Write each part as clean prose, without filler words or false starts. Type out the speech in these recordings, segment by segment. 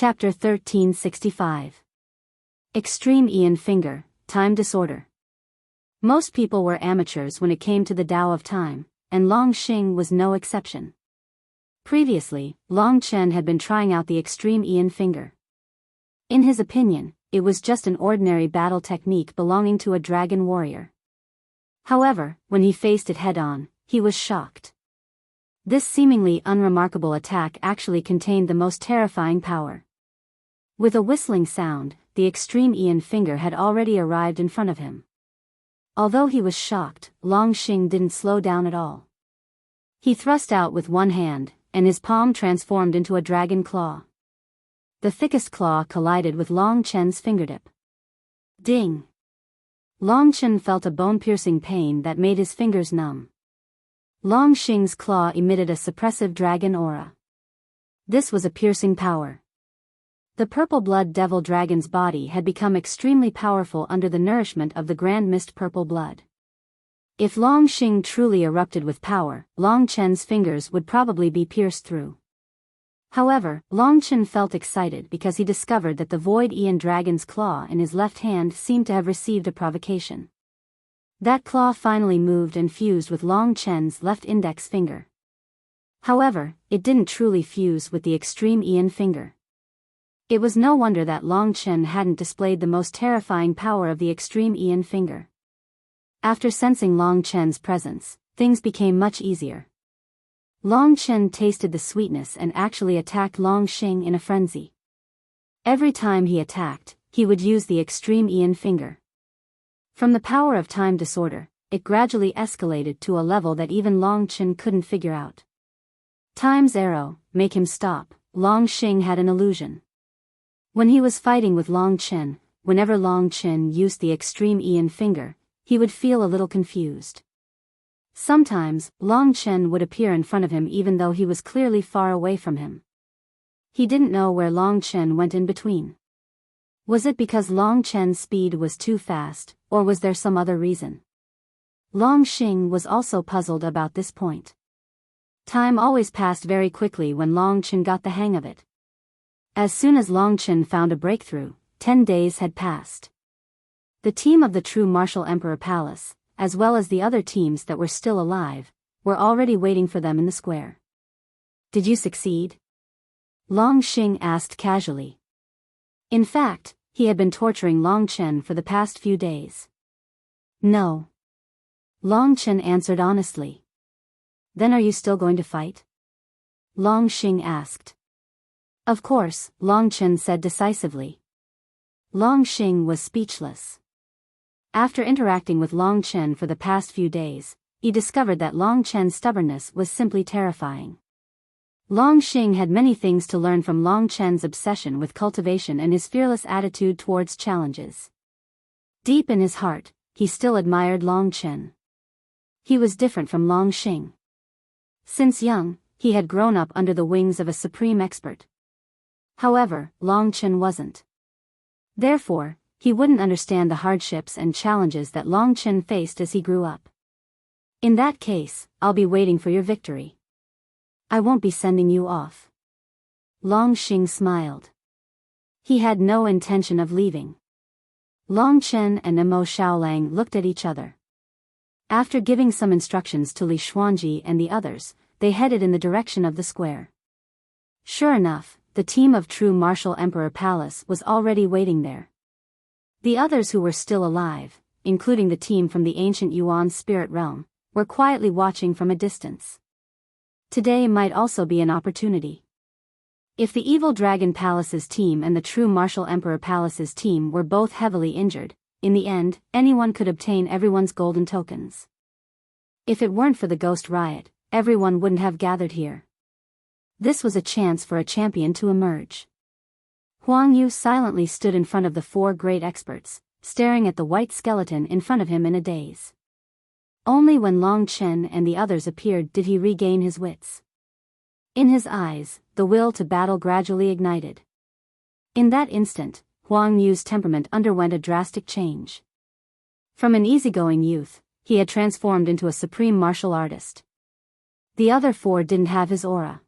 Chapter 1365. Extreme Ian Finger, Time Disorder. Most people were amateurs when it came to the Tao of time, and Long Xing was no exception. Previously, Long Chen had been trying out the Extreme Ian Finger. In his opinion, it was just an ordinary battle technique belonging to a dragon warrior. However, when he faced it head-on, he was shocked. This seemingly unremarkable attack actually contained the most terrifying power. With a whistling sound, the Extreme Ian Finger had already arrived in front of him. Although he was shocked, Long Xing didn't slow down at all. He thrust out with one hand, and his palm transformed into a dragon claw. The thickest claw collided with Long Chen's fingertip. Ding! Long Chen felt a bone-piercing pain that made his fingers numb. Long Xing's claw emitted a suppressive dragon aura. This was a piercing power. The purple blood devil dragon's body had become extremely powerful under the nourishment of the grand mist purple blood. If Long Xing truly erupted with power, Long Chen's fingers would probably be pierced through. However, Long Chen felt excited because he discovered that the Void Ian Dragon's claw in his left hand seemed to have received a provocation. That claw finally moved and fused with Long Chen's left index finger. However, it didn't truly fuse with the Extreme Ian Finger. It was no wonder that Long Chen hadn't displayed the most terrifying power of the Extreme Ian Finger. After sensing Long Chen's presence, things became much easier. Long Chen tasted the sweetness and actually attacked Long Xing in a frenzy. Every time he attacked, he would use the Extreme Ian Finger. From the power of time disorder, it gradually escalated to a level that even Long Chen couldn't figure out. Time's arrow, make him stop, Long Xing had an illusion. When he was fighting with Long Chen, whenever Long Chen used the Extreme Ian Finger, he would feel a little confused. Sometimes, Long Chen would appear in front of him even though he was clearly far away from him. He didn't know where Long Chen went in between. Was it because Long Chen's speed was too fast, or was there some other reason? Long Xing was also puzzled about this point. Time always passed very quickly when Long Chen got the hang of it. As soon as Long Chen found a breakthrough, 10 days had passed. The team of the true Martial Emperor Palace, as well as the other teams that were still alive, were already waiting for them in the square. Did you succeed? Long Xing asked casually. In fact, he had been torturing Long Chen for the past few days. No. Long Chen answered honestly. Then are you still going to fight? Long Xing asked. Of course, Long Chen said decisively. Long Xing was speechless. After interacting with Long Chen for the past few days, he discovered that Long Chen's stubbornness was simply terrifying. Long Xing had many things to learn from Long Chen's obsession with cultivation and his fearless attitude towards challenges. Deep in his heart, he still admired Long Chen. He was different from Long Xing. Since young, he had grown up under the wings of a supreme expert. However, Long Chen wasn't. Therefore, he wouldn't understand the hardships and challenges that Long Chen faced as he grew up. In that case, I'll be waiting for your victory. I won't be sending you off. Long Xing smiled. He had no intention of leaving. Long Chen and Mo Shaolang looked at each other. After giving some instructions to Li Xuanji and the others, they headed in the direction of the square. Sure enough, the team of true Martial Emperor Palace was already waiting there. The others who were still alive, including the team from the ancient Yuan spirit realm, were quietly watching from a distance. Today might also be an opportunity. If the Evil Dragon Palace's team and the True Martial Emperor Palace's team were both heavily injured, in the end, anyone could obtain everyone's golden tokens. If it weren't for the Ghost Riot, everyone wouldn't have gathered here. This was a chance for a champion to emerge. Huang Yu silently stood in front of the four great experts, staring at the white skeleton in front of him in a daze. Only when Long Chen and the others appeared did he regain his wits. In his eyes, the will to battle gradually ignited. In that instant, Huang Yu's temperament underwent a drastic change. From an easygoing youth, he had transformed into a supreme martial artist. The other four didn't have his aura.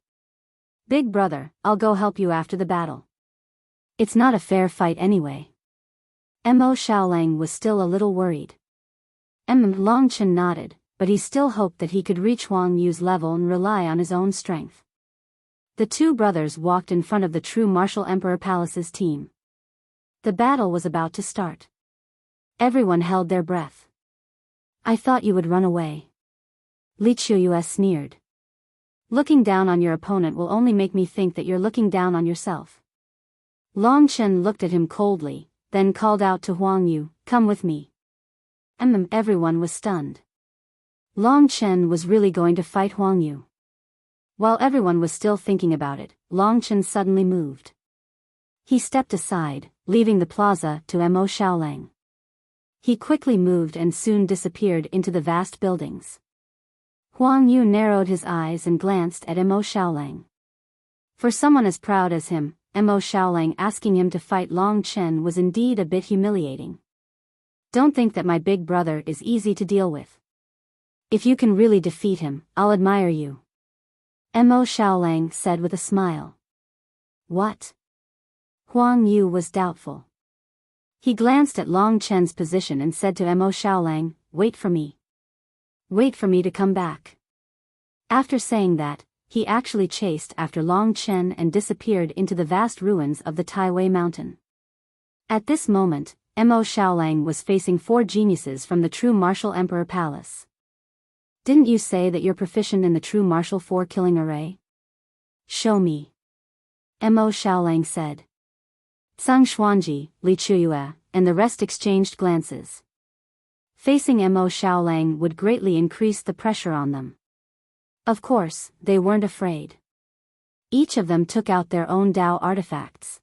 Big brother, I'll go help you after the battle. It's not a fair fight anyway. Mo Xiaolang was still a little worried. Long Chen nodded, but he still hoped that he could reach Huang Yu's level and rely on his own strength. The two brothers walked in front of the true Martial Emperor Palace's team. The battle was about to start. Everyone held their breath. I thought you would run away. Li Qiuyue sneered. Looking down on your opponent will only make me think that you're looking down on yourself. Long Chen looked at him coldly, then called out to Huang Yu, come with me. Everyone was stunned. Long Chen was really going to fight Huang Yu. While everyone was still thinking about it, Long Chen suddenly moved. He stepped aside, leaving the plaza to Mo Xiaolang. He quickly moved and soon disappeared into the vast buildings. Huang Yu narrowed his eyes and glanced at Mo Xiaolang. For someone as proud as him, Mo Xiaolang asking him to fight Long Chen was indeed a bit humiliating. Don't think that my big brother is easy to deal with. If you can really defeat him, I'll admire you. Mo Xiaolang said with a smile. What? Huang Yu was doubtful. He glanced at Long Chen's position and said to Mo Xiaolang, wait for me. Wait for me to come back. After saying that, he actually chased after Long Chen and disappeared into the vast ruins of the Taiwei mountain. At this moment, Mo Xiaolang was facing four geniuses from the true Martial Emperor Palace. Didn't you say that you're proficient in the true martial four-killing array? Show me. Mo Xiaolang said. Zhang Xuanji, Li Qiuyue, and the rest exchanged glances. Facing Mo Xiaolang would greatly increase the pressure on them. Of course, they weren't afraid. Each of them took out their own Dao artifacts.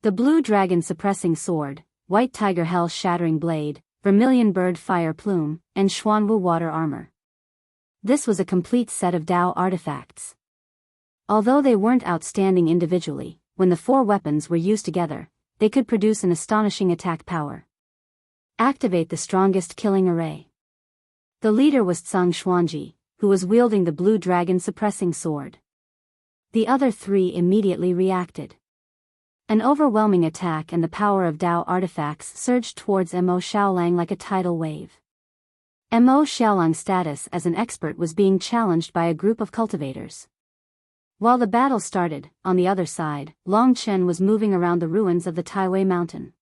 The blue dragon suppressing sword, white tiger hell shattering blade, vermilion bird fire plume, and Xuanwu water armor. This was a complete set of Dao artifacts. Although they weren't outstanding individually, when the four weapons were used together, they could produce an astonishing attack power. Activate the strongest killing array. The leader was Zhang Xuanji, who was wielding the blue dragon suppressing sword. The other three immediately reacted. An overwhelming attack and the power of Dao artifacts surged towards Mo Xiaolang like a tidal wave. Mo Xiaolang's status as an expert was being challenged by a group of cultivators. While the battle started, on the other side, Long Chen was moving around the ruins of the Taiwei mountain.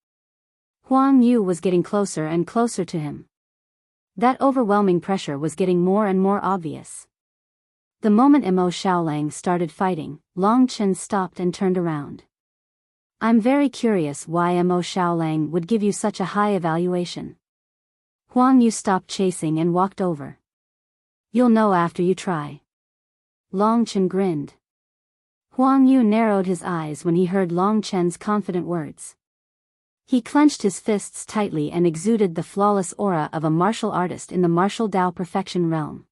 Huang Yu was getting closer and closer to him. That overwhelming pressure was getting more and more obvious. The moment Mo Xiaolang started fighting, Long Chen stopped and turned around. I'm very curious why Mo Xiaolang would give you such a high evaluation. Huang Yu stopped chasing and walked over. You'll know after you try. Long Chen grinned. Huang Yu narrowed his eyes when he heard Long Chen's confident words. He clenched his fists tightly and exuded the flawless aura of a martial artist in the martial Dao perfection realm.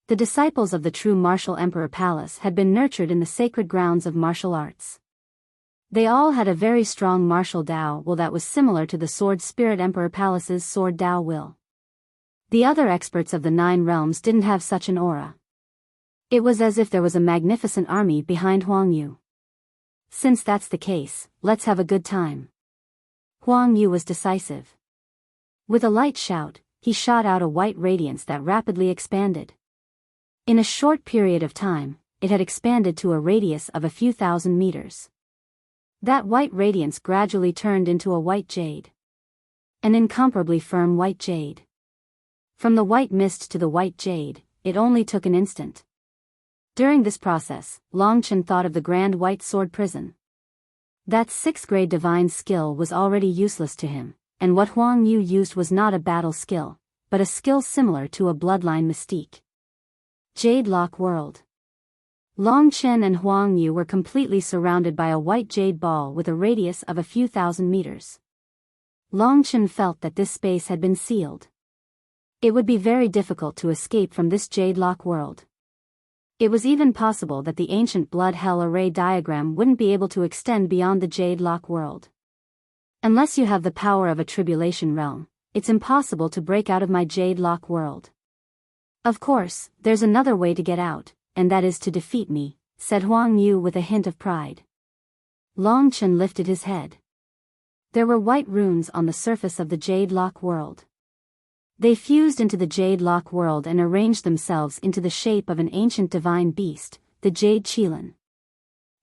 The disciples of the true Martial Emperor Palace had been nurtured in the sacred grounds of martial arts. They all had a very strong martial Dao will that was similar to the Sword Spirit Emperor Palace's Sword Dao will. The other experts of the 9 realms didn't have such an aura. It was as if there was a magnificent army behind Huang Yu. Since that's the case, let's have a good time. Huang Yu was decisive. With a light shout, he shot out a white radiance that rapidly expanded. In a short period of time, it had expanded to a radius of a few thousand meters. That white radiance gradually turned into a white jade. An incomparably firm white jade. From the white mist to the white jade, it only took an instant. During this process, Long Chen thought of the Grand White Sword Prison. That 6th grade divine skill was already useless to him, and what Huang Yu used was not a battle skill, but a skill similar to a bloodline mystique. Jade Lock World. Long Chen and Huang Yu were completely surrounded by a white jade ball with a radius of a few thousand meters. Long Chen felt that this space had been sealed. It would be very difficult to escape from this jade lock world. It was even possible that the ancient blood hell array diagram wouldn't be able to extend beyond the jade lock world. Unless you have the power of a tribulation realm, it's impossible to break out of my jade lock world. Of course, there's another way to get out, and that is to defeat me, said Huang Yu with a hint of pride. Long Chen lifted his head. There were white runes on the surface of the Jade Lock world. They fused into the Jade Lock world and arranged themselves into the shape of an ancient divine beast, the Jade Qilin.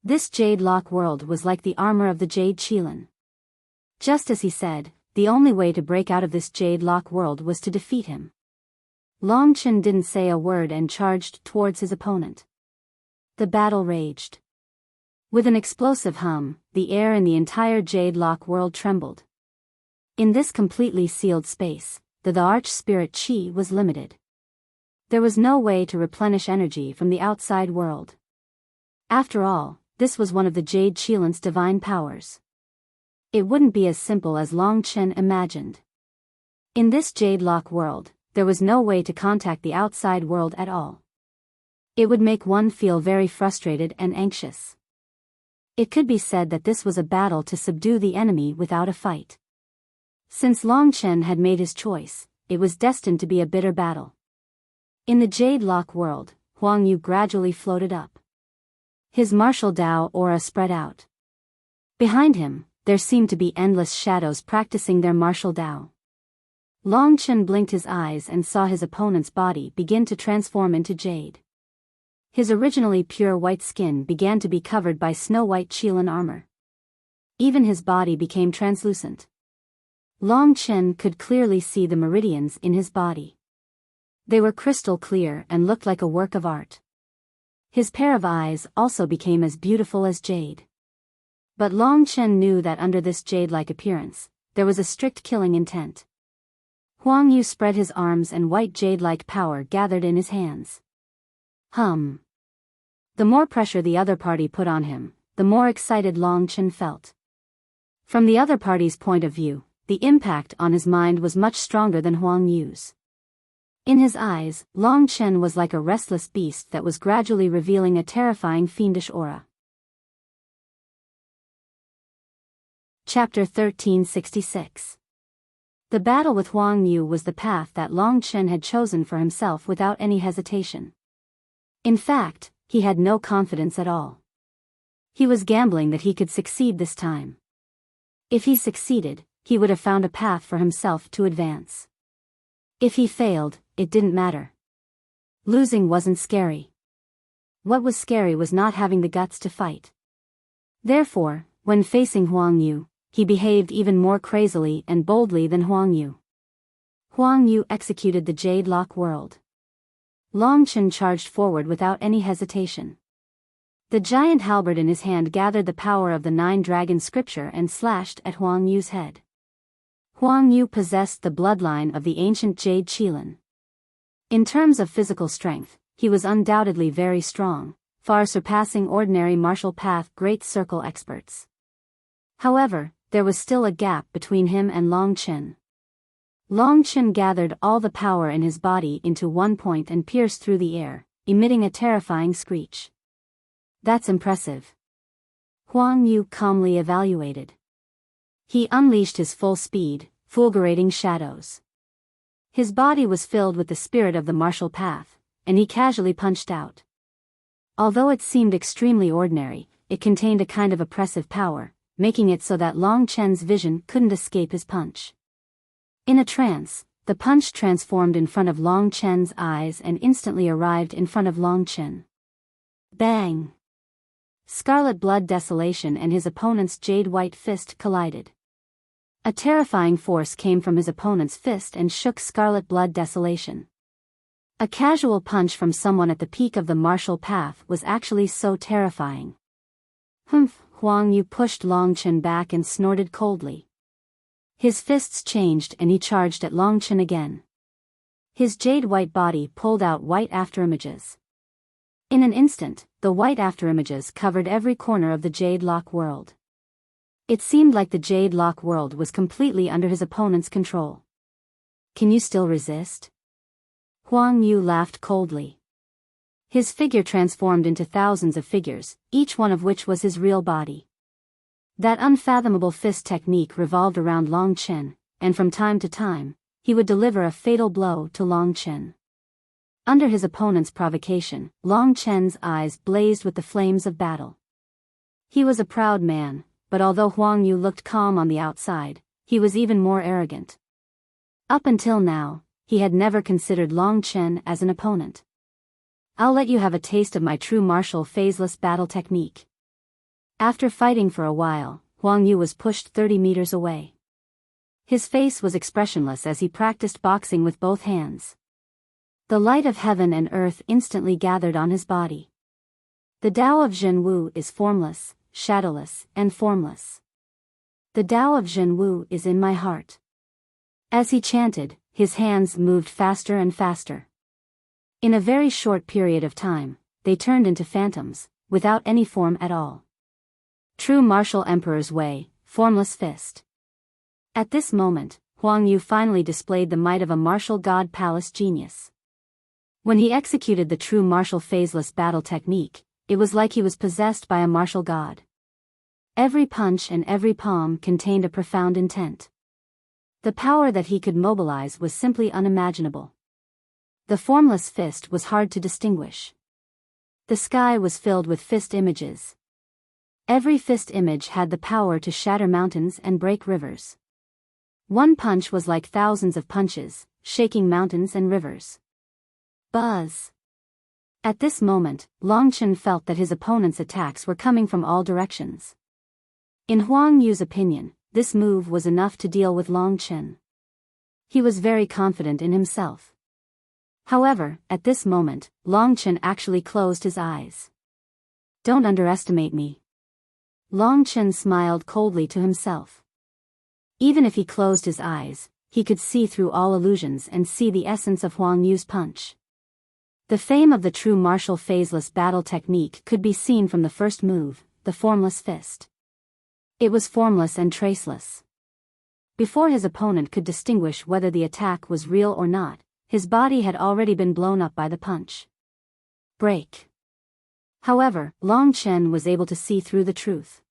This Jade Lock world was like the armor of the Jade Qilin. Just as he said, the only way to break out of this Jade Lock world was to defeat him. Long Chen didn't say a word and charged towards his opponent. The battle raged. With an explosive hum, the air in the entire Jade Lock world trembled. In this completely sealed space, the Arch Spirit Qi was limited. There was no way to replenish energy from the outside world. After all, this was one of the Jade Qilin's divine powers. It wouldn't be as simple as Long Chen imagined. In this Jade Lock world, there was no way to contact the outside world at all. It would make one feel very frustrated and anxious. It could be said that this was a battle to subdue the enemy without a fight. Since Long Chen had made his choice, it was destined to be a bitter battle. In the Jade Lock world, Huang Yu gradually floated up. His martial Dao aura spread out. Behind him, there seemed to be endless shadows practicing their martial Dao. Long Chen blinked his eyes and saw his opponent's body begin to transform into jade. His originally pure white skin began to be covered by snow-white Qilin armor. Even his body became translucent. Long Chen could clearly see the meridians in his body. They were crystal clear and looked like a work of art. His pair of eyes also became as beautiful as jade. But Long Chen knew that under this jade-like appearance, there was a strict killing intent. Huang Yu spread his arms and white jade-like power gathered in his hands. The more pressure the other party put on him, the more excited Long Chen felt. From the other party's point of view, the impact on his mind was much stronger than Huang Yu's. In his eyes, Long Chen was like a restless beast that was gradually revealing a terrifying fiendish aura. Chapter 1366. The battle with Huang Yu was the path that Long Chen had chosen for himself without any hesitation. In fact, he had no confidence at all. He was gambling that he could succeed this time. If he succeeded, he would have found a path for himself to advance. If he failed, it didn't matter. Losing wasn't scary. What was scary was not having the guts to fight. Therefore, when facing Huang Yu, he behaved even more crazily and boldly than Huang Yu. Huang Yu executed the Jade Lock world. Long Chen charged forward without any hesitation. The giant halberd in his hand gathered the power of the 9 dragon scripture and slashed at Huang Yu's head. Huang Yu possessed the bloodline of the ancient Jade Qilin. In terms of physical strength, he was undoubtedly very strong, far surpassing ordinary martial path great circle experts. However, there was still a gap between him and Long Chen. Long Chen gathered all the power in his body into one point and pierced through the air, emitting a terrifying screech. That's impressive. Huang Yu calmly evaluated. He unleashed his full speed, fulgurating shadows. His body was filled with the spirit of the martial path, and he casually punched out. Although it seemed extremely ordinary, it contained a kind of oppressive power, making it so that Long Chen's vision couldn't escape his punch. In a trance, the punch transformed in front of Long Chen's eyes and instantly arrived in front of Long Chen. Bang! Scarlet blood desolation and his opponent's jade-white fist collided. A terrifying force came from his opponent's fist and shook scarlet blood desolation. A casual punch from someone at the peak of the martial path was actually so terrifying. Humph! Huang Yu pushed Long Chen back and snorted coldly. His fists changed and he charged at Long Chen again. His jade-white body pulled out white afterimages. In an instant, the white afterimages covered every corner of the Jade Lock world. It seemed like the Jade Lock world was completely under his opponent's control. Can you still resist? Huang Yu laughed coldly. His figure transformed into thousands of figures, each one of which was his real body. That unfathomable fist technique revolved around Long Chen, and from time to time, he would deliver a fatal blow to Long Chen. Under his opponent's provocation, Long Chen's eyes blazed with the flames of battle. He was a proud man, but although Huang Yu looked calm on the outside, he was even more arrogant. Up until now, he had never considered Long Chen as an opponent. I'll let you have a taste of my true martial phaseless battle technique. After fighting for a while, Huang Yu was pushed 30 meters away. His face was expressionless as he practiced boxing with both hands. The light of heaven and earth instantly gathered on his body. The Tao of Zhenwu is formless, shadowless, and formless. The Tao of Zhenwu is in my heart. As he chanted, his hands moved faster and faster. In a very short period of time, they turned into phantoms, without any form at all. True martial emperor's way, formless fist. At this moment, Huang Yu finally displayed the might of a martial god palace genius. When he executed the true martial phaseless battle technique, it was like he was possessed by a martial god. Every punch and every palm contained a profound intent. The power that he could mobilize was simply unimaginable. The formless fist was hard to distinguish. The sky was filled with fist images. Every fist image had the power to shatter mountains and break rivers. One punch was like thousands of punches, shaking mountains and rivers. Buzz! At this moment, Long Chen felt that his opponent's attacks were coming from all directions. In Huang Yu's opinion, this move was enough to deal with Long Chen. He was very confident in himself. However, at this moment, Long Chen actually closed his eyes. Don't underestimate me. Long Chen smiled coldly to himself. Even if he closed his eyes, he could see through all illusions and see the essence of Huang Yu's punch. The fame of the true martial phaseless battle technique could be seen from the first move, the formless fist. It was formless and traceless. Before his opponent could distinguish whether the attack was real or not, his body had already been blown up by the punch. Break. However, Long Chen was able to see through the truth.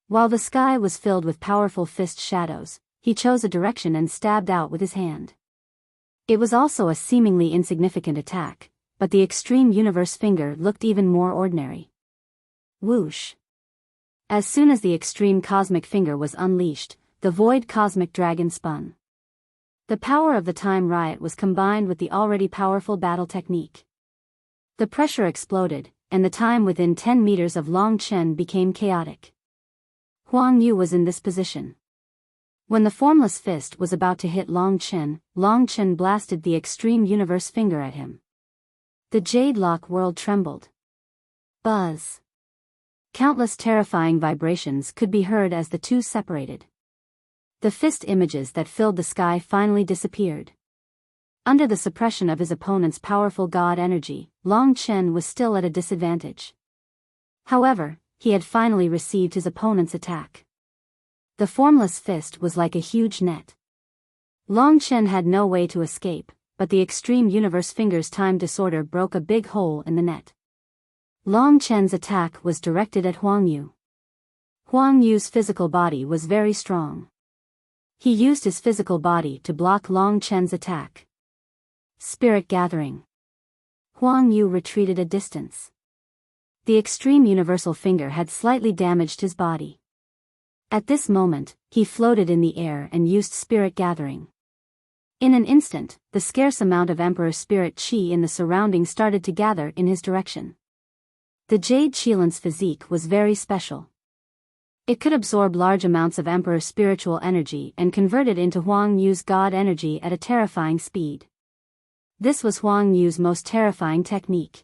While the sky was filled with powerful fist shadows, he chose a direction and stabbed out with his hand. It was also a seemingly insignificant attack, but the extreme universe finger looked even more ordinary. Whoosh! As soon as the extreme cosmic finger was unleashed, the void cosmic dragon spun. The power of the time riot was combined with the already powerful battle technique. The pressure exploded, and the time within 10 meters of Long Chen became chaotic. Huang Yu was in this position. When the formless fist was about to hit Long Chen blasted the extreme universe finger at him. The Jade Lock world trembled. Buzz. Countless terrifying vibrations could be heard as the two separated. The fist images that filled the sky finally disappeared. Under the suppression of his opponent's powerful god energy, Long Chen was still at a disadvantage. However, he had finally received his opponent's attack. The formless fist was like a huge net. Long Chen had no way to escape, but the extreme universe finger's time disorder broke a big hole in the net. Long Chen's attack was directed at Huang Yu. Huang Yu's physical body was very strong. He used his physical body to block Long Chen's attack. Spirit gathering. Huang Yu retreated a distance. The extreme universal finger had slightly damaged his body. At this moment, he floated in the air and used spirit gathering. In an instant, the scarce amount of Emperor Spirit Qi in the surroundings started to gather in his direction. The Jade Qilin's physique was very special. It could absorb large amounts of Emperor's spiritual energy and convert it into Huang Yu's god energy at a terrifying speed. This was Huang Yu's most terrifying technique.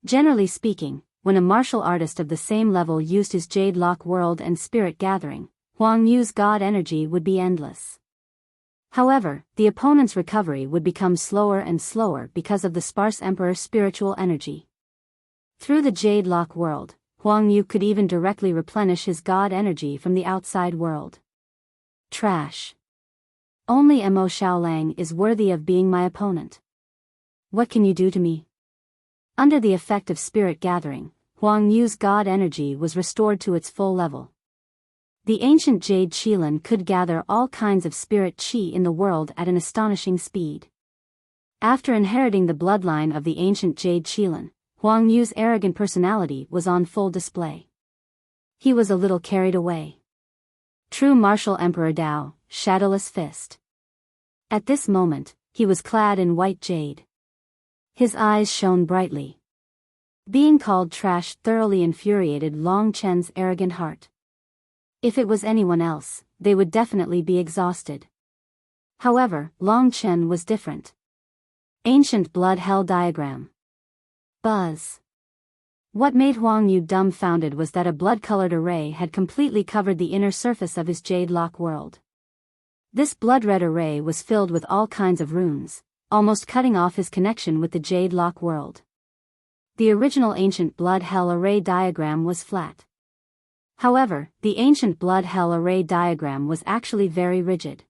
Generally speaking, when a martial artist of the same level used his Jade Lock world and spirit gathering, Huang Yu's god energy would be endless. However, the opponent's recovery would become slower and slower because of the sparse Emperor's spiritual energy. Through the Jade Lock world, Huang Yu could even directly replenish his god energy from the outside world. Trash. Only Mo Xiaolang is worthy of being my opponent. What can you do to me? Under the effect of spirit gathering, Huang Yu's god energy was restored to its full level. The ancient Jade Qilin could gather all kinds of spirit qi in the world at an astonishing speed. After inheriting the bloodline of the ancient Jade Qilin, Huang Yu's arrogant personality was on full display. He was a little carried away. True martial Emperor Dao, shadowless fist. At this moment, he was clad in white jade. His eyes shone brightly. Being called trash thoroughly infuriated Long Chen's arrogant heart. If it was anyone else, they would definitely be exhausted. However, Long Chen was different. Ancient blood hell diagram. Buzz. What made Huang Yu dumbfounded was that a blood-colored array had completely covered the inner surface of his jade lock world. This blood-red array was filled with all kinds of runes, almost cutting off his connection with the jade lock world. The original ancient blood hell array diagram was flat. However, the ancient blood hell array diagram was actually very rigid.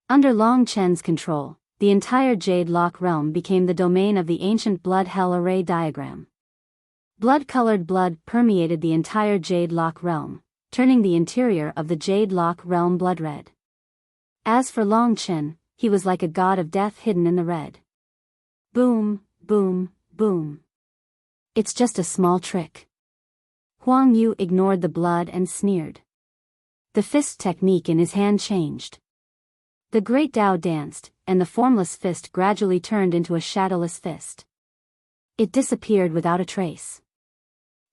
Under Long Chen's control, the entire jade lock realm became the domain of the ancient blood hell array diagram. Blood-colored blood permeated the entire jade lock realm, turning the interior of the jade lock realm blood-red. As for Long Chen, he was like a god of death hidden in the red. Boom, boom, boom. It's just a small trick. Huang Yu ignored the blood and sneered. The fist technique in his hand changed. The great Dao danced, and the formless fist gradually turned into a shadowless fist. It disappeared without a trace.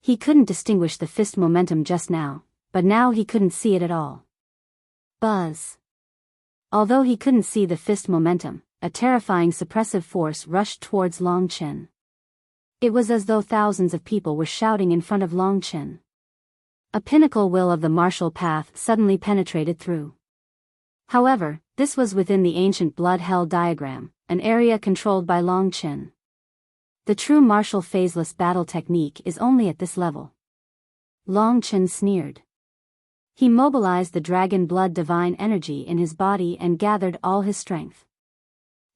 He couldn't distinguish the fist momentum just now, but now he couldn't see it at all. Buzz. Although he couldn't see the fist momentum, a terrifying suppressive force rushed towards Long Chen. It was as though thousands of people were shouting in front of Long Chen. A pinnacle will of the martial path suddenly penetrated through. However, this was within the ancient blood hell diagram, an area controlled by Long Chen. The true martial phaseless battle technique is only at this level. Long Chen sneered. He mobilized the dragon blood divine energy in his body and gathered all his strength.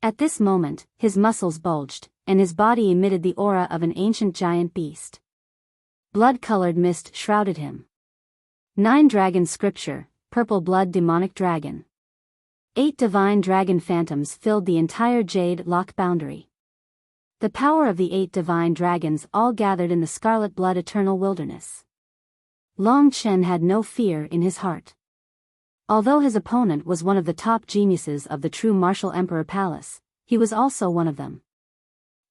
At this moment, his muscles bulged, and his body emitted the aura of an ancient giant beast. Blood-colored mist shrouded him. 9 Dragon Scripture, Purple Blood Demonic Dragon. 8 divine dragon phantoms filled the entire jade lock boundary. The power of the 8 divine dragons all gathered in the scarlet blood eternal wilderness. Long Chen had no fear in his heart. Although his opponent was one of the top geniuses of the true martial emperor palace, he was also one of them.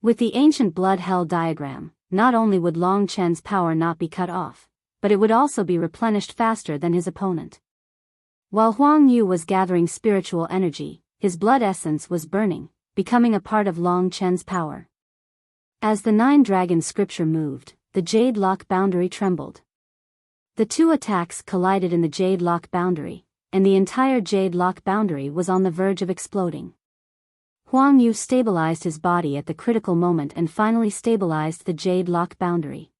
With the ancient blood hell diagram, not only would Long Chen's power not be cut off, but it would also be replenished faster than his opponent. While Huang Yu was gathering spiritual energy, his blood essence was burning, becoming a part of Long Chen's power. As the 9 dragon scripture moved, the jade lock boundary trembled. The 2 attacks collided in the jade lock boundary, and the entire jade lock boundary was on the verge of exploding. Huang Yu stabilized his body at the critical moment and finally stabilized the jade lock boundary.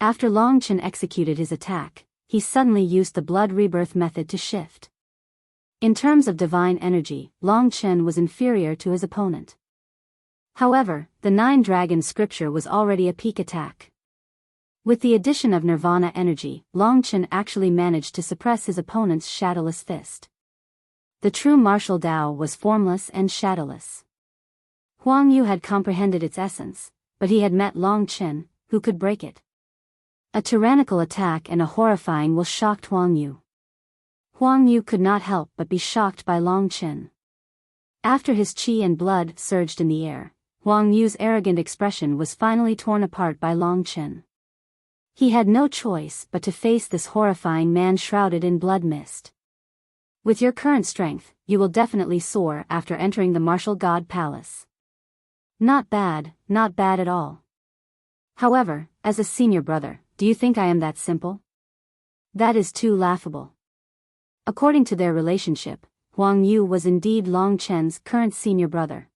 After Long Chen executed his attack, he suddenly used the blood rebirth method to shift. In terms of divine energy, Long Chen was inferior to his opponent. However, the 9 dragon scripture was already a peak attack. With the addition of nirvana energy, Long Chen actually managed to suppress his opponent's shadowless fist. The true martial Dao was formless and shadowless. Huang Yu had comprehended its essence, but he had met Long Chen, who could break it. A tyrannical attack and a horrifying will shocked Huang Yu. Huang Yu could not help but be shocked by Long Chen. After his qi and blood surged in the air, Huang Yu's arrogant expression was finally torn apart by Long Chen. He had no choice but to face this horrifying man shrouded in blood mist. With your current strength, you will definitely soar after entering the martial god palace. Not bad at all. However, as a senior brother, do you think I am that simple? That is too laughable. According to their relationship, Huang Yu was indeed Long Chen's current senior brother.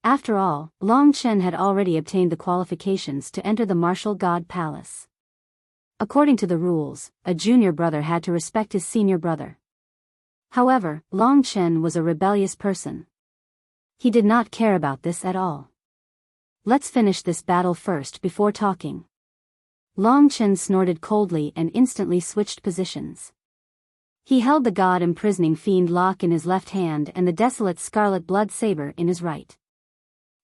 After all, Long Chen had already obtained the qualifications to enter the martial god palace. According to the rules, a junior brother had to respect his senior brother. However, Long Chen was a rebellious person. He did not care about this at all. Let's finish this battle first before talking. Long Chen snorted coldly and instantly switched positions. He held the god-imprisoning fiend lock in his left hand and the desolate scarlet blood saber in his right.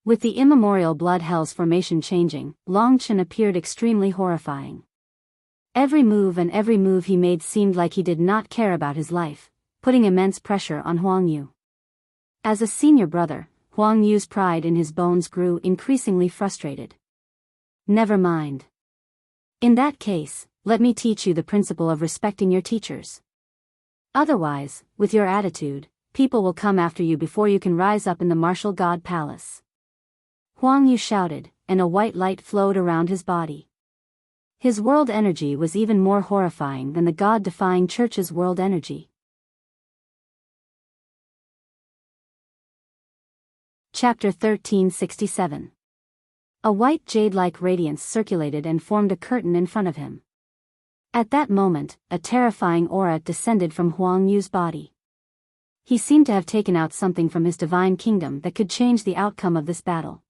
With the immemorial blood hell's formation changing, Long Chen appeared extremely horrifying. Every move he made seemed like he did not care about his life, putting immense pressure on Huang Yu. As a senior brother, Huang Yu's pride in his bones grew increasingly frustrated. Never mind. In that case, let me teach you the principle of respecting your teachers. Otherwise, with your attitude, people will come after you before you can rise up in the martial god palace. Huang Yu shouted, and a white light flowed around his body. His world energy was even more horrifying than the god-defying church's world energy. Chapter 1367. A white jade-like radiance circulated and formed a curtain in front of him. At that moment, a terrifying aura descended from Huang Yu's body. He seemed to have taken out something from his divine kingdom that could change the outcome of this battle.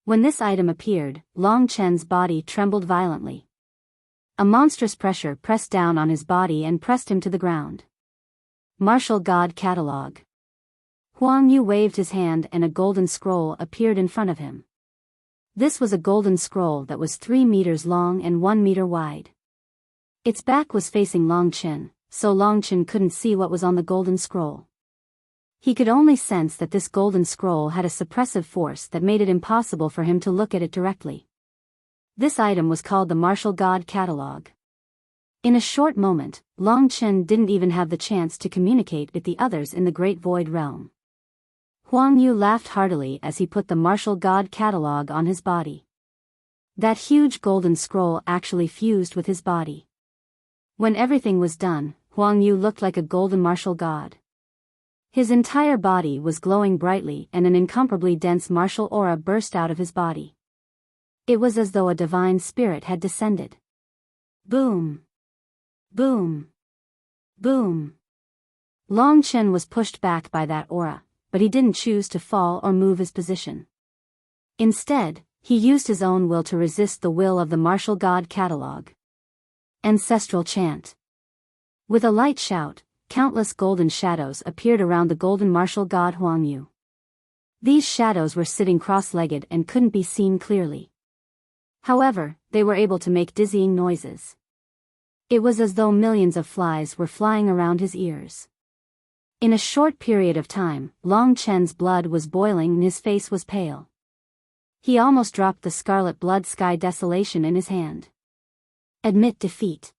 When this item appeared, Long Chen's body trembled violently. A monstrous pressure pressed down on his body and pressed him to the ground. Martial God Catalog. Huang Yu waved his hand and a golden scroll appeared in front of him. This was a golden scroll that was 3 meters long and 1 meter wide. Its back was facing Long Chen, so Long Chen couldn't see what was on the golden scroll. He could only sense that this golden scroll had a suppressive force that made it impossible for him to look at it directly. This item was called the Martial God Catalog. In a short moment, Long Chen didn't even have the chance to communicate with the others in the Great Void Realm. Huang Yu laughed heartily as he put the Martial God Catalog on his body. That huge golden scroll actually fused with his body. When everything was done, Huang Yu looked like a golden martial god. His entire body was glowing brightly and an incomparably dense martial aura burst out of his body. It was as though a divine spirit had descended. Boom! Boom! Boom! Long Chen was pushed back by that aura, but he didn't choose to fall or move his position. Instead, he used his own will to resist the will of the martial god catalog. Ancestral chant. With a light shout, countless golden shadows appeared around the golden martial god Huang Yu. These shadows were sitting cross-legged and couldn't be seen clearly. However, they were able to make dizzying noises. It was as though millions of flies were flying around his ears. In a short period of time, Long Chen's blood was boiling and his face was pale. He almost dropped the scarlet blood sky desolation in his hand. Admit defeat.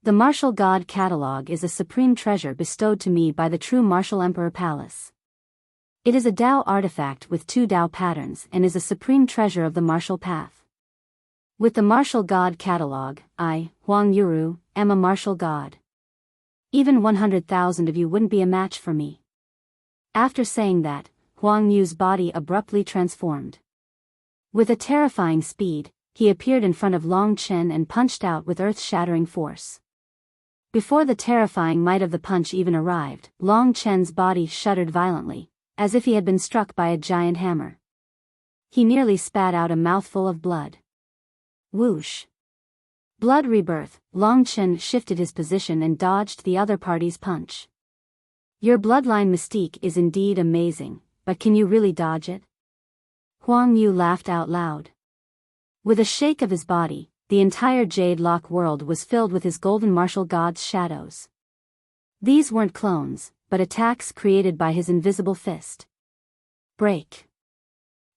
The Martial God Catalog is a supreme treasure bestowed to me by the true Martial Emperor Palace. It is a Dao artifact with 2 Dao patterns and is a supreme treasure of the martial path. With the Martial God Catalog, I, Huang Yuru, am a martial god. Even 100,000 of you wouldn't be a match for me. After saying that, Huang Yu's body abruptly transformed. With a terrifying speed, he appeared in front of Long Chen and punched out with earth-shattering force. Before the terrifying might of the punch even arrived, Long Chen's body shuddered violently, as if he had been struck by a giant hammer. He nearly spat out a mouthful of blood. Whoosh! Blood rebirth. Long Chen shifted his position and dodged the other party's punch. Your bloodline mystique is indeed amazing, but can you really dodge it? Huang Yu laughed out loud. With a shake of his body, the entire Jade Lock world was filled with his golden martial god's shadows. These weren't clones, but attacks created by his invisible fist. Break.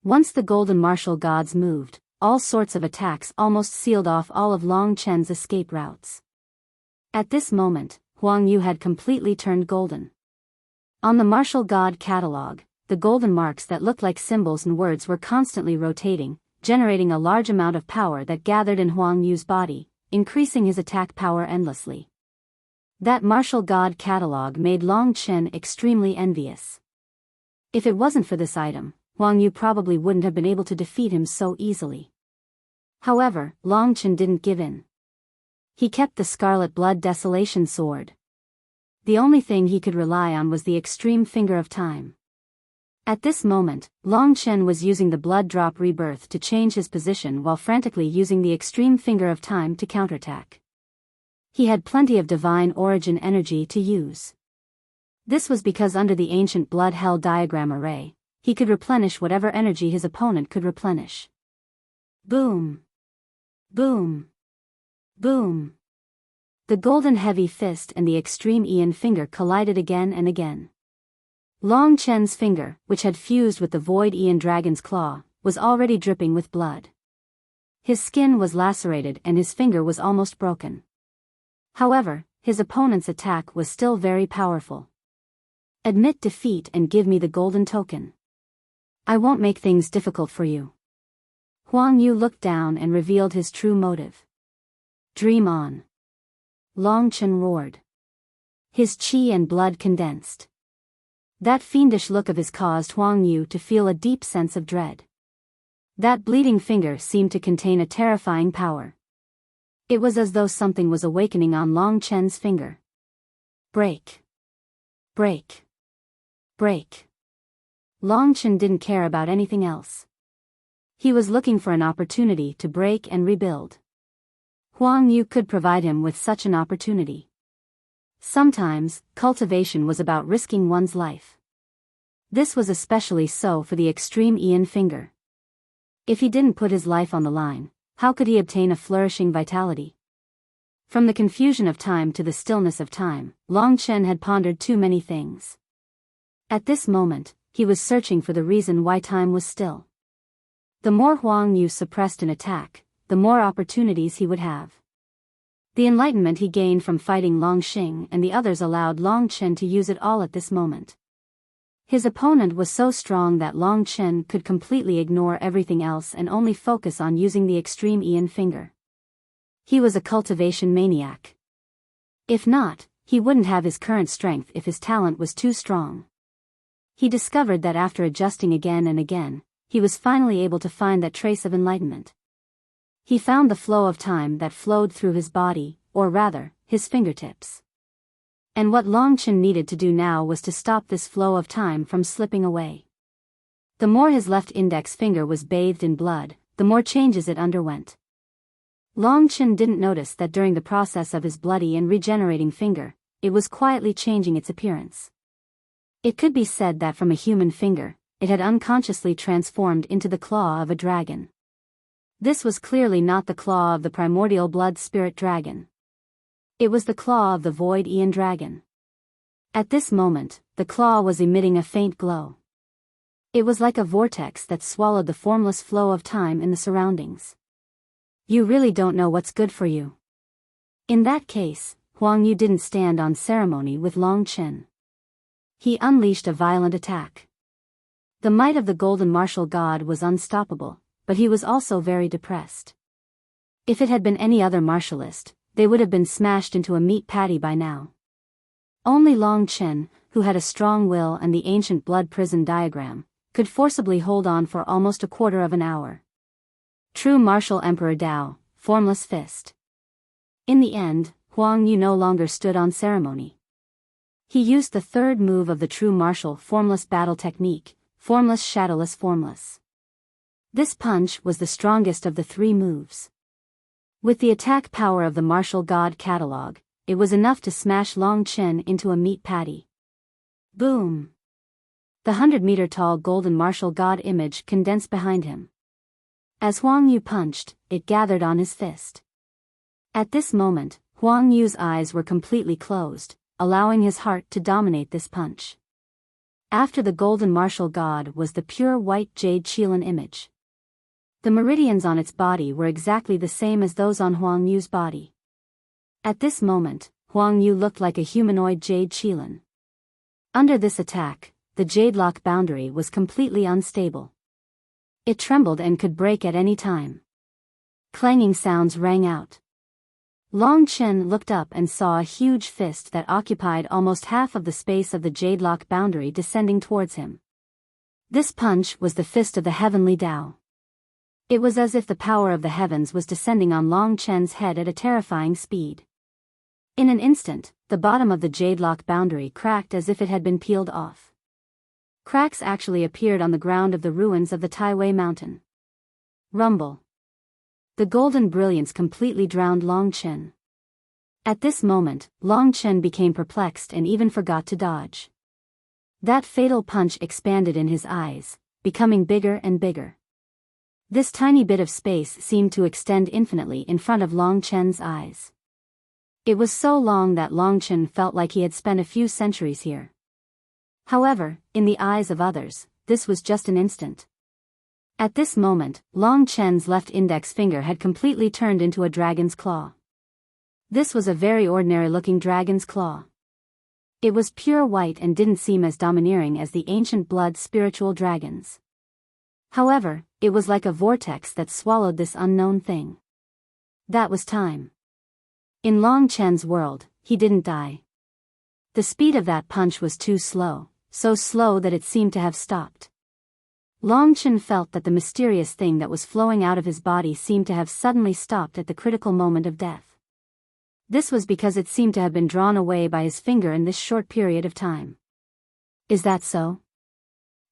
Once the golden martial gods moved, all sorts of attacks almost sealed off all of Long Chen's escape routes. At this moment, Huang Yu had completely turned golden. On the martial god catalog, the golden marks that looked like symbols and words were constantly rotating, generating a large amount of power that gathered in Huang Yu's body, increasing his attack power endlessly. That martial god catalog made Long Chen extremely envious. If it wasn't for this item, Huang Yu probably wouldn't have been able to defeat him so easily. However, Long Chen didn't give in. He kept the Scarlet Blood Desolation Sword. The only thing he could rely on was the extreme finger of time. At this moment, Long Chen was using the Blood Drop Rebirth to change his position while frantically using the extreme finger of time to counterattack. He had plenty of divine origin energy to use. This was because under the ancient Blood Hell diagram array, he could replenish whatever energy his opponent could replenish. Boom! Boom! Boom! The golden heavy fist and the extreme Ian finger collided again and again. Long Chen's finger, which had fused with the void Ian dragon's claw, was already dripping with blood. His skin was lacerated and his finger was almost broken. However, his opponent's attack was still very powerful. Admit defeat and give me the golden token. I won't make things difficult for you. Huang Yu looked down and revealed his true motive. Dream on. Long Chen roared. His chi and blood condensed. That fiendish look of his caused Huang Yu to feel a deep sense of dread. That bleeding finger seemed to contain a terrifying power. It was as though something was awakening on Long Chen's finger. Break. Break. Break. Long Chen didn't care about anything else. He was looking for an opportunity to break and rebuild. Huang Yu could provide him with such an opportunity. Sometimes, cultivation was about risking one's life. This was especially so for the extreme Ian finger. If he didn't put his life on the line, how could he obtain a flourishing vitality? From the confusion of time to the stillness of time, Long Chen had pondered too many things. At this moment, he was searching for the reason why time was still. The more Huang Yu suppressed an attack, the more opportunities he would have. The enlightenment he gained from fighting Long Xing and the others allowed Long Chen to use it all at this moment. His opponent was so strong that Long Chen could completely ignore everything else and only focus on using the extreme Ian finger. He was a cultivation maniac. If not, he wouldn't have his current strength if his talent was too strong. He discovered that after adjusting again and again, he was finally able to find that trace of enlightenment. He found the flow of time that flowed through his body, or rather, his fingertips. And what Long Chen needed to do now was to stop this flow of time from slipping away. The more his left index finger was bathed in blood, the more changes it underwent. Long Chen didn't notice that during the process of his bloody and regenerating finger, it was quietly changing its appearance. It could be said that from a human finger, it had unconsciously transformed into the claw of a dragon. This was clearly not the claw of the primordial blood spirit dragon. It was the claw of the void Ian dragon. At this moment, the claw was emitting a faint glow. It was like a vortex that swallowed the formless flow of time in the surroundings. You really don't know what's good for you. In that case, Huang Yu didn't stand on ceremony with Long Chen. He unleashed a violent attack. The might of the golden martial god was unstoppable, but he was also very depressed. If it had been any other martialist, they would have been smashed into a meat patty by now. Only Long Chen, who had a strong will and the ancient blood prison diagram, could forcibly hold on for almost a quarter of an hour. True martial Emperor Dao, formless fist. In the end, Huang Yu no longer stood on ceremony. He used the third move of the true martial formless battle technique, formless shadowless formless. This punch was the strongest of the three moves. With the attack power of the martial god catalog, it was enough to smash Long Chen into a meat patty. Boom! The 100-meter-tall golden martial god image condensed behind him. As Huang Yu punched, it gathered on his fist. At this moment, Huang Yu's eyes were completely closed, allowing his heart to dominate this punch. After the golden martial god was the pure white jade Qilin image. The meridians on its body were exactly the same as those on Huang Yu's body. At this moment, Huang Yu looked like a humanoid jade Qilin. Under this attack, the jade lock boundary was completely unstable. It trembled and could break at any time. Clanging sounds rang out. Long Chen looked up and saw a huge fist that occupied almost half of the space of the jade lock boundary descending towards him. This punch was the fist of the heavenly Tao. It was as if the power of the heavens was descending on Long Chen's head at a terrifying speed. In an instant, the bottom of the jade lock boundary cracked as if it had been peeled off. Cracks actually appeared on the ground of the ruins of the Taiwei mountain. Rumble. The golden brilliance completely drowned Long Chen. At this moment, Long Chen became perplexed and even forgot to dodge. That fatal punch expanded in his eyes, becoming bigger and bigger. This tiny bit of space seemed to extend infinitely in front of Long Chen's eyes. It was so long that Long Chen felt like he had spent a few centuries here. However, in the eyes of others, this was just an instant. At this moment, Long Chen's left index finger had completely turned into a dragon's claw. This was a very ordinary-looking dragon's claw. It was pure white and didn't seem as domineering as the ancient blood spiritual dragons. However, it was like a vortex that swallowed this unknown thing. That was time. In Long Chen's world, he didn't die. The speed of that punch was too slow, so slow that it seemed to have stopped. Long Chen felt that the mysterious thing that was flowing out of his body seemed to have suddenly stopped at the critical moment of death. This was because it seemed to have been drawn away by his finger in this short period of time. Is that so?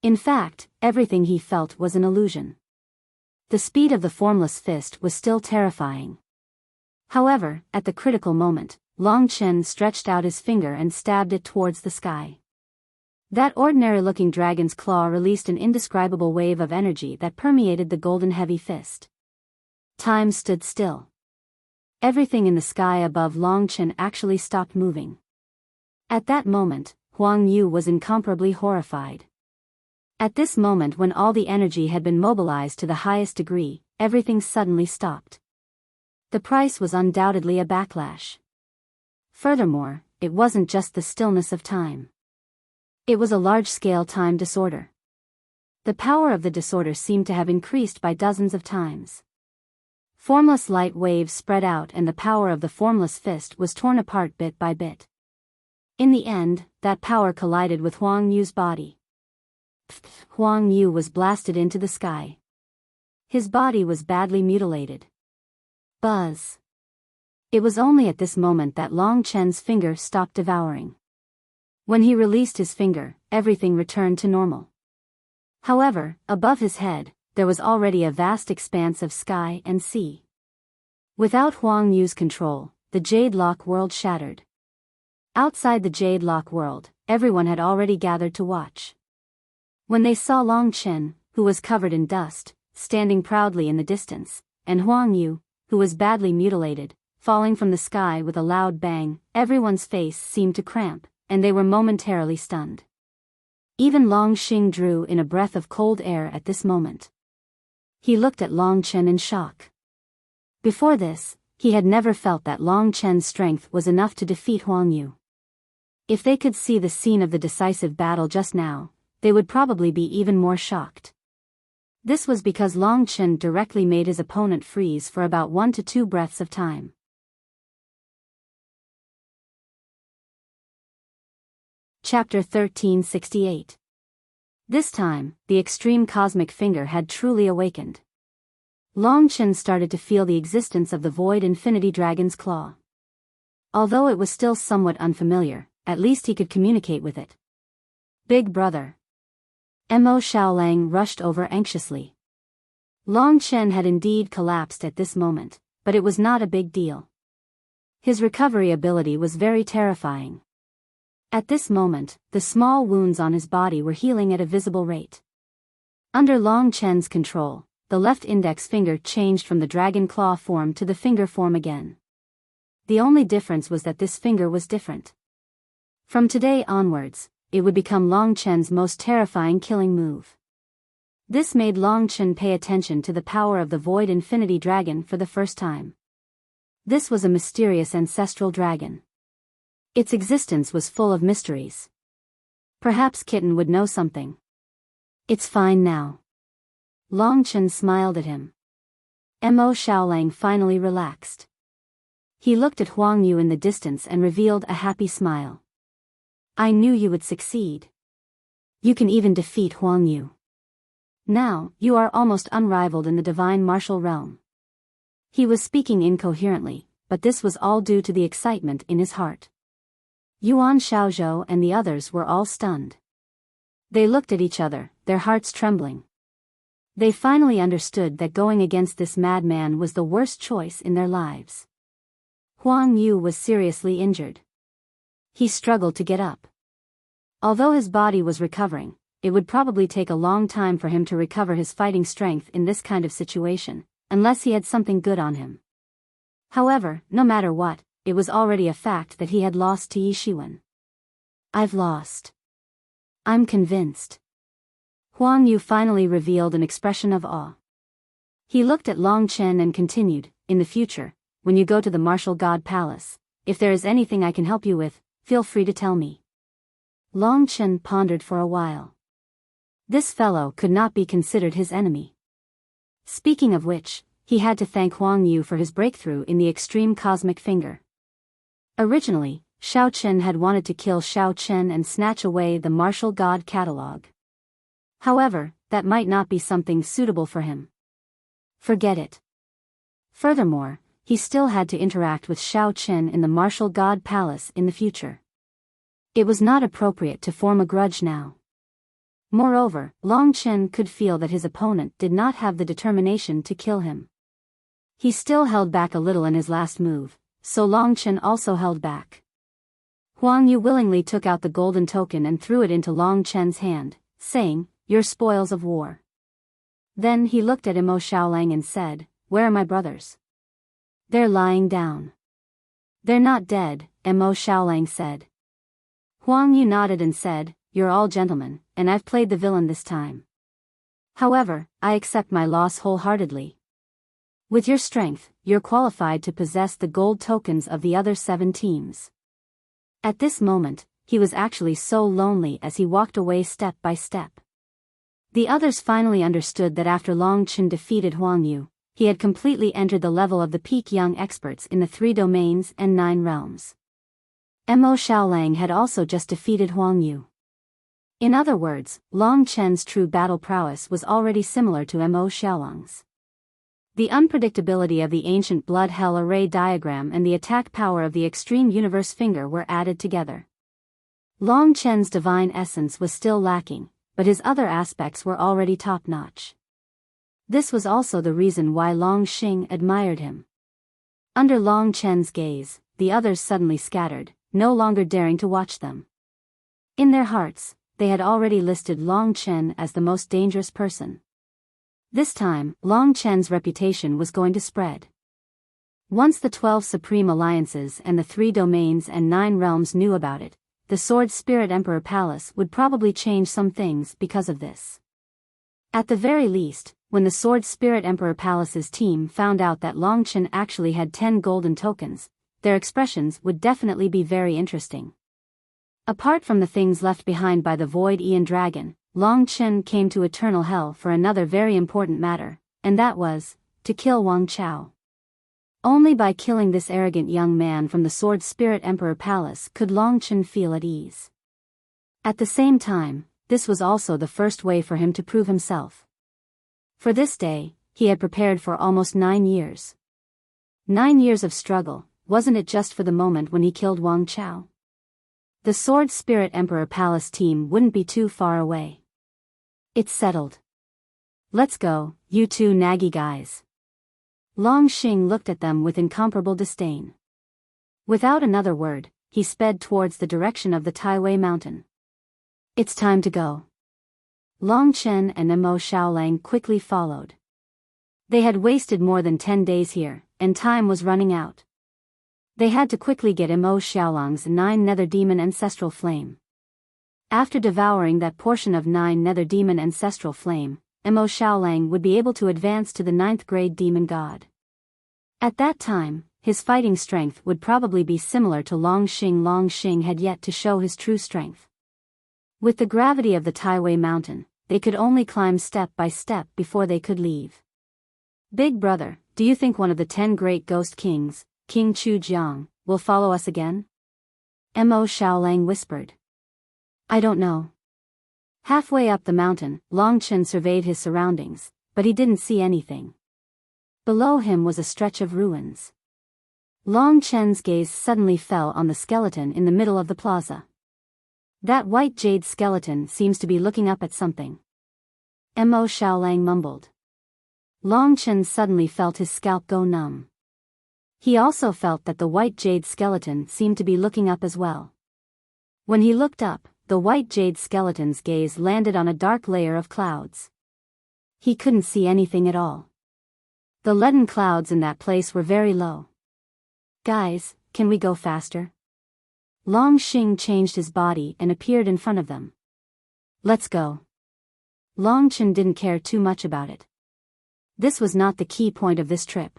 In fact, everything he felt was an illusion. The speed of the formless fist was still terrifying. However, at the critical moment, Long Chen stretched out his finger and stabbed it towards the sky. That ordinary-looking dragon's claw released an indescribable wave of energy that permeated the golden heavy fist. Time stood still. Everything in the sky above Long Chen actually stopped moving. At that moment, Huang Yu was incomparably horrified. At this moment, when all the energy had been mobilized to the highest degree, everything suddenly stopped. The price was undoubtedly a backlash. Furthermore, it wasn't just the stillness of time. It was a large-scale time disorder. The power of the disorder seemed to have increased by dozens of times. Formless light waves spread out and the power of the formless fist was torn apart bit by bit. In the end, that power collided with Huang Yu's body. Huang Yu was blasted into the sky. His body was badly mutilated. Buzz. It was only at this moment that Long Chen's finger stopped devouring. When he released his finger, everything returned to normal. However, above his head, there was already a vast expanse of sky and sea. Without Huang Yu's control, the Jade Lock world shattered. Outside the Jade Lock world, everyone had already gathered to watch. When they saw Long Chen, who was covered in dust, standing proudly in the distance, and Huang Yu, who was badly mutilated, falling from the sky with a loud bang, everyone's face seemed to cramp, and they were momentarily stunned. Even Long Xing drew in a breath of cold air at this moment. He looked at Long Chen in shock. Before this, he had never felt that Long Chen's strength was enough to defeat Huang Yu. If they could see the scene of the decisive battle just now, they would probably be even more shocked. This was because Long Chen directly made his opponent freeze for about 1 to 2 breaths of time. Chapter 1368. This time, the extreme cosmic finger had truly awakened. Long Chen started to feel the existence of the void infinity dragon's claw. Although it was still somewhat unfamiliar, at least he could communicate with it. Big brother. Mo Xiaolang rushed over anxiously. Long Chen had indeed collapsed at this moment, but it was not a big deal. His recovery ability was very terrifying. At this moment, the small wounds on his body were healing at a visible rate. Under Long Chen's control, the left index finger changed from the dragon claw form to the finger form again. The only difference was that this finger was different. From today onwards, it would become Long Chen's most terrifying killing move. This made Long Chen pay attention to the power of the Void Infinity Dragon for the first time. This was a mysterious ancestral dragon. Its existence was full of mysteries. Perhaps Kitten would know something. It's fine now. Long Chen smiled at him. Mo Xiaolang finally relaxed. He looked at Huang Yu in the distance and revealed a happy smile. I knew you would succeed. You can even defeat Huang Yu. Now, you are almost unrivaled in the divine martial realm. He was speaking incoherently, but this was all due to the excitement in his heart. Yuan Xiaozhou and the others were all stunned. They looked at each other, their hearts trembling. They finally understood that going against this madman was the worst choice in their lives. Huang Yu was seriously injured. He struggled to get up. Although his body was recovering, it would probably take a long time for him to recover his fighting strength in this kind of situation, unless he had something good on him. However, no matter what, it was already a fact that he had lost to Yi Shiwen. I've lost. I'm convinced. Huang Yu finally revealed an expression of awe. He looked at Long Chen and continued, in the future, when you go to the Martial God Palace, if there is anything I can help you with, feel free to tell me. Long Chen pondered for a while. This fellow could not be considered his enemy. Speaking of which, he had to thank Huang Yu for his breakthrough in the extreme cosmic finger. Originally, Xiao Chen had wanted to kill Xiao Chen and snatch away the martial god catalog. However, that might not be something suitable for him. Forget it. Furthermore, he still had to interact with Xiao Chen in the martial god palace in the future. It was not appropriate to form a grudge now. Moreover, Long Chen could feel that his opponent did not have the determination to kill him. He still held back a little in his last move, so Long Chen also held back. Huang Yu willingly took out the golden token and threw it into Long Chen's hand, saying, "Your spoils of war." Then he looked at Imo Xiaolang and said, "Where are my brothers?" "They're lying down." "They're not dead," Imo Xiaolang said. Huang Yu nodded and said, "You're all gentlemen, and I've played the villain this time. However, I accept my loss wholeheartedly. With your strength, you're qualified to possess the gold tokens of the other 7 teams." At this moment, he was actually so lonely as he walked away step by step. The others finally understood that after Long Chen defeated Huang Yu, he had completely entered the level of the peak young experts in the 3 domains and 9 realms. Mo Xiaolang had also just defeated Huang Yu. In other words, Long Chen's true battle prowess was already similar to Mo Xiaolang's. The unpredictability of the ancient blood hell array diagram and the attack power of the extreme universe finger were added together. Long Chen's divine essence was still lacking, but his other aspects were already top-notch. This was also the reason why Long Xing admired him. Under Long Chen's gaze, the others suddenly scattered, no longer daring to watch them. In their hearts, they had already listed Long Chen as the most dangerous person. This time, Long Chen's reputation was going to spread. Once the 12 Supreme Alliances and the 3 domains and 9 realms knew about it, the Sword Spirit Emperor Palace would probably change some things because of this. At the very least, when the Sword Spirit Emperor Palace's team found out that Long Chen actually had 10 golden tokens, their expressions would definitely be very interesting. Apart from the things left behind by the Void Aeon Dragon, Long Chen came to Eternal Hell for another very important matter, and that was, to kill Wang Chao. Only by killing this arrogant young man from the Sword Spirit Emperor Palace could Long Chen feel at ease. At the same time, this was also the first way for him to prove himself. For this day, he had prepared for almost 9 years. 9 years of struggle, wasn't it just for the moment when he killed Wang Chao? The Sword Spirit Emperor Palace team wouldn't be too far away. It's settled. Let's go, you 2 naggy guys. Long Xing looked at them with incomparable disdain. Without another word, he sped towards the direction of the Taiwei mountain. It's time to go. Long Chen and Mo Xiaolang quickly followed. They had wasted more than 10 days here, and time was running out. They had to quickly get Mo Xiaolang's 9 Nether Demon Ancestral Flame. After devouring that portion of 9 Nether Demon Ancestral Flame, Mo Xiaolang would be able to advance to the 9th grade Demon God. At that time, his fighting strength would probably be similar to Long Xing. Long Xing had yet to show his true strength. With the gravity of the Taiwei mountain, they could only climb step by step before they could leave. Big brother, do you think one of the 10 great ghost kings, King Chu Jiang, will follow us again? Mo Xiaolang whispered. I don't know. Halfway up the mountain, Long Chen surveyed his surroundings, but he didn't see anything. Below him was a stretch of ruins. Long Chen's gaze suddenly fell on the skeleton in the middle of the plaza. That white jade skeleton seems to be looking up at something. Mo Xiaolang mumbled. Long Chen suddenly felt his scalp go numb. He also felt that the white jade skeleton seemed to be looking up as well. When he looked up, the white jade skeleton's gaze landed on a dark layer of clouds. He couldn't see anything at all. The leaden clouds in that place were very low. Guys, can we go faster? Long Xing changed his body and appeared in front of them. Let's go. Long Chen didn't care too much about it. This was not the key point of this trip.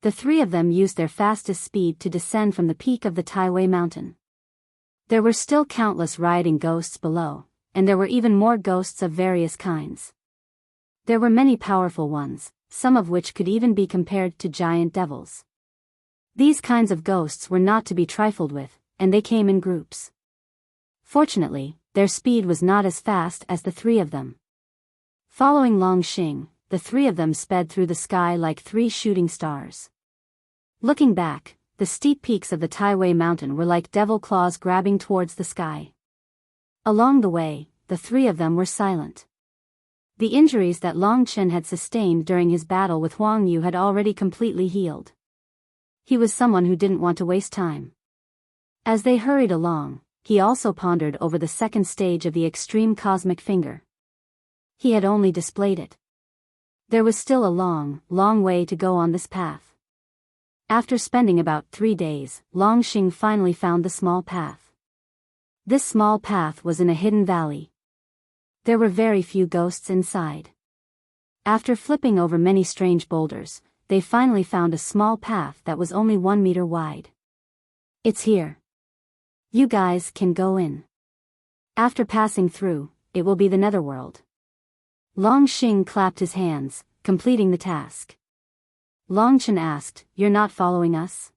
The three of them used their fastest speed to descend from the peak of the Taiwei mountain. There were still countless rioting ghosts below, and there were even more ghosts of various kinds. There were many powerful ones, some of which could even be compared to giant devils. These kinds of ghosts were not to be trifled with, and they came in groups. Fortunately, their speed was not as fast as the three of them. Following Long Xing, the three of them sped through the sky like three shooting stars. Looking back, the steep peaks of the Taiwei mountain were like devil claws grabbing towards the sky. Along the way, the three of them were silent. The injuries that Long Chen had sustained during his battle with Huang Yu had already completely healed. He was someone who didn't want to waste time. As they hurried along, he also pondered over the second stage of the extreme cosmic finger. He had only displayed it. There was still a long, long way to go on this path. After spending about 3 days, Long Xing finally found the small path. This small path was in a hidden valley. There were very few ghosts inside. After flipping over many strange boulders, they finally found a small path that was only 1 meter wide. It's here. You guys can go in. After passing through, it will be the netherworld. Long Xing clapped his hands, completing the task. Long Chen asked, "You're not following us?"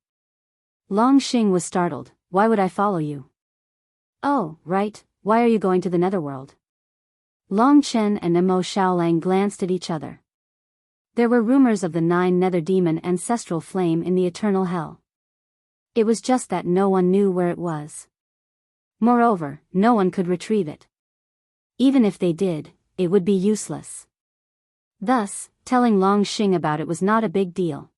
Long Xing was startled. "Why would I follow you?" "Oh, right, why are you going to the netherworld?" Long Chen and Mo Xiaolang glanced at each other. There were rumors of the 9 nether demon ancestral flame in the eternal hell. It was just that no one knew where it was. Moreover, no one could retrieve it. Even if they did, it would be useless. Thus, telling Long Xing about it was not a big deal.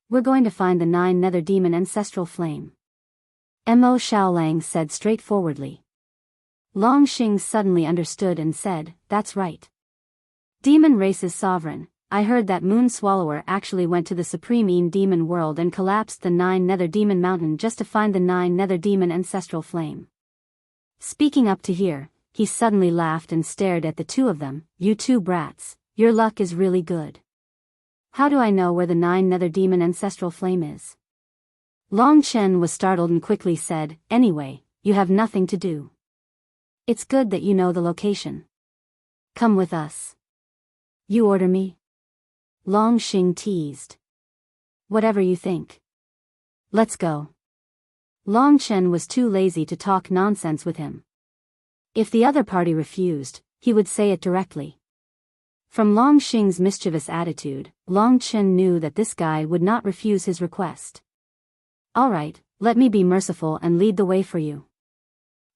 "We're going to find the 9 nether demon ancestral flame," Mo Xiaolang said straightforwardly. Long Xing suddenly understood and said, "That's right. Demon race's sovereign, I heard that Moon Swallower actually went to the Supreme Een Demon world and collapsed the 9 nether demon mountain just to find the 9 nether demon ancestral flame." Speaking up to here, he suddenly laughed and stared at the two of them. "You two brats, your luck is really good. How do I know where the 9 nether demon ancestral flame is?" Long Chen was startled and quickly said, "Anyway, you have nothing to do. It's good that you know the location. Come with us." "You order me?" Long Xing teased. "Whatever you think. Let's go." Long Chen was too lazy to talk nonsense with him. If the other party refused, he would say it directly. From Long Xing's mischievous attitude, Long Chen knew that this guy would not refuse his request. "All right, let me be merciful and lead the way for you.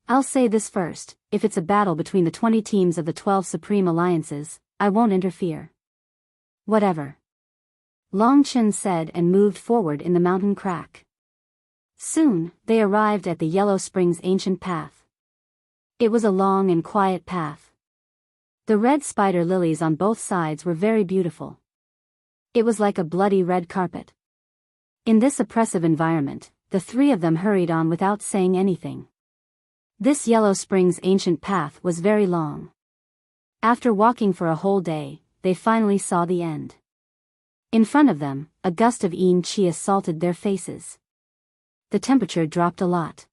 I'll say this first, if it's a battle between the 20 teams of the 12 Supreme Alliances, I won't interfere." "Whatever," Long Chen said and moved forward in the mountain crack. Soon, they arrived at the Yellow Springs ancient path. It was a long and quiet path. The red spider lilies on both sides were very beautiful. It was like a bloody red carpet. In this oppressive environment, the three of them hurried on without saying anything. This Yellow Springs ancient path was very long. After walking for a whole day, they finally saw the end. In front of them, a gust of Yin Qi assaulted their faces. The temperature dropped a lot.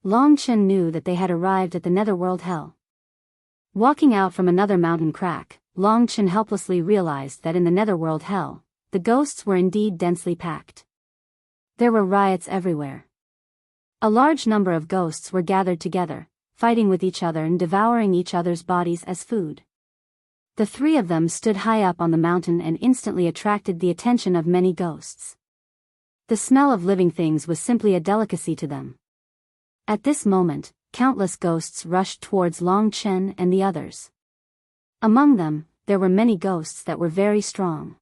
Long Chen knew that they had arrived at the netherworld hell. Walking out from another mountain crack, Long Chen helplessly realized that in the netherworld hell, the ghosts were indeed densely packed. There were riots everywhere. A large number of ghosts were gathered together, fighting with each other and devouring each other's bodies as food. The three of them stood high up on the mountain and instantly attracted the attention of many ghosts. The smell of living things was simply a delicacy to them. At this moment, countless ghosts rushed towards Long Chen and the others. Among them, there were many ghosts that were very strong.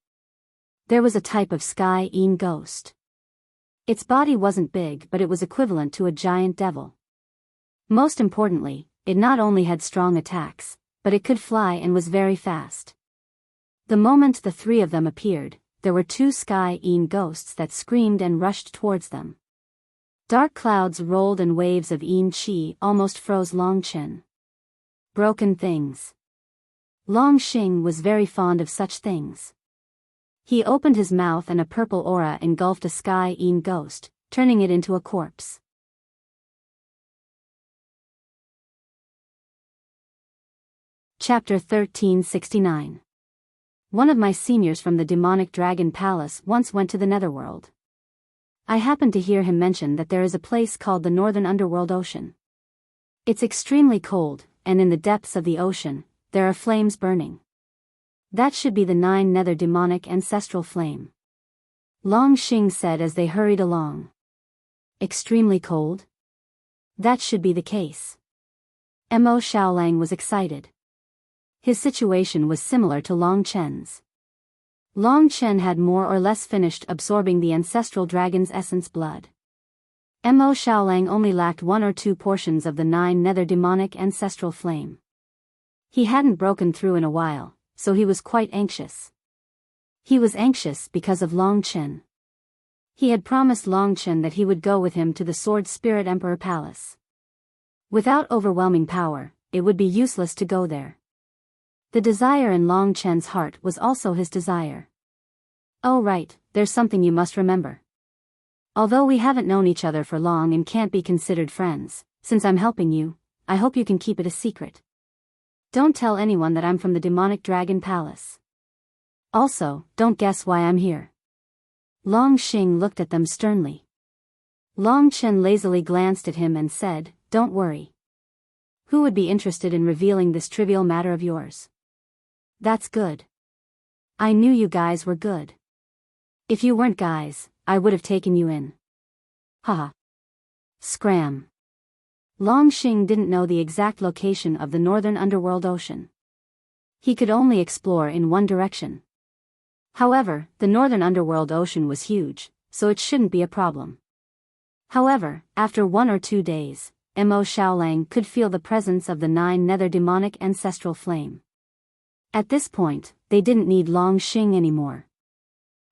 There was a type of Sky Een ghost. Its body wasn't big, but it was equivalent to a giant devil. Most importantly, it not only had strong attacks, but it could fly and was very fast. The moment the three of them appeared, there were two sky-een ghosts that screamed and rushed towards them. Dark clouds rolled and waves of een chi almost froze Long Chen. Broken things. Long Xing was very fond of such things. He opened his mouth and a purple aura engulfed a sky-een ghost, turning it into a corpse. Chapter 1369. One of my seniors from the demonic dragon palace once went to the netherworld. I happened to hear him mention that there is a place called the Northern Underworld Ocean. It's extremely cold, and in the depths of the ocean, there are flames burning. That should be the 9 nether demonic ancestral flame. Long Xing said as they hurried along. Extremely cold? That should be the case. Mo Xiaolang was excited. His situation was similar to Long Chen's. Long Chen had more or less finished absorbing the ancestral dragon's essence blood. Mo Xiaolang only lacked 1 or 2 portions of the 9 nether demonic ancestral flame. He hadn't broken through in a while, so he was quite anxious. He was anxious because of Long Chen. He had promised Long Chen that he would go with him to the Sword Spirit Emperor Palace. Without overwhelming power, it would be useless to go there. The desire in Long Chen's heart was also his desire. Oh right, there's something you must remember. Although we haven't known each other for long and can't be considered friends, since I'm helping you, I hope you can keep it a secret. Don't tell anyone that I'm from the demonic dragon palace. Also, don't guess why I'm here. Long Xing looked at them sternly. Long Chen lazily glanced at him and said, "Don't worry. Who would be interested in revealing this trivial matter of yours?" That's good. I knew you guys were good. If you weren't guys, I would have taken you in. Haha. Scram. Long Xing didn't know the exact location of the Northern Underworld Ocean. He could only explore in one direction. However, the Northern Underworld Ocean was huge, so it shouldn't be a problem. However, after 1 or 2 days, Mo Xiaolang could feel the presence of the 9 nether demonic ancestral flame. At this point, they didn't need Long Xing anymore.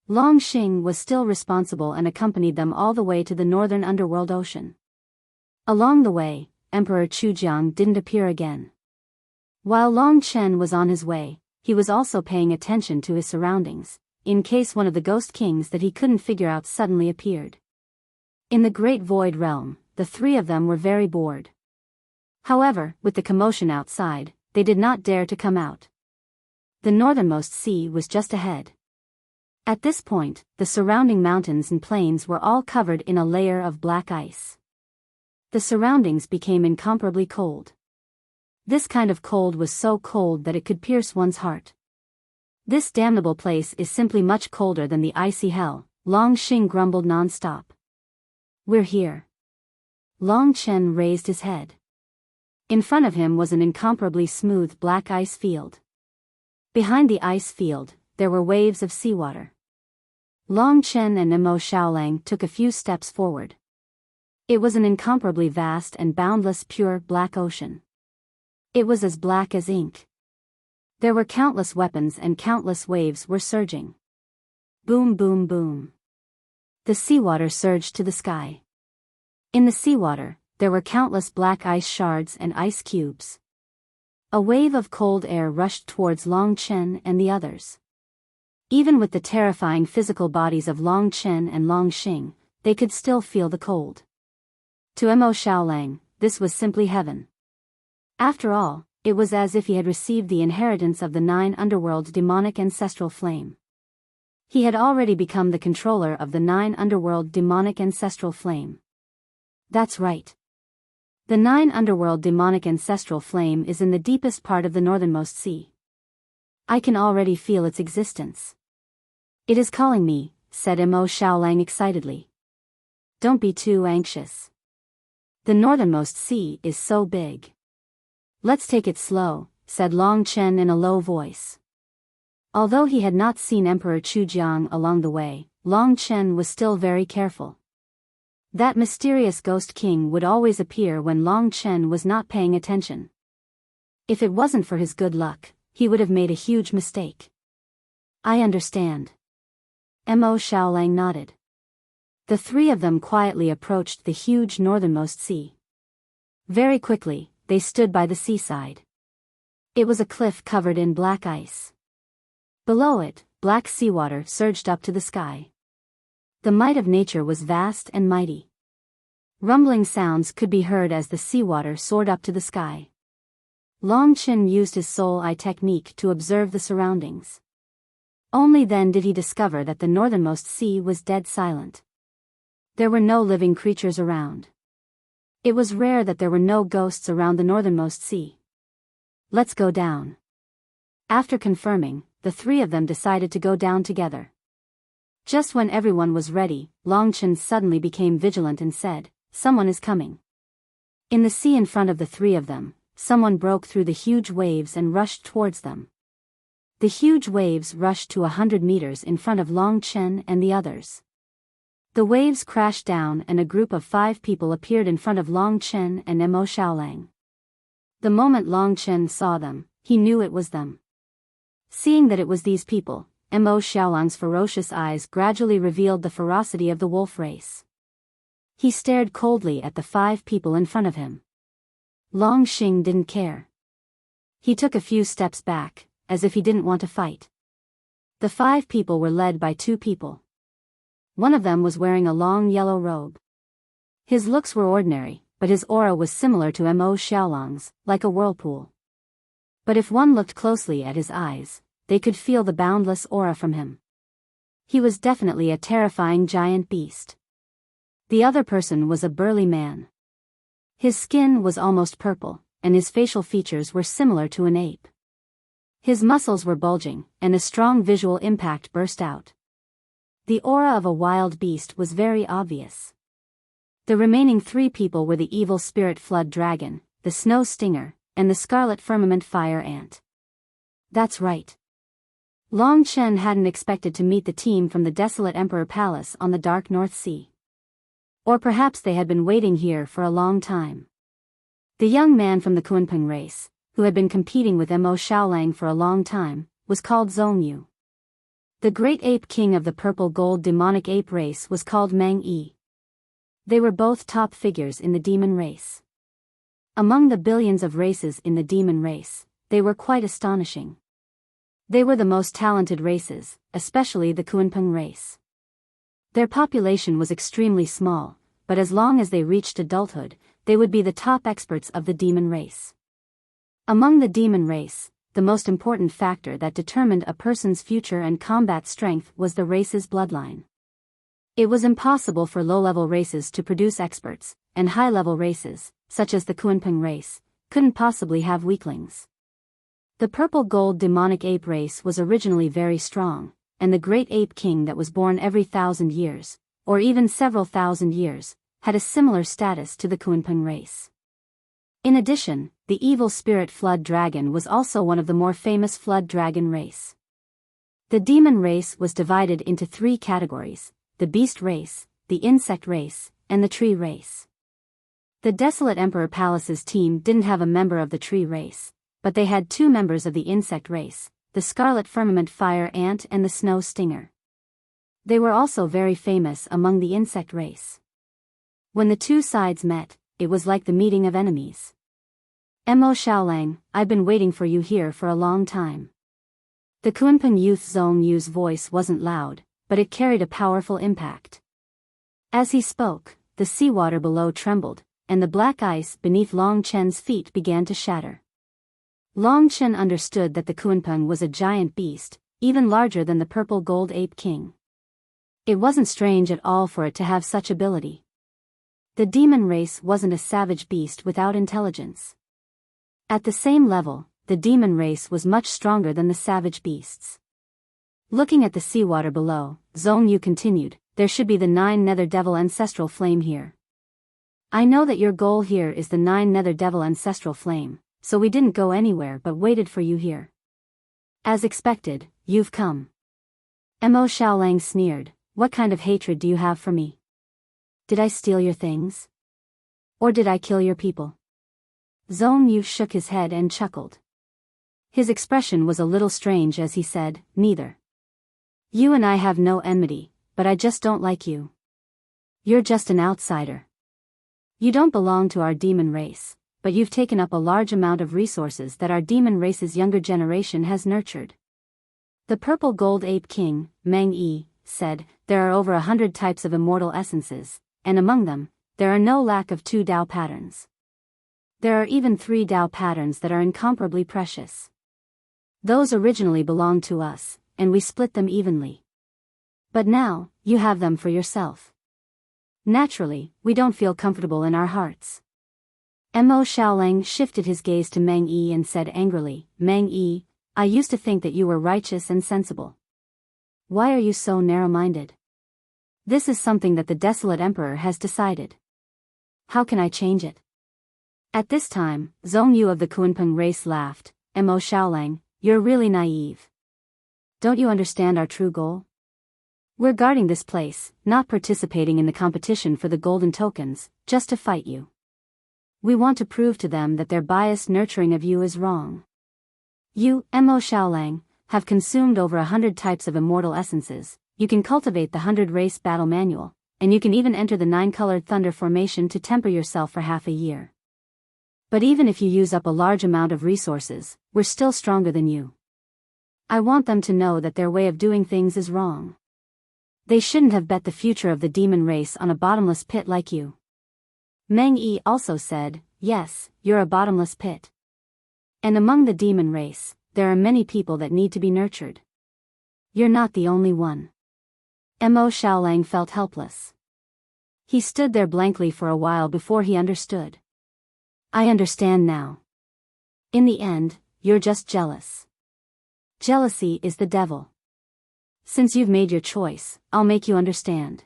Long Xing was still responsible and accompanied them all the way to the Northern Underworld Ocean. Along the way, Emperor Chujiang didn't appear again. While Long Chen was on his way, he was also paying attention to his surroundings, in case one of the ghost kings that he couldn't figure out suddenly appeared. In the Great Void Realm, the 3 of them were very bored. However, with the commotion outside, they did not dare to come out. The northernmost sea was just ahead. At this point, the surrounding mountains and plains were all covered in a layer of black ice. The surroundings became incomparably cold. This kind of cold was so cold that it could pierce one's heart. This damnable place is simply much colder than the icy hell, Long Xing grumbled non-stop. We're here. Long Chen raised his head. In front of him was an incomparably smooth black ice field. Behind the ice field, there were waves of seawater. Long Chen and Mo Xiaolang took a few steps forward. It was an incomparably vast and boundless pure black ocean. It was as black as ink. There were countless weapons and countless waves were surging. Boom boom boom. The seawater surged to the sky. In the seawater, there were countless black ice shards and ice cubes. A wave of cold air rushed towards Long Chen and the others. Even with the terrifying physical bodies of Long Chen and Long Xing, they could still feel the cold. To Mo Xiaolang, this was simply heaven. After all, it was as if he had received the inheritance of the 9 underworld demonic ancestral flame. He had already become the controller of the 9 underworld demonic ancestral flame. That's right. The 9 underworld demonic ancestral flame is in the deepest part of the northernmost sea. I can already feel its existence. It is calling me, said Mo Xiaolang excitedly. Don't be too anxious. The northernmost sea is so big. Let's take it slow, said Long Chen in a low voice. Although he had not seen Emperor Chujiang along the way, Long Chen was still very careful. That mysterious ghost king would always appear when Long Chen was not paying attention. If it wasn't for his good luck, he would have made a huge mistake. I understand. Mo Xiaolang nodded. The three of them quietly approached the huge northernmost sea. Very quickly, they stood by the seaside. It was a cliff covered in black ice. Below it, black seawater surged up to the sky. The might of nature was vast and mighty. Rumbling sounds could be heard as the seawater soared up to the sky. Long Chen used his soul eye technique to observe the surroundings. Only then did he discover that the northernmost sea was dead silent. There were no living creatures around. It was rare that there were no ghosts around the northernmost sea. Let's go down. After confirming, the three of them decided to go down together. Just when everyone was ready, Long Chen suddenly became vigilant and said, "Someone is coming." In the sea in front of the three of them, someone broke through the huge waves and rushed towards them. The huge waves rushed to 100 meters in front of Long Chen and the others. The waves crashed down and a group of 5 people appeared in front of Long Chen and Mo Xiaolang. The moment Long Chen saw them, he knew it was them. Seeing that it was these people, Mo Xiaolang's ferocious eyes gradually revealed the ferocity of the wolf race. He stared coldly at the 5 people in front of him. Long Xing didn't care. He took a few steps back, as if he didn't want to fight. The 5 people were led by 2 people. One of them was wearing a long yellow robe. His looks were ordinary, but his aura was similar to Mo Xiaolang's, like a whirlpool. But if one looked closely at his eyes, they could feel the boundless aura from him. He was definitely a terrifying giant beast. The other person was a burly man. His skin was almost purple, and his facial features were similar to an ape. His muscles were bulging, and a strong visual impact burst out. The aura of a wild beast was very obvious. The remaining 3 people were the evil spirit flood dragon, the snow stinger, and the scarlet firmament fire ant. That's right. Long Chen hadn't expected to meet the team from the desolate Emperor Palace on the dark North Sea. Or perhaps they had been waiting here for a long time. The young man from the Kunpeng race, who had been competing with Mo Xiaolang for a long time, was called Zongyu. The great ape king of the purple-gold demonic ape race was called Mang Yi. They were both top figures in the demon race. Among the billions of races in the demon race, they were quite astonishing. They were the most talented races, especially the Kunpeng race. Their population was extremely small, but as long as they reached adulthood, they would be the top experts of the demon race. Among the demon race, the most important factor that determined a person's future and combat strength was the race's bloodline. It was impossible for low-level races to produce experts, and high-level races, such as the Kunpeng race, couldn't possibly have weaklings. The purple-gold demonic ape race was originally very strong, and the great ape king that was born every 1,000 years, or even several thousand years, had a similar status to the Kunpeng race. In addition, the evil spirit flood dragon was also one of the more famous flood dragon race. The demon race was divided into 3 categories: the beast race, the insect race, and the tree race. The desolate Emperor Palace's team didn't have a member of the tree race, but they had 2 members of the insect race, the scarlet firmament fire ant and the snow stinger. They were also very famous among the insect race. When the 2 sides met, it was like the meeting of enemies. Mo Xiaolang, I've been waiting for you here for a long time. The Kunpeng youth Zong Yu's voice wasn't loud, but it carried a powerful impact. As he spoke, the seawater below trembled, and the black ice beneath Long Chen's feet began to shatter. Long Chen understood that the Kunpeng was a giant beast, even larger than the purple gold ape king. It wasn't strange at all for it to have such ability. The demon race wasn't a savage beast without intelligence. At the same level, the demon race was much stronger than the savage beasts. Looking at the seawater below, Zong Yu continued, there should be the 9 nether devil ancestral flame here. I know that your goal here is the 9 nether devil ancestral flame, so we didn't go anywhere but waited for you here. As expected, you've come. Mo Xiaolang sneered, what kind of hatred do you have for me? Did I steal your things? Or did I kill your people? Zhong Yu shook his head and chuckled. His expression was a little strange as he said, neither. You and I have no enmity, but I just don't like you. You're just an outsider. You don't belong to our demon race, but you've taken up a large amount of resources that our demon race's younger generation has nurtured. The purple gold ape king, Meng Yi, said, there are over 100 types of immortal essences, and among them, there are no lack of 2 Dao patterns. There are even 3 Dao patterns that are incomparably precious. Those originally belonged to us, and we split them evenly. But now, you have them for yourself. Naturally, we don't feel comfortable in our hearts. Mo Xiaolang shifted his gaze to Meng Yi and said angrily, Meng Yi, I used to think that you were righteous and sensible. Why are you so narrow-minded? This is something that the desolate emperor has decided. How can I change it? At this time, Zhong Yu of the Kunpeng race laughed. Mo Xiaolang, you're really naive. Don't you understand our true goal? We're guarding this place, not participating in the competition for the golden tokens, just to fight you. We want to prove to them that their biased nurturing of you is wrong. You, Mo Xiaolang, have consumed over 100 types of immortal essences, you can cultivate the 100 race battle manual, and you can even enter the 9-colored thunder formation to temper yourself for half a year. But even if you use up a large amount of resources, we're still stronger than you. I want them to know that their way of doing things is wrong. They shouldn't have bet the future of the demon race on a bottomless pit like you. Meng Yi also said, yes, you're a bottomless pit. And among the demon race, there are many people that need to be nurtured. You're not the only one. Mo Xiaolang felt helpless. He stood there blankly for a while before he understood. I understand now. In the end, you're just jealous. Jealousy is the devil. Since you've made your choice, I'll make you understand.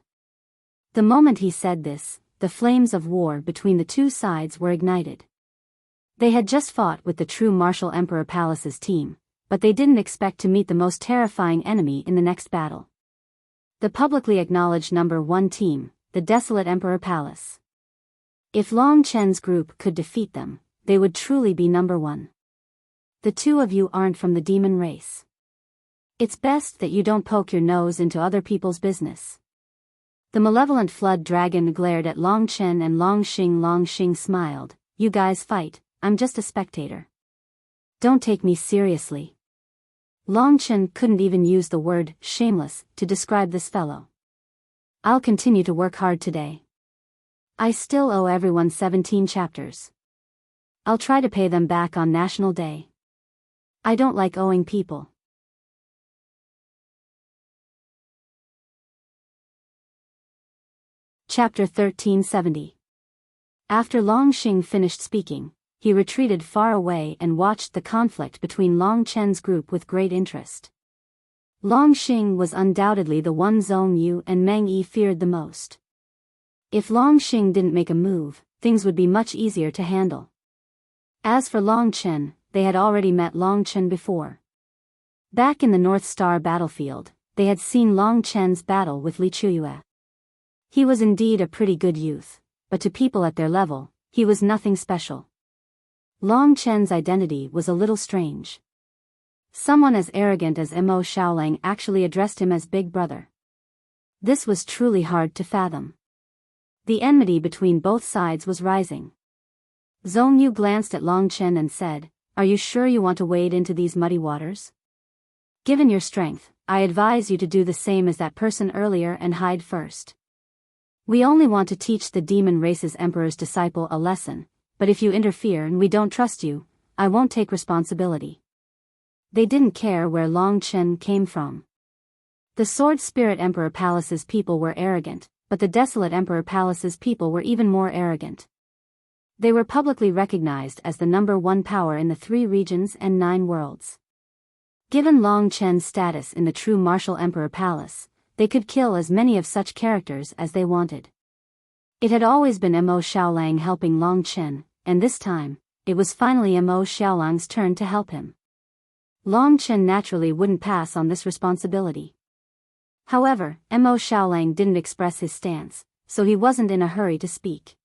The moment he said this, the flames of war between the two sides were ignited. They had just fought with the true Martial Emperor Palace's team, but they didn't expect to meet the most terrifying enemy in the next battle. The publicly acknowledged number 1 team, the Desolate Emperor Palace. If Long Chen's group could defeat them, they would truly be number 1. The two of you aren't from the demon race. It's best that you don't poke your nose into other people's business. The malevolent flood dragon glared at Long Chen and Long Xing smiled. You guys fight, I'm just a spectator. Don't take me seriously. Long Chen couldn't even use the word shameless to describe this fellow. I'll continue to work hard today. I still owe everyone 17 chapters. I'll try to pay them back on National Day. I don't like owing people. Chapter 1370. After Long Xing finished speaking, he retreated far away and watched the conflict between Long Chen's group with great interest. Long Xing was undoubtedly the one Zhong Yu and Meng Yi feared the most. If Long Xing didn't make a move, things would be much easier to handle. As for Long Chen, they had already met Long Chen before. Back in the North Star battlefield, they had seen Long Chen's battle with Li Chuyue. He was indeed a pretty good youth, but to people at their level, he was nothing special. Long Chen's identity was a little strange. Someone as arrogant as Mo Xiaolang actually addressed him as Big Brother. This was truly hard to fathom. The enmity between both sides was rising. Zhong Yu glanced at Long Chen and said, "Are you sure you want to wade into these muddy waters? Given your strength, I advise you to do the same as that person earlier and hide first. We only want to teach the demon race's emperor's disciple a lesson, but if you interfere and we don't trust you, I won't take responsibility." They didn't care where Long Chen came from. The Sword Spirit Emperor Palace's people were arrogant, but the Desolate Emperor Palace's people were even more arrogant. They were publicly recognized as the number 1 power in the 3 regions and 9 worlds. Given Long Chen's status in the true Martial Emperor Palace, they could kill as many of such characters as they wanted. It had always been Mo Xiaolang helping Long Chen, and this time, it was finally Mo Xiaolang's turn to help him. Long Chen naturally wouldn't pass on this responsibility. However, Mo Xiaolang didn't express his stance, so he wasn't in a hurry to speak.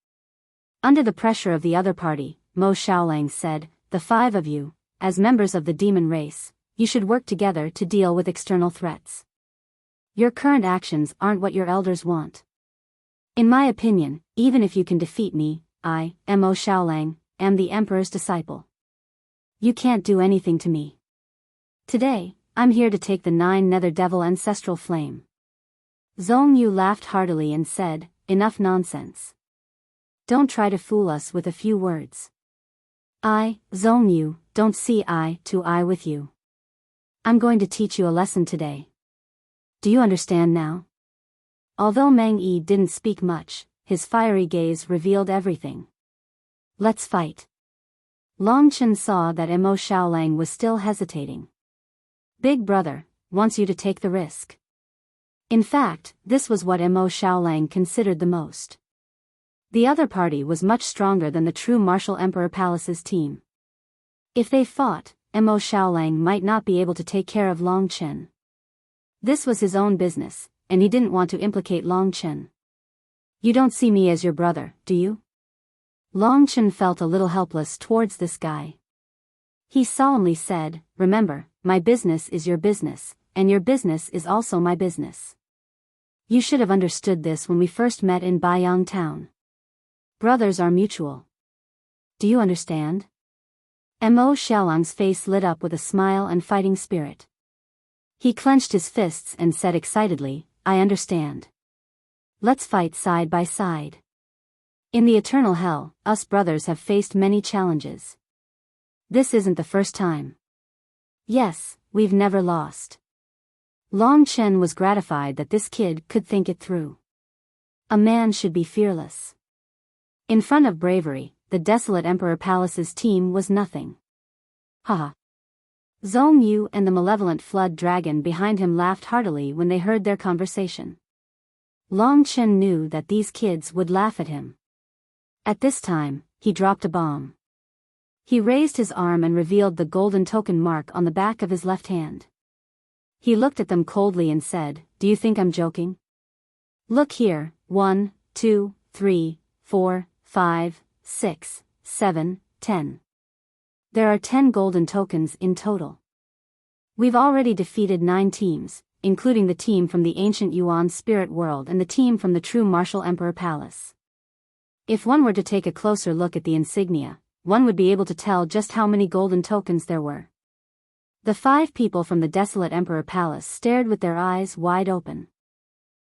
Under the pressure of the other party, Mo Xiaolang said, "The five of you, as members of the demon race, you should work together to deal with external threats. Your current actions aren't what your elders want. In my opinion, even if you can defeat me, I, Mo Xiaolang, am the emperor's disciple. You can't do anything to me. Today, I'm here to take the 9 nether devil ancestral flame." Zhong Yu laughed heartily and said, "Enough nonsense. Don't try to fool us with a few words. I, Zhong Yu, don't see eye to eye with you. I'm going to teach you a lesson today. Do you understand now?" Although Meng Yi didn't speak much, his fiery gaze revealed everything. "Let's fight." Long Chen saw that Mo Xiaolang was still hesitating. "Big brother wants you to take the risk." In fact, this was what Mo Xiaolang considered the most. The other party was much stronger than the true Martial Emperor Palace's team. If they fought, Mo Xiaolang might not be able to take care of Long Chen. This was his own business, and he didn't want to implicate Long Chen. "You don't see me as your brother, do you?" Long Chen felt a little helpless towards this guy. He solemnly said, "Remember, my business is your business, and your business is also my business. You should have understood this when we first met in Biyao town. Brothers are mutual. Do you understand?" Mo Xiaolang's face lit up with a smile and fighting spirit. He clenched his fists and said excitedly, "I understand. Let's fight side by side. In the eternal hell, us brothers have faced many challenges. This isn't the first time. Yes, we've never lost." Long Chen was gratified that this kid could think it through. A man should be fearless. In front of bravery, the desolate Emperor Palace's team was nothing. Haha. Zhong Yu and the malevolent flood dragon behind him laughed heartily when they heard their conversation. Long Chen knew that these kids would laugh at him. At this time, he dropped a bomb. He raised his arm and revealed the golden token mark on the back of his left hand. He looked at them coldly and said, "Do you think I'm joking? Look here, 1, 2, 3, 4, 5, 6, 7, 10. There are 10 golden tokens in total. We've already defeated 9 teams, including the team from the ancient Yuan spirit world and the team from the true Martial Emperor Palace. If one were to take a closer look at the insignia, one would be able to tell just how many golden tokens there were." The 5 people from the desolate Emperor Palace stared with their eyes wide open.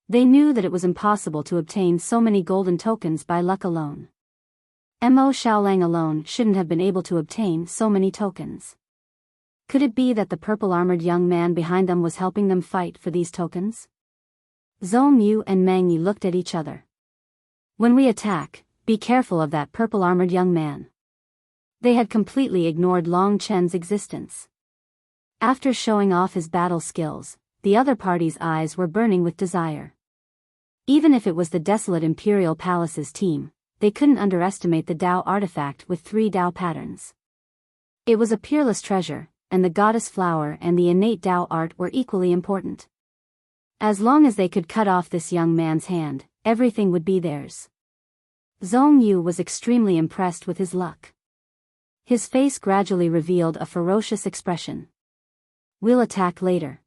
They knew that it was impossible to obtain so many golden tokens by luck alone. Mo Xiaolang alone shouldn't have been able to obtain so many tokens. Could it be that the purple-armored young man behind them was helping them fight for these tokens? Zhong Yu and Meng Yi looked at each other. "When we attack, be careful of that purple-armored young man." They had completely ignored Long Chen's existence. After showing off his battle skills, the other party's eyes were burning with desire. Even if it was the desolate Imperial Palace's team, they couldn't underestimate the Dao artifact with 3 Dao patterns. It was a peerless treasure, and the goddess flower and the innate Dao art were equally important. As long as they could cut off this young man's hand, everything would be theirs. Zhong Yu was extremely impressed with his luck. His face gradually revealed a ferocious expression. "We'll attack later.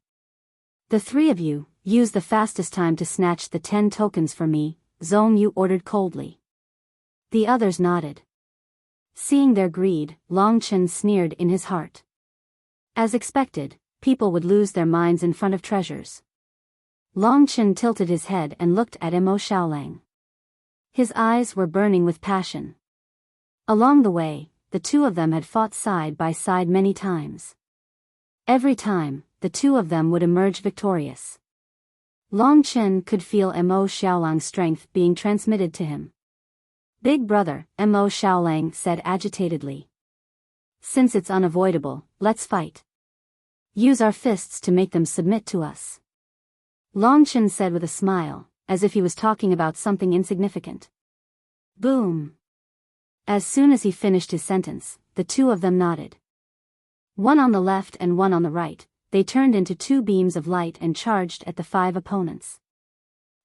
The 3 of you, use the fastest time to snatch the 10 tokens for me," Zhong Yu ordered coldly. The others nodded. Seeing their greed, Long Chen sneered in his heart. As expected, people would lose their minds in front of treasures. Long Chen tilted his head and looked at Mo Xiaolang. His eyes were burning with passion. Along the way, the 2 of them had fought side by side many times. Every time, the 2 of them would emerge victorious. Long Chen could feel Mo Xiaolang's strength being transmitted to him. "Big brother," Mo Xiaolang said agitatedly. "Since it's unavoidable, let's fight. Use our fists to make them submit to us." Long Chen said with a smile, as if he was talking about something insignificant. Boom! As soon as he finished his sentence, the 2 of them nodded. One on the left and one on the right, they turned into 2 beams of light and charged at the 5 opponents.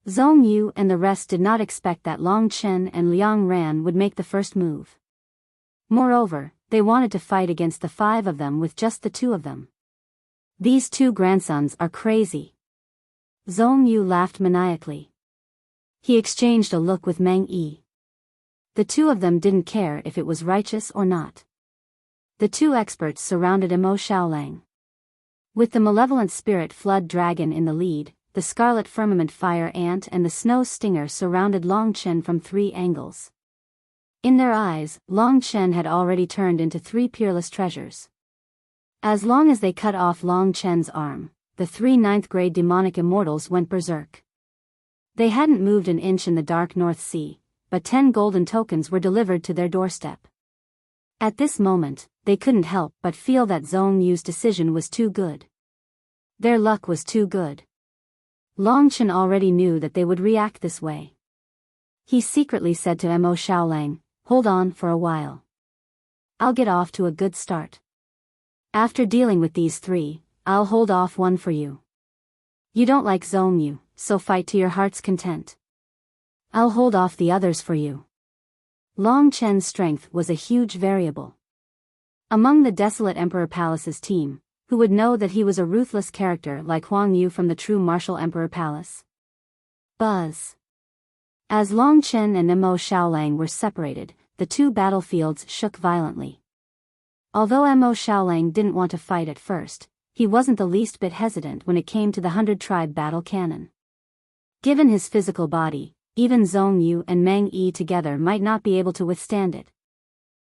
Zhong Yu and the rest did not expect that Long Chen and Liang Ran would make the first move. Moreover, they wanted to fight against the 5 of them with just the 2 of them. These 2 grandsons are crazy. Zhong Yu laughed maniacally. He exchanged a look with Meng Yi. The 2 of them didn't care if it was righteous or not. The 2 experts surrounded Mo Xiaolang. With the malevolent spirit flood dragon in the lead, the scarlet firmament fire ant and the snow stinger surrounded Long Chen from 3 angles. In their eyes, Long Chen had already turned into 3 peerless treasures. As long as they cut off Long Chen's arm, the 3 ninth-grade demonic immortals went berserk. They hadn't moved an inch in the dark North Sea, but 10 golden tokens were delivered to their doorstep. At this moment, they couldn't help but feel that Zhong Yu's decision was too good. Their luck was too good. Long Chen already knew that they would react this way. He secretly said to Mo Xiaolang, "Hold on for a while. I'll get off to a good start. After dealing with these 3, I'll hold off one for you. You don't like Zhong Yu, so fight to your heart's content. I'll hold off the others for you." Long Chen's strength was a huge variable. Among the Desolate Emperor Palace's team, who would know that he was a ruthless character like Huang Yu from the true Martial Emperor Palace? Buzz. As Long Chen and Mo Xiaolang were separated, the 2 battlefields shook violently. Although Mo Xiaolang didn't want to fight at first, he wasn't the least bit hesitant when it came to the 100-tribe battle cannon. Given his physical body, even Zhong Yu and Meng Yi together might not be able to withstand it.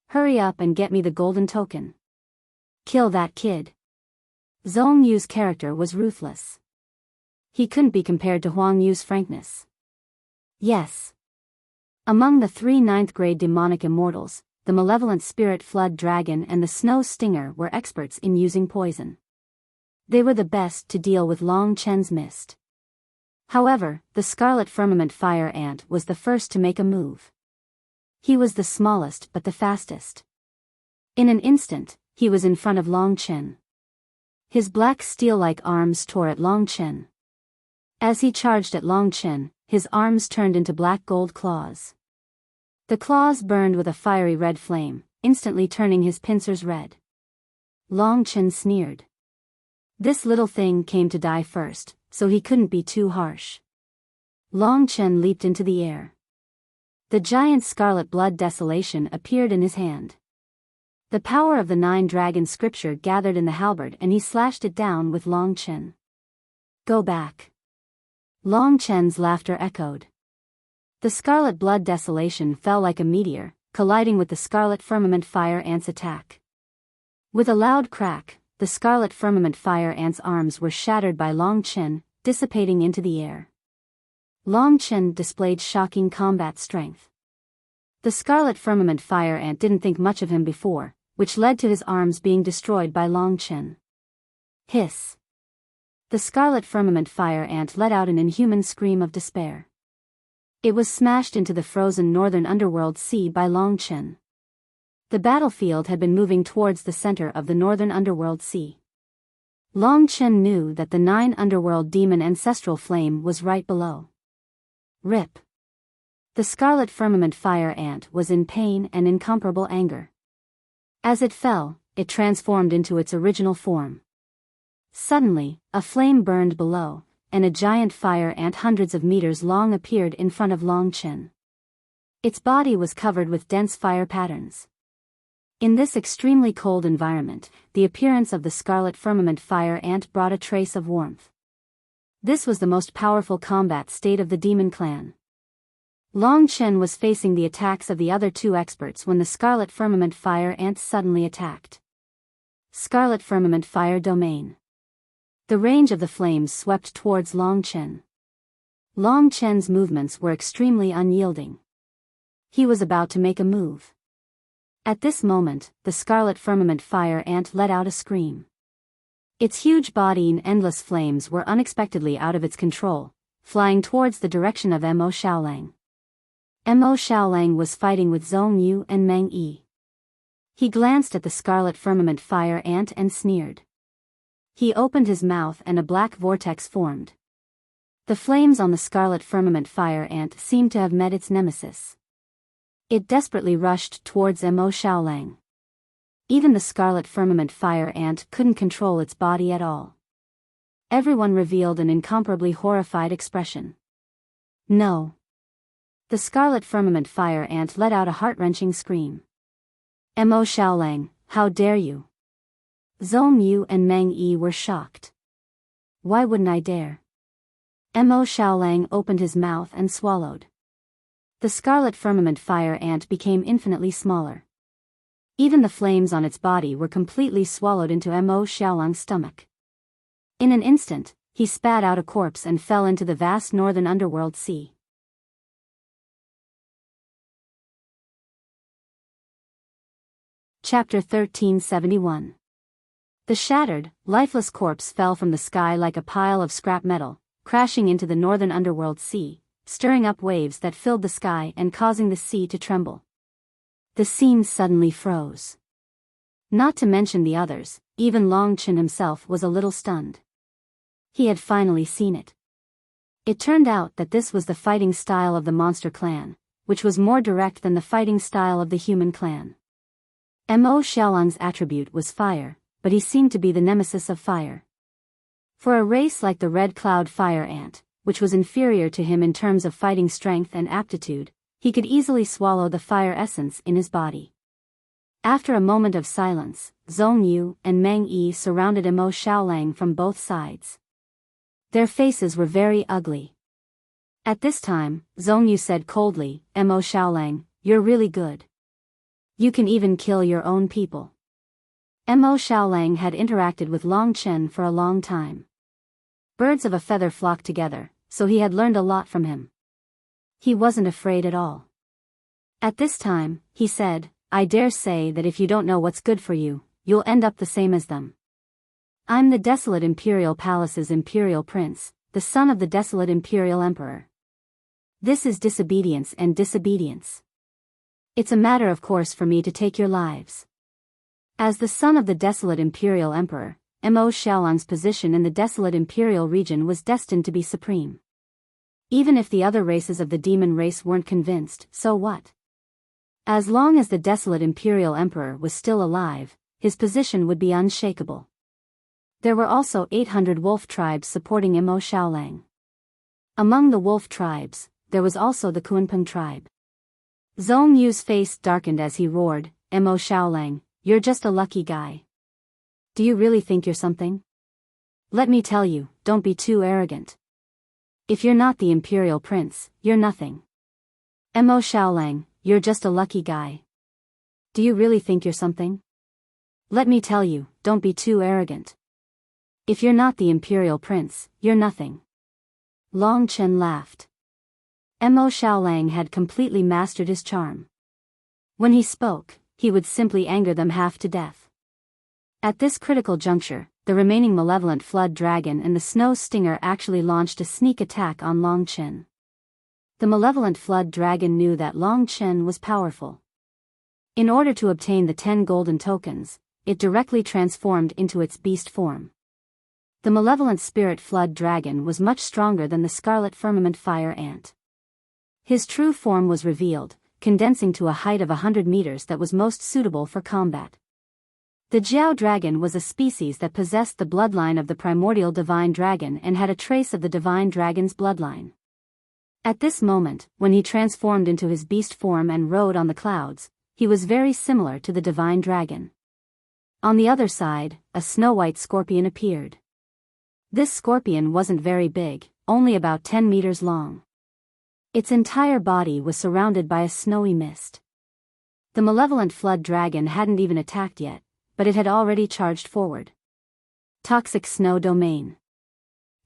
"Hurry up and get me the golden token. Kill that kid." Zhong Yu's character was ruthless. He couldn't be compared to Huang Yu's frankness. Yes. Among the 3 ninth-grade demonic immortals, the malevolent spirit flood dragon and the snow stinger were experts in using poison. They were the best to deal with Long Chen's mist. However, the scarlet firmament fire ant was the first to make a move. He was the smallest but the fastest. In an instant, he was in front of Long Chen. His black steel-like arms tore at Long Chen. As he charged at Long Chen, his arms turned into black gold claws. The claws burned with a fiery red flame, instantly turning his pincers red. Long Chen sneered. This little thing came to die first, so he couldn't be too harsh. Long Chen leaped into the air. The giant scarlet blood desolation appeared in his hand. The power of the 9-dragon scripture gathered in the halberd and he slashed it down with Long Chen. "Go back." Long Chen's laughter echoed. The scarlet blood desolation fell like a meteor, colliding with the scarlet firmament fire ant's attack. With a loud crack, the scarlet firmament fire ant's arms were shattered by Long Chen, dissipating into the air. Long Chen displayed shocking combat strength. The scarlet firmament fire ant didn't think much of him before, which led to his arms being destroyed by Long Chen. Hiss. The scarlet firmament fire ant let out an inhuman scream of despair. It was smashed into the frozen northern underworld sea by Long Chen. The battlefield had been moving towards the center of the northern underworld sea. Long Chen knew that the 9 underworld demon ancestral flame was right below. Rip. The scarlet firmament fire ant was in pain and incomparable anger. As it fell, it transformed into its original form. Suddenly, a flame burned below, and a giant fire ant hundreds of meters long appeared in front of Long Chen. Its body was covered with dense fire patterns. In this extremely cold environment, the appearance of the scarlet firmament fire ant brought a trace of warmth. This was the most powerful combat state of the demon clan. Long Chen was facing the attacks of the other 2 experts when the scarlet firmament fire ant suddenly attacked. Scarlet firmament fire domain. The range of the flames swept towards Long Chen. Long Chen's movements were extremely unyielding. He was about to make a move. At this moment, the scarlet firmament fire ant let out a scream. Its huge body in endless flames were unexpectedly out of its control, flying towards the direction of Mo Xiaolang. Mo Xiaolang was fighting with Zhong Yu and Meng Yi. He glanced at the scarlet firmament fire ant and sneered. He opened his mouth and a black vortex formed. The flames on the scarlet firmament fire ant seemed to have met its nemesis. It desperately rushed towards Mo Xiaolang. Even the scarlet firmament fire ant couldn't control its body at all. Everyone revealed an incomparably horrified expression. No. The scarlet firmament fire ant let out a heart-wrenching scream. Mo Xiaolang, how dare you? Zhong Yu and Meng Yi were shocked. Why wouldn't I dare? Mo Xiaolang opened his mouth and swallowed. The scarlet firmament fire ant became infinitely smaller. Even the flames on its body were completely swallowed into Mo Xiaolang's stomach. In an instant, he spat out a corpse and fell into the vast northern underworld sea. Chapter 1371. The shattered, lifeless corpse fell from the sky like a pile of scrap metal, crashing into the northern underworld sea, stirring up waves that filled the sky and causing the sea to tremble. The scene suddenly froze. Not to mention the others, even Long Chen himself was a little stunned. He had finally seen it. It turned out that this was the fighting style of the monster clan, which was more direct than the fighting style of the human clan. Mo Xiaolang's attribute was fire, but he seemed to be the nemesis of fire. For a race like the red cloud fire ant, which was inferior to him in terms of fighting strength and aptitude, he could easily swallow the fire essence in his body. After a moment of silence, Zhong Yu and Meng Yi surrounded Mo Xiaolang from both sides. Their faces were very ugly. At this time, Zhong Yu said coldly, Mo Xiaolang, you're really good. You can even kill your own people. Mo Xiaolang had interacted with Long Chen for a long time. Birds of a feather flock together, so he had learned a lot from him. He wasn't afraid at all. At this time, he said, I dare say that if you don't know what's good for you, you'll end up the same as them. I'm the desolate Imperial Palace's Imperial Prince, the son of the desolate Imperial Emperor. This is disobedience and disobedience. It's a matter of course for me to take your lives. As the son of the desolate Imperial Emperor, Mo Xiaolang's position in the desolate Imperial region was destined to be supreme. Even if the other races of the demon race weren't convinced, so what? As long as the desolate Imperial Emperor was still alive, his position would be unshakable. There were also 800 wolf tribes supporting Mo Xiaolang. Among the wolf tribes, there was also the Kunpeng tribe. Zhong Yu's face darkened as he roared, Mo Xiaolang, you're just a lucky guy. Do you really think you're something? Let me tell you, don't be too arrogant. If you're not the Imperial Prince, you're nothing. Mo Xiaolang, you're just a lucky guy. Do you really think you're something? Let me tell you, don't be too arrogant. If you're not the Imperial Prince, you're nothing. Long Chen laughed. Mo Xiaolang had completely mastered his charm. When he spoke, he would simply anger them half to death. At this critical juncture, the remaining malevolent flood dragon and the snow stinger actually launched a sneak attack on Long Chen. The malevolent flood dragon knew that Long Chen was powerful. In order to obtain the 10 golden tokens, it directly transformed into its beast form. The malevolent spirit flood dragon was much stronger than the scarlet firmament fire ant. His true form was revealed, condensing to a height of 100 meters that was most suitable for combat. The Jiao dragon was a species that possessed the bloodline of the primordial divine dragon and had a trace of the divine dragon's bloodline. At this moment, when he transformed into his beast form and rode on the clouds, he was very similar to the divine dragon. On the other side, a snow-white scorpion appeared. This scorpion wasn't very big, only about 10 meters long. Its entire body was surrounded by a snowy mist. The malevolent flood dragon hadn't even attacked yet, but it had already charged forward. Toxic snow domain.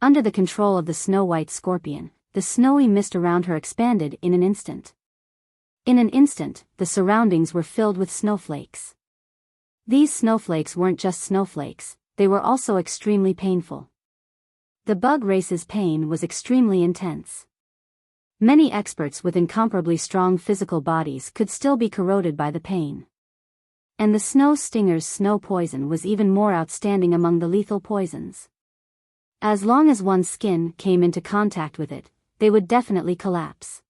Under the control of the snow-white scorpion, the snowy mist around her expanded in an instant. In an instant, the surroundings were filled with snowflakes. These snowflakes weren't just snowflakes, they were also extremely painful. The bug race's pain was extremely intense. Many experts with incomparably strong physical bodies could still be corroded by the pain. And the snow stinger's snow poison was even more outstanding among the lethal poisons. As long as one's skin came into contact with it, they would definitely collapse.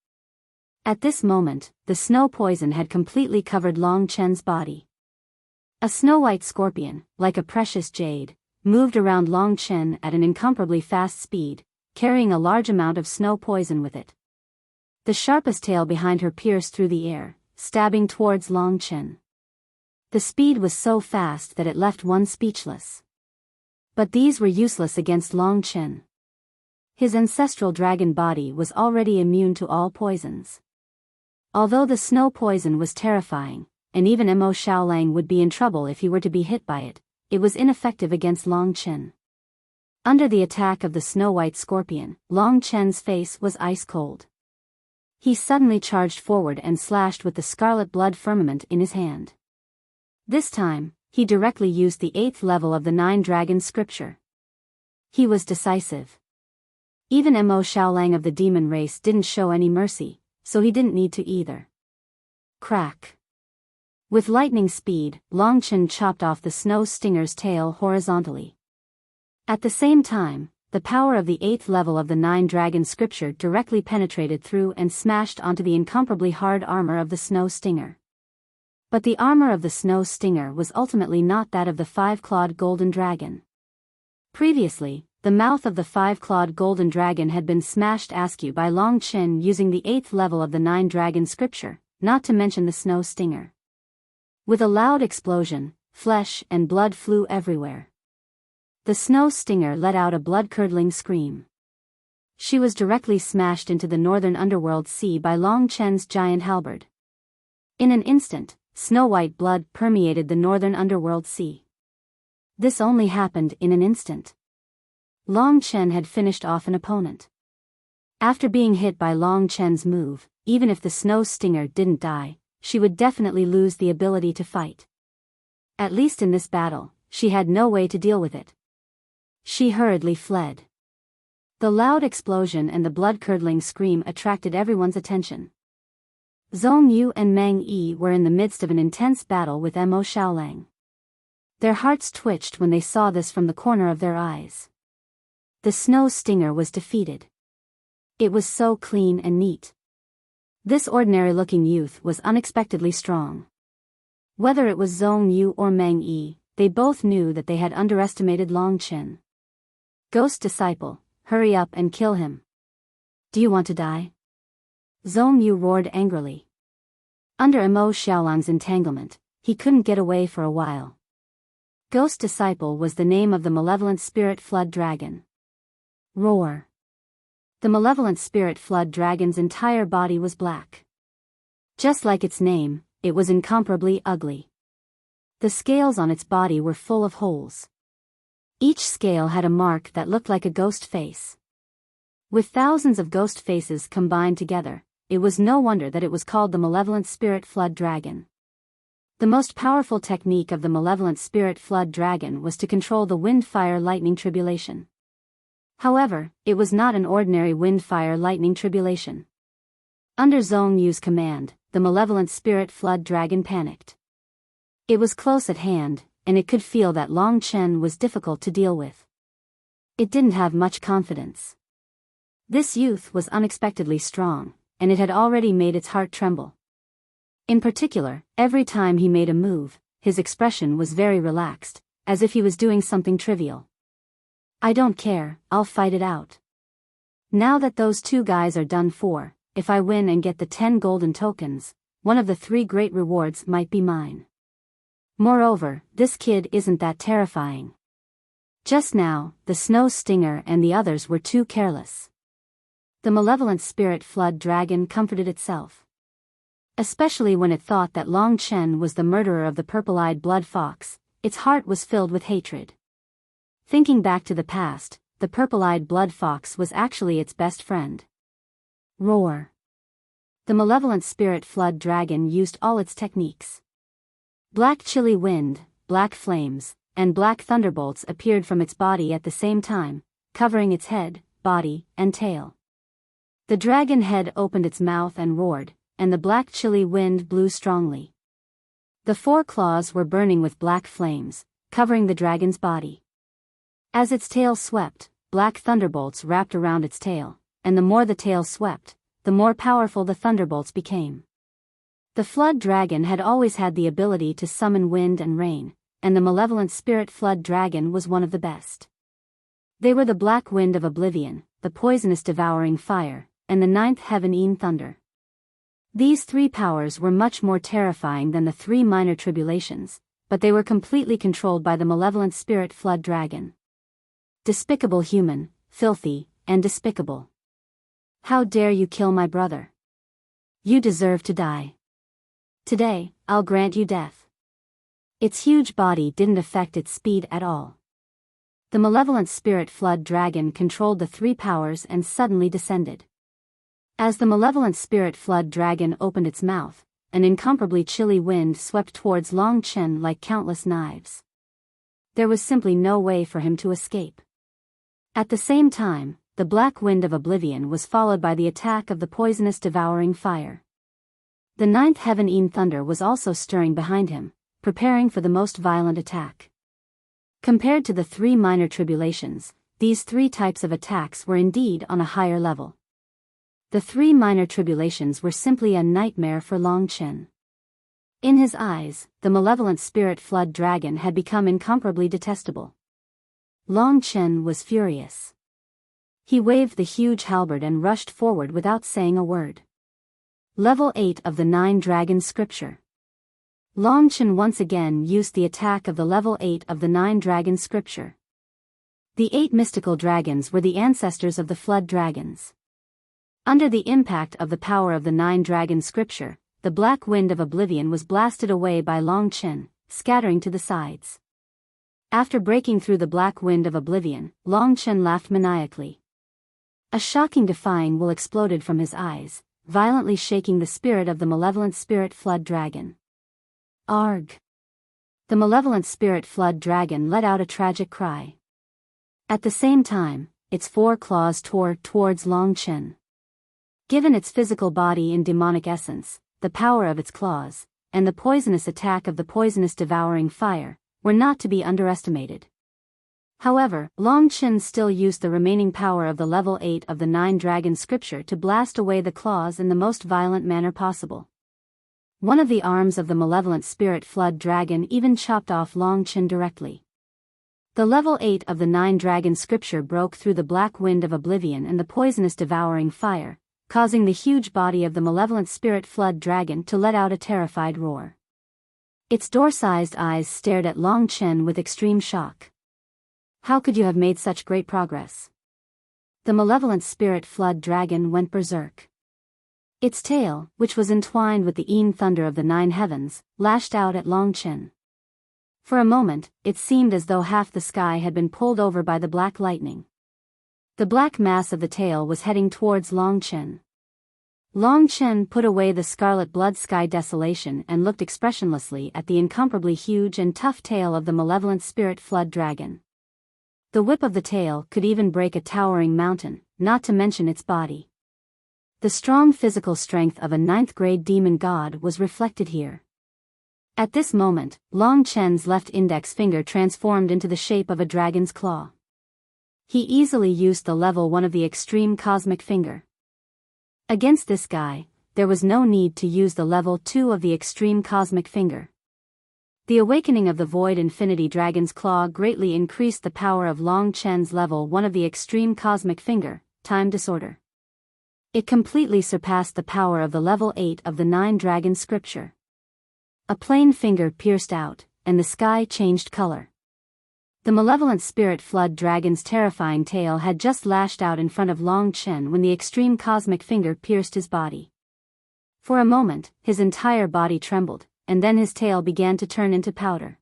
At this moment, the snow poison had completely covered Long Chen's body. A snow-white scorpion, like a precious jade, moved around Long Chen at an incomparably fast speed, carrying a large amount of snow poison with it. The sharpest tail behind her pierced through the air, stabbing towards Long Chen. The speed was so fast that it left one speechless. But these were useless against Long Chen. His ancestral dragon body was already immune to all poisons. Although the snow poison was terrifying, and even Mo Xiaolang would be in trouble if he were to be hit by it, it was ineffective against Long Chen. Under the attack of the snow-white scorpion, Long Chen's face was ice cold. He suddenly charged forward and slashed with the scarlet blood firmament in his hand. This time, he directly used the 8th level of the 9 Dragons scripture. He was decisive. Even Mo Xiaolang of the demon race didn't show any mercy, so he didn't need to either. Crack. With lightning speed, Long Chen chopped off the snow stinger's tail horizontally. At the same time, the power of the 8th level of the 9 Dragon scripture directly penetrated through and smashed onto the incomparably hard armor of the snow stinger. But the armor of the snow stinger was ultimately not that of the 5-clawed golden dragon. Previously, the mouth of the 5-clawed golden dragon had been smashed askew by Long Chen using the 8th level of the 9 Dragon scripture, not to mention the snow stinger. With a loud explosion, flesh and blood flew everywhere. The snow stinger let out a blood-curdling scream. She was directly smashed into the northern underworld sea by Long Chen's giant halberd. In an instant, snow-white blood permeated the northern underworld sea. This only happened in an instant. Long Chen had finished off an opponent. After being hit by Long Chen's move, even if the snow stinger didn't die, she would definitely lose the ability to fight. At least in this battle, she had no way to deal with it. She hurriedly fled. The loud explosion and the blood-curdling scream attracted everyone's attention. Zhong Yu and Meng Yi were in the midst of an intense battle with Mo Xiaolang. Their hearts twitched when they saw this from the corner of their eyes. The snow stinger was defeated. It was so clean and neat. This ordinary-looking youth was unexpectedly strong. Whether it was Zhong Yu or Meng Yi, they both knew that they had underestimated Long Chen. Ghost disciple, hurry up and kill him. Do you want to die? Zhong Yu roared angrily. Under Mo Xiaolang's entanglement, he couldn't get away for a while. Ghost disciple was the name of the malevolent spirit flood dragon. Roar. The malevolent spirit flood dragon's entire body was black. Just like its name, it was incomparably ugly. The scales on its body were full of holes. Each scale had a mark that looked like a ghost face. With thousands of ghost faces combined together, it was no wonder that it was called the malevolent spirit flood dragon. The most powerful technique of the malevolent spirit flood dragon was to control the wind-fire-lightning tribulation. However, it was not an ordinary wind-fire-lightning tribulation. Under Zhong Yu's command, the malevolent spirit flood dragon panicked. It was close at hand, and it could feel that Long Chen was difficult to deal with. It didn't have much confidence. This youth was unexpectedly strong, and it had already made its heart tremble. In particular, every time he made a move, his expression was very relaxed, as if he was doing something trivial. I don't care, I'll fight it out. Now that those 2 guys are done for, if I win and get the 10 golden tokens, one of the 3 great rewards might be mine. Moreover, this kid isn't that terrifying. Just now, the snow stinger and the others were too careless. The malevolent spirit flood dragon comforted itself. Especially when it thought that Long Chen was the murderer of the purple-eyed blood fox, its heart was filled with hatred. Thinking back to the past, the purple-eyed blood fox was actually its best friend. Roar. The malevolent spirit flood dragon used all its techniques. Black chilly wind, black flames, and black thunderbolts appeared from its body at the same time, covering its head, body, and tail. The dragon head opened its mouth and roared, and the black chilly wind blew strongly. The 4 claws were burning with black flames, covering the dragon's body. As its tail swept, black thunderbolts wrapped around its tail, and the more the tail swept, the more powerful the thunderbolts became. The flood dragon had always had the ability to summon wind and rain, and the malevolent spirit flood dragon was one of the best. They were the black wind of oblivion, the poisonous devouring fire, and the ninth heaven thunder. These three powers were much more terrifying than the three minor tribulations, but they were completely controlled by the malevolent spirit flood dragon. Despicable human, filthy, and despicable. How dare you kill my brother? You deserve to die. Today, I'll grant you death. Its huge body didn't affect its speed at all. The malevolent spirit flood dragon controlled the three powers and suddenly descended. As the malevolent spirit flood dragon opened its mouth, an incomparably chilly wind swept towards Long Chen like countless knives. There was simply no way for him to escape. At the same time, the black wind of oblivion was followed by the attack of the poisonous devouring fire. The ninth heaven thunder was also stirring behind him, preparing for the most violent attack. Compared to the three minor tribulations, these three types of attacks were indeed on a higher level. The three minor tribulations were simply a nightmare for Long Chen. In his eyes, the malevolent spirit flood dragon had become incomparably detestable. Long Chen was furious. He waved the huge halberd and rushed forward without saying a word. Level 8 of the 9 Dragon Scripture. Long Chen once again used the attack of the level 8 of the 9 Dragon Scripture. The 8 mystical dragons were the ancestors of the flood dragons. Under the impact of the power of the 9 Dragon Scripture, the black wind of oblivion was blasted away by Long Chen, scattering to the sides. After breaking through the black wind of oblivion, Long Chen laughed maniacally. A shocking defying will exploded from his eyes, violently shaking the spirit of the malevolent spirit flood dragon. Arg! The malevolent spirit flood dragon let out a tragic cry. At the same time, its 4 claws tore towards Long Chen. Given its physical body and demonic essence, the power of its claws, and the poisonous attack of the poisonous devouring fire, were not to be underestimated. However, Long Chen still used the remaining power of the level 8 of the 9 Dragon Scripture to blast away the claws in the most violent manner possible. One of the arms of the malevolent spirit flood dragon even chopped off Long Chen directly. The level 8 of the 9 Dragon Scripture broke through the black wind of oblivion and the poisonous devouring fire, causing the huge body of the malevolent spirit flood dragon to let out a terrified roar. Its door-sized eyes stared at Long Chen with extreme shock. How could you have made such great progress? The malevolent spirit flood dragon went berserk. Its tail, which was entwined with the thunder of the 9 heavens, lashed out at Long Chen. For a moment, it seemed as though half the sky had been pulled over by the black lightning. The black mass of the tail was heading towards Long Chen. Long Chen put away the scarlet blood sky desolation and looked expressionlessly at the incomparably huge and tough tail of the malevolent spirit flood dragon. The whip of the tail could even break a towering mountain, not to mention its body. The strong physical strength of a 9th-grade demon god was reflected here. At this moment, Long Chen's left index finger transformed into the shape of a dragon's claw. He easily used the level 1 of the extreme cosmic finger. Against this guy, there was no need to use the level 2 of the extreme cosmic finger. The awakening of the void infinity dragon's claw greatly increased the power of Long Chen's level 1 of the extreme cosmic finger, time disorder. It completely surpassed the power of the level 8 of the 9 Dragon Scripture. A plain finger pierced out, and the sky changed color. The malevolent spirit flood dragon's terrifying tail had just lashed out in front of Long Chen when the extreme cosmic finger pierced his body. For a moment, his entire body trembled, and then his tail began to turn into powder.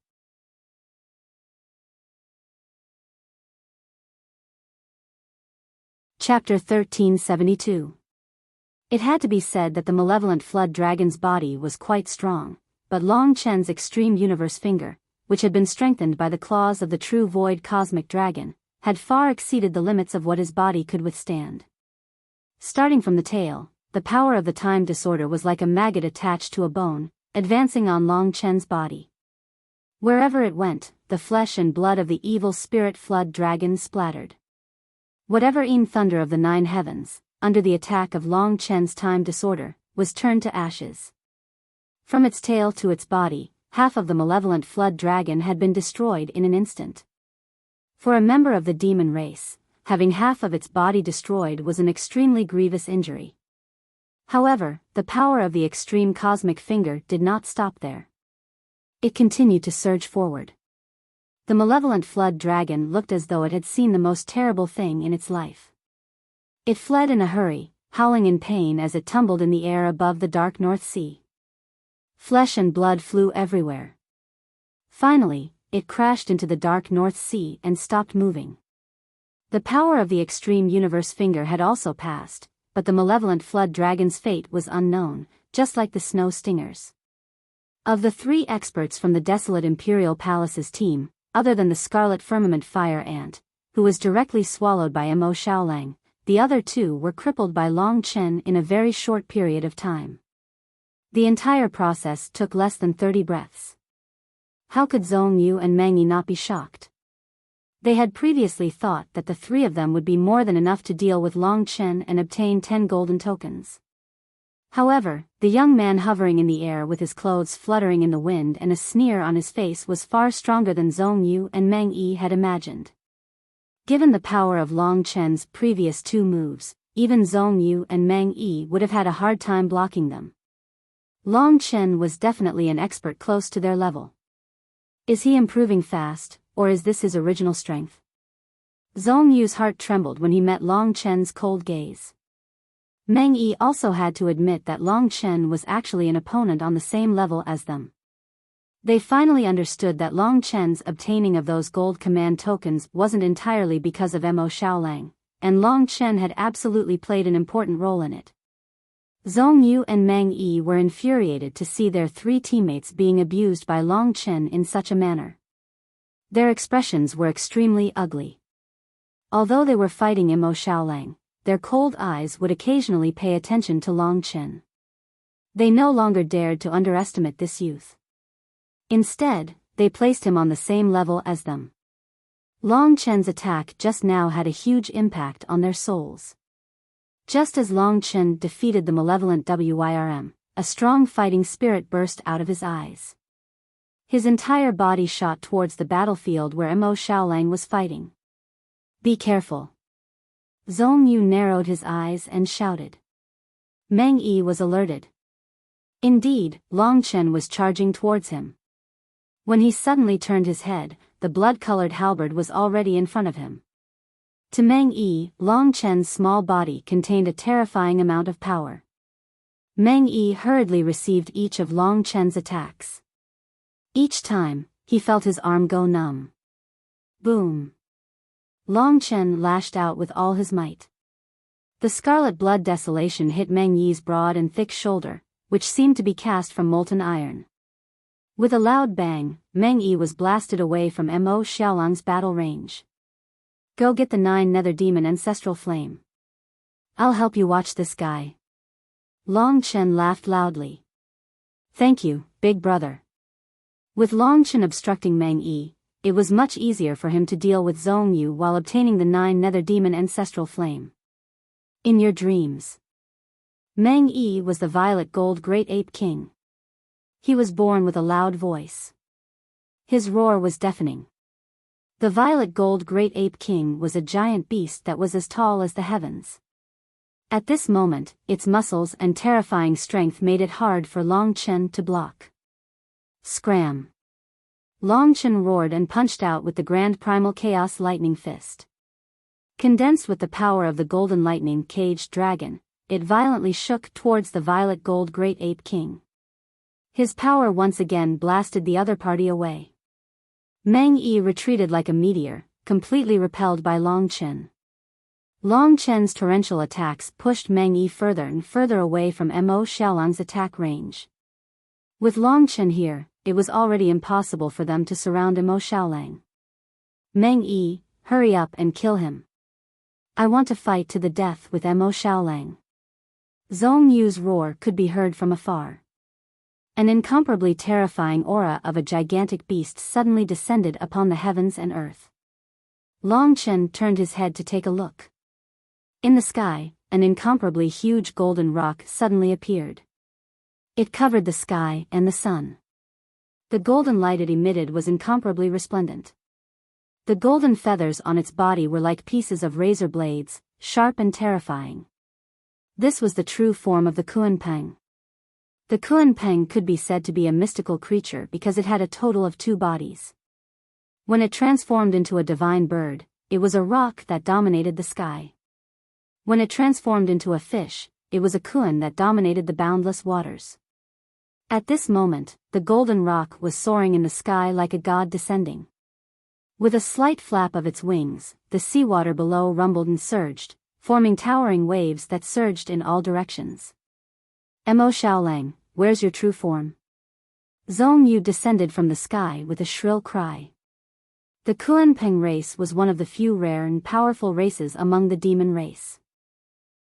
Chapter 1372. It had to be said that the malevolent flood dragon's body was quite strong, but Long Chen's extreme universe finger, which had been strengthened by the claws of the true void cosmic dragon, had far exceeded the limits of what his body could withstand. Starting from the tail, the power of the time disorder was like a maggot attached to a bone, advancing on Long Chen's body. Wherever it went, the flesh and blood of the evil spirit flood dragon splattered. Whatever thunder of the 9 heavens, under the attack of Long Chen's time disorder, was turned to ashes. From its tail to its body, half of the malevolent flood dragon had been destroyed in an instant. For a member of the demon race, having half of its body destroyed was an extremely grievous injury. However, the power of the extreme cosmic finger did not stop there. It continued to surge forward. The malevolent flood dragon looked as though it had seen the most terrible thing in its life. It fled in a hurry, howling in pain as it tumbled in the air above the dark North Sea. Flesh and blood flew everywhere. Finally, it crashed into the dark North Sea and stopped moving. The power of the extreme universe finger had also passed, but the malevolent flood dragon's fate was unknown, just like the snow stingers. Of the 3 experts from the desolate Imperial Palace's team, other than the Scarlet Firmament Fire Ant, who was directly swallowed by Mo Xiaolang, the other 2 were crippled by Long Chen in a very short period of time. The entire process took less than 30 breaths. How could Zhong Yu and Meng Yi not be shocked? They had previously thought that the 3 of them would be more than enough to deal with Long Chen and obtain 10 golden tokens. However, the young man hovering in the air with his clothes fluttering in the wind and a sneer on his face was far stronger than Zhong Yu and Meng Yi had imagined. Given the power of Long Chen's previous 2 moves, even Zhong Yu and Meng Yi would have had a hard time blocking them. Long Chen was definitely an expert close to their level. Is he improving fast, or is this his original strength? Zhong Yu's heart trembled when he met Long Chen's cold gaze. Meng Yi also had to admit that Long Chen was actually an opponent on the same level as them. They finally understood that Long Chen's obtaining of those gold command tokens wasn't entirely because of Mo Xiaolang, and Long Chen had absolutely played an important role in it. Zhong Yu and Meng Yi were infuriated to see their 3 teammates being abused by Long Chen in such a manner. Their expressions were extremely ugly. Although they were fighting Mo Xiaolang, their cold eyes would occasionally pay attention to Long Chen. They no longer dared to underestimate this youth. Instead, they placed him on the same level as them. Long Chen's attack just now had a huge impact on their souls. Just as Long Chen defeated the malevolent Wirm, a strong fighting spirit burst out of his eyes. His entire body shot towards the battlefield where Mo Xiaolang was fighting. Be careful. Zhong Yu narrowed his eyes and shouted. Meng Yi was alerted. Indeed, Long Chen was charging towards him. When he suddenly turned his head, the blood-colored halberd was already in front of him. To Meng Yi, Long Chen's small body contained a terrifying amount of power. Meng Yi hurriedly received each of Long Chen's attacks. Each time, he felt his arm go numb. Boom! Long Chen lashed out with all his might. The scarlet blood desolation hit Meng Yi's broad and thick shoulder, which seemed to be cast from molten iron. With a loud bang, Meng Yi was blasted away from Mo Xiaolang's battle range. Go get the 9 nether demon ancestral flame. I'll help you watch this guy. Long Chen laughed loudly. Thank you, big brother. With Long Chen obstructing Meng Yi, it was much easier for him to deal with Zhong Yu while obtaining the 9 nether demon ancestral flame. In your dreams. Meng Yi was the violet gold great ape king. He was born with a loud voice. His roar was deafening. The violet gold great ape king was a giant beast that was as tall as the heavens. At this moment, its muscles and terrifying strength made it hard for Long Chen to block. Scram! Long Chen roared and punched out with the grand primal chaos lightning fist. Condensed with the power of the golden lightning caged dragon, it violently shook towards the violet gold great ape king. His power once again blasted the other party away. Meng Yi retreated like a meteor, completely repelled by Long Chen. Long Chen's torrential attacks pushed Meng Yi further and further away from Mo Xiaolang's attack range. With Long Chen here, it was already impossible for them to surround Mo Xiaolang. Meng Yi, hurry up and kill him. I want to fight to the death with Mo Xiaolang. Zhong Yu's roar could be heard from afar. An incomparably terrifying aura of a gigantic beast suddenly descended upon the heavens and earth. Long Chen turned his head to take a look. In the sky, an incomparably huge golden rock suddenly appeared. It covered the sky and the sun. The golden light it emitted was incomparably resplendent. The golden feathers on its body were like pieces of razor blades, sharp and terrifying. This was the true form of the Kunpeng. The Kunpeng could be said to be a mystical creature because it had a total of 2 bodies. When it transformed into a divine bird, it was a rock that dominated the sky. When it transformed into a fish, it was a kun that dominated the boundless waters. At this moment, the golden rock was soaring in the sky like a god descending. With a slight flap of its wings, the seawater below rumbled and surged, forming towering waves that surged in all directions. Mo Xiaolang, where's your true form? Zhong Yu descended from the sky with a shrill cry. The Kunpeng race was one of the few rare and powerful races among the demon race.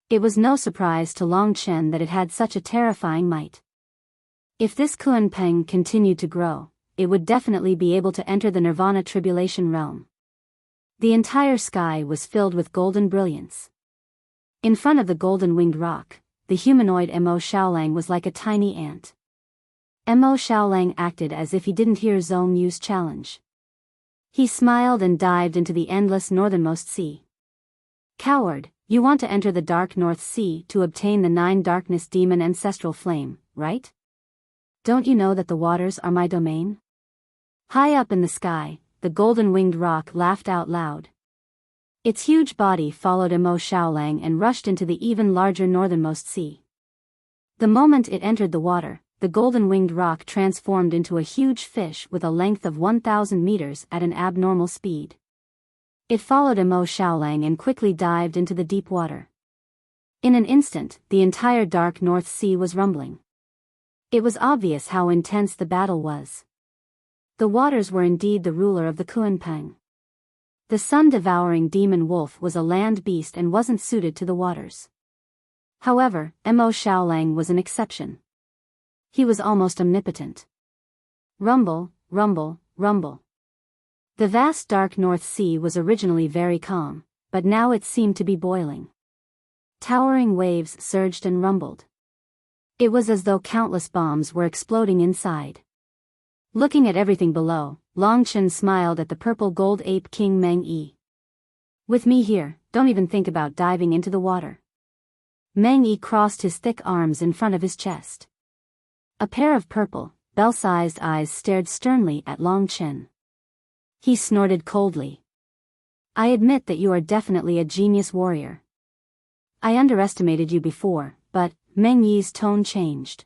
It was no surprise to Long Chen that it had such a terrifying might. If this Kunpeng continued to grow, it would definitely be able to enter the Nirvana tribulation realm. The entire sky was filled with golden brilliance. In front of the golden-winged rock, the humanoid Mo Xiaolang was like a tiny ant. Mo Xiaolang acted as if he didn't hear Zhong Yu's challenge. He smiled and dived into the endless northernmost sea. Coward, you want to enter the dark North Sea to obtain the 9 darkness demon ancestral flame, right? Don't you know that the waters are my domain? High up in the sky, the golden-winged rock laughed out loud. Its huge body followed Mo Xiaolang and rushed into the even larger northernmost sea. The moment it entered the water, the golden-winged rock transformed into a huge fish with a length of 1,000 meters at an abnormal speed. It followed Mo Xiaolang and quickly dived into the deep water. In an instant, the entire dark North Sea was rumbling. It was obvious how intense the battle was. The waters were indeed the ruler of the Kunpeng. The sun-devouring demon wolf was a land beast and wasn't suited to the waters. However, Mo Xiaolang was an exception. He was almost omnipotent. Rumble, rumble, rumble. The vast dark North Sea was originally very calm, but now it seemed to be boiling. Towering waves surged and rumbled. It was as though countless bombs were exploding inside. Looking at everything below, Long Chen smiled at the purple gold ape king Meng Yi. With me here, don't even think about diving into the water. Meng Yi crossed his thick arms in front of his chest. A pair of purple, bell-sized eyes stared sternly at Long Chen. He snorted coldly. I admit that you are definitely a genius warrior. I underestimated you before, but, Meng Yi's tone changed.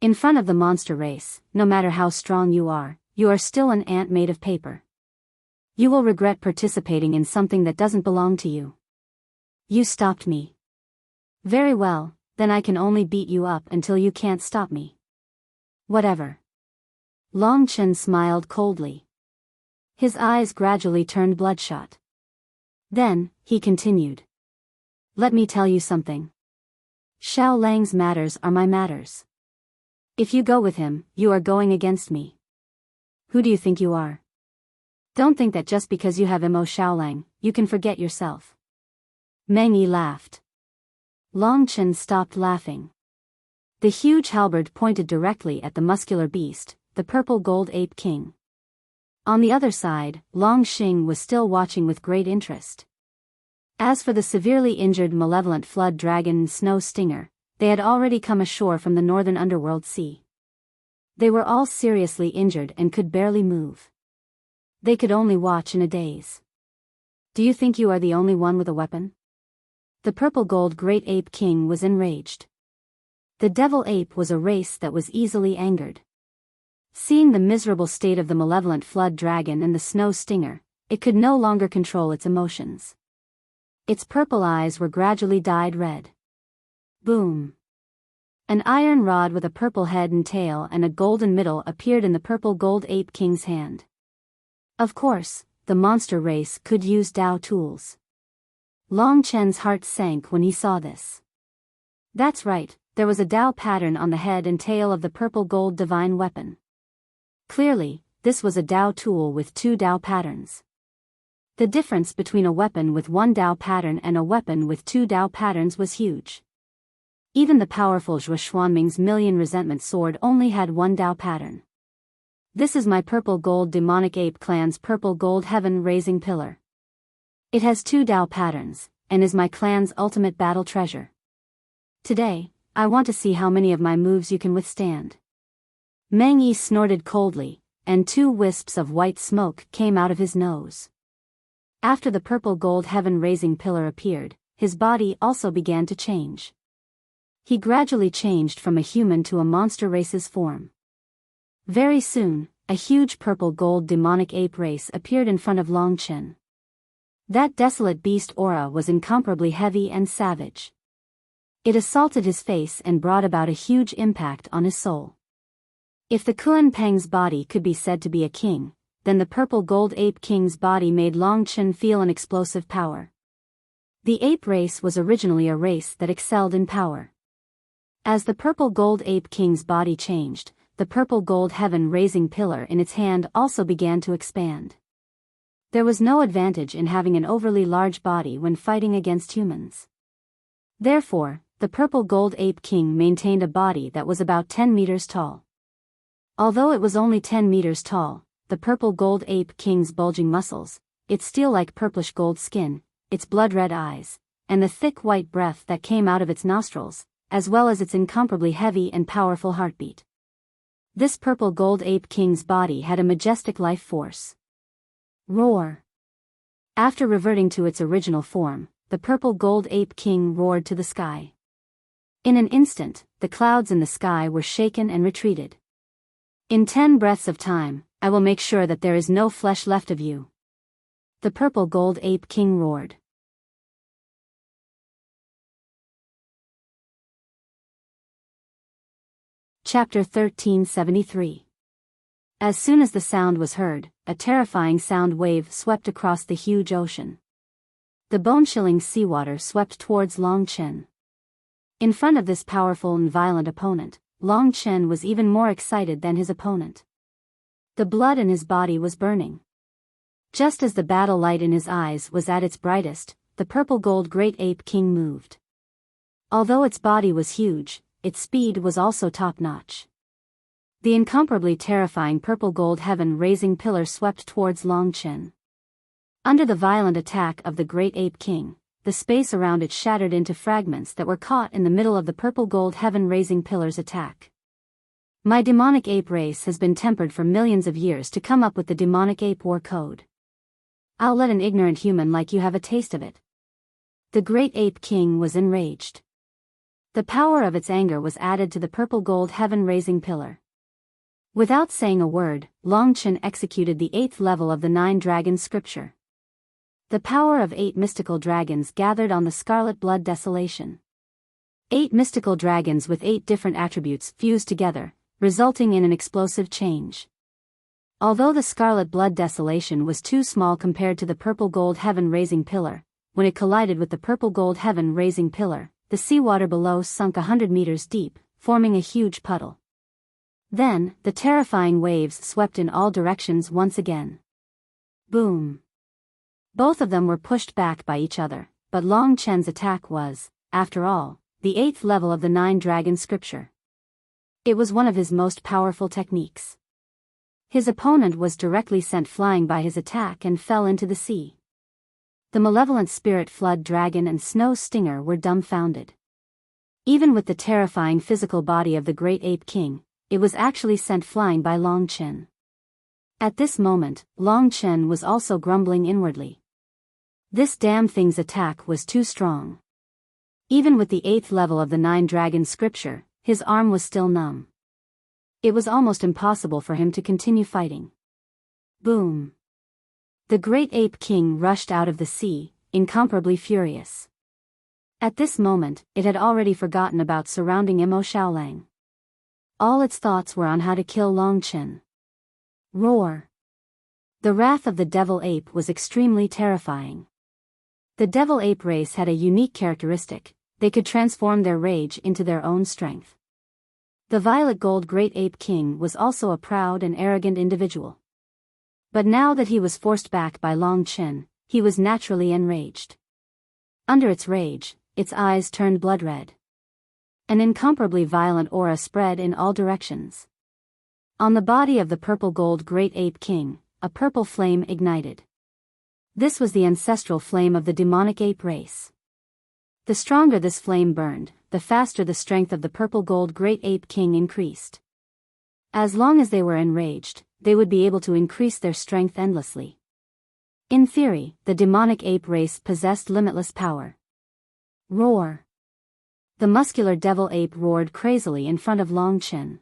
In front of the monster race, no matter how strong you are still an ant made of paper. You will regret participating in something that doesn't belong to you. You stopped me. Very well, then I can only beat you up until you can't stop me. Whatever. Long Chen smiled coldly. His eyes gradually turned bloodshot. Then, he continued. Let me tell you something. Xiao Lang's matters are my matters. If you go with him, you are going against me. Who do you think you are? Don't think that just because you have Mo Xiaolang, you can forget yourself. Meng Yi laughed. Long Chen stopped laughing. The huge halberd pointed directly at the muscular beast, the purple gold ape king. On the other side, Long Xing was still watching with great interest. As for the severely injured malevolent flood dragon and snow stinger, they had already come ashore from the northern underworld sea. They were all seriously injured and could barely move. They could only watch in a daze. Do you think you are the only one with a weapon? The purple gold great ape king was enraged. The devil ape was a race that was easily angered. Seeing the miserable state of the malevolent flood dragon and the snow stinger, it could no longer control its emotions. Its purple eyes were gradually dyed red. Boom! An iron rod with a purple head and tail and a golden middle appeared in the purple gold ape king's hand. Of course, the monster race could use Dao tools. Long Chen's heart sank when he saw this. That's right, there was a Dao pattern on the head and tail of the purple gold divine weapon. Clearly, this was a Dao tool with 2 Dao patterns. The difference between a weapon with one Dao pattern and a weapon with two Dao patterns was huge. Even the powerful Zhou Xuanming's million resentment sword only had one Dao pattern. This is my purple gold demonic ape clan's purple gold heaven raising pillar. It has two Dao patterns, and is my clan's ultimate battle treasure. Today, I want to see how many of my moves you can withstand. Meng Yi snorted coldly, and two wisps of white smoke came out of his nose. After the purple gold heaven raising pillar appeared, his body also began to change. He gradually changed from a human to a monster race's form. Very soon, a huge purple gold demonic ape race appeared in front of Long Chen. That desolate beast aura was incomparably heavy and savage. It assaulted his face and brought about a huge impact on his soul. If the Kuan Peng's body could be said to be a king, then the purple gold ape king's body made Long Chen feel an explosive power. The ape race was originally a race that excelled in power. As the purple gold ape king's body changed, the purple gold heaven raising pillar in its hand also began to expand. There was no advantage in having an overly large body when fighting against humans. Therefore, the purple gold ape king maintained a body that was about 10 meters tall. Although it was only 10 meters tall, the purple gold ape king's bulging muscles, its steel-like purplish gold skin, its blood-red eyes, and the thick white breath that came out of its nostrils, as well as its incomparably heavy and powerful heartbeat. This purple gold ape king's body had a majestic life force. Roar! After reverting to its original form, the purple gold ape king roared to the sky. In an instant, the clouds in the sky were shaken and retreated. In 10 breaths of time, I will make sure that there is no flesh left of you. The purple gold ape king roared. Chapter 1373. As soon as the sound was heard, a terrifying sound wave swept across the huge ocean. The bone-chilling seawater swept towards Long Chen. In front of this powerful and violent opponent, Long Chen was even more excited than his opponent. The blood in his body was burning. Just as the battle light in his eyes was at its brightest, the purple gold great ape king moved. Although its body was huge, its speed was also top-notch. The incomparably terrifying purple gold heaven raising pillar swept towards Long Chen. Under the violent attack of the great ape king, the space around it shattered into fragments that were caught in the middle of the purple gold heaven raising pillar's attack. My demonic ape race has been tempered for millions of years to come up with the demonic ape war code. I'll let an ignorant human like you have a taste of it. The great ape king was enraged. The power of its anger was added to the purple gold heaven raising pillar. Without saying a word, Long Chen executed the 8th level of the 9 dragon scripture. The power of 8 mystical dragons gathered on the scarlet blood desolation. 8 mystical dragons with 8 different attributes fused together, resulting in an explosive change. Although the scarlet blood desolation was too small compared to the purple gold heaven raising pillar, when it collided with the purple gold heaven raising pillar, the seawater below sunk 100 meters deep, forming a huge puddle. Then, the terrifying waves swept in all directions once again. Boom! Both of them were pushed back by each other, but Long Chen's attack was, after all, the 8th level of the 9 dragon scripture. It was one of his most powerful techniques. His opponent was directly sent flying by his attack and fell into the sea. The malevolent spirit flood dragon and snow stinger were dumbfounded. Even with the terrifying physical body of the great ape king, it was actually sent flying by Long Chen. At this moment, Long Chen was also grumbling inwardly. This damn thing's attack was too strong. Even with the 8th level of the 9 dragon scripture, his arm was still numb. It was almost impossible for him to continue fighting. Boom! The great ape king rushed out of the sea, incomparably furious. At this moment, it had already forgotten about surrounding Imo Shaolang. All its thoughts were on how to kill Long Chen. Roar! The wrath of the devil ape was extremely terrifying. The devil ape race had a unique characteristic: they could transform their rage into their own strength. The violet gold great ape king was also a proud and arrogant individual. But now that he was forced back by Long Chen, he was naturally enraged. Under its rage, its eyes turned blood red. An incomparably violent aura spread in all directions. On the body of the purple-gold great ape king, a purple flame ignited. This was the ancestral flame of the demonic ape race. The stronger this flame burned, the faster the strength of the purple-gold great ape king increased. As long as they were enraged, they would be able to increase their strength endlessly. In theory, the demonic ape race possessed limitless power. Roar! The muscular devil ape roared crazily in front of Long Chen.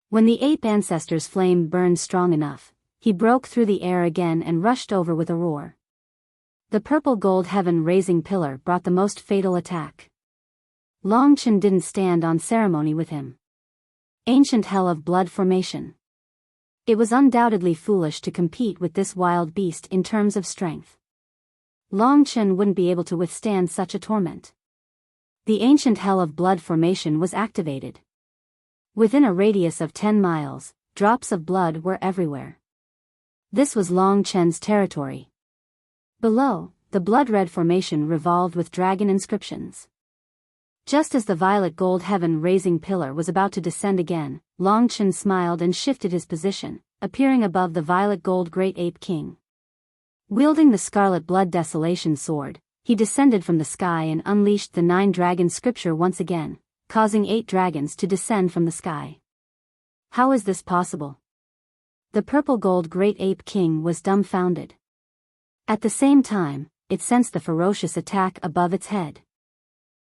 When the ape ancestor's flame burned strong enough, he broke through the air again and rushed over with a roar. The purple-gold heaven-raising pillar brought the most fatal attack. Long Chen didn't stand on ceremony with him. Ancient hell of blood formation. It was undoubtedly foolish to compete with this wild beast in terms of strength. Long Chen wouldn't be able to withstand such a torment. The ancient hell of blood formation was activated. Within a radius of 10 miles, drops of blood were everywhere. This was Long Chen's territory. Below, the blood-red formation revolved with dragon inscriptions. Just as the violet gold heaven-raising pillar was about to descend again, Long Chen smiled and shifted his position, appearing above the violet gold great ape king. Wielding the scarlet blood desolation sword, he descended from the sky and unleashed the 9-dragon scripture once again, causing 8 dragons to descend from the sky. How is this possible? The purple-gold great ape king was dumbfounded. At the same time, it sensed the ferocious attack above its head.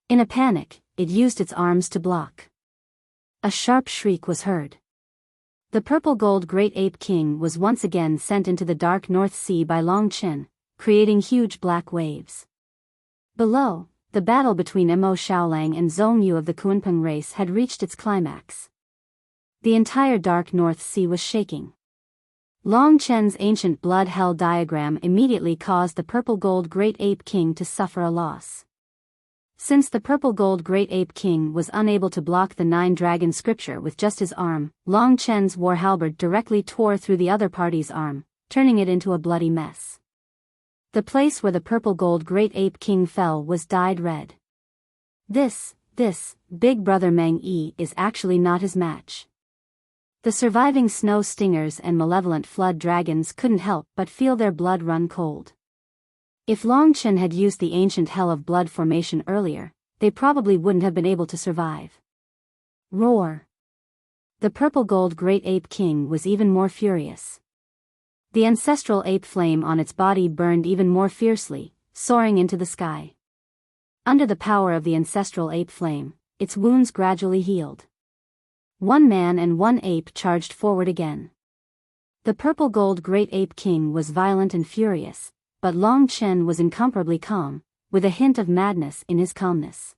In a panic, it used its arms to block. A sharp shriek was heard. The purple-gold great ape king was once again sent into the dark North Sea by Long Chen, creating huge black waves. Below, the battle between Mo Xiaolang and Zhong Yu of the Kunpeng race had reached its climax. The entire dark North Sea was shaking. Long Chen's ancient blood hell diagram immediately caused the purple-gold great ape king to suffer a loss. Since the purple-gold great ape king was unable to block the 9-dragon scripture with just his arm, Long Chen's war halberd directly tore through the other party's arm, turning it into a bloody mess. The place where the purple-gold great ape king fell was dyed red. This, big brother Meng Yi is actually not his match. The surviving snow stingers and malevolent flood dragons couldn't help but feel their blood run cold. If Long Chen had used the ancient hell of blood formation earlier, they probably wouldn't have been able to survive. Roar! The purple-gold great ape king was even more furious. The ancestral ape flame on its body burned even more fiercely, soaring into the sky. Under the power of the ancestral ape flame, its wounds gradually healed. One man and one ape charged forward again. The purple-gold great ape king was violent and furious, but Long Chen was incomparably calm, with a hint of madness in his calmness.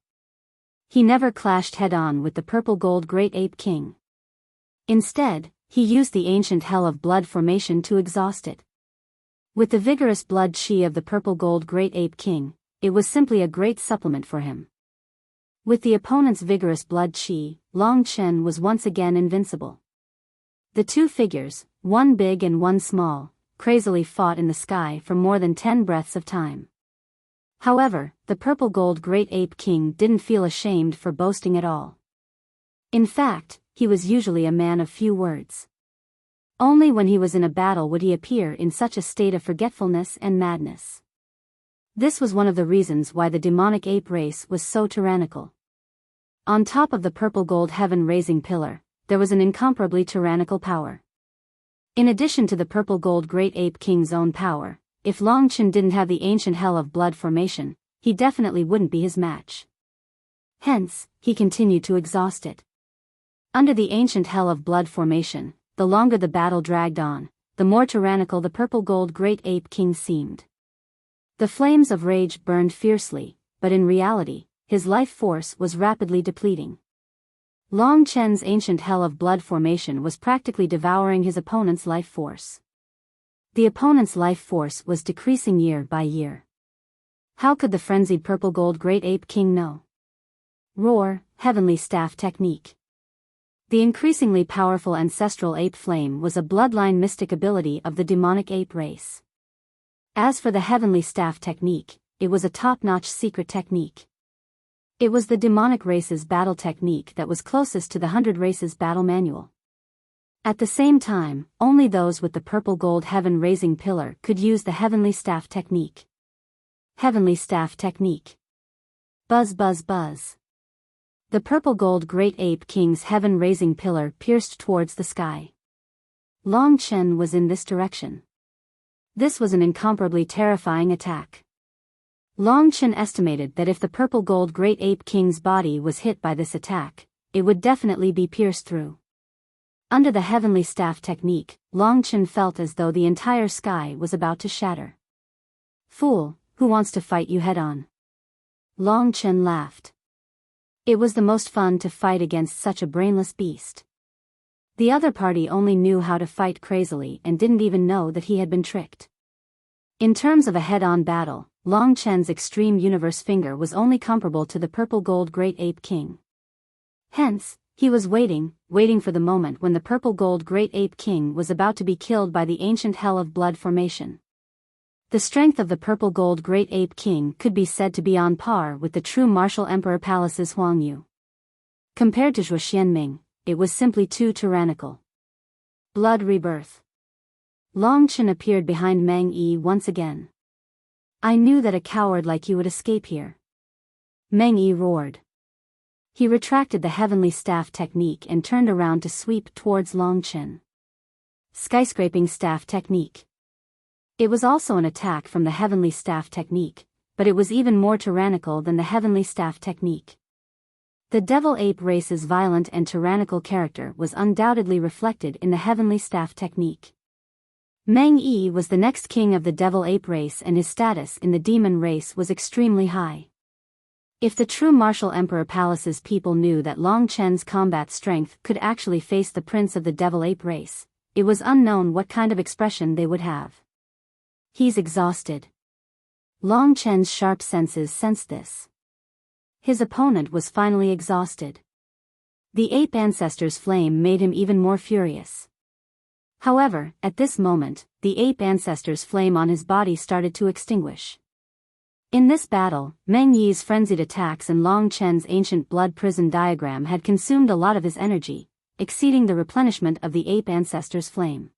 He never clashed head-on with the purple-gold great ape king. Instead, he used the ancient hell of blood formation to exhaust it. With the vigorous blood chi of the purple-gold great ape king, it was simply a great supplement for him. With the opponent's vigorous blood chi, Long Chen was once again invincible. The two figures, one big and one small, crazily fought in the sky for more than 10 breaths of time. However, the purple-gold great ape king didn't feel ashamed for boasting at all. In fact, he was usually a man of few words. Only when he was in a battle would he appear in such a state of forgetfulness and madness. This was one of the reasons why the demonic ape race was so tyrannical. On top of the purple-gold heaven-raising pillar, there was an incomparably tyrannical power. In addition to the purple-gold great ape king's own power, if Long Chen didn't have the ancient hell of blood formation, he definitely wouldn't be his match. Hence, he continued to exhaust it. Under the ancient hell of blood formation, the longer the battle dragged on, the more tyrannical the purple-gold great ape king seemed. The flames of rage burned fiercely, but in reality, his life force was rapidly depleting. Long Chen's ancient hell of blood formation was practically devouring his opponent's life force. The opponent's life force was decreasing year by year. How could the frenzied purple-gold great ape king know? Roar, heavenly staff technique. The increasingly powerful ancestral ape flame was a bloodline mystic ability of the demonic ape race. As for the heavenly staff technique, it was a top-notch secret technique. It was the demonic race's battle technique that was closest to the 100 races battle manual. At the same time, only those with the purple gold heaven-raising pillar could use the heavenly staff technique. Heavenly staff technique. Buzz buzz buzz. The purple gold great ape king's heaven-raising pillar pierced towards the sky. Long Chen was in this direction. This was an incomparably terrifying attack. Long Chen estimated that if the purple gold great ape king's body was hit by this attack, it would definitely be pierced through. Under the heavenly staff technique, Long Chen felt as though the entire sky was about to shatter. Fool, who wants to fight you head-on? Long Chen laughed. It was the most fun to fight against such a brainless beast. The other party only knew how to fight crazily and didn't even know that he had been tricked. In terms of a head-on battle, Long Chen's extreme universe finger was only comparable to the purple gold great ape king. Hence, he was waiting for the moment when the purple gold great ape king was about to be killed by the ancient hell of blood formation. The strength of the purple gold great ape king could be said to be on par with the true martial emperor palace's Huang Yu. Compared to Zhuo Xianming, it was simply too tyrannical. Blood rebirth. Long Chen appeared behind Meng Yi once again. I knew that a coward like you would escape here. Meng Yi roared. He retracted the heavenly staff technique and turned around to sweep towards Long Chen. Skyscraping staff technique. It was also an attack from the heavenly staff technique, but it was even more tyrannical than the heavenly staff technique. The devil ape race's violent and tyrannical character was undoubtedly reflected in the heavenly staff technique. Meng Yi was the next king of the devil ape race and his status in the demon race was extremely high. If the true martial emperor palace's people knew that Long Chen's combat strength could actually face the prince of the devil ape race, it was unknown what kind of expression they would have. He's exhausted. Long Chen's sharp senses sensed this. His opponent was finally exhausted. The ape ancestor's flame made him even more furious. However, at this moment, the ape ancestor's flame on his body started to extinguish. In this battle, Meng Yi's frenzied attacks and Long Chen's ancient blood prison diagram had consumed a lot of his energy, exceeding the replenishment of the ape ancestor's flame.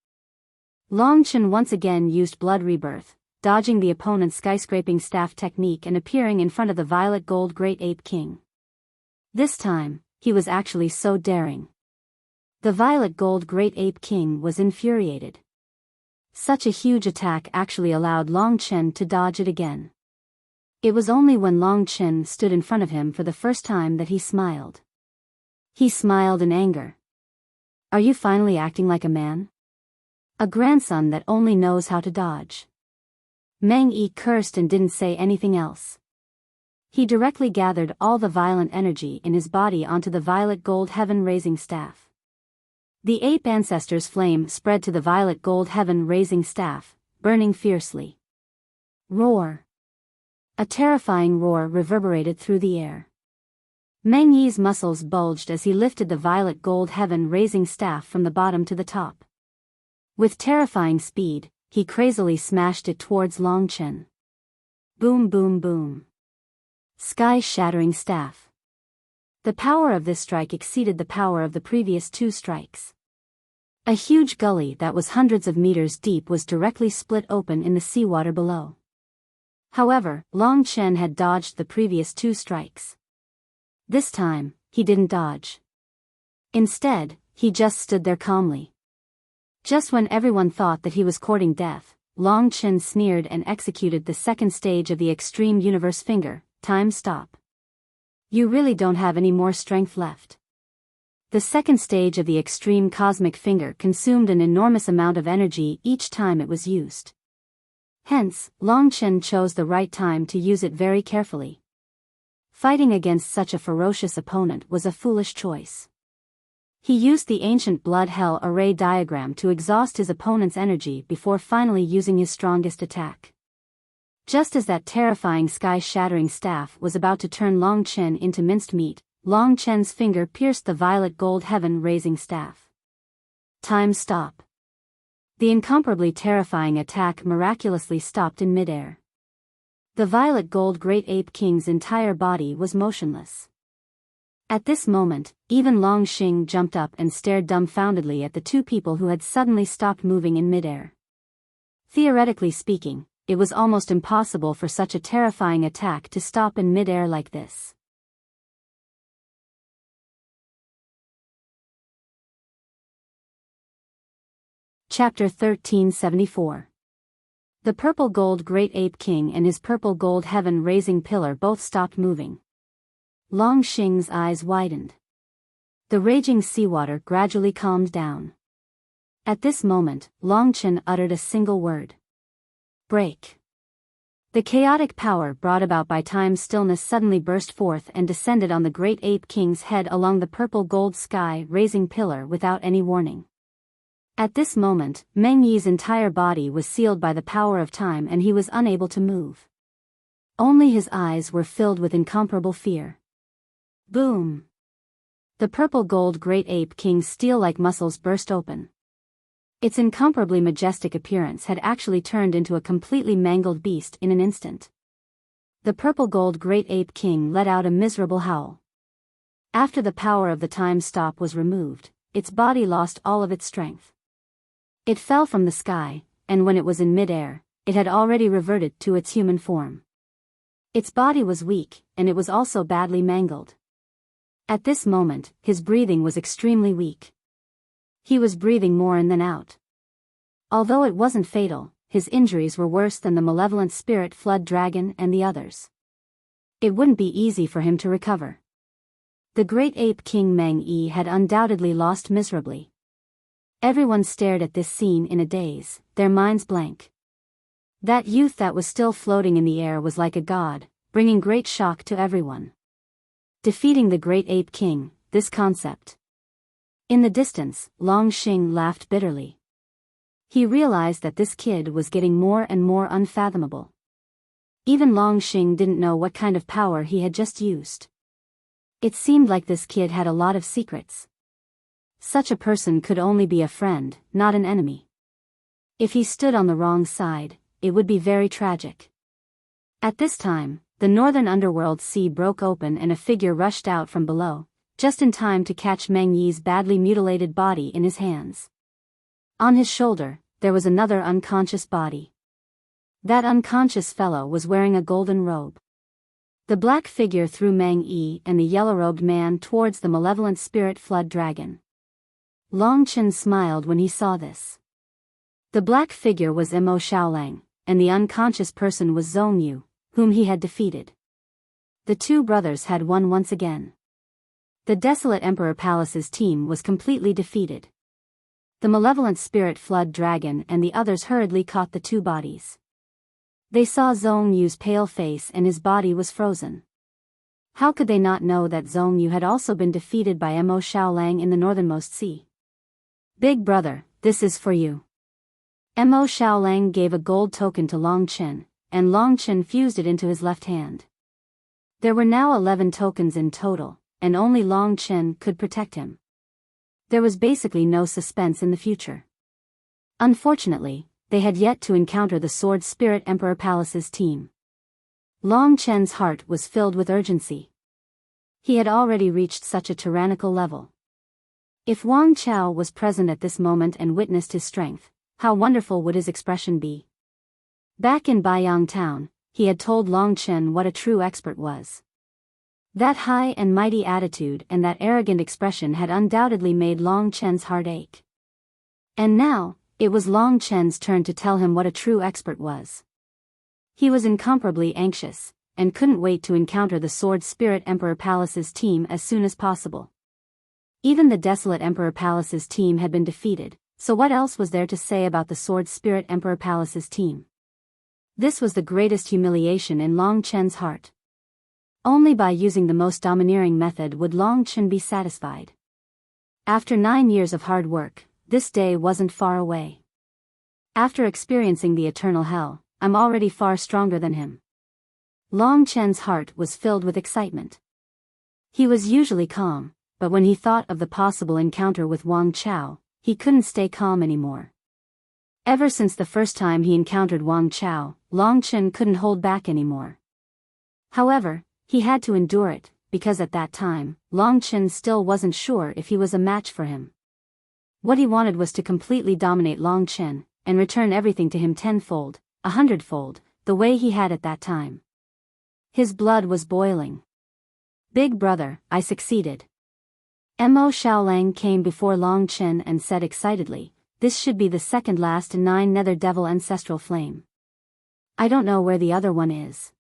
Long Chen once again used blood rebirth, dodging the opponent's skyscraping staff technique and appearing in front of the violet gold great ape king. This time, he was actually so daring. The violet gold great ape king was infuriated. Such a huge attack actually allowed Long Chen to dodge it again. It was only when Long Chen stood in front of him for the first time that he smiled. He smiled in anger. Are you finally acting like a man? A grandson that only knows how to dodge. Meng Yi cursed and didn't say anything else. He directly gathered all the violent energy in his body onto the violet gold heaven-raising staff. The ape ancestor's flame spread to the violet gold heaven-raising staff, burning fiercely. Roar. A terrifying roar reverberated through the air. Meng Yi's muscles bulged as he lifted the violet gold heaven-raising staff from the bottom to the top. With terrifying speed, he crazily smashed it towards Long Chen. Boom boom boom. Sky-shattering staff. The power of this strike exceeded the power of the previous two strikes. A huge gully that was hundreds of meters deep was directly split open in the seawater below. However, Long Chen had dodged the previous two strikes. This time, he didn't dodge. Instead, he just stood there calmly. Just when everyone thought that he was courting death, Long Chen sneered and executed the second stage of the Extreme Universe Finger, time stop. You really don't have any more strength left. The second stage of the Extreme Cosmic Finger consumed an enormous amount of energy each time it was used. Hence, Long Chen chose the right time to use it very carefully. Fighting against such a ferocious opponent was a foolish choice. He used the ancient blood hell array diagram to exhaust his opponent's energy before finally using his strongest attack. Just as that terrifying sky-shattering staff was about to turn Long Chen into minced meat, Long Chen's finger pierced the violet gold heaven-raising staff. Time stop. The incomparably terrifying attack miraculously stopped in midair. The violet gold Great Ape King's entire body was motionless. At this moment, even Long Xing jumped up and stared dumbfoundedly at the two people who had suddenly stopped moving in midair. Theoretically speaking, it was almost impossible for such a terrifying attack to stop in midair like this. Chapter 1374. The purple gold Great Ape King and his purple gold heaven-raising pillar both stopped moving. Long Xing's eyes widened. The raging seawater gradually calmed down. At this moment, Long Chen uttered a single word. Break. The chaotic power brought about by time's stillness suddenly burst forth and descended on the Great Ape King's head along the purple gold sky-raising pillar without any warning. At this moment, Meng Yi's entire body was sealed by the power of time and he was unable to move. Only his eyes were filled with incomparable fear. Boom! The purple gold Great Ape King's steel-like muscles burst open. Its incomparably majestic appearance had actually turned into a completely mangled beast in an instant. The purple gold Great Ape King let out a miserable howl. After the power of the time stop was removed, its body lost all of its strength. It fell from the sky, and when it was in midair, it had already reverted to its human form. Its body was weak, and it was also badly mangled. At this moment, his breathing was extremely weak. He was breathing more in than out. Although it wasn't fatal, his injuries were worse than the malevolent spirit flood dragon and the others. It wouldn't be easy for him to recover. The Great Ape King Meng Yi had undoubtedly lost miserably. Everyone stared at this scene in a daze, their minds blank. That youth that was still floating in the air was like a god, bringing great shock to everyone. Defeating the Great Ape King, this concept. In the distance, Long Xing laughed bitterly. He realized that this kid was getting more and more unfathomable. Even Long Xing didn't know what kind of power he had just used. It seemed like this kid had a lot of secrets. Such a person could only be a friend, not an enemy. If he stood on the wrong side, it would be very tragic. At this time, the northern underworld sea broke open and a figure rushed out from below, just in time to catch Meng Yi's badly mutilated body in his hands. On his shoulder, there was another unconscious body. That unconscious fellow was wearing a golden robe. The black figure threw Meng Yi and the yellow-robed man towards the malevolent spirit flood dragon. Long Chen smiled when he saw this. The black figure was Mo Xiaolang, and the unconscious person was Zhong Yu, whom he had defeated. The two brothers had won once again. The desolate Emperor Palace's team was completely defeated. The malevolent spirit flood dragon and the others hurriedly caught the two bodies. They saw Zhong Yu's pale face and his body was frozen. How could they not know that Zhong Yu had also been defeated by Mo Xiaolang in the northernmost sea? Big brother, this is for you. Mo Xiaolang gave a gold token to Long Chen, and Long Chen fused it into his left hand. There were now 11 tokens in total, and only Long Chen could protect him. There was basically no suspense in the future. Unfortunately, they had yet to encounter the Sword Spirit Emperor Palace's team. Long Chen's heart was filled with urgency. He had already reached such a tyrannical level. If Wang Chao was present at this moment and witnessed his strength, how wonderful would his expression be? Back in Biyao town, he had told Long Chen what a true expert was. That high and mighty attitude and that arrogant expression had undoubtedly made Long Chen's heart ache. And now, it was Long Chen's turn to tell him what a true expert was. He was incomparably anxious, and couldn't wait to encounter the Sword Spirit Emperor Palace's team as soon as possible. Even the desolate Emperor Palace's team had been defeated, so what else was there to say about the Sword Spirit Emperor Palace's team? This was the greatest humiliation in Long Chen's heart. Only by using the most domineering method would Long Chen be satisfied. After 9 years of hard work, this day wasn't far away. After experiencing the eternal hell, I'm already far stronger than him. Long Chen's heart was filled with excitement. He was usually calm, but when he thought of the possible encounter with Wang Chao, he couldn't stay calm anymore. Ever since the first time he encountered Wang Chao, Long Chen couldn't hold back anymore. However, he had to endure it, because at that time, Long Chen still wasn't sure if he was a match for him. What he wanted was to completely dominate Long Chen, and return everything to him tenfold, 100-fold, the way he had at that time. His blood was boiling. Big brother, I succeeded. Mo Xiaolang came before Long Chen and said excitedly, this should be the second last 9 Nether Devil Ancestral Flame. I don't know where the other one is.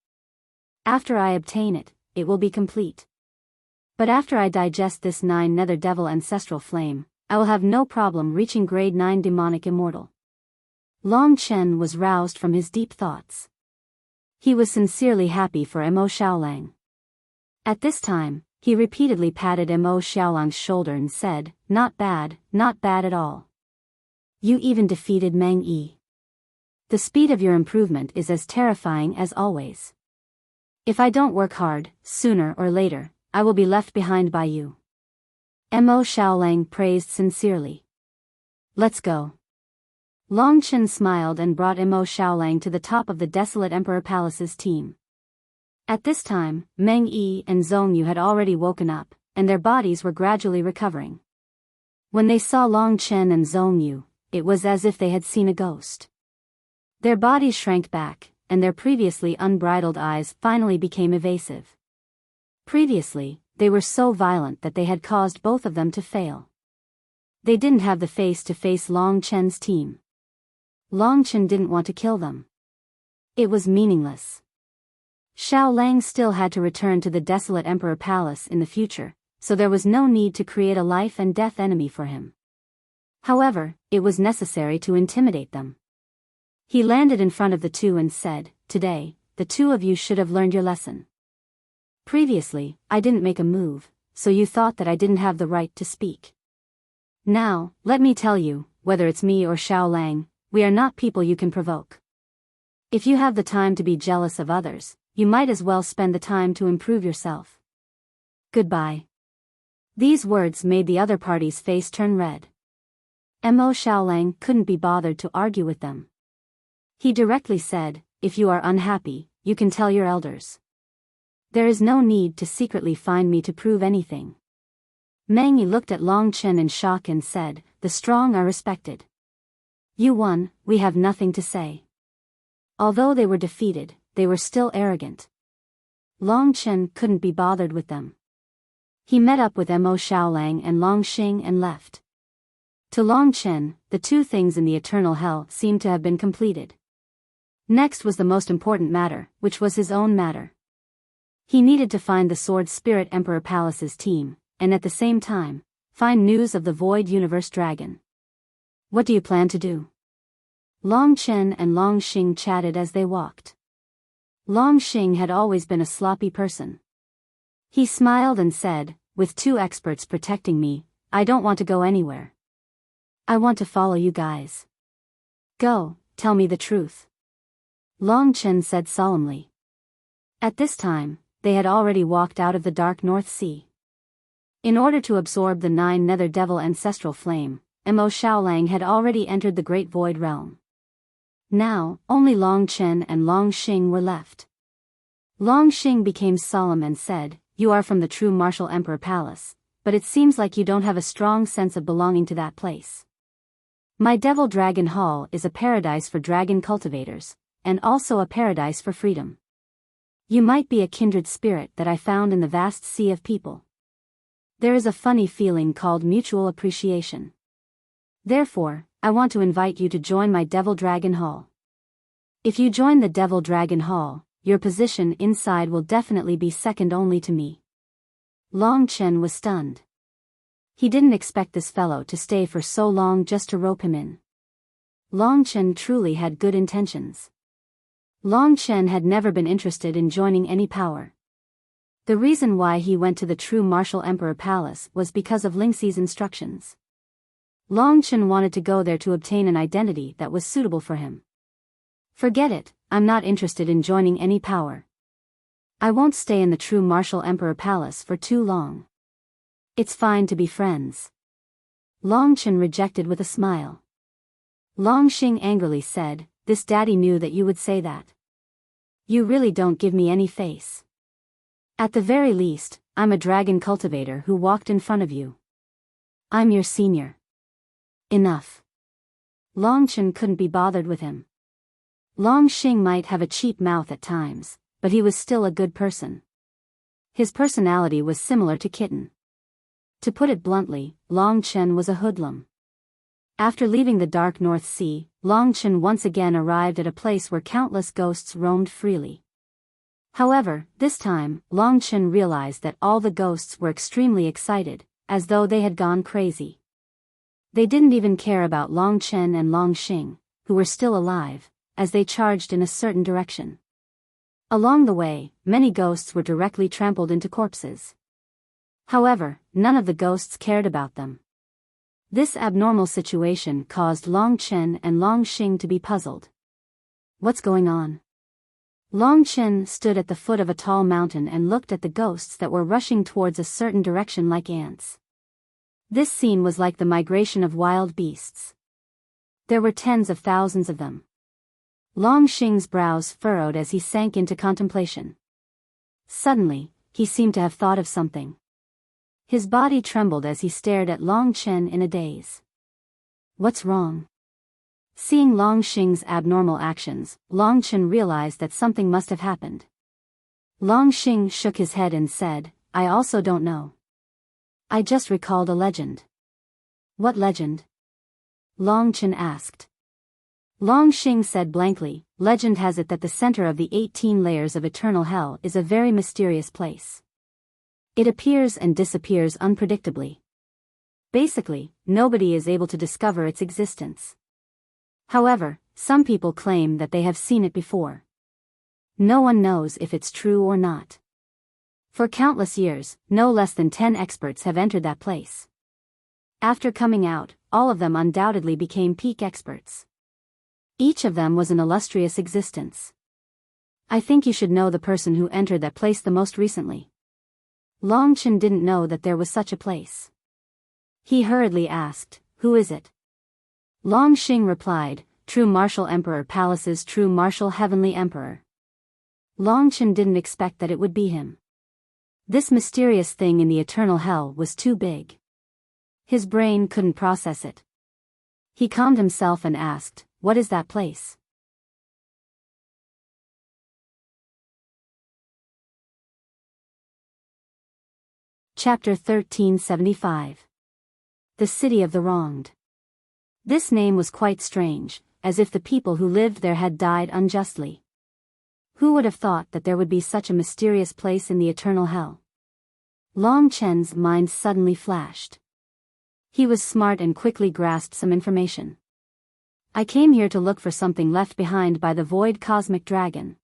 After I obtain it, it will be complete. But after I digest this 9 Nether Devil Ancestral Flame, I will have no problem reaching grade 9 Demonic Immortal. Long Chen was roused from his deep thoughts. He was sincerely happy for Mo Xiaolang. At this time, he repeatedly patted Mo Xiaolang's shoulder and said, not bad at all. You even defeated Meng Yi. The speed of your improvement is as terrifying as always. If I don't work hard, sooner or later, I will be left behind by you. Mo Xiaolang praised sincerely. Let's go. Long Chen smiled and brought Mo Xiaolang to the top of the desolate Emperor Palace's team. At this time, Meng Yi and Zhong Yu had already woken up, and their bodies were gradually recovering. When they saw Long Chen and Zhong Yu, it was as if they had seen a ghost. Their bodies shrank back, and their previously unbridled eyes finally became evasive. Previously, they were so violent that they had caused both of them to fail. They didn't have the face to face Long Chen's team. Long Chen didn't want to kill them. It was meaningless. Xiao Lang still had to return to the desolate Emperor Palace in the future, so there was no need to create a life and death enemy for him. However, it was necessary to intimidate them. He landed in front of the two and said, today, the two of you should have learned your lesson. Previously, I didn't make a move, so you thought that I didn't have the right to speak. Now, let me tell you, whether it's me or Xiao Lang, we are not people you can provoke. If you have the time to be jealous of others, you might as well spend the time to improve yourself. Goodbye. These words made the other party's face turn red. Mo Xiaolang couldn't be bothered to argue with them. He directly said, if you are unhappy, you can tell your elders. There is no need to secretly find me to prove anything. Meng Yi looked at Long Chen in shock and said, the strong are respected. You won, we have nothing to say. Although they were defeated, they were still arrogant. Long Chen couldn't be bothered with them. He met up with Mo Xiaolang and Long Xing and left. To Long Chen, the two things in the eternal hell seemed to have been completed. Next was the most important matter, which was his own matter. He needed to find the Sword Spirit Emperor Palace's team, and at the same time, find news of the Void Universe Dragon. What do you plan to do? Long Chen and Long Xing chatted as they walked. Long Xing had always been a sloppy person. He smiled and said, with 2 experts protecting me, I don't want to go anywhere. I want to follow you guys. Go, tell me the truth. Long Chen said solemnly. At this time, they had already walked out of the dark North Sea. In order to absorb the 9 Nether Devil Ancestral Flame, Mo Xiaolang had already entered the Great Void Realm. Now, only Long Chen and Long Xing were left. Long Xing became solemn and said, you are from the true Martial Emperor Palace, but it seems like you don't have a strong sense of belonging to that place. My Devil Dragon Hall is a paradise for dragon cultivators, and also a paradise for freedom. You might be a kindred spirit that I found in the vast sea of people. There is a funny feeling called mutual appreciation. Therefore, I want to invite you to join my Devil Dragon Hall. If you join the Devil Dragon Hall, your position inside will definitely be second only to me. Long Chen was stunned. He didn't expect this fellow to stay for so long just to rope him in. Long Chen truly had good intentions. Long Chen had never been interested in joining any power. The reason why he went to the true Martial Emperor Palace was because of Lingxi's instructions. Long Chen wanted to go there to obtain an identity that was suitable for him. Forget it, I'm not interested in joining any power. I won't stay in the true Martial Emperor Palace for too long. It's fine to be friends. Long Chen rejected with a smile. Long Xing angrily said, "This daddy knew that you would say that. You really don't give me any face. At the very least, I'm a dragon cultivator who walked in front of you. I'm your senior." Enough. Long Chen couldn't be bothered with him. Long Xing might have a cheap mouth at times, but he was still a good person. His personality was similar to Kitten. To put it bluntly, Long Chen was a hoodlum. After leaving the dark North Sea, Long Chen once again arrived at a place where countless ghosts roamed freely. However, this time, Long Chen realized that all the ghosts were extremely excited, as though they had gone crazy. They didn't even care about Long Chen and Long Xing, who were still alive, as they charged in a certain direction. Along the way, many ghosts were directly trampled into corpses. However, none of the ghosts cared about them. This abnormal situation caused Long Chen and Long Xing to be puzzled. What's going on? Long Chen stood at the foot of a tall mountain and looked at the ghosts that were rushing towards a certain direction like ants. This scene was like the migration of wild beasts. There were tens of thousands of them. Long Xing's brows furrowed as he sank into contemplation. Suddenly, he seemed to have thought of something. His body trembled as he stared at Long Chen in a daze. What's wrong? Seeing Long Xing's abnormal actions, Long Chen realized that something must have happened. Long Xing shook his head and said, "I also don't know. I just recalled a legend." "What legend?" Long Chen asked. Long Xing said blankly, "Legend has it that the center of the 18 layers of eternal hell is a very mysterious place. It appears and disappears unpredictably. Basically, nobody is able to discover its existence. However, some people claim that they have seen it before. No one knows if it's true or not. For countless years, no less than 10 experts have entered that place. After coming out, all of them undoubtedly became peak experts. Each of them was an illustrious existence. I think you should know the person who entered that place the most recently." Long Chen didn't know that there was such a place. He hurriedly asked, "Who is it?" Long Xing replied, "True Martial Emperor Palace's True Martial Heavenly Emperor." Long Chen didn't expect that it would be him. This mysterious thing in the eternal hell was too big. His brain couldn't process it. He calmed himself and asked, "What is that place?" Chapter 1375. The City of the Wronged. This name was quite strange, as if the people who lived there had died unjustly. Who would have thought that there would be such a mysterious place in the eternal hell? Long Chen's mind suddenly flashed. He was smart and quickly grasped some information. "I came here to look for something left behind by the void cosmic dragon.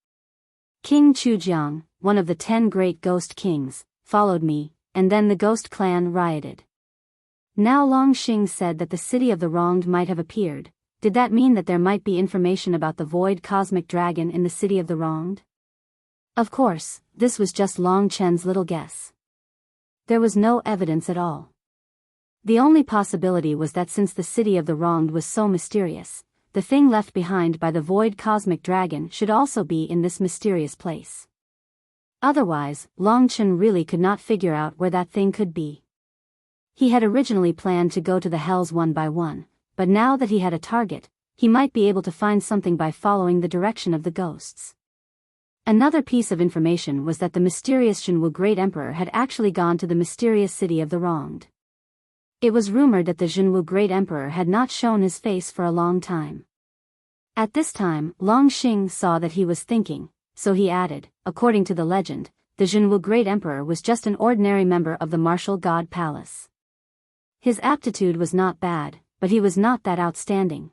King Chujiang, one of the 10 great ghost kings, followed me, and then the ghost clan rioted." Now Long Xing said that the city of the wronged might have appeared. Did that mean that there might be information about the void cosmic dragon in the city of the wronged? Of course, this was just Long Chen's little guess. There was no evidence at all. The only possibility was that since the city of the wronged was so mysterious, the thing left behind by the void cosmic dragon should also be in this mysterious place. Otherwise, Long Chen really could not figure out where that thing could be. He had originally planned to go to the hells one by one, but now that he had a target, he might be able to find something by following the direction of the ghosts. Another piece of information was that the mysterious Zhenwu Great Emperor had actually gone to the mysterious city of the wronged. It was rumored that the Zhenwu Great Emperor had not shown his face for a long time. At this time, Long Xing saw that he was thinking, so he added, "According to the legend, the Zhenwu Great Emperor was just an ordinary member of the martial god palace. His aptitude was not bad, but he was not that outstanding.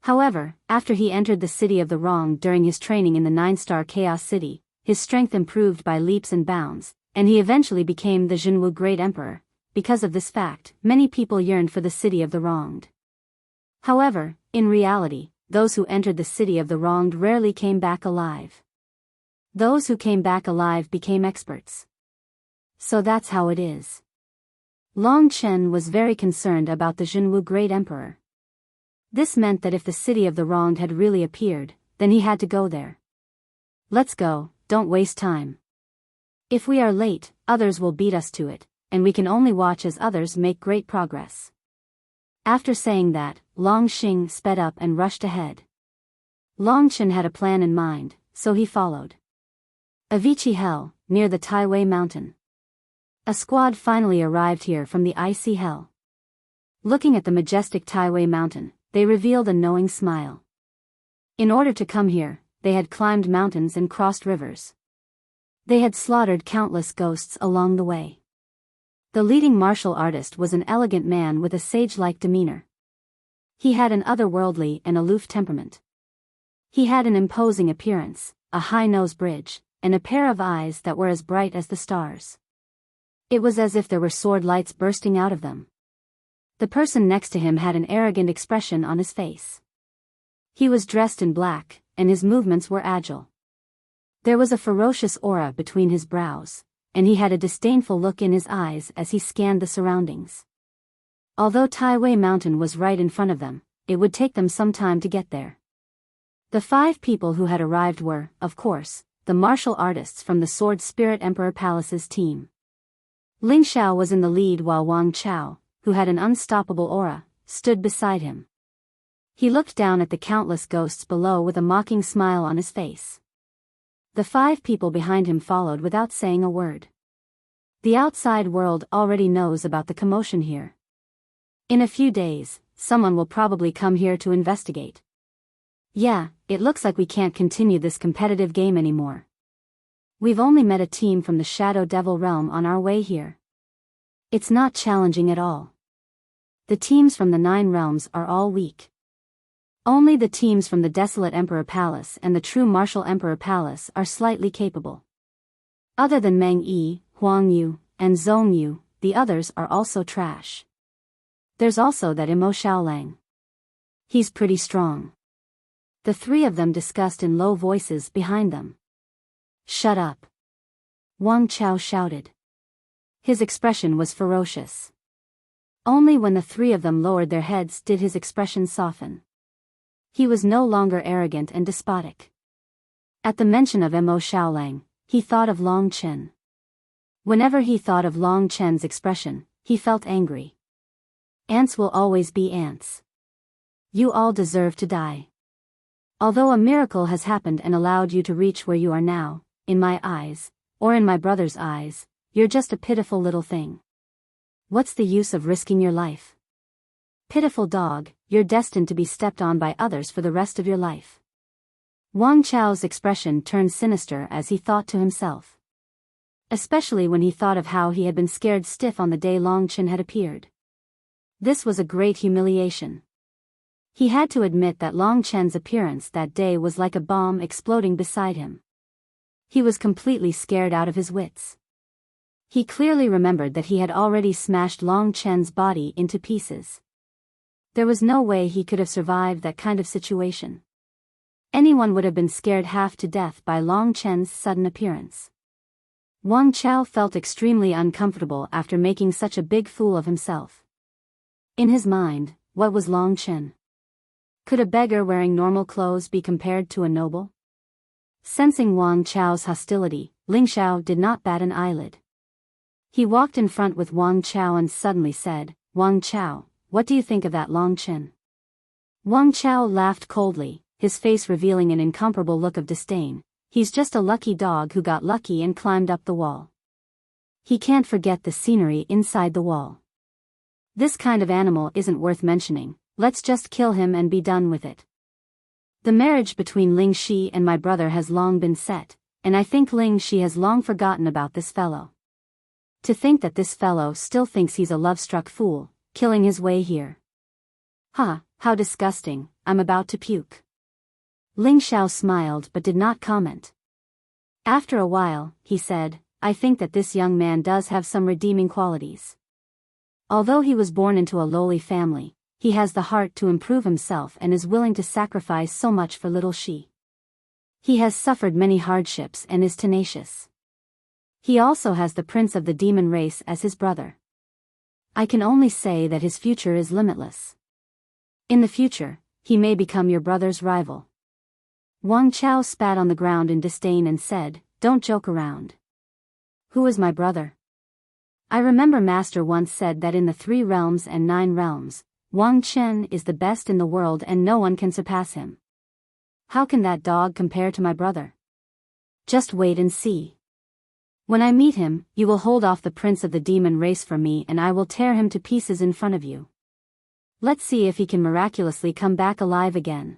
However, after he entered the city of the wronged during his training in the 9-star Chaos City, his strength improved by leaps and bounds, and he eventually became the Zhenwu Great Emperor. Because of this fact, many people yearned for the city of the wronged. However, in reality, those who entered the city of the wronged rarely came back alive. Those who came back alive became experts. So that's how it is." Long Chen was very concerned about the Zhenwu Great Emperor. This meant that if the city of the wronged had really appeared, then he had to go there. Let's go, don't waste time. If we are late, others will beat us to it, and we can only watch as others make great progress. After saying that, Long Xing sped up and rushed ahead. Long Chen had a plan in mind, so he followed. Avicii Hell, near the Taiwei mountain. A squad finally arrived here from the icy hell. Looking at the majestic Taiwei mountain, they revealed a knowing smile. In order to come here, they had climbed mountains and crossed rivers. They had slaughtered countless ghosts along the way. The leading martial artist was an elegant man with a sage-like demeanor. He had an otherworldly and aloof temperament. He had an imposing appearance, a high nose bridge, and a pair of eyes that were as bright as the stars. It was as if there were sword lights bursting out of them. The person next to him had an arrogant expression on his face. He was dressed in black, and his movements were agile. There was a ferocious aura between his brows, and he had a disdainful look in his eyes as he scanned the surroundings. Although Taiwei Mountain was right in front of them, it would take them some time to get there. The 5 people who had arrived were, of course, the martial artists from the Sword Spirit Emperor Palace's team. Ling Xiao was in the lead while Wang Chao, who had an unstoppable aura, stood beside him. He looked down at the countless ghosts below with a mocking smile on his face. The 5 people behind him followed without saying a word. The outside world already knows about the commotion here. In a few days, someone will probably come here to investigate. Yeah, it looks like we can't continue this competitive game anymore. We've only met a team from the Shadow Devil realm on our way here. It's not challenging at all. The teams from the 9 realms are all weak. Only the teams from the Desolate Emperor Palace and the True Martial Emperor Palace are slightly capable. Other than Meng Yi, Huang Yu, and Zhong Yu, the others are also trash. There's also that Imo Xiaolang. He's pretty strong. The 3 of them discussed in low voices behind them. Shut up. Wang Chao shouted. His expression was ferocious. Only when the 3 of them lowered their heads did his expression soften. He was no longer arrogant and despotic. At the mention of Mo Xiaolang, he thought of Long Chen. Whenever he thought of Long Chen's expression, he felt angry. Ants will always be ants. You all deserve to die. Although a miracle has happened and allowed you to reach where you are now, in my eyes, or in my brother's eyes, you're just a pitiful little thing. What's the use of risking your life? Pitiful dog, you're destined to be stepped on by others for the rest of your life. Wang Chao's expression turned sinister as he thought to himself. Especially when he thought of how he had been scared stiff on the day Long Chen had appeared. This was a great humiliation. He had to admit that Long Chen's appearance that day was like a bomb exploding beside him. He was completely scared out of his wits. He clearly remembered that he had already smashed Long Chen's body into pieces. There was no way he could have survived that kind of situation. Anyone would have been scared half to death by Long Chen's sudden appearance. Wang Chao felt extremely uncomfortable after making such a big fool of himself. In his mind, what was Long Chen? Could a beggar wearing normal clothes be compared to a noble? Sensing Wang Chao's hostility, Ling Xiao did not bat an eyelid. He walked in front with Wang Chao and suddenly said, Wang Chao, what do you think of that Long Chen? Wang Chao laughed coldly, his face revealing an incomparable look of disdain. He's just a lucky dog who got lucky and climbed up the wall. He can't forget the scenery inside the wall. This kind of animal isn't worth mentioning, let's just kill him and be done with it. The marriage between Ling Shi and my brother has long been set, and I think Ling Shi has long forgotten about this fellow. To think that this fellow still thinks he's a love-struck fool, killing his way here. How disgusting, I'm about to puke. Ling Xiao smiled but did not comment. After a while, he said, I think that this young man does have some redeeming qualities. Although he was born into a lowly family, he has the heart to improve himself and is willing to sacrifice so much for little Shi. He has suffered many hardships and is tenacious. He also has the prince of the demon race as his brother. I can only say that his future is limitless. In the future, he may become your brother's rival. Wang Chao spat on the ground in disdain and said, "Don't joke around. Who is my brother? I remember Master once said that in the 3 realms and 9 realms, Wang Chen is the best in the world and no one can surpass him. How can that dog compare to my brother? Just wait and see. When I meet him, you will hold off the prince of the demon race from me and I will tear him to pieces in front of you. Let's see if he can miraculously come back alive again."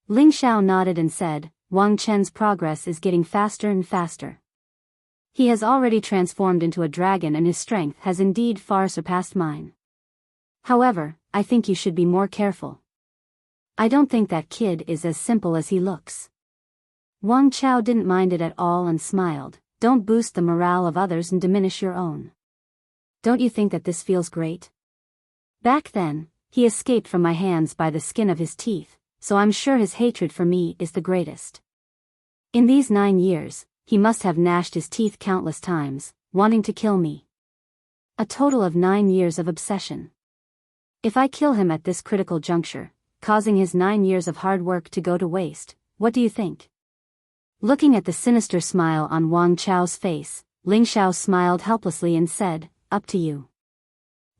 Ling Xiao nodded and said, "Wang Chen's progress is getting faster and faster. He has already transformed into a dragon and his strength has indeed far surpassed mine. However, I think you should be more careful. I don't think that kid is as simple as he looks." Wang Chao didn't mind it at all and smiled. "Don't boost the morale of others and diminish your own. Don't you think that this feels great? Back then, he escaped from my hands by the skin of his teeth, so I'm sure his hatred for me is the greatest. In these 9 years, he must have gnashed his teeth countless times, wanting to kill me. A total of 9 years of obsession. If I kill him at this critical juncture, causing his 9 years of hard work to go to waste, what do you think?" Looking at the sinister smile on Wang Chao's face, Ling Xiao smiled helplessly and said, "Up to you.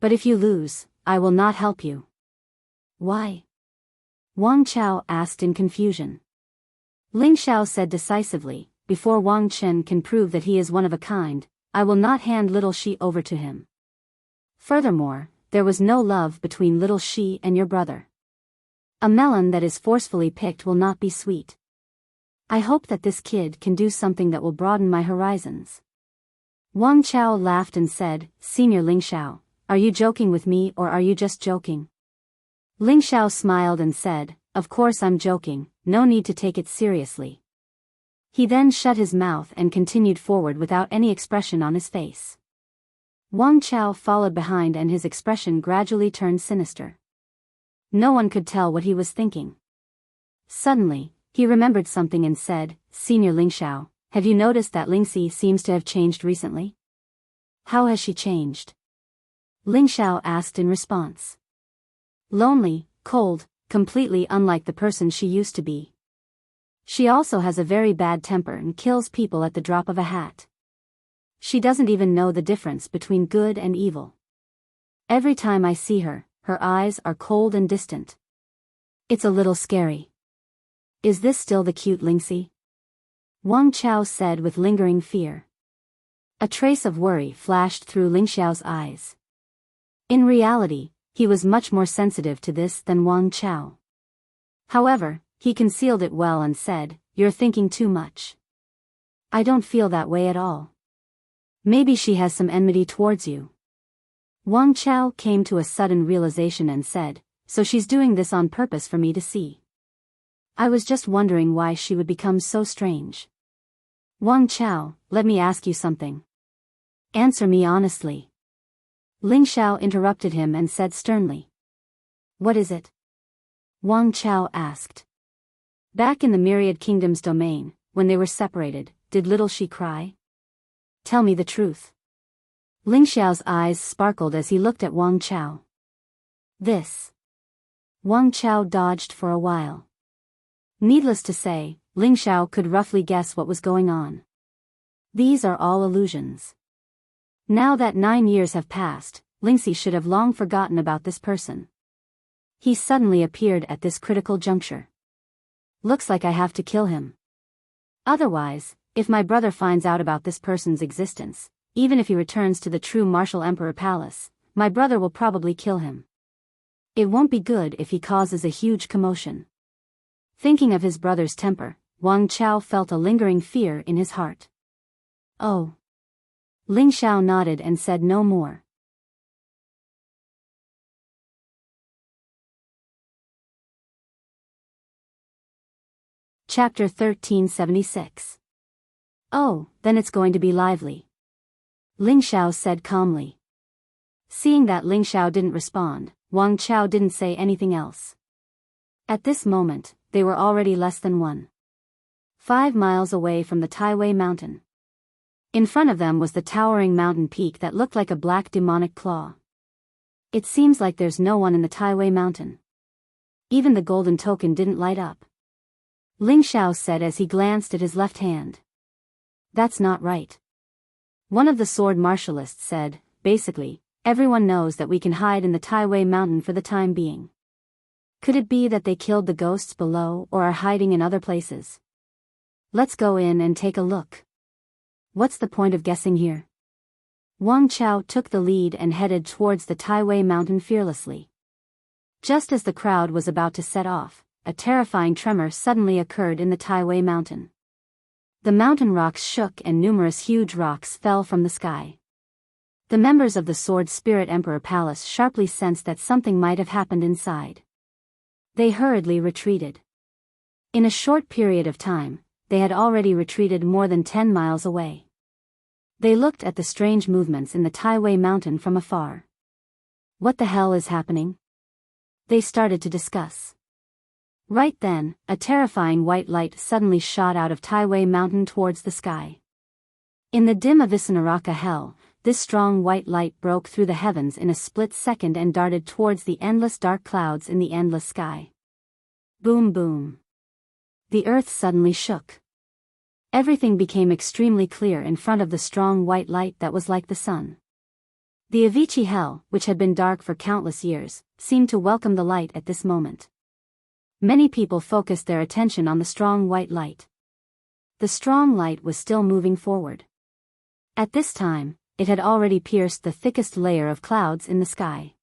But if you lose, I will not help you." "Why?" Wang Chao asked in confusion. Ling Xiao said decisively, "Before Wang Chen can prove that he is one of a kind, I will not hand little Shi over to him. Furthermore, there was no love between little Shi and your brother. A melon that is forcefully picked will not be sweet. I hope that this kid can do something that will broaden my horizons." Wang Chao laughed and said, "Senior Ling Xiao, are you joking with me or are you just joking?" Ling Xiao smiled and said, "Of course I'm joking, no need to take it seriously." He then shut his mouth and continued forward without any expression on his face. Wang Chao followed behind and his expression gradually turned sinister. No one could tell what he was thinking. Suddenly, he remembered something and said, "Senior Ling Xiao, have you noticed that Lingxi seems to have changed recently?" "How has she changed?" Ling Xiao asked in response. "Lonely, cold, completely unlike the person she used to be. She also has a very bad temper and kills people at the drop of a hat. She doesn't even know the difference between good and evil. Every time I see her, her eyes are cold and distant. It's a little scary. Is this still the cute Lingxi?" Wang Chao said with lingering fear. A trace of worry flashed through Ling Xiao's eyes. In reality, he was much more sensitive to this than Wang Chao. However, he concealed it well and said, "You're thinking too much. I don't feel that way at all. Maybe she has some enmity towards you." Wang Chao came to a sudden realization and said, "So she's doing this on purpose for me to see. I was just wondering why she would become so strange." "Wang Chao, let me ask you something. Answer me honestly." Ling Xiao interrupted him and said sternly. "What is it?" Wang Chao asked. "Back in the Myriad Kingdom's domain, when they were separated, did little Shi cry? Tell me the truth." Ling Xiao's eyes sparkled as he looked at Wang Chao. "This." Wang Chao dodged for a while. Needless to say, Ling Xiao could roughly guess what was going on. These are all illusions. Now that 9 years have passed, Lingxi should have long forgotten about this person. He suddenly appeared at this critical juncture. Looks like I have to kill him. Otherwise, if my brother finds out about this person's existence, even if he returns to the true Martial Emperor Palace, my brother will probably kill him. It won't be good if he causes a huge commotion. Thinking of his brother's temper, Wang Chao felt a lingering fear in his heart. "Oh." Ling Xiao nodded and said no more. Chapter 1376. "Oh, then it's going to be lively," Ling Xiao said calmly. Seeing that Ling Xiao didn't respond, Wang Chao didn't say anything else. At this moment, they were already less than 1.5 miles away from the Taiwei mountain. In front of them was the towering mountain peak that looked like a black demonic claw. It seems like there's no one in the Taiwei mountain. Even the golden token didn't light up. Ling Xiao said as he glanced at his left hand. That's not right. One of the sword martialists said, basically, everyone knows that we can hide in the Taiwei mountain for the time being. Could it be that they killed the ghosts below or are hiding in other places? Let's go in and take a look. What's the point of guessing here? Wang Chao took the lead and headed towards the Taiwei mountain fearlessly. Just as the crowd was about to set off, a terrifying tremor suddenly occurred in the Taiwei mountain. The mountain rocks shook and numerous huge rocks fell from the sky. The members of the Sword Spirit Emperor Palace sharply sensed that something might have happened inside. They hurriedly retreated. In a short period of time, they had already retreated more than 10 miles away. They looked at the strange movements in the Taiwei mountain from afar. What the hell is happening? They started to discuss. Right then, a terrifying white light suddenly shot out of Taiwei mountain towards the sky. In the dim Avicenaraka hell, this strong white light broke through the heavens in a split second and darted towards the endless dark clouds in the endless sky. Boom boom. The earth suddenly shook. Everything became extremely clear in front of the strong white light that was like the sun. The Avicii hell, which had been dark for countless years, seemed to welcome the light at this moment. Many people focused their attention on the strong white light. The strong light was still moving forward. At this time, it had already pierced the thickest layer of clouds in the sky.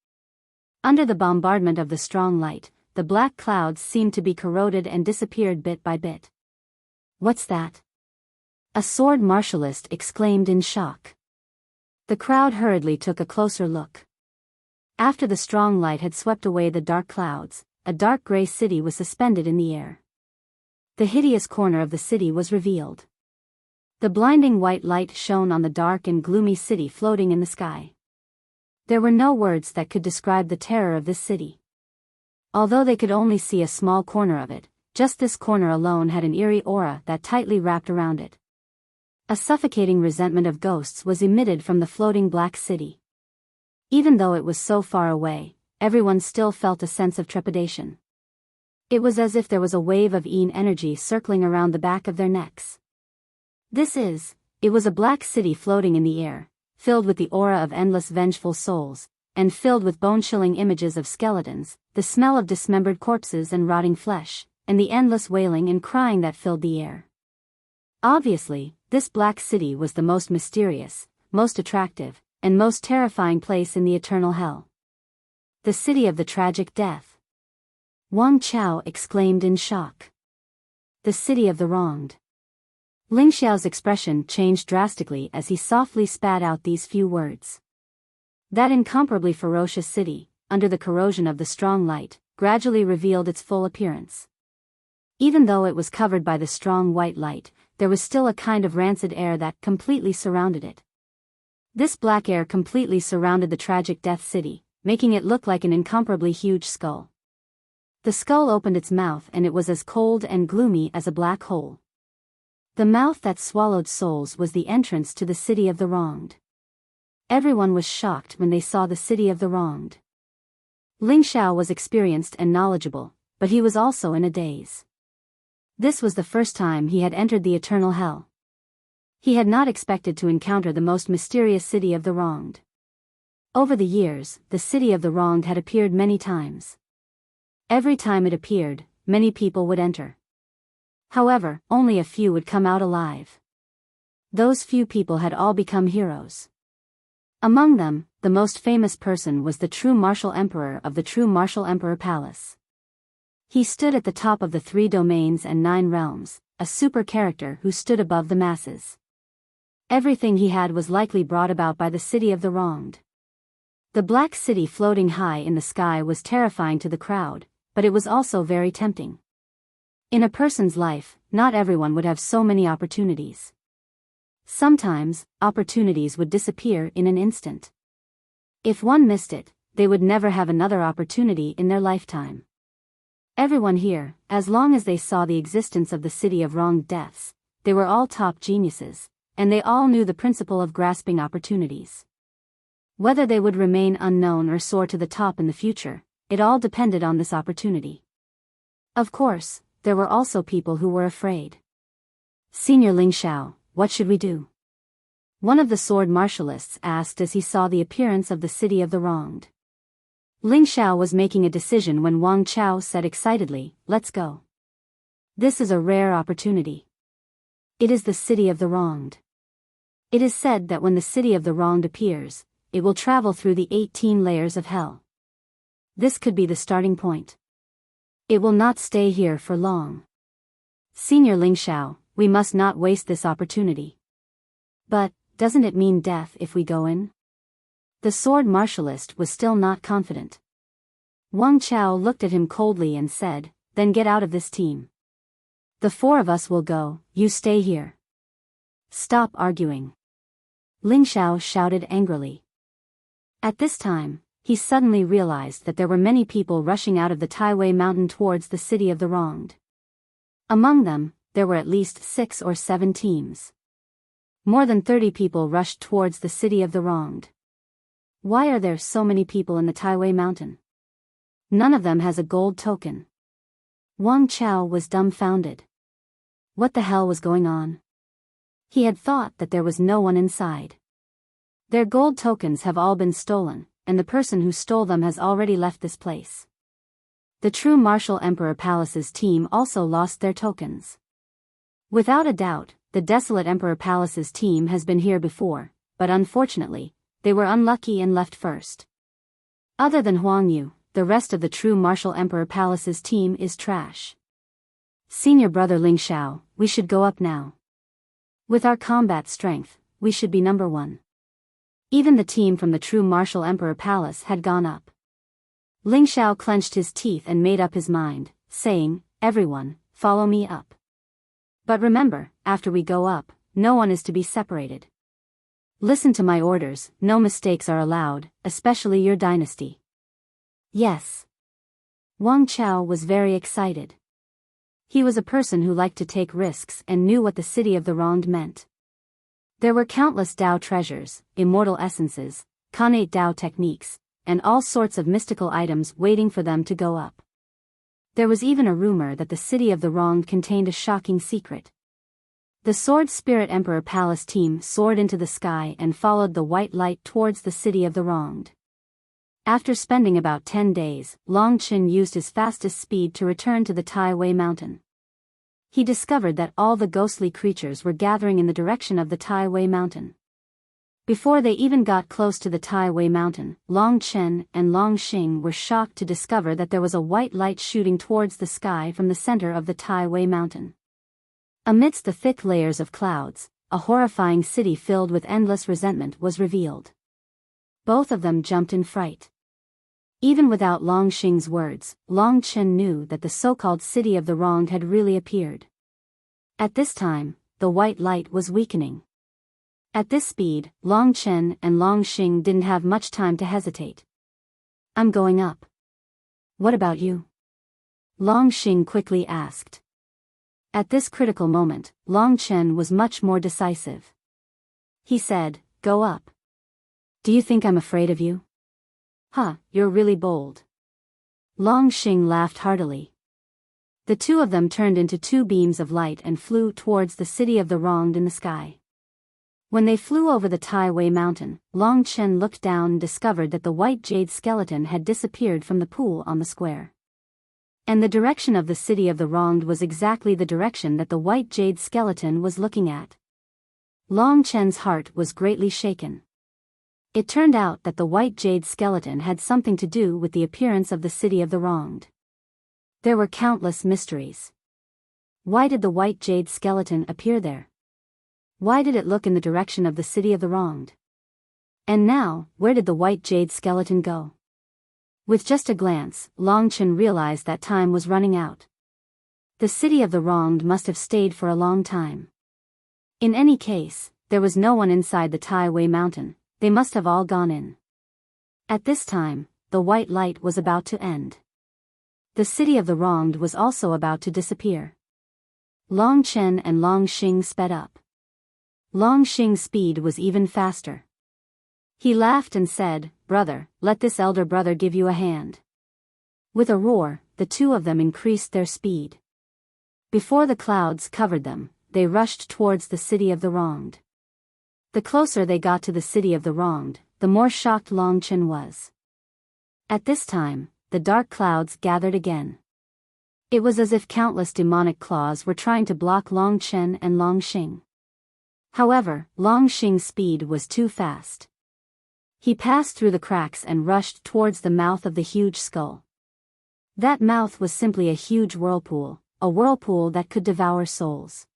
Under the bombardment of the strong light, the black clouds seemed to be corroded and disappeared bit by bit. What's that? A sword martialist exclaimed in shock. The crowd hurriedly took a closer look. After the strong light had swept away the dark clouds, a dark gray city was suspended in the air. The hideous corner of the city was revealed. The blinding white light shone on the dark and gloomy city floating in the sky. There were no words that could describe the terror of this city. Although they could only see a small corner of it, just this corner alone had an eerie aura that tightly wrapped around it. A suffocating resentment of ghosts was emitted from the floating black city. Even though it was so far away, everyone still felt a sense of trepidation. It was as if there was a wave of Yin energy circling around the back of their necks. It was a black city floating in the air, filled with the aura of endless vengeful souls, and filled with bone-chilling images of skeletons, the smell of dismembered corpses and rotting flesh, and the endless wailing and crying that filled the air. Obviously, this black city was the most mysterious, most attractive, and most terrifying place in the eternal hell. The city of the tragic death. Wang Chao exclaimed in shock. The city of the wronged. Ling Xiao's expression changed drastically as he softly spat out these few words. That incomparably ferocious city, under the corrosion of the strong light, gradually revealed its full appearance. Even though it was covered by the strong white light, there was still a kind of rancid air that completely surrounded it. This black air completely surrounded the tragic death city, making it look like an incomparably huge skull. The skull opened its mouth and it was as cold and gloomy as a black hole. The mouth that swallowed souls was the entrance to the city of the wronged. Everyone was shocked when they saw the city of the wronged. Ling Xiao was experienced and knowledgeable, but he was also in a daze. This was the first time he had entered the eternal hell. He had not expected to encounter the most mysterious city of the wronged. Over the years, the city of the wronged had appeared many times. Every time it appeared, many people would enter. However, only a few would come out alive. Those few people had all become heroes. Among them, the most famous person was the true martial emperor of the true martial emperor palace. He stood at the top of the 3 domains and 9 realms, a super character who stood above the masses. Everything he had was likely brought about by the city of the wronged. The black city floating high in the sky was terrifying to the crowd, but it was also very tempting. In a person's life, not everyone would have so many opportunities. Sometimes, opportunities would disappear in an instant. If one missed it, they would never have another opportunity in their lifetime. Everyone here, as long as they saw the existence of the city of wronged deaths, they were all top geniuses, and they all knew the principle of grasping opportunities. Whether they would remain unknown or soar to the top in the future, it all depended on this opportunity. Of course, there were also people who were afraid. Senior Ling Xiao, what should we do? One of the sword martialists asked as he saw the appearance of the city of the wronged. Ling Xiao was making a decision when Wang Chao said excitedly, let's go. This is a rare opportunity. It is the city of the wronged. It is said that when the city of the wronged appears, it will travel through the 18 layers of hell. This could be the starting point. It will not stay here for long. Senior Ling Xiao, we must not waste this opportunity. But, doesn't it mean death if we go in? The sword martialist was still not confident. Wang Chao looked at him coldly and said, then get out of this team. The 4 of us will go, you stay here. Stop arguing. Ling Xiao shouted angrily. At this time, he suddenly realized that there were many people rushing out of the Taiwei mountain towards the city of the wronged. Among them, there were at least 6 or 7 teams. More than 30 people rushed towards the city of the wronged. Why are there so many people in the Taiwei mountain? None of them has a gold token. Wang Chao was dumbfounded. What the hell was going on? He had thought that there was no one inside. Their gold tokens have all been stolen, and the person who stole them has already left this place. The true Martial Emperor Palace's team also lost their tokens. Without a doubt, the Desolate Emperor Palace's team has been here before, but unfortunately, they were unlucky and left first. Other than Huang Yu, the rest of the true Martial Emperor Palace's team is trash. Senior brother Ling Xiao, we should go up now. With our combat strength, we should be number 1. Even the team from the true Martial Emperor Palace had gone up. Ling Xiao clenched his teeth and made up his mind, saying, everyone, follow me up. But remember, after we go up, no one is to be separated. Listen to my orders, no mistakes are allowed, especially your dynasty. Yes. Wang Chao was very excited. He was a person who liked to take risks and knew what the city of the wronged meant. There were countless Tao treasures, immortal essences, connate Tao techniques, and all sorts of mystical items waiting for them to go up. There was even a rumor that the city of the wronged contained a shocking secret. The Sword Spirit Emperor Palace team soared into the sky and followed the white light towards the city of the wronged. After spending about 10 days, Long Qin used his fastest speed to return to the Taiwei mountain. He discovered that all the ghostly creatures were gathering in the direction of the Taiwei mountain. Before they even got close to the Taiwei mountain, Long Chen and Long Xing were shocked to discover that there was a white light shooting towards the sky from the center of the Taiwei mountain. Amidst the thick layers of clouds, a horrifying city filled with endless resentment was revealed. Both of them jumped in fright. Even without Long Xing's words, Long Chen knew that the so-called city of the wronged had really appeared. At this time, the white light was weakening. At this speed, Long Chen and Long Xing didn't have much time to hesitate. I'm going up. What about you? Long Xing quickly asked. At this critical moment, Long Chen was much more decisive. He said, go up. Do you think I'm afraid of you? Huh, you're really bold. Long Xing laughed heartily. The two of them turned into 2 beams of light and flew towards the city of the wronged in the sky. When they flew over the Taiwei mountain, Long Chen looked down and discovered that the white jade skeleton had disappeared from the pool on the square. And the direction of the city of the wronged was exactly the direction that the white jade skeleton was looking at. Long Chen's heart was greatly shaken. It turned out that the white jade skeleton had something to do with the appearance of the city of the wronged. There were countless mysteries. Why did the white jade skeleton appear there? Why did it look in the direction of the city of the wronged? And now, where did the white jade skeleton go? With just a glance, Long Chen realized that time was running out. The city of the wronged must have stayed for a long time. In any case, there was no one inside the Taiwei mountain. They must have all gone in. At this time, the white light was about to end. The city of the wronged was also about to disappear. Long Chen and Long Xing sped up. Long Xing's speed was even faster. He laughed and said, brother, let this elder brother give you a hand. With a roar, the two of them increased their speed. Before the clouds covered them, they rushed towards the city of the wronged. The closer they got to the city of the wronged, the more shocked Long Chen was. At this time, the dark clouds gathered again. It was as if countless demonic claws were trying to block Long Chen and Long Xing. However, Long Xing's speed was too fast. He passed through the cracks and rushed towards the mouth of the huge skull. That mouth was simply a huge whirlpool, a whirlpool that could devour souls.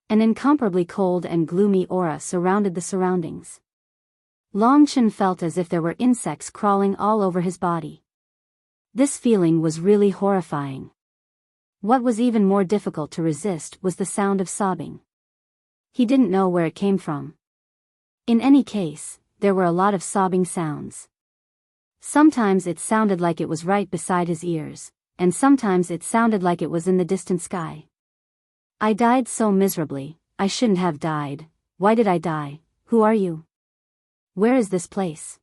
An incomparably cold and gloomy aura surrounded the surroundings. Long Chen felt as if there were insects crawling all over his body. This feeling was really horrifying. What was even more difficult to resist was the sound of sobbing. He didn't know where it came from. In any case, there were a lot of sobbing sounds. Sometimes it sounded like it was right beside his ears, and sometimes it sounded like it was in the distant sky. I died so miserably, I shouldn't have died. Why did I die? Who are you? Where is this place?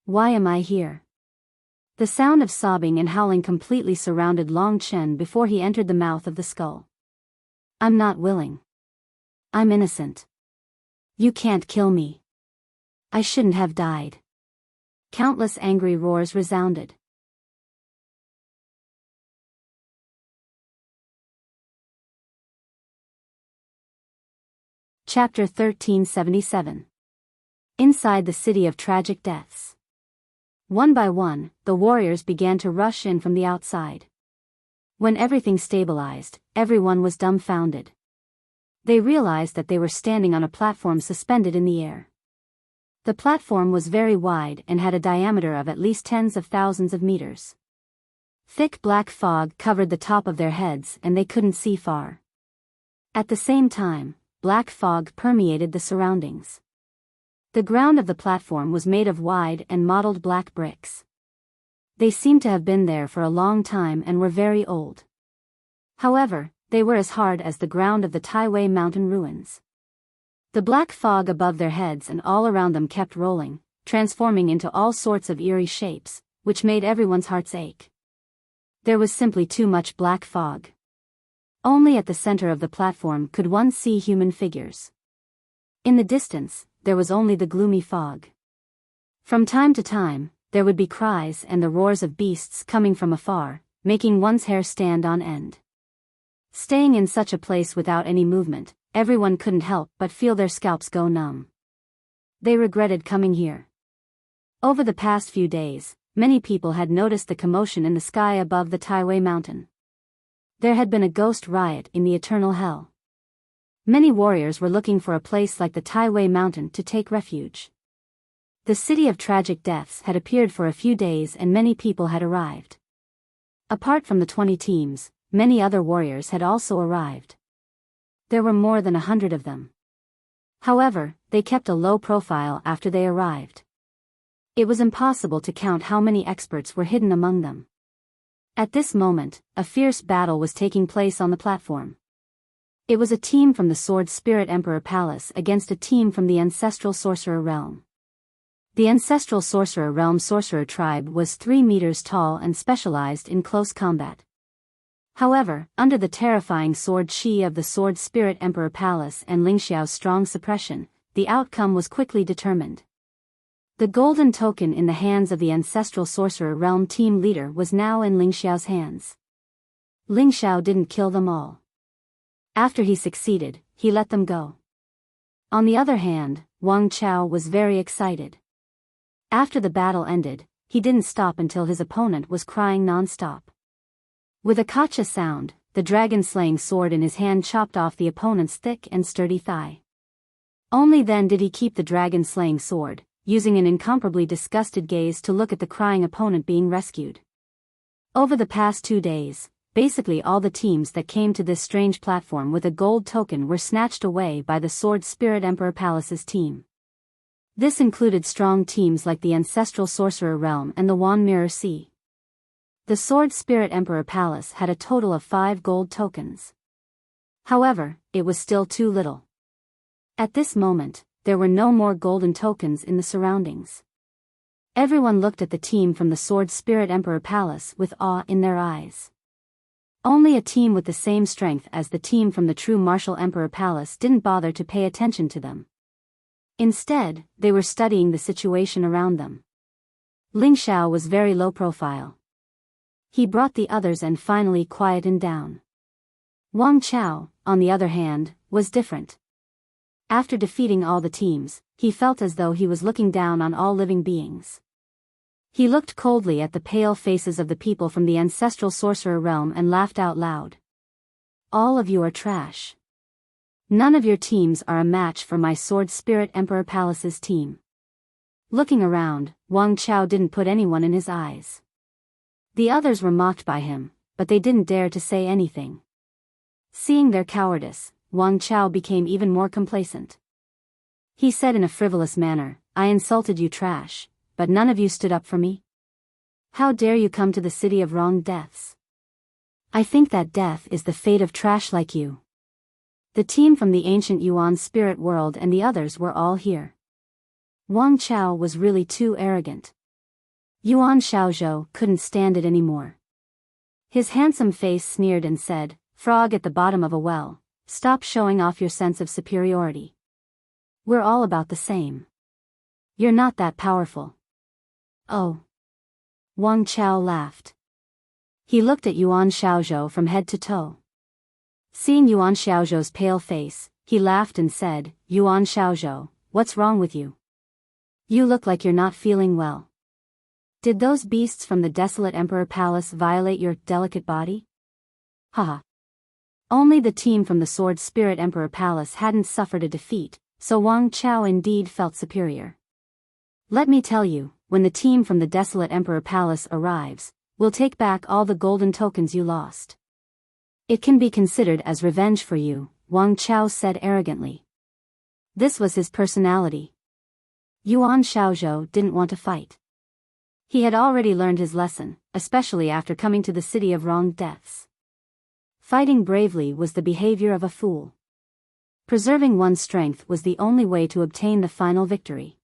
Why am I here? The sound of sobbing and howling completely surrounded Long Chen before he entered the mouth of the skull. I'm not willing. I'm innocent. You can't kill me. I shouldn't have died. Countless angry roars resounded. Chapter 1377. Inside the City of Tragic Deaths. One by one, the warriors began to rush in from the outside. When everything stabilized, everyone was dumbfounded. They realized that they were standing on a platform suspended in the air. The platform was very wide and had a diameter of at least tens of thousands of meters. Thick black fog covered the top of their heads and they couldn't see far. At the same time, black fog permeated the surroundings. The ground of the platform was made of wide and mottled black bricks. They seemed to have been there for a long time and were very old. However, they were as hard as the ground of the Taiwei mountain ruins. The black fog above their heads and all around them kept rolling, transforming into all sorts of eerie shapes, which made everyone's hearts ache. There was simply too much black fog. Only at the center of the platform could one see human figures. In the distance, there was only the gloomy fog. From time to time, there would be cries and the roars of beasts coming from afar, making one's hair stand on end. Staying in such a place without any movement, everyone couldn't help but feel their scalps go numb. They regretted coming here. Over the past few days, many people had noticed the commotion in the sky above the Taiwei mountain. There had been a ghost riot in the eternal hell. Many warriors were looking for a place like the Taiwei mountain to take refuge. The City of Tragic Deaths had appeared for a few days and many people had arrived. Apart from the 20 teams, many other warriors had also arrived. There were more than 100 of them. However, they kept a low profile after they arrived. It was impossible to count how many experts were hidden among them. At this moment, a fierce battle was taking place on the platform. It was a team from the Sword Spirit Emperor Palace against a team from the Ancestral Sorcerer Realm. The Ancestral Sorcerer Realm sorcerer tribe was 3 meters tall and specialized in close combat. However, under the terrifying sword chi of the Sword Spirit Emperor Palace and Lingxiao's strong suppression, the outcome was quickly determined. The golden token in the hands of the Ancestral Sorcerer Realm team leader was now in Lingxiao's hands. Lingxiao didn't kill them all. After he succeeded, he let them go. On the other hand, Wang Chao was very excited. After the battle ended, he didn't stop until his opponent was crying non-stop. With a kacha sound, the dragon-slaying sword in his hand chopped off the opponent's thick and sturdy thigh. Only then did he keep the dragon-slaying sword, using an incomparably disgusted gaze to look at the crying opponent being rescued. Over the past 2 days, basically all the teams that came to this strange platform with a gold token were snatched away by the Sword Spirit Emperor Palace's team. This included strong teams like the Ancestral Sorcerer Realm and the Wan Mirror Sea. The Sword Spirit Emperor Palace had a total of 5 gold tokens. However, it was still too little. At this moment, there were no more golden tokens in the surroundings. Everyone looked at the team from the Sword Spirit Emperor Palace with awe in their eyes. Only a team with the same strength as the team from the True Martial Emperor Palace didn't bother to pay attention to them. Instead, they were studying the situation around them. Ling Xiao was very low profile. He brought the others and finally quietened down. Wang Chao, on the other hand, was different. After defeating all the teams, he felt as though he was looking down on all living beings. He looked coldly at the pale faces of the people from the Ancestral Sorcerer realm and laughed out loud. All of you are trash. None of your teams are a match for my Sword Spirit Emperor Palace's team. Looking around, Wang Chao didn't put anyone in his eyes. The others were mocked by him, but they didn't dare to say anything. Seeing their cowardice, Wang Chao became even more complacent. He said in a frivolous manner, "I insulted you trash, but none of you stood up for me? How dare you come to the city of wronged deaths? I think that death is the fate of trash like you." The team from the ancient Yuan spirit world and the others were all here. Wang Chao was really too arrogant. Yuan Xiaozhou couldn't stand it anymore. His handsome face sneered and said, "Frog at the bottom of a well, stop showing off your sense of superiority. We're all about the same. You're not that powerful." "Oh." Wang Chao laughed. He looked at Yuan Xiaozhou from head to toe. Seeing Yuan Xiaozhou's pale face, he laughed and said, "Yuan Xiaozhou, what's wrong with you? You look like you're not feeling well. Did those beasts from the desolate Emperor Palace violate your delicate body?" Haha. Only the team from the Sword Spirit Emperor Palace hadn't suffered a defeat, so Wang Chao indeed felt superior. "Let me tell you, when the team from the desolate Emperor Palace arrives, we'll take back all the golden tokens you lost. It can be considered as revenge for you," Wang Chao said arrogantly. This was his personality. Yuan Xiaozhou didn't want to fight. He had already learned his lesson, especially after coming to the city of wronged deaths. Fighting bravely was the behavior of a fool. Preserving one's strength was the only way to obtain the final victory.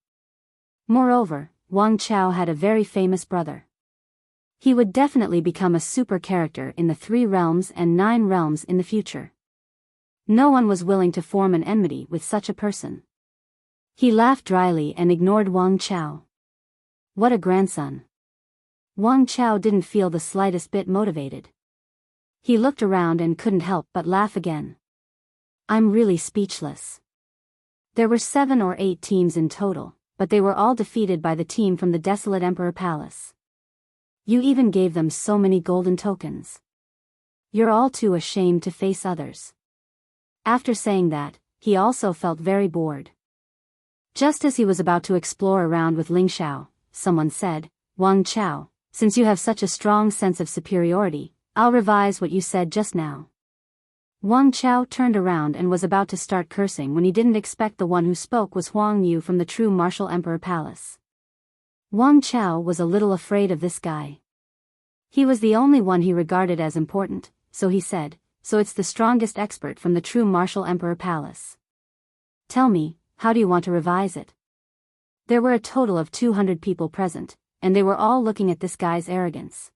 Moreover, Wang Chao had a very famous brother. He would definitely become a super character in the 3 realms and 9 realms in the future. No one was willing to form an enmity with such a person. He laughed dryly and ignored Wang Chao. What a grandson. Wang Chao didn't feel the slightest bit motivated. He looked around and couldn't help but laugh again. "I'm really speechless." There were 7 or 8 teams in total, but they were all defeated by the team from the desolate Emperor Palace. You even gave them so many golden tokens. You're all too ashamed to face others. After saying that, he also felt very bored. Just as he was about to explore around with Ling Xiao, someone said, "Wang Chao, since you have such a strong sense of superiority, I'll revise what you said just now." Wang Chao turned around and was about to start cursing when he didn't expect the one who spoke was Huang Yu from the True Martial Emperor Palace. Wang Chao was a little afraid of this guy. He was the only one he regarded as important, so he said, "So it's the strongest expert from the True Martial Emperor Palace. Tell me, how do you want to revise it?" There were a total of 200 people present, and they were all looking at this guy's arrogance.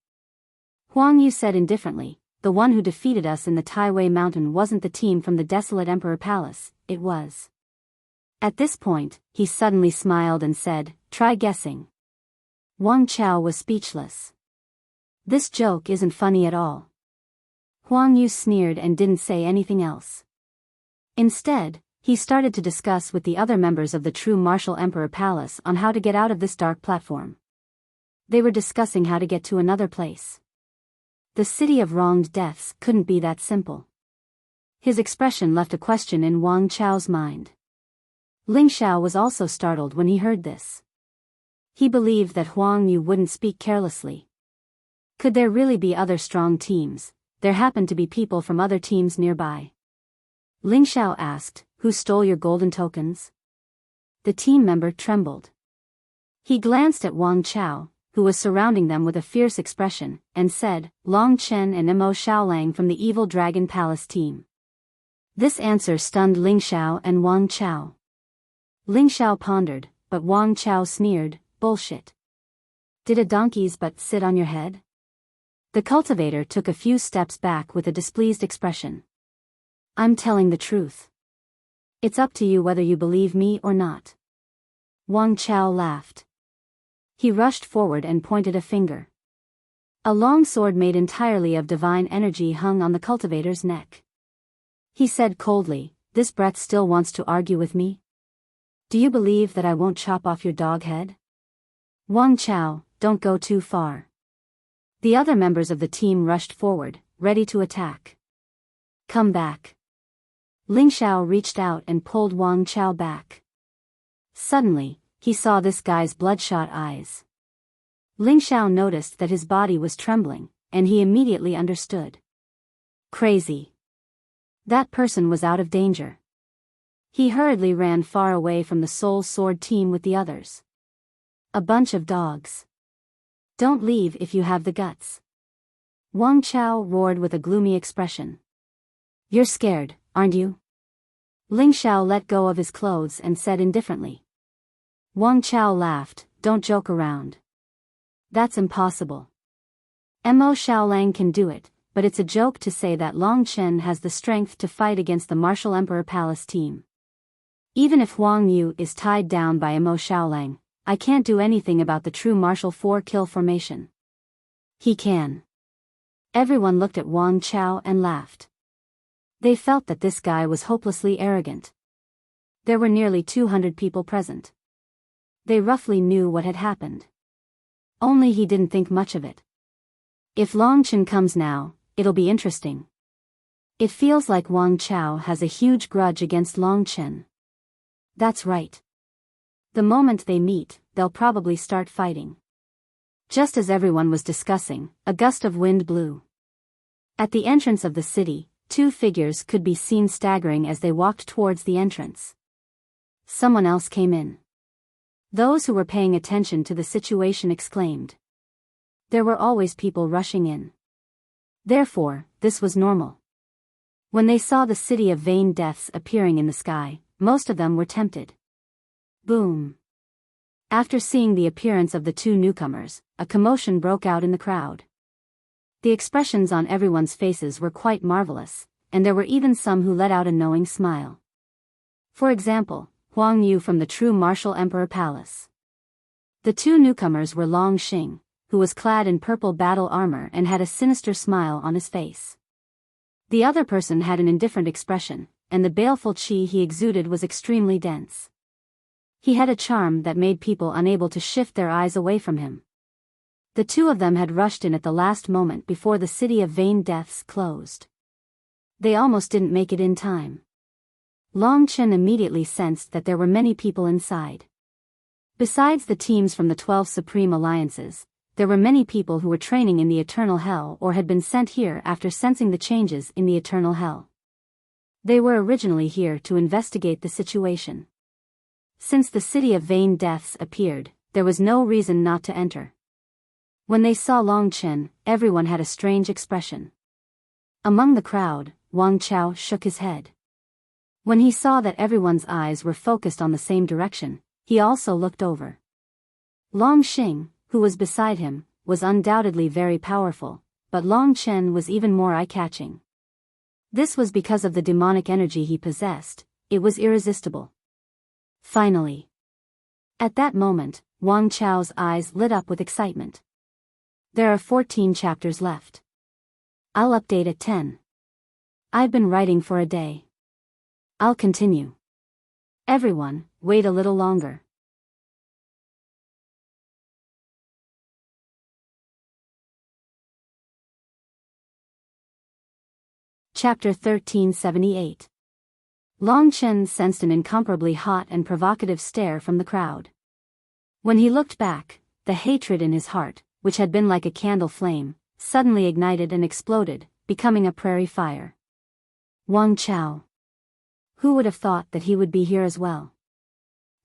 Huang Yu said indifferently, "The one who defeated us in the Taiwei Mountain wasn't the team from the desolate Emperor Palace, it was." At this point, he suddenly smiled and said, "Try guessing." Wang Chao was speechless. This joke isn't funny at all. Huang Yu sneered and didn't say anything else. Instead, he started to discuss with the other members of the True Martial Emperor Palace on how to get out of this dark platform. They were discussing how to get to another place. The city of wronged deaths couldn't be that simple. His expression left a question in Wang Chao's mind. Ling Xiao was also startled when he heard this. He believed that Huang Yu wouldn't speak carelessly. Could there really be other strong teams? There happened to be people from other teams nearby. Ling Xiao asked, "Who stole your golden tokens?" The team member trembled. He glanced at Wang Chao, who was surrounding them with a fierce expression, and said, "Long Chen and Mo Xiaolang from the Evil Dragon Palace team." This answer stunned Ling Xiao and Wang Chao. Ling Xiao pondered, but Wang Chao sneered, "Bullshit. Did a donkey's butt sit on your head? The cultivator took a few steps back with a displeased expression. I'm telling the truth. It's up to you whether you believe me or not. Wang Chao laughed. He rushed forward and pointed a finger. A long sword made entirely of divine energy hung on the cultivator's neck. He said coldly, "This breath still wants to argue with me? Do you believe that I won't chop off your dog head?" Wang Chao, don't go too far. The other members of the team rushed forward, ready to attack. Come back. Ling Xiao reached out and pulled Wang Chao back. Suddenly, he saw this guy's bloodshot eyes. Ling Xiao noticed that his body was trembling, and he immediately understood. Crazy. That person was out of danger. He hurriedly ran far away from the Soul Sword team with the others. A bunch of dogs. Don't leave if you have the guts. Wang Chao roared with a gloomy expression. You're scared, aren't you? Ling Xiao let go of his clothes and said indifferently. Wang Chao laughed, don't joke around. That's impossible. Mo Xiaolang can do it, but it's a joke to say that Long Chen has the strength to fight against the Martial Emperor Palace team. Even if Huang Yu is tied down by Mo Xiaolang, I can't do anything about the true martial 4-kill formation. He can. Everyone looked at Wang Chao and laughed. They felt that this guy was hopelessly arrogant. There were nearly 200 people present. They roughly knew what had happened. Only he didn't think much of it. If Long Chen comes now, it'll be interesting. It feels like Wang Chao has a huge grudge against Long Chen. That's right. The moment they meet, they'll probably start fighting. Just as everyone was discussing, a gust of wind blew. At the entrance of the city, 2 figures could be seen staggering as they walked towards the entrance. Someone else came in. Those who were paying attention to the situation exclaimed. There were always people rushing in. Therefore, this was normal. When they saw the city of vain deaths appearing in the sky, most of them were tempted. Boom. After seeing the appearance of the 2 newcomers, a commotion broke out in the crowd. The expressions on everyone's faces were quite marvelous, and there were even some who let out a knowing smile. For example, Huang Yu from the true Martial Emperor Palace. The 2 newcomers were Long Xing, who was clad in purple battle armor and had a sinister smile on his face. The other person had an indifferent expression, and the baleful qi he exuded was extremely dense. He had a charm that made people unable to shift their eyes away from him. The 2 of them had rushed in at the last moment before the city of vain deaths closed. They almost didn't make it in time. Long Chen immediately sensed that there were many people inside. Besides the teams from the 12 Supreme Alliances, there were many people who were training in the Eternal Hell or had been sent here after sensing the changes in the Eternal Hell. They were originally here to investigate the situation. Since the city of vain deaths appeared, there was no reason not to enter. When they saw Long Chen, everyone had a strange expression. Among the crowd, Wang Chao shook his head. When he saw that everyone's eyes were focused on the same direction, he also looked over. Long Xing, who was beside him, was undoubtedly very powerful, but Long Chen was even more eye-catching. This was because of the demonic energy he possessed. It was irresistible. Finally. At that moment, Wang Chao's eyes lit up with excitement. There are 14 chapters left. I'll update at 10. I've been writing for a day. I'll continue. Everyone, wait a little longer. Chapter 1378. Long Chen sensed an incomparably hot and provocative stare from the crowd. When he looked back, the hatred in his heart, which had been like a candle flame, suddenly ignited and exploded, becoming a prairie fire. Wang Chao. Who would have thought that he would be here as well?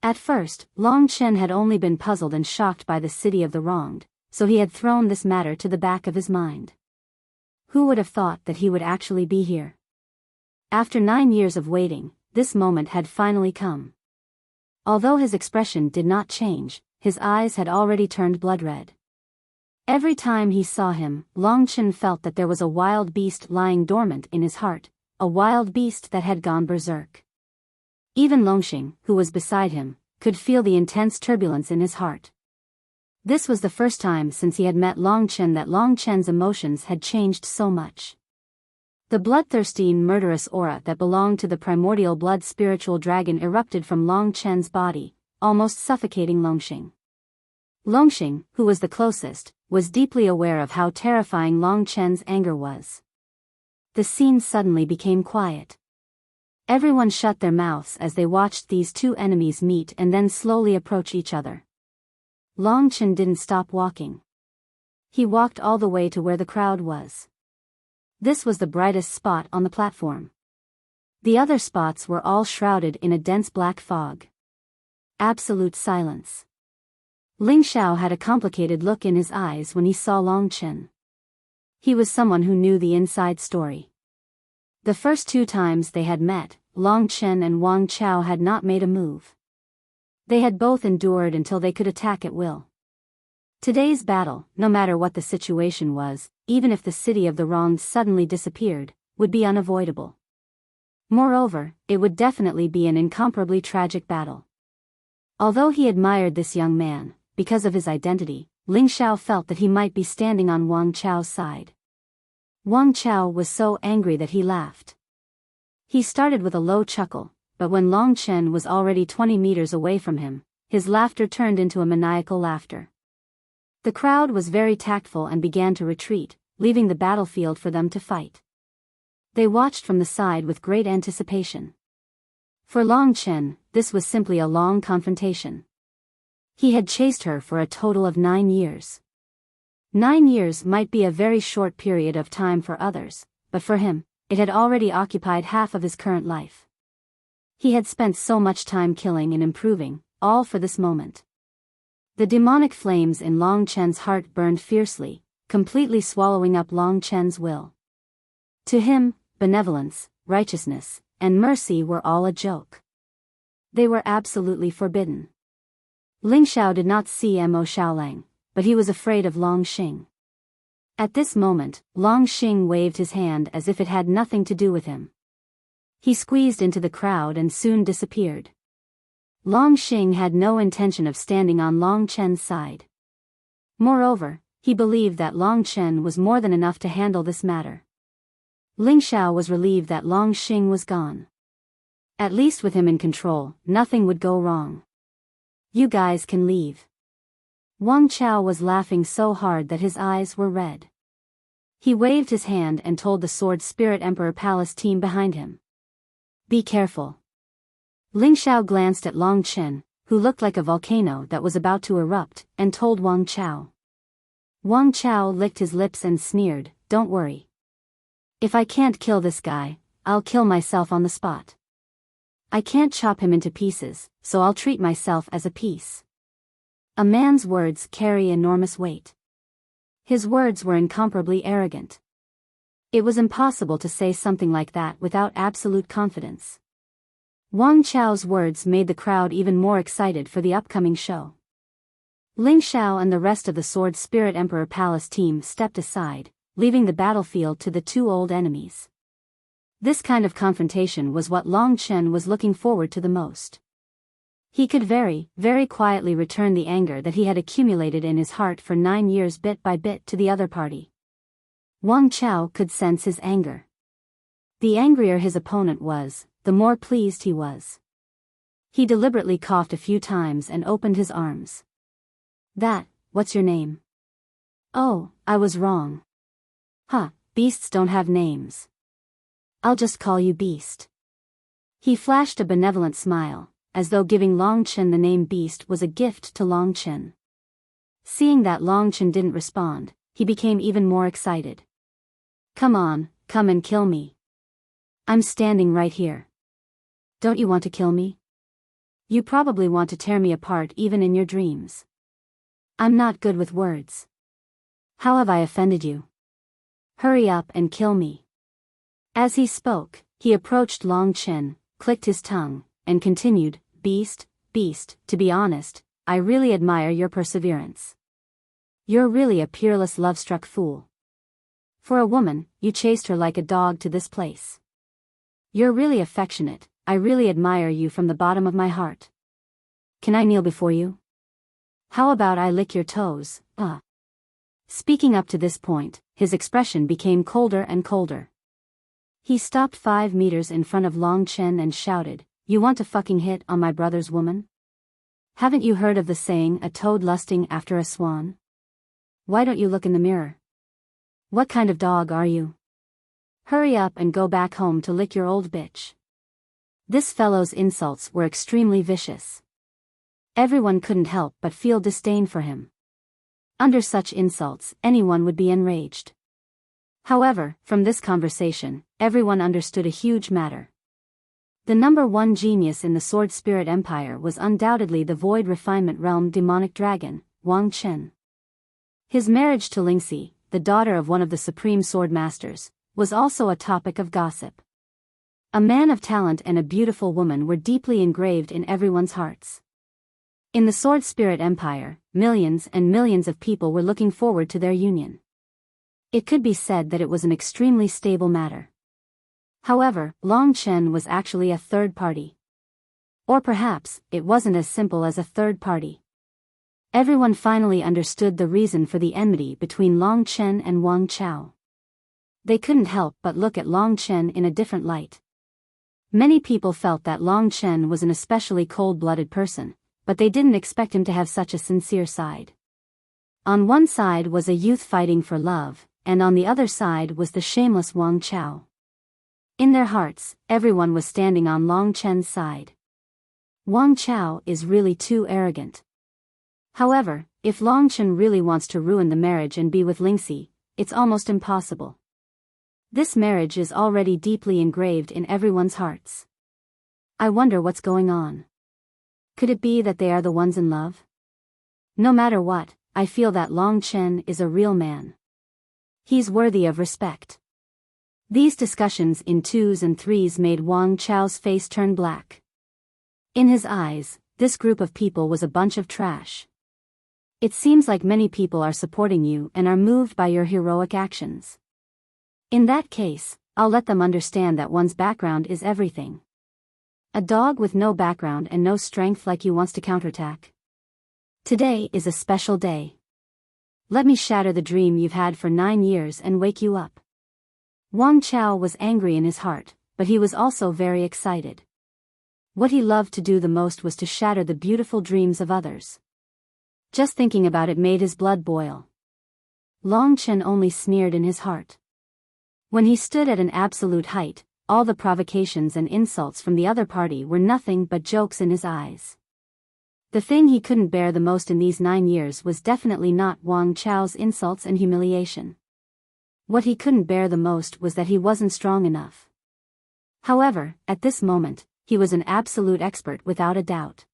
At first, Long Chen had only been puzzled and shocked by the city of the wronged, so he had thrown this matter to the back of his mind. Who would have thought that he would actually be here? After 9 years of waiting, this moment had finally come. Although his expression did not change, his eyes had already turned blood red. Every time he saw him, Long Chen felt that there was a wild beast lying dormant in his heart, a wild beast that had gone berserk. Even Longxing, who was beside him, could feel the intense turbulence in his heart. This was the first time since he had met Long Chen that Long Chen's emotions had changed so much. The bloodthirsty, murderous aura that belonged to the primordial blood spiritual dragon erupted from Long Chen's body, almost suffocating Longxing. Longxing, who was the closest, was deeply aware of how terrifying Long Chen's anger was. The scene suddenly became quiet. Everyone shut their mouths as they watched these two enemies meet and then slowly approach each other. Long Chen didn't stop walking. He walked all the way to where the crowd was. This was the brightest spot on the platform. The other spots were all shrouded in a dense black fog. Absolute silence. Ling Xiao had a complicated look in his eyes when he saw Long Chen. He was someone who knew the inside story. The first 2 times they had met, Long Chen and Wang Chao had not made a move. They had both endured until they could attack at will. Today's battle, no matter what the situation was, even if the city of the wronged suddenly disappeared, would be unavoidable. Moreover, it would definitely be an incomparably tragic battle. Although he admired this young man, because of his identity, Ling Xiao felt that he might be standing on Wang Chao's side. Wang Chao was so angry that he laughed. He started with a low chuckle, but when Long Chen was already 20 meters away from him, his laughter turned into a maniacal laughter. The crowd was very tactful and began to retreat, leaving the battlefield for them to fight. They watched from the side with great anticipation. For Long Chen, this was simply a long confrontation. He had chased her for a total of 9 years. 9 years might be a very short period of time for others, but for him, it had already occupied half of his current life. He had spent so much time killing and improving, all for this moment. The demonic flames in Long Chen's heart burned fiercely, completely swallowing up Long Chen's will. To him, benevolence, righteousness, and mercy were all a joke. They were absolutely forbidden. Ling Xiao did not see Mo Xiaolang, but he was afraid of Long Xing. At this moment, Long Xing waved his hand as if it had nothing to do with him. He squeezed into the crowd and soon disappeared. Long Xing had no intention of standing on Long Chen's side. Moreover, he believed that Long Chen was more than enough to handle this matter. Ling Xiao was relieved that Long Xing was gone. At least with him in control, nothing would go wrong. You guys can leave. Wang Chao was laughing so hard that his eyes were red. He waved his hand and told the Sword Spirit Emperor Palace team behind him. Be careful. Ling Xiao glanced at Long Chen, who looked like a volcano that was about to erupt, and told Wang Chao. Wang Chao licked his lips and sneered, "Don't worry. If I can't kill this guy, I'll kill myself on the spot. I can't chop him into pieces, so I'll treat myself as a piece." A man's words carry enormous weight. His words were incomparably arrogant. It was impossible to say something like that without absolute confidence. Wang Chao's words made the crowd even more excited for the upcoming show. Ling Xiao and the rest of the Sword Spirit Emperor Palace team stepped aside, leaving the battlefield to the 2 old enemies. This kind of confrontation was what Long Chen was looking forward to the most. He could very, very quietly return the anger that he had accumulated in his heart for 9 years bit by bit to the other party. Wang Chao could sense his anger. The angrier his opponent was, the more pleased he was. He deliberately coughed a few times and opened his arms. What's your name? Oh, I was wrong. Beasts don't have names. I'll just call you Beast. He flashed a benevolent smile, as though giving Long Chen the name Beast was a gift to Long Chen. Seeing that Long Chen didn't respond, he became even more excited. Come on, come and kill me. I'm standing right here. Don't you want to kill me? You probably want to tear me apart even in your dreams. I'm not good with words. How have I offended you? Hurry up and kill me. As he spoke, he approached Long Chen, clicked his tongue, and continued, Beast, to be honest, I really admire your perseverance. You're really a peerless love-struck fool. For a woman, you chased her like a dog to this place. You're really affectionate, I really admire you from the bottom of my heart. Can I kneel before you? How about I lick your toes, Speaking up to this point, his expression became colder and colder. He stopped 5 meters in front of Long Chen and shouted, "You want to fucking hit on my brother's woman? Haven't you heard of the saying, a toad lusting after a swan? Why don't you look in the mirror? What kind of dog are you? Hurry up and go back home to lick your old bitch." This fellow's insults were extremely vicious. Everyone couldn't help but feel disdain for him. Under such insults, anyone would be enraged. However, from this conversation, everyone understood a huge matter. The number one genius in the Sword Spirit Empire was undoubtedly the Void Refinement Realm demonic dragon, Wang Chen. His marriage to Lingxi, the daughter of one of the supreme sword masters, was also a topic of gossip. A man of talent and a beautiful woman were deeply engraved in everyone's hearts. In the Sword Spirit Empire, millions and millions of people were looking forward to their union. It could be said that it was an extremely stable matter. However, Long Chen was actually a third party. Or perhaps, it wasn't as simple as a third party. Everyone finally understood the reason for the enmity between Long Chen and Wang Chao. They couldn't help but look at Long Chen in a different light. Many people felt that Long Chen was an especially cold-blooded person, but they didn't expect him to have such a sincere side. On one side was a youth fighting for love, and on the other side was the shameless Wang Chao. In their hearts, everyone was standing on Long Chen's side. Wang Chao is really too arrogant. However, if Long Chen really wants to ruin the marriage and be with Lingxi, it's almost impossible. This marriage is already deeply engraved in everyone's hearts. I wonder what's going on. Could it be that they are the ones in love? No matter what, I feel that Long Chen is a real man. He's worthy of respect. These discussions in 2s and 3s made Wang Chao's face turn black. In his eyes, this group of people was a bunch of trash. It seems like many people are supporting you and are moved by your heroic actions. In that case, I'll let them understand that one's background is everything. A dog with no background and no strength like you wants to counterattack. Today is a special day. Let me shatter the dream you've had for 9 years and wake you up. Wang Chao was angry in his heart, but he was also very excited. What he loved to do the most was to shatter the beautiful dreams of others. Just thinking about it made his blood boil. Long Chen only sneered in his heart. When he stood at an absolute height, all the provocations and insults from the other party were nothing but jokes in his eyes. The thing he couldn't bear the most in these 9 years was definitely not Wang Chao's insults and humiliation. What he couldn't bear the most was that he wasn't strong enough. However, at this moment, he was an absolute expert without a doubt.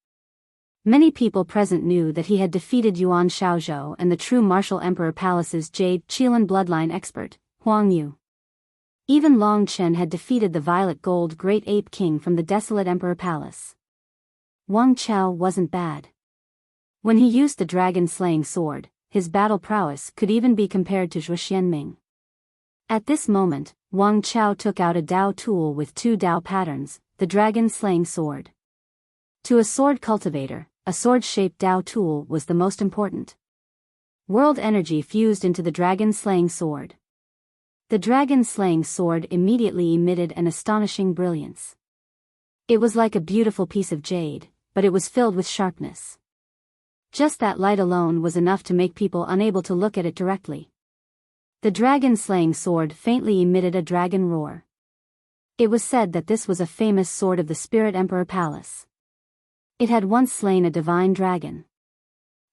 Many people present knew that he had defeated Yuan Shaozhou and the true Martial Emperor Palace's Jade Qilin bloodline expert, Huang Yu. Even Long Chen had defeated the Violet Gold Great Ape King from the Desolate Emperor Palace. Wang Chao wasn't bad. When he used the dragon-slaying sword, his battle prowess could even be compared to Zhuo Xianming. At this moment, Wang Chao took out a Dao tool with 2 Dao patterns, the dragon-slaying sword. To a sword cultivator, a sword-shaped Dao tool was the most important. World energy fused into the dragon-slaying sword. The dragon-slaying sword immediately emitted an astonishing brilliance. It was like a beautiful piece of jade, but it was filled with sharpness. Just that light alone was enough to make people unable to look at it directly. The dragon-slaying sword faintly emitted a dragon roar. It was said that this was a famous sword of the Spirit Emperor Palace. It had once slain a divine dragon.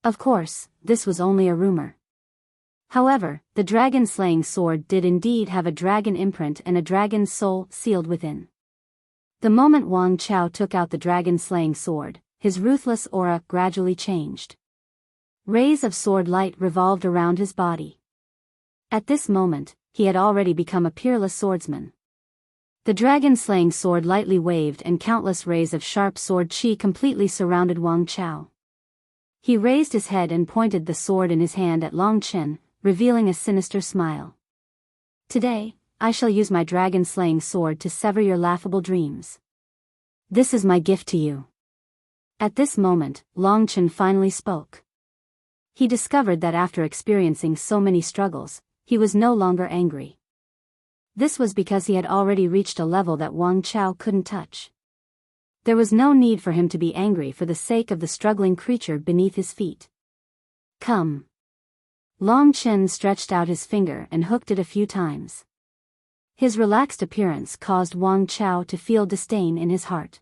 Of course, this was only a rumor. However, the dragon-slaying sword did indeed have a dragon imprint and a dragon's soul sealed within. The moment Wang Chao took out the dragon-slaying sword, his ruthless aura gradually changed. Rays of sword light revolved around his body. At this moment, he had already become a peerless swordsman. The dragon-slaying sword lightly waved and countless rays of sharp sword chi completely surrounded Wang Chao. He raised his head and pointed the sword in his hand at Long Chen, revealing a sinister smile. Today, I shall use my dragon-slaying sword to sever your laughable dreams. This is my gift to you. At this moment, Long Chen finally spoke. He discovered that after experiencing so many struggles, he was no longer angry. This was because he had already reached a level that Wang Chao couldn't touch. There was no need for him to be angry for the sake of the struggling creature beneath his feet. Come. Long Chen stretched out his finger and hooked it a few times. His relaxed appearance caused Wang Chao to feel disdain in his heart.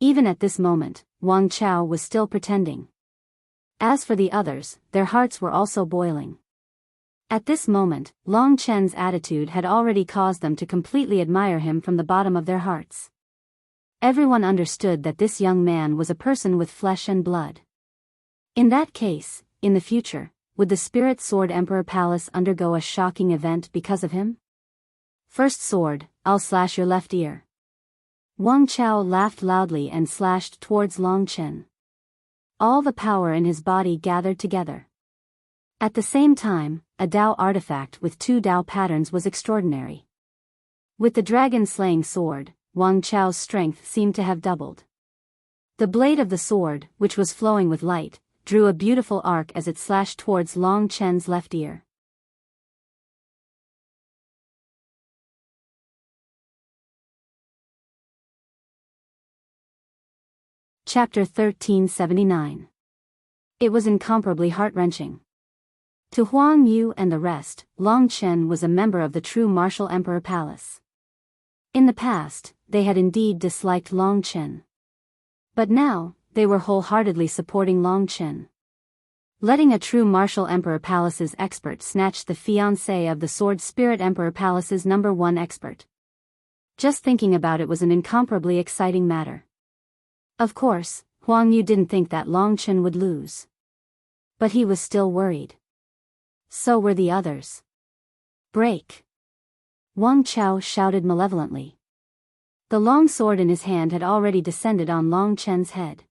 Even at this moment, Wang Chao was still pretending. As for the others, their hearts were also boiling. At this moment, Long Chen's attitude had already caused them to completely admire him from the bottom of their hearts. Everyone understood that this young man was a person with flesh and blood. In that case, in the future, would the Spirit Sword Emperor Palace undergo a shocking event because of him? First sword, I'll slash your left ear. Wang Chao laughed loudly and slashed towards Long Chen. All the power in his body gathered together. At the same time, a Dao artifact with 2 Dao patterns was extraordinary. With the dragon-slaying sword, Wang Chao's strength seemed to have doubled. The blade of the sword, which was flowing with light, drew a beautiful arc as it slashed towards Long Chen's left ear. Chapter 1379. It was incomparably heart-wrenching. To Huang Yu and the rest, Long Chen was a member of the true martial emperor palace. In the past, they had indeed disliked Long Chen. But now, they were wholeheartedly supporting Long Chen. Letting a true martial emperor palace's expert snatch the fiancé of the Sword Spirit Emperor Palace's #1 expert. Just thinking about it was an incomparably exciting matter. Of course, Huang Yu didn't think that Long Chen would lose. But he was still worried. So were the others. Break! Wang Chao shouted malevolently. The long sword in his hand had already descended on Long Chen's head.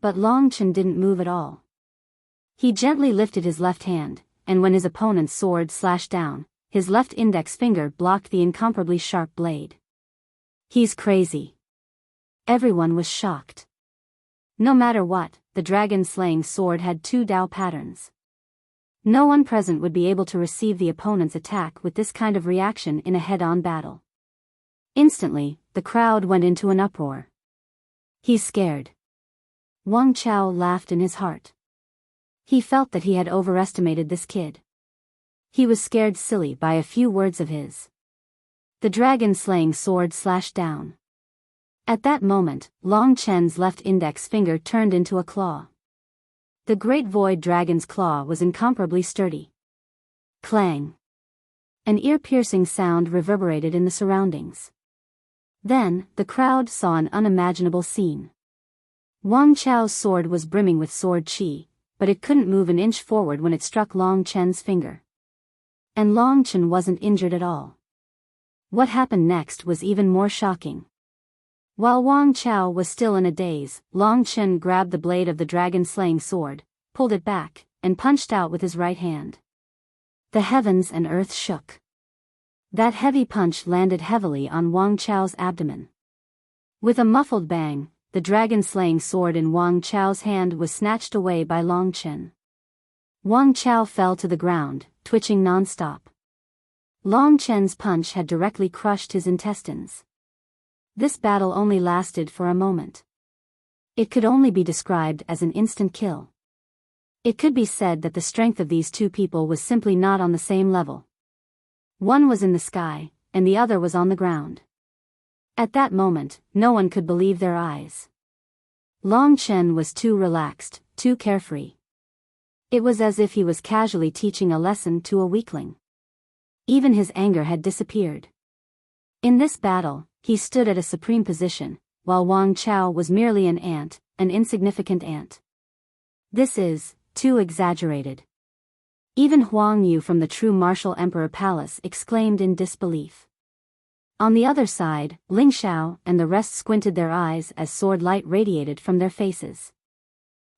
But Long Chen didn't move at all. He gently lifted his left hand, and when his opponent's sword slashed down, his left index finger blocked the incomparably sharp blade. He's crazy. Everyone was shocked. No matter what, the dragon-slaying sword had 2 Dao patterns. No one present would be able to receive the opponent's attack with this kind of reaction in a head-on battle. Instantly, the crowd went into an uproar. He's scared. Wang Chao laughed in his heart. He felt that he had overestimated this kid. He was scared silly by a few words of his. The dragon-slaying sword slashed down. At that moment, Long Chen's left index finger turned into a claw. The great void dragon's claw was incomparably sturdy. Clang! An ear-piercing sound reverberated in the surroundings. Then, the crowd saw an unimaginable scene. Wang Chao's sword was brimming with sword chi, but it couldn't move an inch forward when it struck Long Chen's finger. And Long Chen wasn't injured at all. What happened next was even more shocking. While Wang Chao was still in a daze, Long Chen grabbed the blade of the dragon-slaying sword, pulled it back, and punched out with his right hand. The heavens and earth shook. That heavy punch landed heavily on Wang Chao's abdomen. With a muffled bang, the dragon-slaying sword in Wang Chao's hand was snatched away by Long Chen. Wang Chao fell to the ground, twitching non-stop. Long Chen's punch had directly crushed his intestines. This battle only lasted for a moment. It could only be described as an instant kill. It could be said that the strength of these 2 people was simply not on the same level. One was in the sky, and the other was on the ground. At that moment, no one could believe their eyes. Long Chen was too relaxed, too carefree. It was as if he was casually teaching a lesson to a weakling. Even his anger had disappeared. In this battle, he stood at a supreme position, while Wang Chao was merely an ant, an insignificant ant. This is too exaggerated. Even Huang Yu from the true martial emperor palace exclaimed in disbelief. On the other side, Ling Xiao and the rest squinted their eyes as sword light radiated from their faces.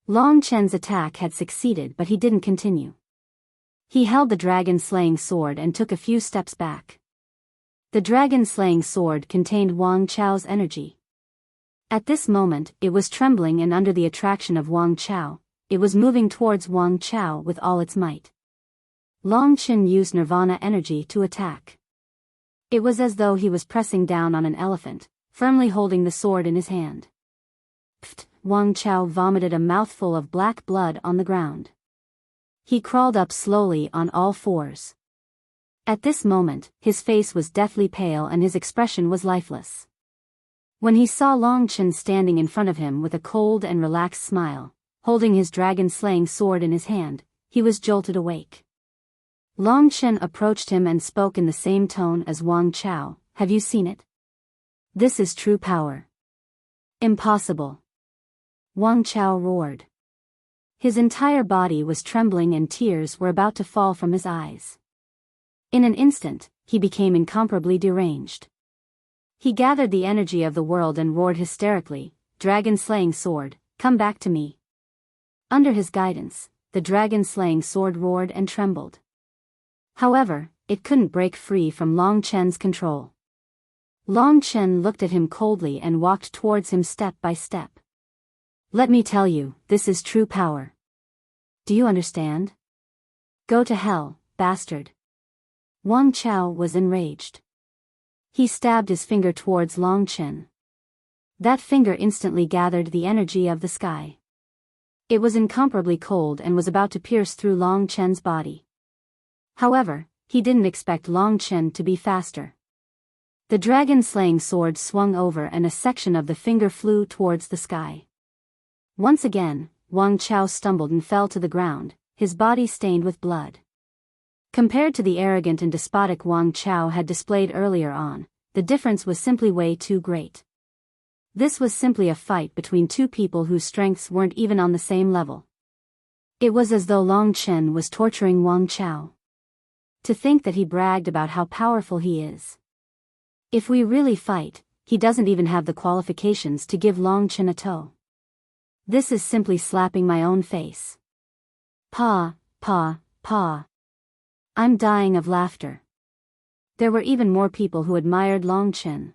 Long Chen's attack had succeeded, but he didn't continue. He held the dragon-slaying sword and took a few steps back. The dragon-slaying sword contained Wang Chao's energy. At this moment, it was trembling, and under the attraction of Wang Chao, it was moving towards Wang Chao with all its might. Long Chen used nirvana energy to attack. It was as though he was pressing down on an elephant, firmly holding the sword in his hand. Pfft! Wang Chao vomited a mouthful of black blood on the ground. He crawled up slowly on all fours. At this moment, his face was deathly pale and his expression was lifeless. When he saw Long Chen standing in front of him with a cold and relaxed smile, holding his dragon-slaying sword in his hand, he was jolted awake. Long Chen approached him and spoke in the same tone as Wang Chao. Have you seen it? This is true power. Impossible. Wang Chao roared. His entire body was trembling and tears were about to fall from his eyes. In an instant, he became incomparably deranged. He gathered the energy of the world and roared hysterically, "Dragon-slaying sword, come back to me." Under his guidance, the dragon-slaying sword roared and trembled. However, it couldn't break free from Long Chen's control. Long Chen looked at him coldly and walked towards him step by step. "Let me tell you, this is true power. Do you understand? Go to hell, bastard." Wang Chao was enraged. He stabbed his finger towards Long Chen. That finger instantly gathered the energy of the sky. It was incomparably cold and was about to pierce through Long Chen's body. However, he didn't expect Long Chen to be faster. The dragon-slaying sword swung over and a section of the finger flew towards the sky. Once again, Wang Chao stumbled and fell to the ground, his body stained with blood. Compared to the arrogant and despotic Wang Chao had displayed earlier on, the difference was simply way too great. This was simply a fight between two people whose strengths weren't even on the same level. It was as though Long Chen was torturing Wang Chao. To think that he bragged about how powerful he is. If we really fight, he doesn't even have the qualifications to give Long Chen a toe. This is simply slapping my own face. Pa, pa, pa. I'm dying of laughter. There were even more people who admired Long Chen.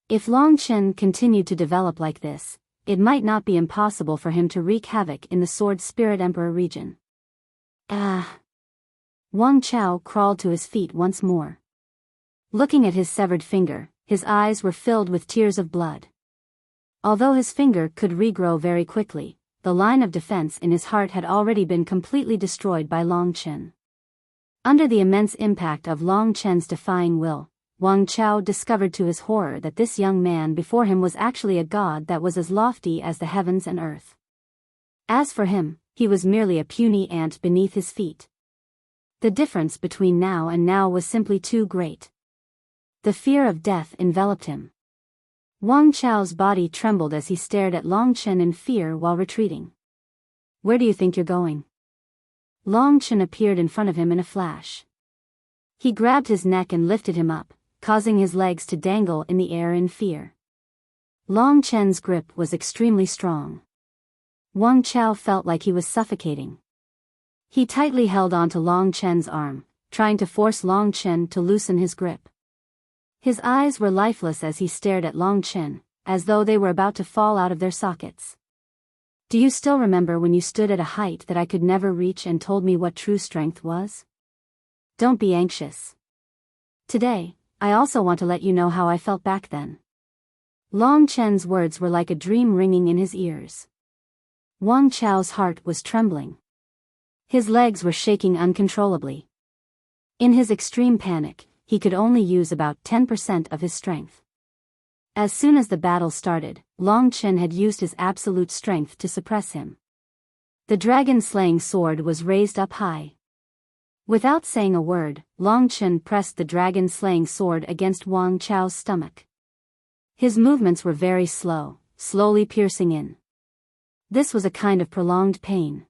If Long Chen continued to develop like this, it might not be impossible for him to wreak havoc in the Sword Spirit Emperor region. Ah! Wang Chao crawled to his feet once more. Looking at his severed finger, his eyes were filled with tears of blood. Although his finger could regrow very quickly, the line of defense in his heart had already been completely destroyed by Long Chen. Under the immense impact of Long Chen's defying will, Wang Chao discovered to his horror that this young man before him was actually a god that was as lofty as the heavens and earth. As for him, he was merely a puny ant beneath his feet. The difference between now and now was simply too great. The fear of death enveloped him. Wang Chao's body trembled as he stared at Long Chen in fear while retreating. "Where do you think you're going?" Long Chen appeared in front of him in a flash. He grabbed his neck and lifted him up, causing his legs to dangle in the air in fear. Long Chen's grip was extremely strong. Wang Chao felt like he was suffocating. He tightly held onto Long Chen's arm, trying to force Long Chen to loosen his grip. His eyes were lifeless as he stared at Long Chen, as though they were about to fall out of their sockets. "Do you still remember when you stood at a height that I could never reach and told me what true strength was? Don't be anxious. Today, I also want to let you know how I felt back then." Long Chen's words were like a dream ringing in his ears. Wang Chao's heart was trembling. His legs were shaking uncontrollably. In his extreme panic, he could only use about 10% of his strength. As soon as the battle started, Long Chen had used his absolute strength to suppress him. The dragon-slaying sword was raised up high. Without saying a word, Long Chen pressed the dragon-slaying sword against Wang Chao's stomach. His movements were very slow, slowly piercing in. This was a kind of prolonged pain.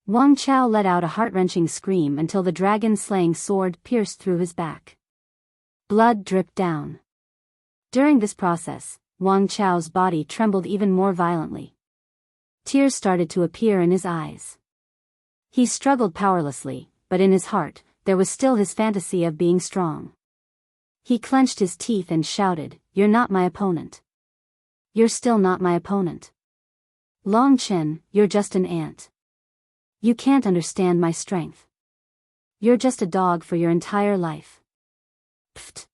Wang Chao let out a heart-wrenching scream until the dragon-slaying sword pierced through his back. Blood dripped down. During this process, Wang Chao's body trembled even more violently. Tears started to appear in his eyes. He struggled powerlessly, but in his heart, there was still his fantasy of being strong. He clenched his teeth and shouted, "You're not my opponent. You're still not my opponent. Long Chen, you're just an ant. You can't understand my strength. You're just a dog for your entire life." Pfft.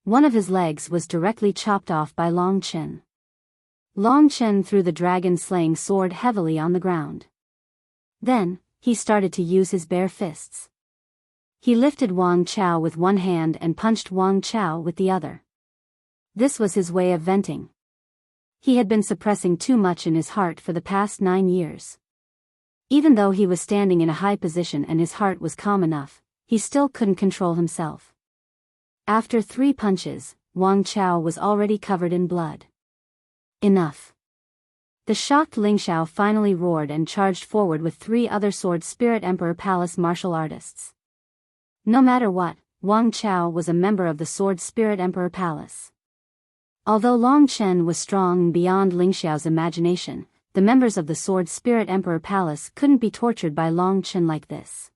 One of his legs was directly chopped off by Long Chen. Long Chen threw the dragon-slaying sword heavily on the ground. Then, he started to use his bare fists. He lifted Wang Chao with one hand and punched Wang Chao with the other. This was his way of venting. He had been suppressing too much in his heart for the past 9 years. Even though he was standing in a high position and his heart was calm enough, he still couldn't control himself. After 3 punches, Wang Chao was already covered in blood. Enough. The shocked Ling Xiao finally roared and charged forward with 3 other Sword Spirit Emperor Palace martial artists. No matter what, Wang Chao was a member of the Sword Spirit Emperor Palace. Although Long Chen was strong and beyond Ling Xiao's imagination, the members of the Sword Spirit Emperor Palace couldn't be tortured by Long Chen like this.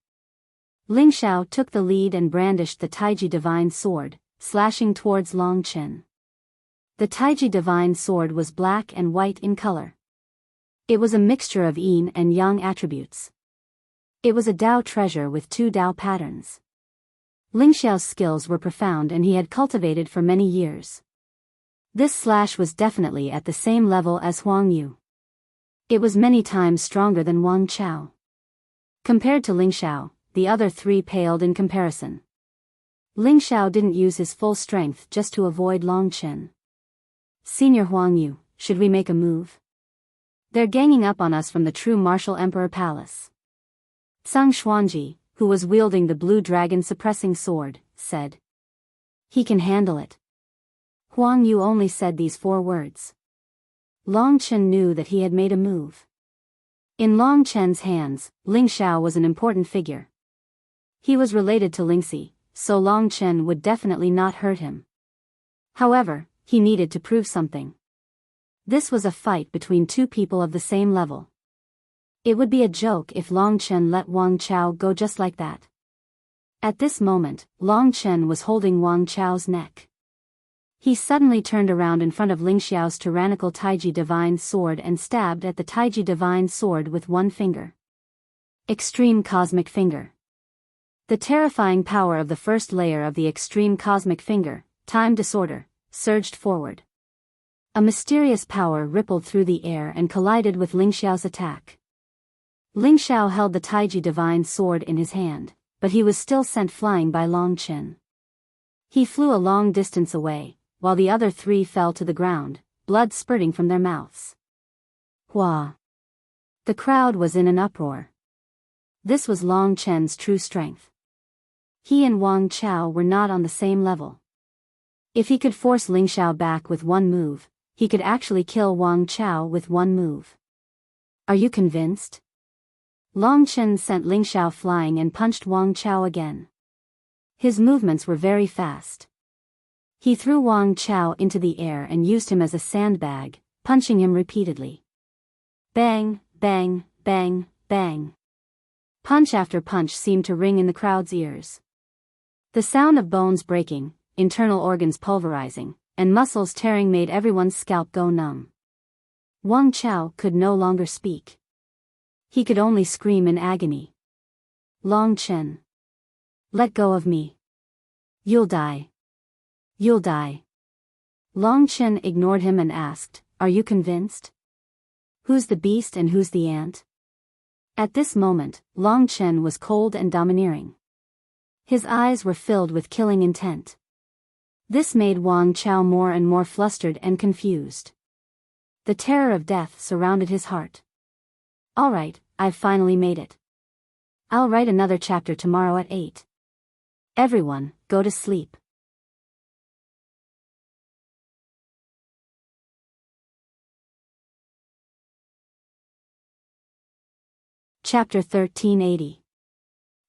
Ling Xiao took the lead and brandished the Taiji Divine Sword, slashing towards Long Chen. The Taiji Divine Sword was black and white in color. It was a mixture of yin and yang attributes. It was a Dao treasure with 2 Dao patterns. Ling Xiao's skills were profound and he had cultivated for many years. This slash was definitely at the same level as Huang Yu. It was many times stronger than Wang Chao. Compared to Ling Xiao, the other 3 paled in comparison. Ling Xiao didn't use his full strength just to avoid Long Chen. "Senior Huang Yu, should we make a move? They're ganging up on us from the true Martial Emperor Palace." Zhang Xuanji, who was wielding the blue dragon suppressing sword, said. "He can handle it." Huang Yu only said these 4 words. Long Chen knew that he had made a move. In Long Chen's hands, Ling Xiao was an important figure. He was related to Lingxi, so Long Chen would definitely not hurt him. However, he needed to prove something. This was a fight between 2 people of the same level. It would be a joke if Long Chen let Wang Chao go just like that. At this moment, Long Chen was holding Wang Chao's neck. He suddenly turned around in front of Ling Xiao's tyrannical Taiji Divine Sword and stabbed at the Taiji Divine Sword with 1 finger. Extreme Cosmic Finger. The terrifying power of the first layer of the Extreme Cosmic Finger, Time Disorder, surged forward. A mysterious power rippled through the air and collided with Ling Xiao's attack. Ling Xiao held the Taiji Divine Sword in his hand, but he was still sent flying by Long Chen. He flew a long distance away, while the other 3 fell to the ground, blood spurting from their mouths. Hua! The crowd was in an uproar. This was Long Chen's true strength. He and Wang Chao were not on the same level. If he could force Ling Xiao back with 1 move, he could actually kill Wang Chao with 1 move. "Are you convinced?" Long Chen sent Ling Xiao flying and punched Wang Chao again. His movements were very fast. He threw Wang Chao into the air and used him as a sandbag, punching him repeatedly. Bang, bang, bang, bang. Punch after punch seemed to ring in the crowd's ears. The sound of bones breaking, internal organs pulverizing, and muscles tearing made everyone's scalp go numb. Wang Chao could no longer speak. He could only scream in agony. "Long Chen. Let go of me. You'll die. You'll die." Long Chen ignored him and asked, "Are you convinced? Who's the beast and who's the ant?" At this moment, Long Chen was cold and domineering. His eyes were filled with killing intent. This made Wang Chao more and more flustered and confused. The terror of death surrounded his heart. "All right, I've finally made it. I'll write another chapter tomorrow at 8. Everyone, go to sleep." Chapter 1380.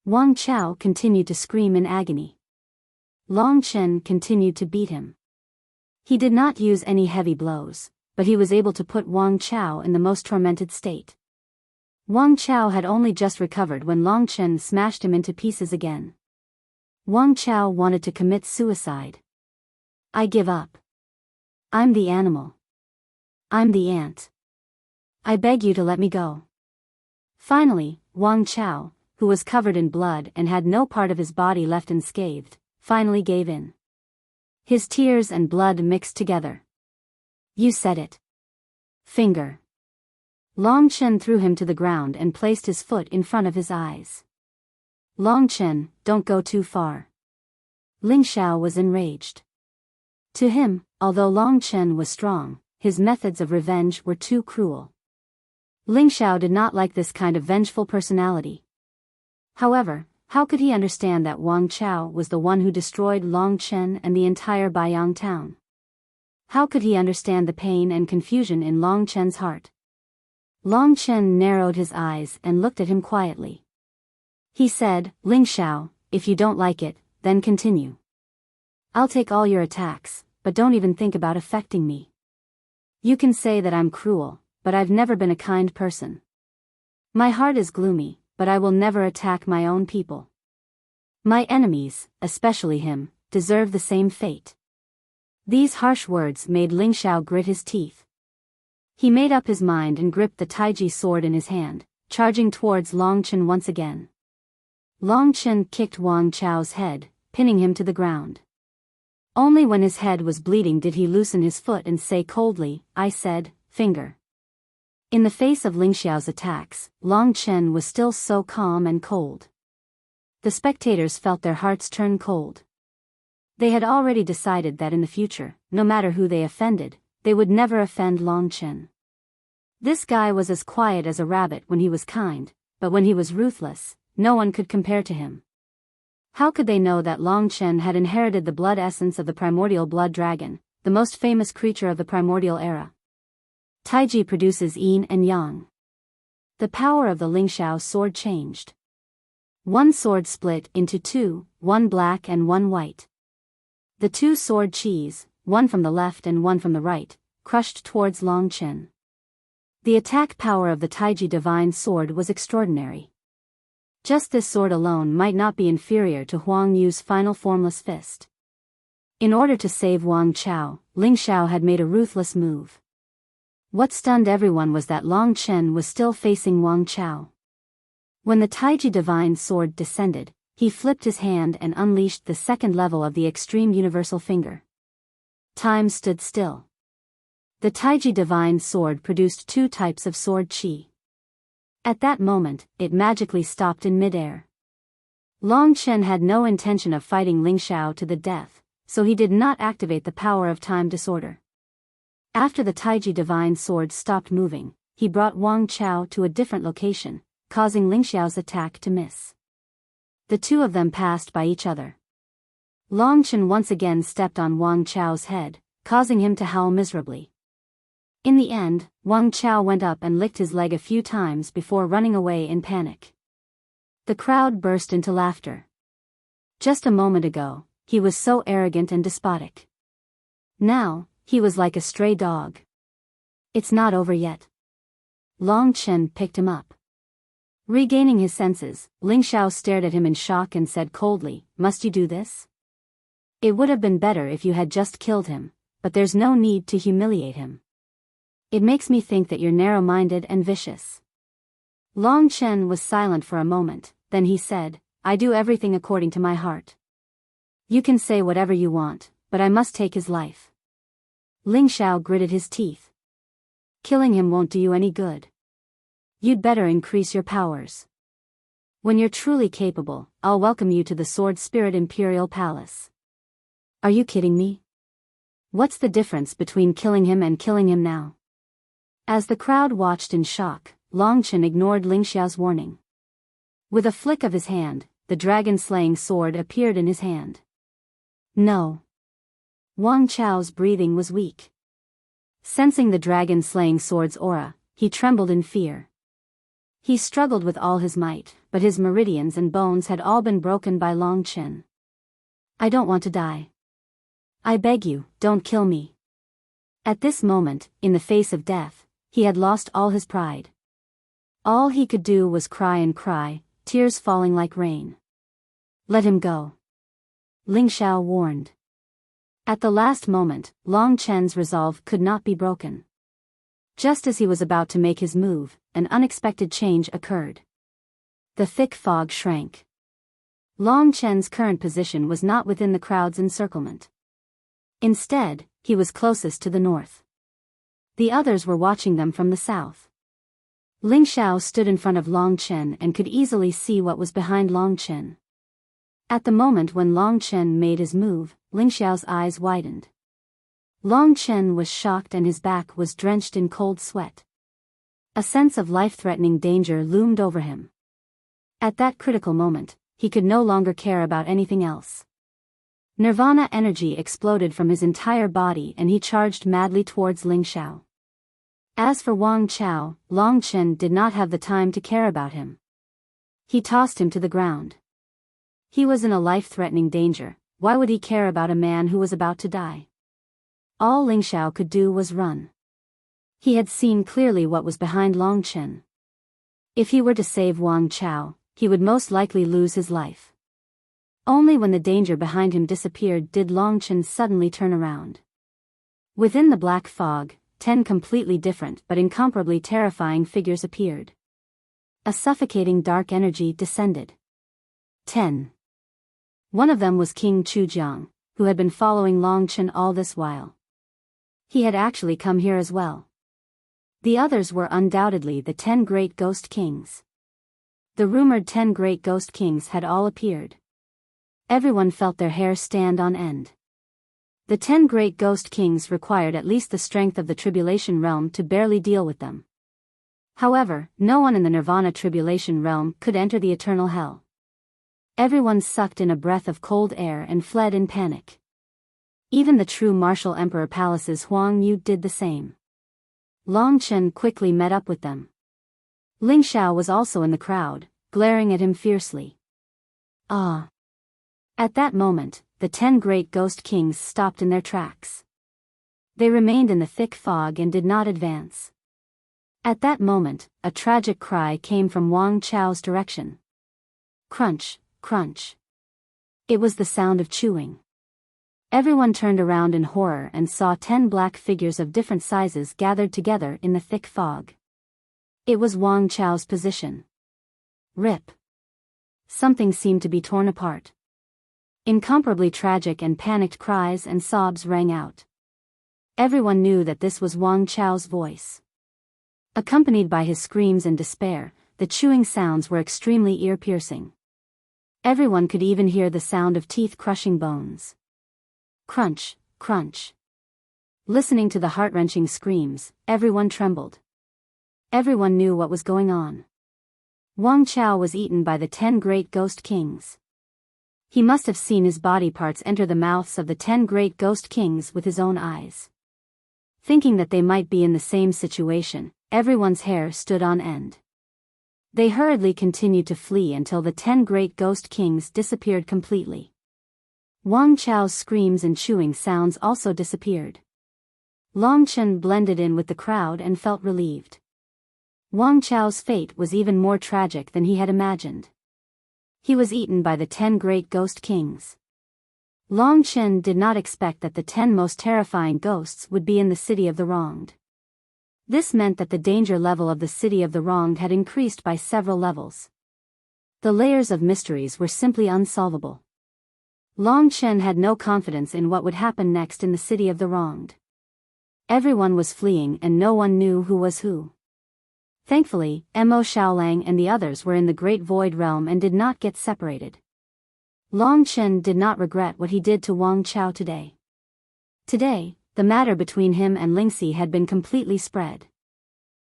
Wang Chao continued to scream in agony. Long Chen continued to beat him. He did not use any heavy blows, but he was able to put Wang Chao in the most tormented state. Wang Chao had only just recovered when Long Chen smashed him into pieces again. Wang Chao wanted to commit suicide. I give up. I'm the animal. I'm the ant. I beg you to let me go. Finally, Wang Chao, who was covered in blood and had no part of his body left unscathed, finally gave in. His tears and blood mixed together. You said it. Finger. Long Chen threw him to the ground and placed his foot in front of his eyes. Long Chen, don't go too far. Ling Xiao was enraged. To him, although Long Chen was strong, his methods of revenge were too cruel. Ling Xiao did not like this kind of vengeful personality. However, how could he understand that Wang Chao was the one who destroyed Long Chen and the entire Biyao town? How could he understand the pain and confusion in Long Chen's heart? Long Chen narrowed his eyes and looked at him quietly. He said, Ling Xiao, if you don't like it, then continue. I'll take all your attacks, but don't even think about affecting me. You can say that I'm cruel, but I've never been a kind person. My heart is gloomy, but I will never attack my own people. My enemies, especially him, deserve the same fate. These harsh words made Ling Xiao grit his teeth. He made up his mind and gripped the Taiji sword in his hand, charging towards Long Chen once again. Long Chen kicked Wang Chao's head, pinning him to the ground. Only when his head was bleeding did he loosen his foot and say coldly, I said, finger. In the face of Ling Xiao's attacks, Long Chen was still so calm and cold. The spectators felt their hearts turn cold. They had already decided that in the future, no matter who they offended, they would never offend Long Chen. This guy was as quiet as a rabbit when he was kind, but when he was ruthless, no one could compare to him. How could they know that Long Chen had inherited the blood essence of the primordial blood dragon, the most famous creature of the primordial era? Taiji produces yin and yang. The power of the Ling Xiao sword changed. One sword split into two, one black and one white. The two sword chis, one from the left and one from the right, crushed towards Long Chen. The attack power of the Taiji divine sword was extraordinary. Just this sword alone might not be inferior to Huang Yu's final formless fist. In order to save Wang Chao, Ling Xiao had made a ruthless move. What stunned everyone was that Long Chen was still facing Wang Chao. When the Taiji divine sword descended, he flipped his hand and unleashed the second level of the extreme universal finger. Time stood still. The Taiji divine sword produced two types of sword chi. At that moment, it magically stopped in midair. Long Chen had no intention of fighting Ling Xiao to the death, so he did not activate the power of time disorder. After the Taiji divine sword stopped moving, he brought Wang Chao to a different location, causing Ling Xiao's attack to miss. The two of them passed by each other. Long Chen once again stepped on Wang Chao's head, causing him to howl miserably. In the end, Wang Chao went up and licked his leg a few times before running away in panic. The crowd burst into laughter. Just a moment ago, he was so arrogant and despotic. Now, he was like a stray dog. It's not over yet. Long Chen picked him up. Regaining his senses, Ling Xiao stared at him in shock and said coldly, Must you do this? It would have been better if you had just killed him, but there's no need to humiliate him. It makes me think that you're narrow-minded and vicious. Long Chen was silent for a moment, then he said, I do everything according to my heart. You can say whatever you want, but I must take his life. Ling Xiao gritted his teeth. Killing him won't do you any good. You'd better increase your powers. When you're truly capable, I'll welcome you to the Sword Spirit Imperial Palace. Are you kidding me? What's the difference between killing him and killing him now? As the crowd watched in shock, Long Chen ignored Ling Xiao's warning. With a flick of his hand, the dragon-slaying sword appeared in his hand. No. Wang Chao's breathing was weak. Sensing the dragon-slaying sword's aura, he trembled in fear. He struggled with all his might, but his meridians and bones had all been broken by Long Chen. I don't want to die. I beg you, don't kill me. At this moment, in the face of death, he had lost all his pride. All he could do was cry and cry, tears falling like rain. Let him go, Ling Xiao warned. At the last moment, Long Chen's resolve could not be broken. Just as he was about to make his move, an unexpected change occurred. The thick fog shrank. Long Chen's current position was not within the crowd's encirclement. Instead, he was closest to the north. The others were watching them from the south. Ling Xiao stood in front of Long Chen and could easily see what was behind Long Chen. At the moment when Long Chen made his move, Ling Xiao's eyes widened. Long Chen was shocked and his back was drenched in cold sweat. A sense of life-threatening danger loomed over him. At that critical moment, he could no longer care about anything else. Nirvana energy exploded from his entire body and he charged madly towards Ling Xiao. As for Wang Chao, Long Chen did not have the time to care about him. He tossed him to the ground. He was in a life-threatening danger. Why would he care about a man who was about to die? All Ling Xiao could do was run. He had seen clearly what was behind Long Chen. If he were to save Wang Chao, he would most likely lose his life. Only when the danger behind him disappeared did Long Chen suddenly turn around. Within the black fog, 10 completely different but incomparably terrifying figures appeared. A suffocating dark energy descended. 10. One of them was King Chujiang, who had been following Long Chen all this while. He had actually come here as well. The others were undoubtedly the 10 great ghost kings. The rumored 10 great ghost kings had all appeared. Everyone felt their hair stand on end. The 10 great ghost kings required at least the strength of the tribulation realm to barely deal with them. However, no one in the Nirvana tribulation realm could enter the eternal hell. Everyone sucked in a breath of cold air and fled in panic. Even the true martial emperor palace's Huang Yu did the same. Long Chen quickly met up with them. Ling Xiao was also in the crowd, glaring at him fiercely. Ah! At that moment, the 10 great ghost kings stopped in their tracks. They remained in the thick fog and did not advance. At that moment, a tragic cry came from Wang Chao's direction. Crunch, crunch. It was the sound of chewing. Everyone turned around in horror and saw 10 black figures of different sizes gathered together in the thick fog. It was Wang Chao's position. Rip. Something seemed to be torn apart. Incomparably tragic and panicked cries and sobs rang out. Everyone knew that this was Wang Chao's voice. Accompanied by his screams and despair, the chewing sounds were extremely ear-piercing. Everyone could even hear the sound of teeth crushing bones. Crunch, crunch. Listening to the heart-wrenching screams, everyone trembled. Everyone knew what was going on. Wang Chao was eaten by the 10 great ghost kings. He must have seen his body parts enter the mouths of the 10 great ghost kings with his own eyes. Thinking that they might be in the same situation, everyone's hair stood on end. They hurriedly continued to flee until the 10 great ghost kings disappeared completely. Wang Chao's screams and chewing sounds also disappeared. Long Chen blended in with the crowd and felt relieved. Wang Chao's fate was even more tragic than he had imagined. He was eaten by the 10 great ghost kings. Long Chen did not expect that the 10 most terrifying ghosts would be in the city of the wronged. This meant that the danger level of the city of the wronged had increased by several levels. The layers of mysteries were simply unsolvable. Long Chen had no confidence in what would happen next in the city of the wronged. Everyone was fleeing and no one knew who was who. Thankfully, Mo Xiaolang and the others were in the Great Void Realm and did not get separated. Long Chen did not regret what he did to Wang Chao today. Today, the matter between him and Lingxi had been completely spread.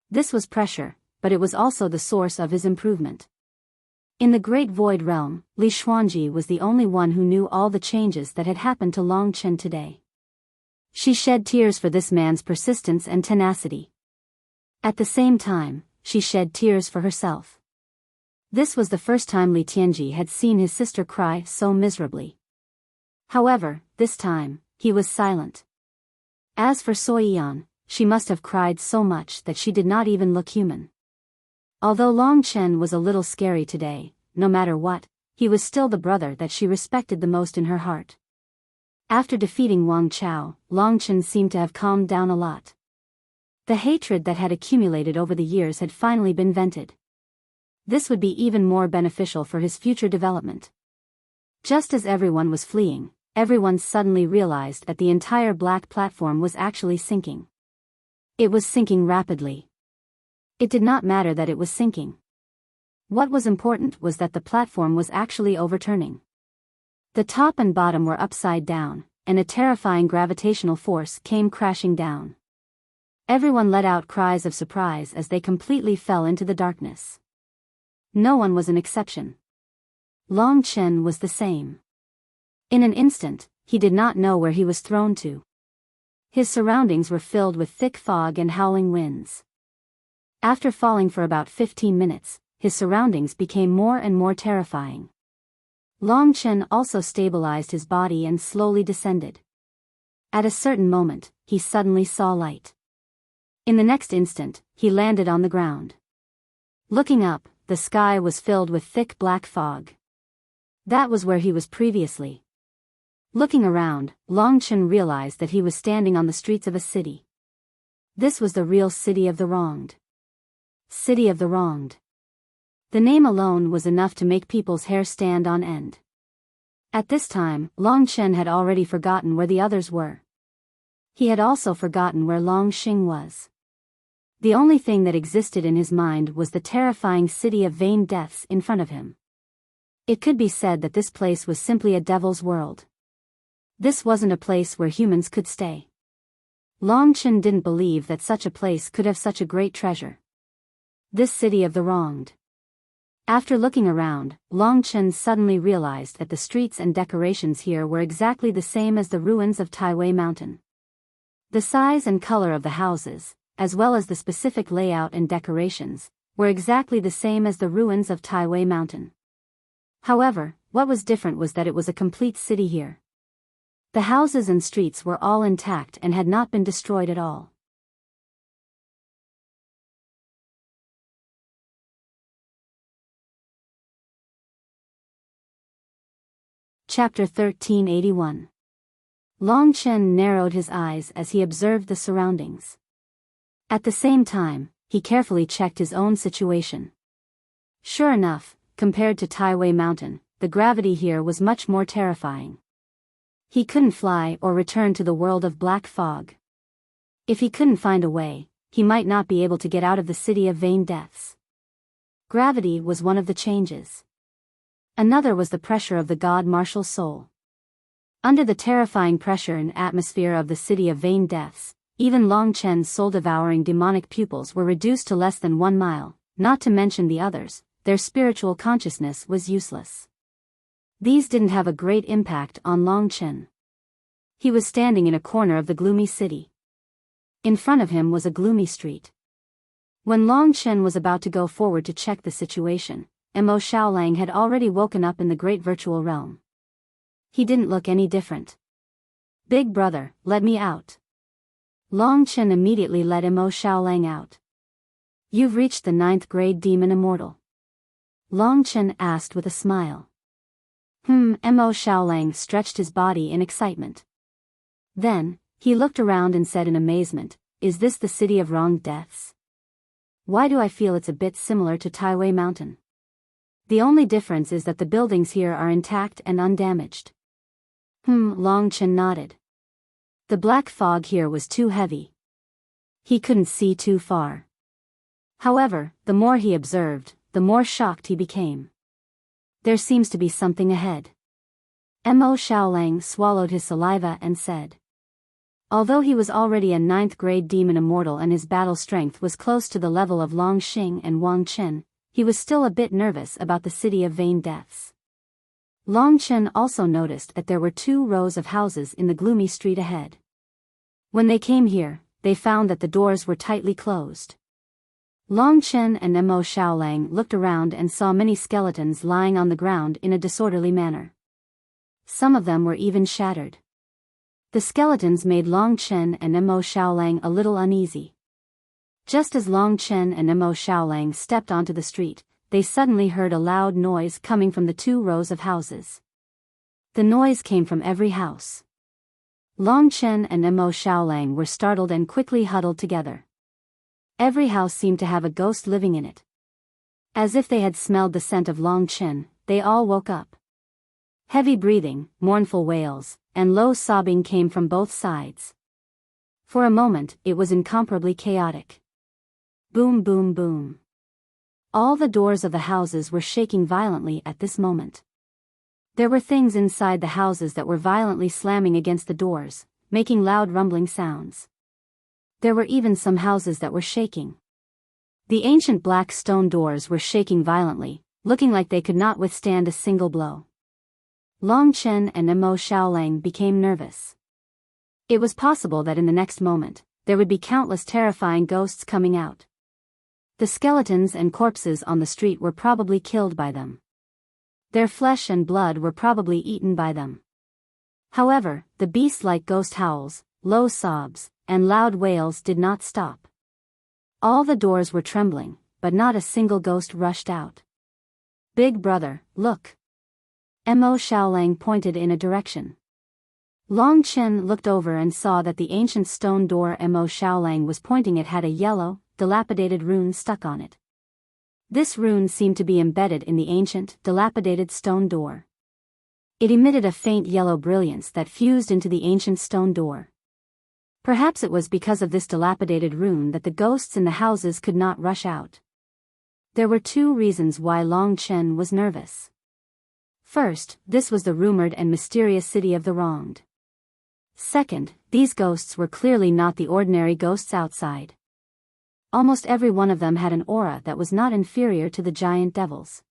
This was pressure, but it was also the source of his improvement. In the Great Void Realm, Li Xuanji was the only one who knew all the changes that had happened to Long Chen today. She shed tears for this man's persistence and tenacity. At the same time, she shed tears for herself. This was the first time Li Tianji had seen his sister cry so miserably. However, this time, he was silent. As for Soyeon, she must have cried so much that she did not even look human. Although Long Chen was a little scary today, no matter what, he was still the brother that she respected the most in her heart. After defeating Wang Chao, Long Chen seemed to have calmed down a lot. The hatred that had accumulated over the years had finally been vented. This would be even more beneficial for his future development. Just as everyone was fleeing, everyone suddenly realized that the entire black platform was actually sinking. It was sinking rapidly. It did not matter that it was sinking. What was important was that the platform was actually overturning. The top and bottom were upside down, and a terrifying gravitational force came crashing down. Everyone let out cries of surprise as they completely fell into the darkness. No one was an exception. Long Chen was the same. In an instant, he did not know where he was thrown to. His surroundings were filled with thick fog and howling winds. After falling for about 15 minutes, his surroundings became more and more terrifying. Long Chen also stabilized his body and slowly descended. At a certain moment, he suddenly saw light. In the next instant, he landed on the ground. Looking up, the sky was filled with thick black fog. That was where he was previously. Looking around, Long Chen realized that he was standing on the streets of a city. This was the real city of the wronged. City of the wronged. The name alone was enough to make people's hair stand on end. At this time, Long Chen had already forgotten where the others were. He had also forgotten where Long Xing was. The only thing that existed in his mind was the terrifying city of vain deaths in front of him. It could be said that this place was simply a devil's world. This wasn't a place where humans could stay. Long Chen didn't believe that such a place could have such a great treasure. This city of the wronged. After looking around, Long Chen suddenly realized that the streets and decorations here were exactly the same as the ruins of Taiwei Mountain. The size and color of the houses, as well as the specific layout and decorations, were exactly the same as the ruins of Taiwei Mountain. However, what was different was that it was a complete city here. The houses and streets were all intact and had not been destroyed at all. Chapter 1381. Long Chen narrowed his eyes as he observed the surroundings. At the same time, he carefully checked his own situation. Sure enough, compared to Taiwei Mountain, the gravity here was much more terrifying. He couldn't fly or return to the world of black fog. If he couldn't find a way, he might not be able to get out of the city of vain deaths. Gravity was one of the changes. Another was the pressure of the god martial soul. Under the terrifying pressure and atmosphere of the city of vain deaths, even Long Chen's soul-devouring demonic pupils were reduced to less than 1 mile, not to mention the others, their spiritual consciousness was useless. These didn't have a great impact on Long Chen. He was standing in a corner of the gloomy city. In front of him was a gloomy street. When Long Chen was about to go forward to check the situation, Mo Xiaolang had already woken up in the great virtual realm. He didn't look any different. "Big brother, let me out." Long Chen immediately let Mo Xiaolang out. "You've reached the 9th grade demon immortal?" Long Chen asked with a smile. Mo Xiaolang stretched his body in excitement. Then, he looked around and said in amazement, "Is this the city of wronged deaths? Why do I feel it's a bit similar to Taiwei Mountain? The only difference is that the buildings here are intact and undamaged." Long Chen nodded. The black fog here was too heavy. He couldn't see too far. However, the more he observed, the more shocked he became. There seems to be something ahead. Mo Xiaolang swallowed his saliva and said. Although he was already a 9th grade demon immortal and his battle strength was close to the level of Long Xing and Wang Chen, he was still a bit nervous about the city of vain deaths. Long Chen also noticed that there were 2 rows of houses in the gloomy street ahead. When they came here, they found that the doors were tightly closed. Long Chen and Mo Xiaolang looked around and saw many skeletons lying on the ground in a disorderly manner. Some of them were even shattered. The skeletons made Long Chen and Mo Xiaolang a little uneasy. Just as Long Chen and Mo Xiaolang stepped onto the street, they suddenly heard a loud noise coming from the 2 rows of houses. The noise came from every house. Long Chen and Mo Xiaolang were startled and quickly huddled together. Every house seemed to have a ghost living in it. As if they had smelled the scent of Long Chen, they all woke up. Heavy breathing, mournful wails, and low sobbing came from both sides. For a moment, it was incomparably chaotic. Boom, boom, boom. All the doors of the houses were shaking violently at this moment. There were things inside the houses that were violently slamming against the doors, making loud rumbling sounds. There were even some houses that were shaking. The ancient black stone doors were shaking violently, looking like they could not withstand a single blow. Long Chen and Mo Xiaolang became nervous. It was possible that in the next moment, there would be countless terrifying ghosts coming out. The skeletons and corpses on the street were probably killed by them. Their flesh and blood were probably eaten by them. However, the beast-like ghost howls, low sobs, and loud wails did not stop. All the doors were trembling, but not a single ghost rushed out. "Big brother, look." Mo Xiaolang pointed in a direction. Long Chen looked over and saw that the ancient stone door Mo Xiaolang was pointing at had a yellow, dilapidated rune stuck on it. This rune seemed to be embedded in the ancient, dilapidated stone door. It emitted a faint yellow brilliance that fused into the ancient stone door. Perhaps it was because of this dilapidated rune that the ghosts in the houses could not rush out. There were 2 reasons why Long Chen was nervous. First, this was the rumored and mysterious city of the wronged. Second, these ghosts were clearly not the ordinary ghosts outside. Almost every one of them had an aura that was not inferior to the giant devils.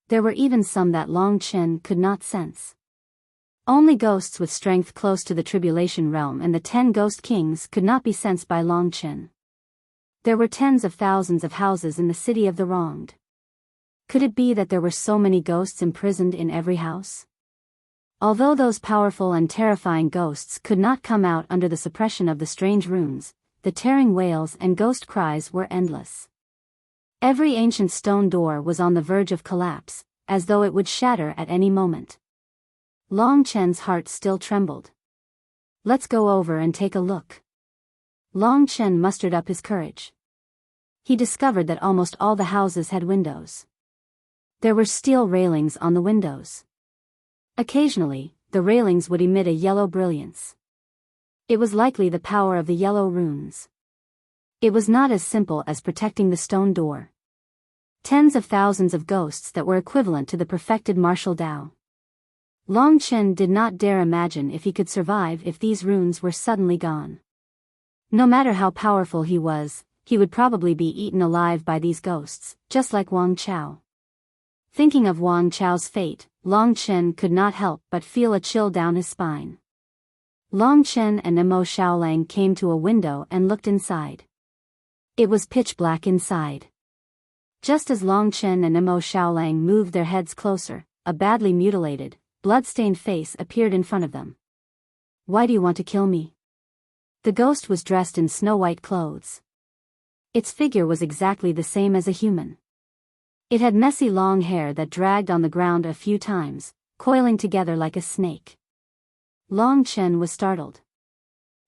There were even some that Long Chen could not sense. Only ghosts with strength close to the tribulation realm and the 10 ghost kings could not be sensed by Long Chen. There were tens of thousands of houses in the city of the wronged. Could it be that there were so many ghosts imprisoned in every house? Although those powerful and terrifying ghosts could not come out under the suppression of the strange runes, the tearing wails and ghost cries were endless. Every ancient stone door was on the verge of collapse, as though it would shatter at any moment. Long Chen's heart still trembled. "Let's go over and take a look." Long Chen mustered up his courage. He discovered that almost all the houses had windows. There were steel railings on the windows. Occasionally, the railings would emit a yellow brilliance. It was likely the power of the yellow runes. It was not as simple as protecting the stone door. Tens of thousands of ghosts that were equivalent to the perfected martial Tao. Long Chen did not dare imagine if he could survive if these runes were suddenly gone. No matter how powerful he was, he would probably be eaten alive by these ghosts, just like Wang Chao. Thinking of Wang Chao's fate, Long Chen could not help but feel a chill down his spine. Long Chen and Mo Xiaolang came to a window and looked inside. It was pitch black inside. Just as Long Chen and Mo Xiaolang moved their heads closer, a badly mutilated, blood-stained face appeared in front of them. "Why do you want to kill me?" The ghost was dressed in snow-white clothes. Its figure was exactly the same as a human. It had messy long hair that dragged on the ground a few times, coiling together like a snake. Long Chen was startled.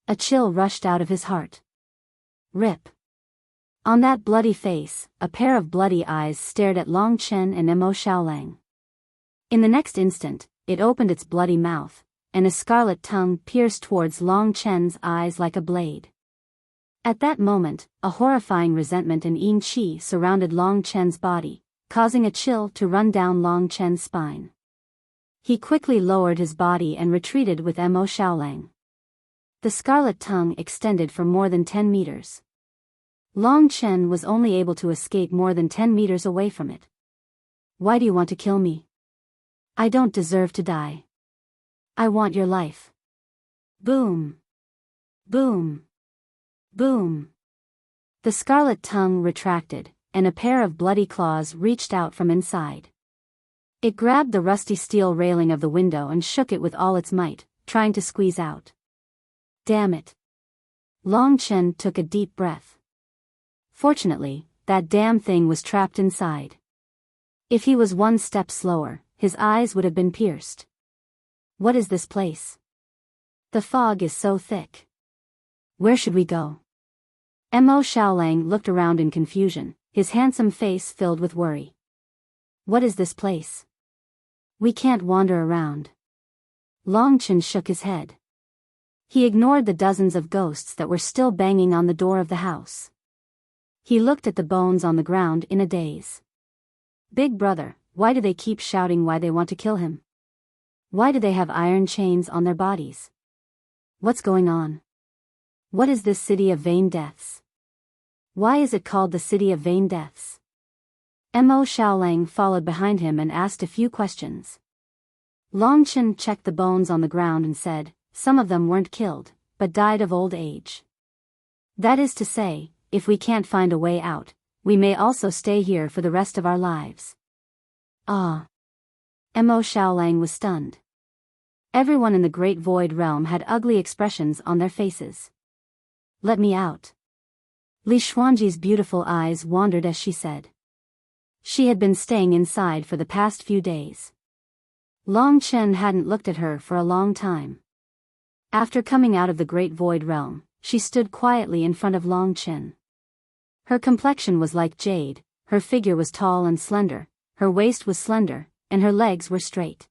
A chill rushed out of his heart. Rip. On that bloody face, a pair of bloody eyes stared at Long Chen and Mo Xiaolang. In the next instant, it opened its bloody mouth, and a scarlet tongue pierced towards Long Chen's eyes like a blade. At that moment, a horrifying resentment and yin qi surrounded Long Chen's body, causing a chill to run down Long Chen's spine. He quickly lowered his body and retreated with Mo Xiaolang. The scarlet tongue extended for more than 10 meters. Long Chen was only able to escape more than 10 meters away from it. "Why do you want to kill me? I don't deserve to die. I want your life." Boom. Boom. Boom. The scarlet tongue retracted, and a pair of bloody claws reached out from inside. It grabbed the rusty steel railing of the window and shook it with all its might, trying to squeeze out. Damn it. Long Chen took a deep breath. Fortunately, that damn thing was trapped inside. If he was one step slower, his eyes would have been pierced. What is this place? The fog is so thick. Where should we go? Mo Xiaolang looked around in confusion, his handsome face filled with worry. What is this place? We can't wander around. Long Chen shook his head. He ignored the dozens of ghosts that were still banging on the door of the house. He looked at the bones on the ground in a daze. Big brother, why do they keep shouting why they want to kill him? Why do they have iron chains on their bodies? What's going on? What is this city of vain deaths? Why is it called the city of vain deaths? Mo Xiaolang followed behind him and asked a few questions. Long Chen checked the bones on the ground and said, some of them weren't killed, but died of old age. That is to say, if we can't find a way out, we may also stay here for the rest of our lives. Ah. Mo Xiaolang was stunned. Everyone in the Great Void Realm had ugly expressions on their faces. Let me out. Li Xuanji's beautiful eyes wandered as she said. She had been staying inside for the past few days. Long Chen hadn't looked at her for a long time. After coming out of the Great Void Realm, she stood quietly in front of Long Chen. Her complexion was like jade, her figure was tall and slender, her waist was slender, and her legs were straight.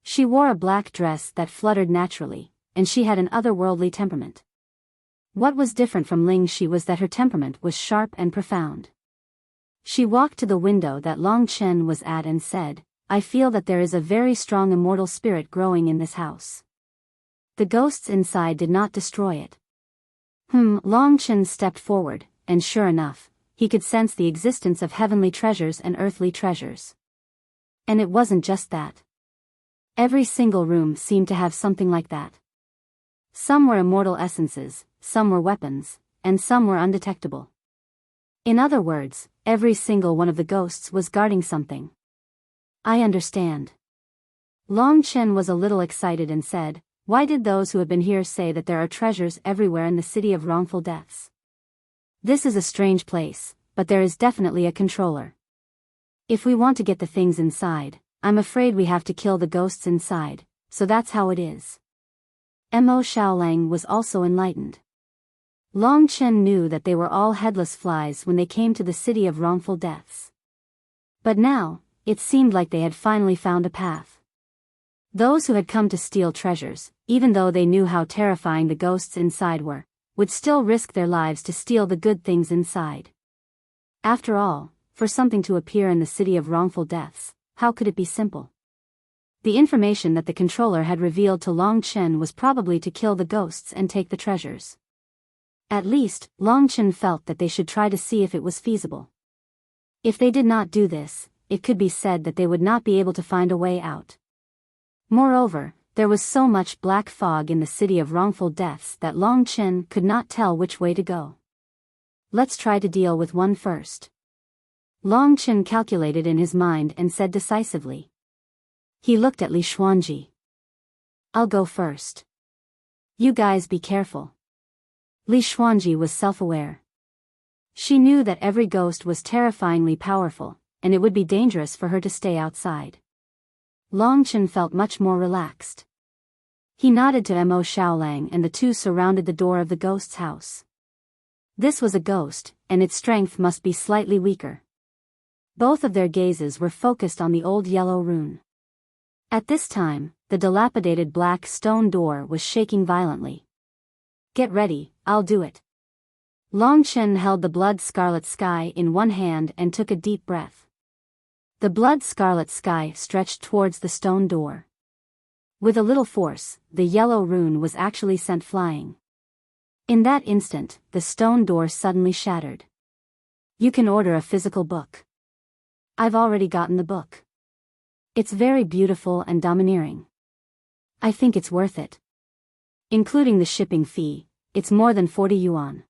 She wore a black dress that fluttered naturally, and she had an otherworldly temperament. What was different from Ling Shi was that her temperament was sharp and profound. She walked to the window that Long Chen was at and said, I feel that there is a very strong immortal spirit growing in this house. The ghosts inside did not destroy it. Long Chen stepped forward, and sure enough, he could sense the existence of heavenly treasures and earthly treasures. And it wasn't just that. Every single room seemed to have something like that. Some were immortal essences, some were weapons, and some were undetectable. In other words, every single one of the ghosts was guarding something. I understand. Long Chen was a little excited and said, why did those who have been here say that there are treasures everywhere in the city of wrongful deaths? This is a strange place, but there is definitely a controller. If we want to get the things inside, I'm afraid we have to kill the ghosts inside, so that's how it is. Mo Xiaolang was also enlightened. Long Chen knew that they were all headless flies when they came to the city of wrongful deaths. But now, it seemed like they had finally found a path. Those who had come to steal treasures, even though they knew how terrifying the ghosts inside were, would still risk their lives to steal the good things inside. After all, for something to appear in the city of wrongful deaths, how could it be simple? The information that the controller had revealed to Long Chen was probably to kill the ghosts and take the treasures. At least, Long Chen felt that they should try to see if it was feasible. If they did not do this, it could be said that they would not be able to find a way out. Moreover, there was so much black fog in the city of wrongful deaths that Long Chen could not tell which way to go. Let's try to deal with one first. Long Chen calculated in his mind and said decisively. He looked at Li Xuanji. I'll go first. You guys be careful. Li Xuanji was self-aware. She knew that every ghost was terrifyingly powerful, and it would be dangerous for her to stay outside. Long Chen felt much more relaxed. He nodded to Mo Xiaolang and the two surrounded the door of the ghost's house. This was a ghost, and its strength must be slightly weaker. Both of their gazes were focused on the old yellow rune. At this time, the dilapidated black stone door was shaking violently. Get ready, I'll do it. Long Chen held the blood-scarlet sky in one hand and took a deep breath. The blood-scarlet sky stretched towards the stone door. With a little force, the yellow rune was actually sent flying. In that instant, the stone door suddenly shattered. You can order a physical book. I've already gotten the book. It's very beautiful and domineering. I think it's worth it. Including the shipping fee, it's more than 40 yuan.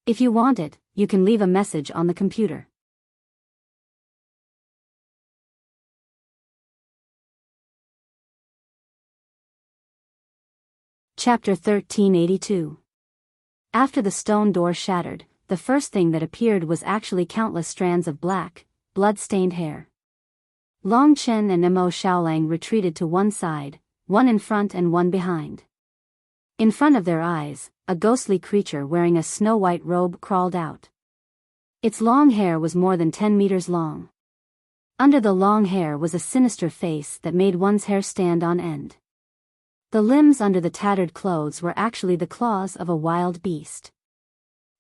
If you want it, you can leave a message on the computer. Chapter 1382. After the stone door shattered, the first thing that appeared was actually countless strands of black, blood-stained hair. Long Chen and Mo Xiaolang retreated to one side, one in front and one behind. In front of their eyes, a ghostly creature wearing a snow-white robe crawled out. Its long hair was more than 10 meters long. Under the long hair was a sinister face that made one's hair stand on end. The limbs under the tattered clothes were actually the claws of a wild beast.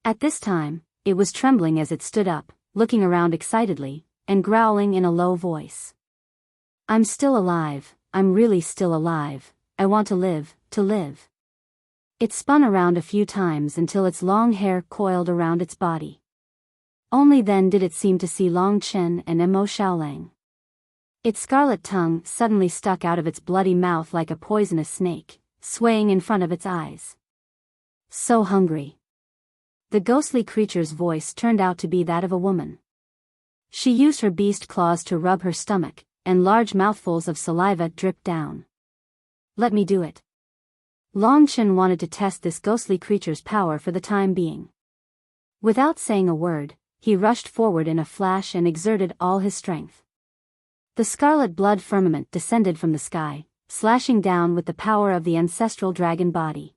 At this time, it was trembling as it stood up, looking around excitedly, and growling in a low voice. "I'm still alive, I'm really still alive, I want to live, to live." It spun around a few times until its long hair coiled around its body. Only then did it seem to see Long Chen and Mo Xiaolang. Its scarlet tongue suddenly stuck out of its bloody mouth like a poisonous snake, swaying in front of its eyes. "So hungry." The ghostly creature's voice turned out to be that of a woman. She used her beast claws to rub her stomach, and large mouthfuls of saliva dripped down. "Let me do it." Long Chen wanted to test this ghostly creature's power for the time being. Without saying a word, he rushed forward in a flash and exerted all his strength. The scarlet blood firmament descended from the sky, slashing down with the power of the ancestral dragon body.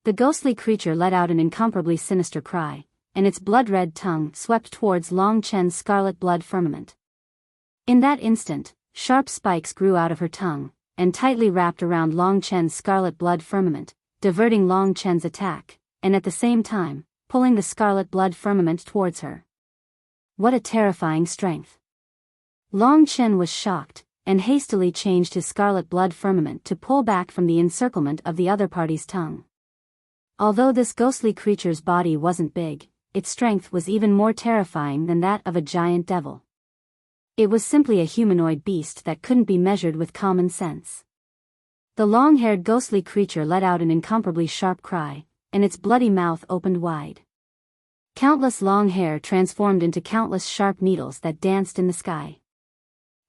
The ghostly creature let out an incomparably sinister cry, and its blood-red tongue swept towards Long Chen's scarlet blood firmament. In that instant, sharp spikes grew out of her tongue, and tightly wrapped around Long Chen's scarlet blood firmament, diverting Long Chen's attack, and at the same time, pulling the scarlet blood firmament towards her. What a terrifying strength! Long Chen was shocked, and hastily changed his scarlet blood firmament to pull back from the encirclement of the other party's tongue. Although this ghostly creature's body wasn't big, its strength was even more terrifying than that of a giant devil. It was simply a humanoid beast that couldn't be measured with common sense. The long-haired ghostly creature let out an incomparably sharp cry, and its bloody mouth opened wide. Countless long hair transformed into countless sharp needles that danced in the sky.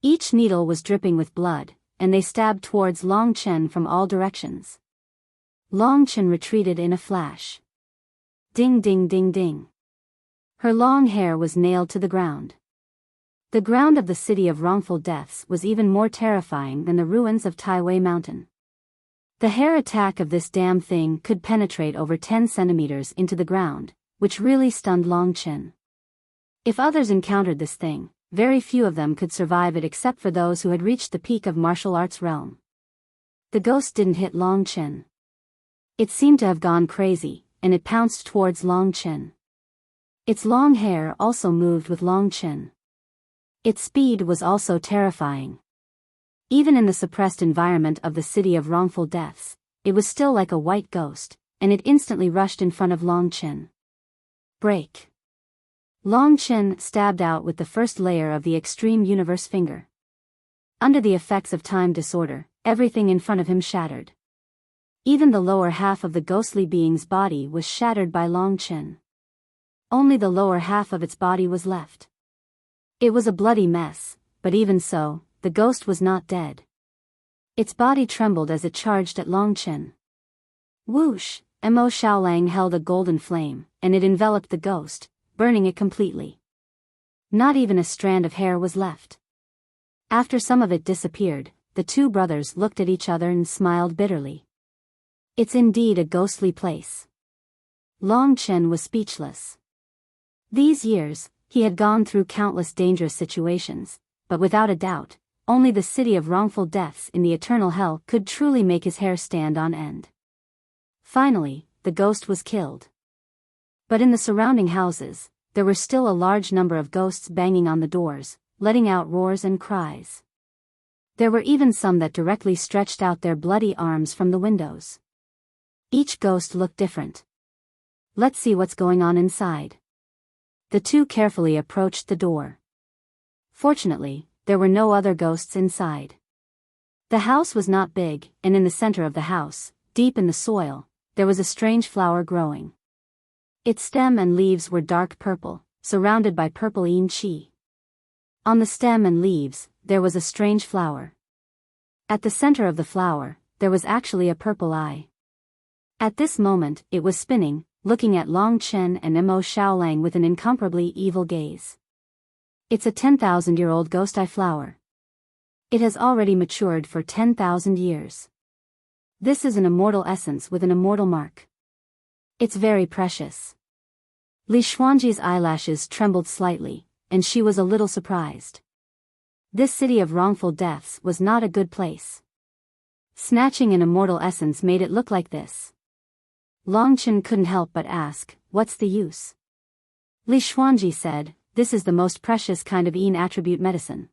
Each needle was dripping with blood, and they stabbed towards Long Chen from all directions. Long Chen retreated in a flash. Ding ding ding ding. Her long hair was nailed to the ground. The ground of the city of wrongful deaths was even more terrifying than the ruins of Taiwei Mountain. The hair attack of this damn thing could penetrate over 10 centimeters into the ground, which really stunned Long Chen. If others encountered this thing, very few of them could survive it except for those who had reached the peak of martial arts realm. The ghost didn't hit Long Chen. It seemed to have gone crazy, and it pounced towards Long Chen. Its long hair also moved with Long Chen. Its speed was also terrifying. Even in the suppressed environment of the city of wrongful deaths, it was still like a white ghost, and it instantly rushed in front of Long Chen. Break. Long Chen stabbed out with the first layer of the extreme universe finger. Under the effects of time disorder, everything in front of him shattered. Even the lower half of the ghostly being's body was shattered by Long Chen. Only the lower half of its body was left. It was a bloody mess, but even so, the ghost was not dead. Its body trembled as it charged at Long Chen. Whoosh! Mo Xiaolang held a golden flame, and it enveloped the ghost, burning it completely. Not even a strand of hair was left. After some of it disappeared, the two brothers looked at each other and smiled bitterly. It's indeed a ghostly place. Long Chen was speechless. These years, he had gone through countless dangerous situations, but without a doubt, only the city of wrongful deaths in the eternal hell could truly make his hair stand on end. Finally, the ghost was killed. But in the surrounding houses, there were still a large number of ghosts banging on the doors, letting out roars and cries. There were even some that directly stretched out their bloody arms from the windows. Each ghost looked different. Let's see what's going on inside. The two carefully approached the door. Fortunately, there were no other ghosts inside. The house was not big, and in the center of the house, deep in the soil, there was a strange flower growing. Its stem and leaves were dark purple, surrounded by purple yin qi. On the stem and leaves, there was a strange flower. At the center of the flower, there was actually a purple eye. At this moment, it was spinning, looking at Long Chen and Mo Xiaolang with an incomparably evil gaze. It's a 10,000-year-old ghost eye flower. It has already matured for 10,000 years. This is an immortal essence with an immortal mark. It's very precious. Li Xuanji's eyelashes trembled slightly, and she was a little surprised. This city of wrongful deaths was not a good place. Snatching an immortal essence made it look like this. Long Chen couldn't help but ask, "What's the use?" Li Xuanji said, "This is the most precious kind of Yin attribute medicine.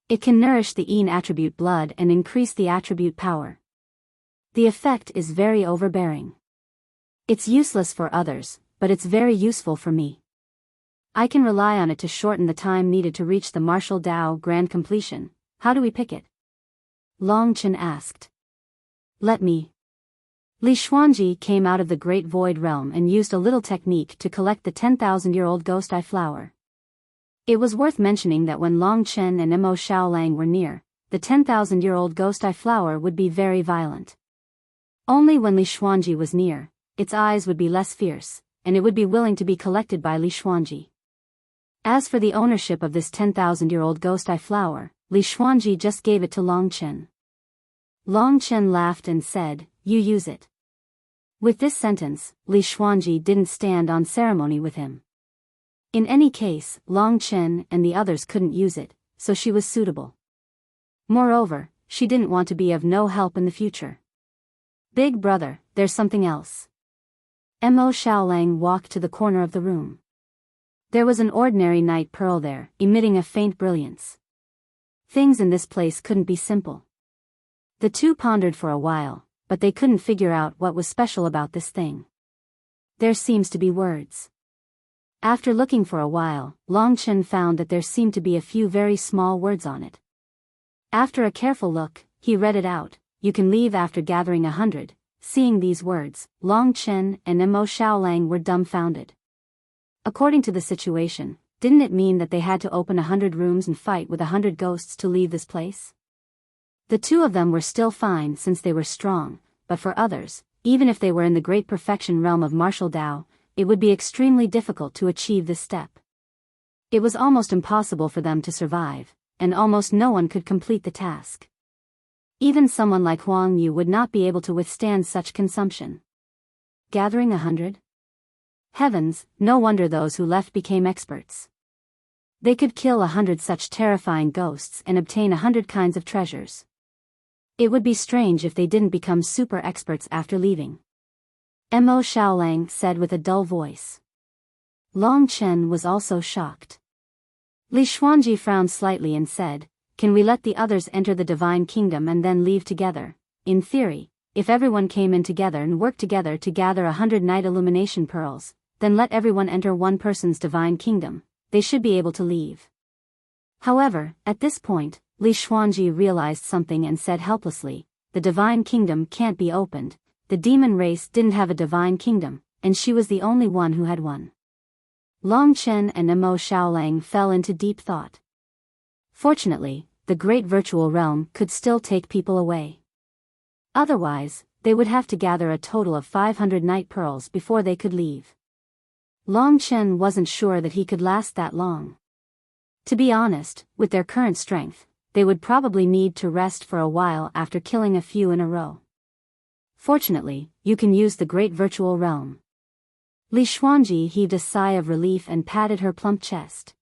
It can nourish the Yin attribute blood and increase the attribute power. The effect is very overbearing. It's useless for others, but it's very useful for me. I can rely on it to shorten the time needed to reach the martial Dao grand completion. How do we pick it?" Long Chen asked. "Let me." Li Xuanji came out of the great void realm and used a little technique to collect the 10,000-year-old ghost eye flower. It was worth mentioning that when Long Chen and Mo Xiaolang were near, the 10,000-year-old ghost eye flower would be very violent. Only when Li Xuanji was near, its eyes would be less fierce, and it would be willing to be collected by Li Xuanji. As for the ownership of this 10,000-year-old ghost eye flower, Li Xuanji just gave it to Long Chen. Long Chen laughed and said, "You use it." With this sentence, Li Xuanji didn't stand on ceremony with him. In any case, Long Chen and the others couldn't use it, so she was suitable. Moreover, she didn't want to be of no help in the future. "Big brother, there's something else." Mo Xiaolang walked to the corner of the room. There was an ordinary night pearl there, emitting a faint brilliance. Things in this place couldn't be simple. The two pondered for a while, but they couldn't figure out what was special about this thing. "There seems to be words." After looking for a while, Long Chen found that there seemed to be a few very small words on it. After a careful look, he read it out, "You can leave after gathering 100. Seeing these words, Long Chen and Mo Xiaolang were dumbfounded. According to the situation, didn't it mean that they had to open 100 rooms and fight with 100 ghosts to leave this place? The two of them were still fine since they were strong, but for others, even if they were in the great perfection realm of martial Dao, it would be extremely difficult to achieve this step. It was almost impossible for them to survive, and almost no one could complete the task. Even someone like Huang Yu would not be able to withstand such consumption. Gathering 100? Heavens, no wonder those who left became experts. They could kill 100 such terrifying ghosts and obtain 100 kinds of treasures. It would be strange if they didn't become super experts after leaving. Mo Xiaolang said with a dull voice. Long Chen was also shocked. Li Xuanji frowned slightly and said, "Can we let the others enter the divine kingdom and then leave together? In theory, if everyone came in together and worked together to gather 100 night illumination pearls, then let everyone enter one person's divine kingdom, they should be able to leave." However, at this point, Li Xuanji realized something and said helplessly, "The divine kingdom can't be opened. The demon race didn't have a divine kingdom, and she was the only one who had one." Long Chen and Mo Xiaolang fell into deep thought. Fortunately, the great virtual realm could still take people away. Otherwise, they would have to gather a total of 500 night pearls before they could leave. Long Chen wasn't sure that he could last that long. To be honest, with their current strength, they would probably need to rest for a while after killing a few in a row. Fortunately, you can use the great virtual realm. Li Xuanji heaved a sigh of relief and patted her plump chest.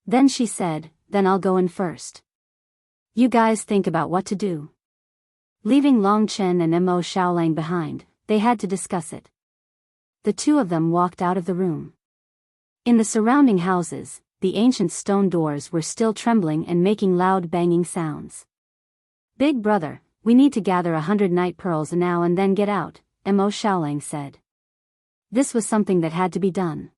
Then she said, "Then I'll go in first. You guys think about what to do." Leaving Long Chen and Mo Xiaolang behind, they had to discuss it. The two of them walked out of the room. In the surrounding houses, the ancient stone doors were still trembling and making loud banging sounds. "Big brother, we need to gather 100 night pearls now and then get out," Mo Xiaolang said. This was something that had to be done.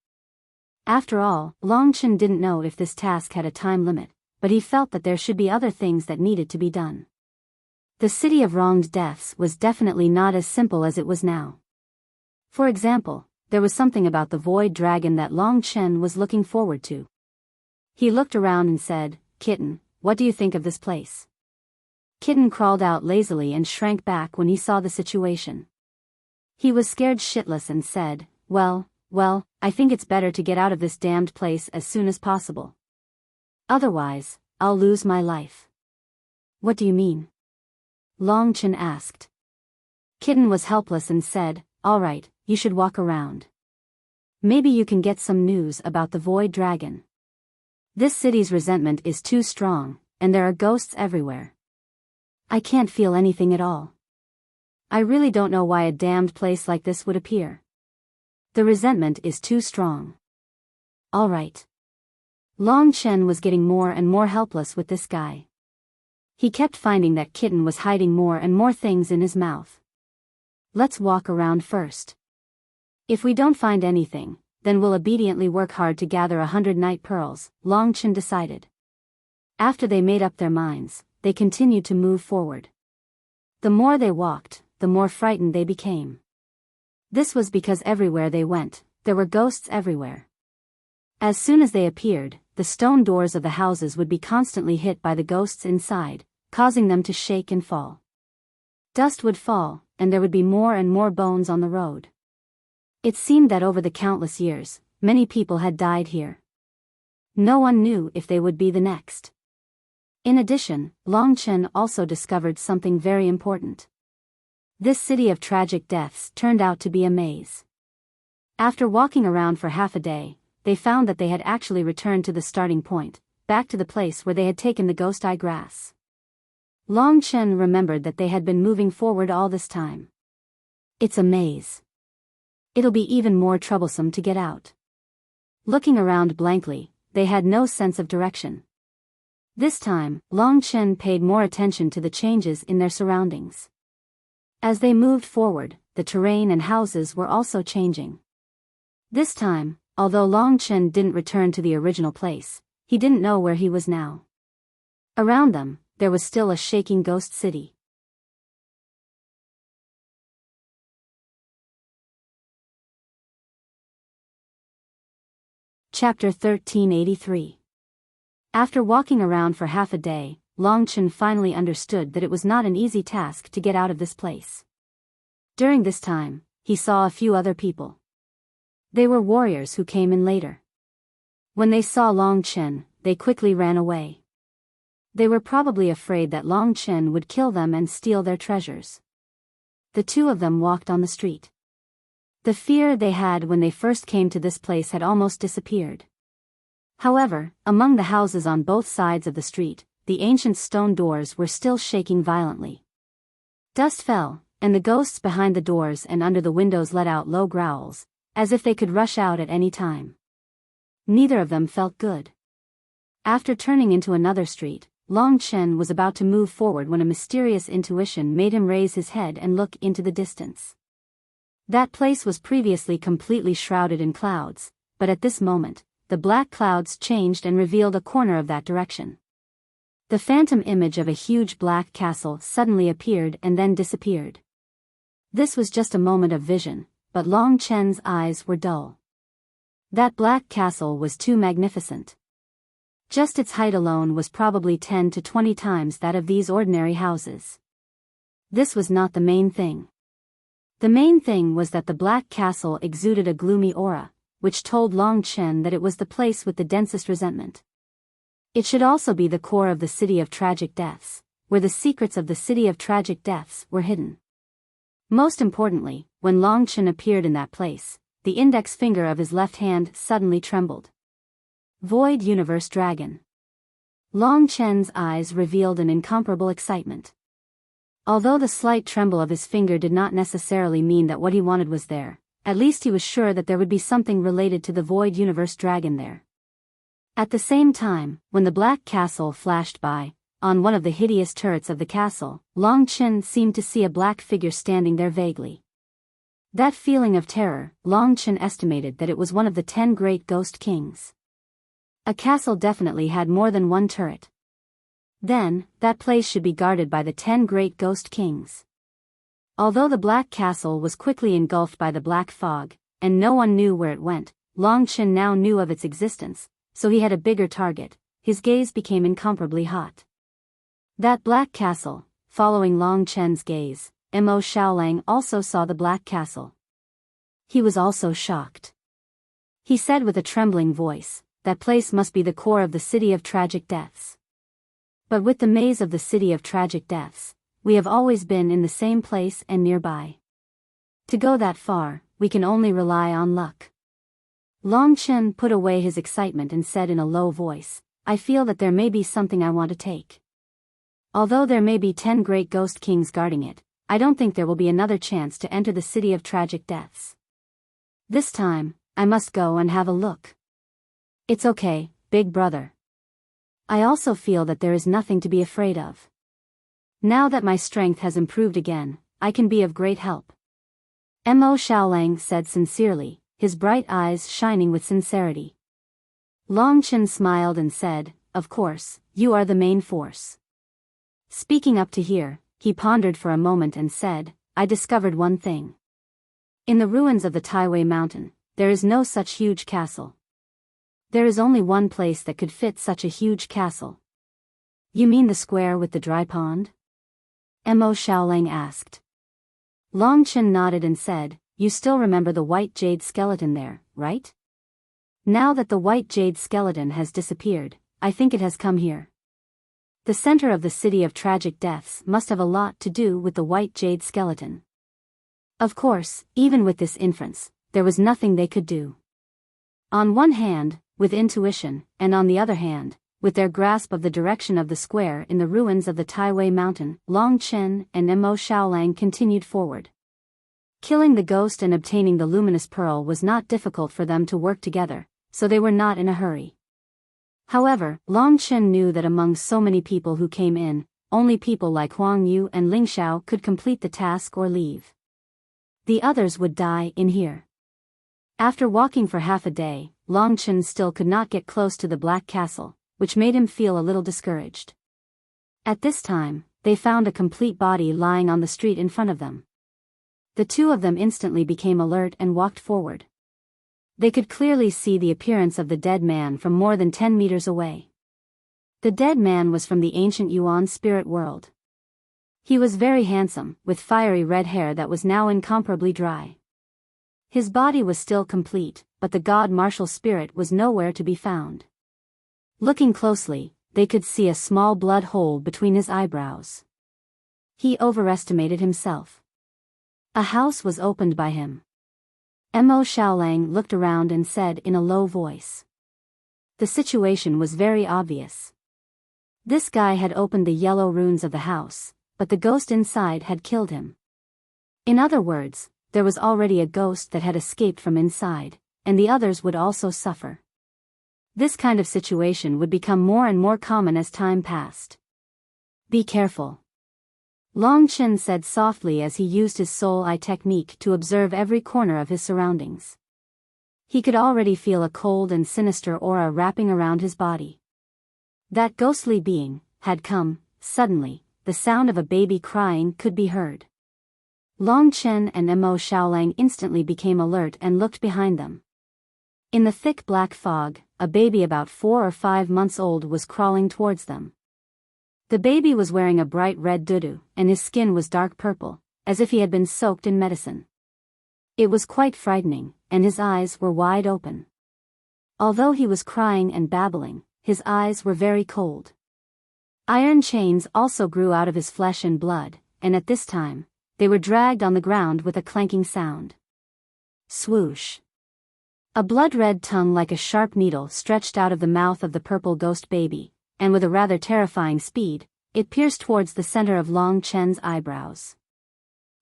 After all, Long Chen didn't know if this task had a time limit, but he felt that there should be other things that needed to be done. The city of wronged deaths was definitely not as simple as it was now. For example, there was something about the void dragon that Long Chen was looking forward to. He looked around and said, "Kitten, what do you think of this place?" Kitten crawled out lazily and shrank back when he saw the situation. He was scared shitless and said, well, I think it's better to get out of this damned place as soon as possible. Otherwise, I'll lose my life. What do you mean? Long Chen asked. Kitten was helpless and said, all right, you should walk around. Maybe you can get some news about the Void Dragon. This city's resentment is too strong, and there are ghosts everywhere. I can't feel anything at all. I really don't know why a damned place like this would appear. The resentment is too strong. All right. Long Chen was getting more and more helpless with this guy. He kept finding that Kitten was hiding more and more things in his mouth. Let's walk around first. If we don't find anything, then we'll obediently work hard to gather 100 night pearls, Long Chen decided. After they made up their minds, they continued to move forward. The more they walked, the more frightened they became. This was because everywhere they went, there were ghosts everywhere. As soon as they appeared, the stone doors of the houses would be constantly hit by the ghosts inside, causing them to shake and fall. Dust would fall, and there would be more and more bones on the road. It seemed that over the countless years, many people had died here. No one knew if they would be the next. In addition, Long Chen also discovered something very important. This city of tragic deaths turned out to be a maze. After walking around for half a day, they found that they had actually returned to the starting point, back to the place where they had taken the ghost eye grass. Long Chen remembered that they had been moving forward all this time. It's a maze. It'll be even more troublesome to get out. Looking around blankly, they had no sense of direction. This time, Long Chen paid more attention to the changes in their surroundings. As they moved forward, the terrain and houses were also changing. This time, although Long Chen didn't return to the original place, he didn't know where he was now. Around them, there was still a shaking ghost city. Chapter 1383. After walking around for half a day, Long Chen finally understood that it was not an easy task to get out of this place. During this time, he saw a few other people. They were warriors who came in later. When they saw Long Chen, they quickly ran away. They were probably afraid that Long Chen would kill them and steal their treasures. The two of them walked on the street. The fear they had when they first came to this place had almost disappeared. However, among the houses on both sides of the street, the ancient stone doors were still shaking violently. Dust fell, and the ghosts behind the doors and under the windows let out low growls, as if they could rush out at any time. Neither of them felt good. After turning into another street, Long Chen was about to move forward when a mysterious intuition made him raise his head and look into the distance. That place was previously completely shrouded in clouds, but at this moment, the black clouds changed and revealed a corner of that direction. The phantom image of a huge black castle suddenly appeared and then disappeared. This was just a moment of vision, but Long Chen's eyes were dull. That black castle was too magnificent. Just its height alone was probably 10 to 20 times that of these ordinary houses. This was not the main thing. The main thing was that the black castle exuded a gloomy aura, which told Long Chen that it was the place with the densest resentment. It should also be the core of the City of Tragic Deaths, where the secrets of the City of Tragic Deaths were hidden. Most importantly, when Long Chen appeared in that place, the index finger of his left hand suddenly trembled. Void Universe Dragon. Long Chen's eyes revealed an incomparable excitement. Although the slight tremble of his finger did not necessarily mean that what he wanted was there, at least he was sure that there would be something related to the Void Universe Dragon there. At the same time, when the black castle flashed by, on one of the hideous turrets of the castle, Long Chen seemed to see a black figure standing there vaguely. That feeling of terror, Long Chen estimated that it was one of the 10 great ghost kings. A castle definitely had more than one turret. Then, that place should be guarded by the 10 great ghost kings. Although the black castle was quickly engulfed by the black fog, and no one knew where it went, Long Chen now knew of its existence, so he had a bigger target. His gaze became incomparably hot. That black castle, following Long Chen's gaze, Mo Xiaolang also saw the Black Castle. He was also shocked. He said with a trembling voice, "That place must be the core of the City of Tragic Deaths." But with the maze of the City of Tragic Deaths, we have always been in the same place and nearby. To go that far, we can only rely on luck. Long Chen put away his excitement and said in a low voice, "I feel that there may be something I want to take. Although there may be 10 great ghost kings guarding it, I don't think there will be another chance to enter the City of Tragic Deaths. This time, I must go and have a look." "It's okay, big brother. I also feel that there is nothing to be afraid of. Now that my strength has improved again, I can be of great help." Mo Xiaolang said sincerely, his bright eyes shining with sincerity. Long Chen smiled and said, "Of course, you are the main force." Speaking up to here, he pondered for a moment and said, "I discovered one thing. In the ruins of the Taiwei Mountain, there is no such huge castle. There is only one place that could fit such a huge castle." "You mean the square with the dry pond?" Mo Xiaolang asked. Long Chen nodded and said, "You still remember the white jade skeleton there, right? Now that the white jade skeleton has disappeared, I think it has come here. The center of the City of Tragic Deaths must have a lot to do with the white jade skeleton." Of course, even with this inference, there was nothing they could do. On one hand, with intuition, and on the other hand, with their grasp of the direction of the square in the ruins of the Taiwei Mountain, Long Chen and Mo Xiaolang continued forward. Killing the ghost and obtaining the luminous pearl was not difficult for them to work together, so they were not in a hurry. However, Long Chen knew that among so many people who came in, only people like Huang Yu and Ling Xiao could complete the task or leave. The others would die in here. After walking for half a day, Long Chen still could not get close to the Black Castle, which made him feel a little discouraged. At this time, they found a complete body lying on the street in front of them. The two of them instantly became alert and walked forward. They could clearly see the appearance of the dead man from more than 10 meters away. The dead man was from the ancient Yuan spirit world. He was very handsome, with fiery red hair that was now incomparably dry. His body was still complete, but the god martial spirit was nowhere to be found. Looking closely, they could see a small blood hole between his eyebrows. He overestimated himself. A house was opened by him. Mo Xiaolang looked around and said in a low voice. The situation was very obvious. This guy had opened the yellow runes of the house, but the ghost inside had killed him. In other words, there was already a ghost that had escaped from inside, and the others would also suffer. This kind of situation would become more and more common as time passed. "Be careful," Long Chen said softly as he used his soul eye technique to observe every corner of his surroundings. He could already feel a cold and sinister aura wrapping around his body. That ghostly being had come. Suddenly, the sound of a baby crying could be heard. Long Chen and Mo Xiaolang instantly became alert and looked behind them. In the thick black fog, a baby about 4 or 5 months old was crawling towards them. The baby was wearing a bright red dudu, and his skin was dark purple, as if he had been soaked in medicine. It was quite frightening, and his eyes were wide open. Although he was crying and babbling, his eyes were very cold. Iron chains also grew out of his flesh and blood, and at this time, they were dragged on the ground with a clanking sound. Swoosh! A blood-red tongue like a sharp needle stretched out of the mouth of the purple ghost baby, and with a rather terrifying speed, it pierced towards the center of Long Chen's eyebrows.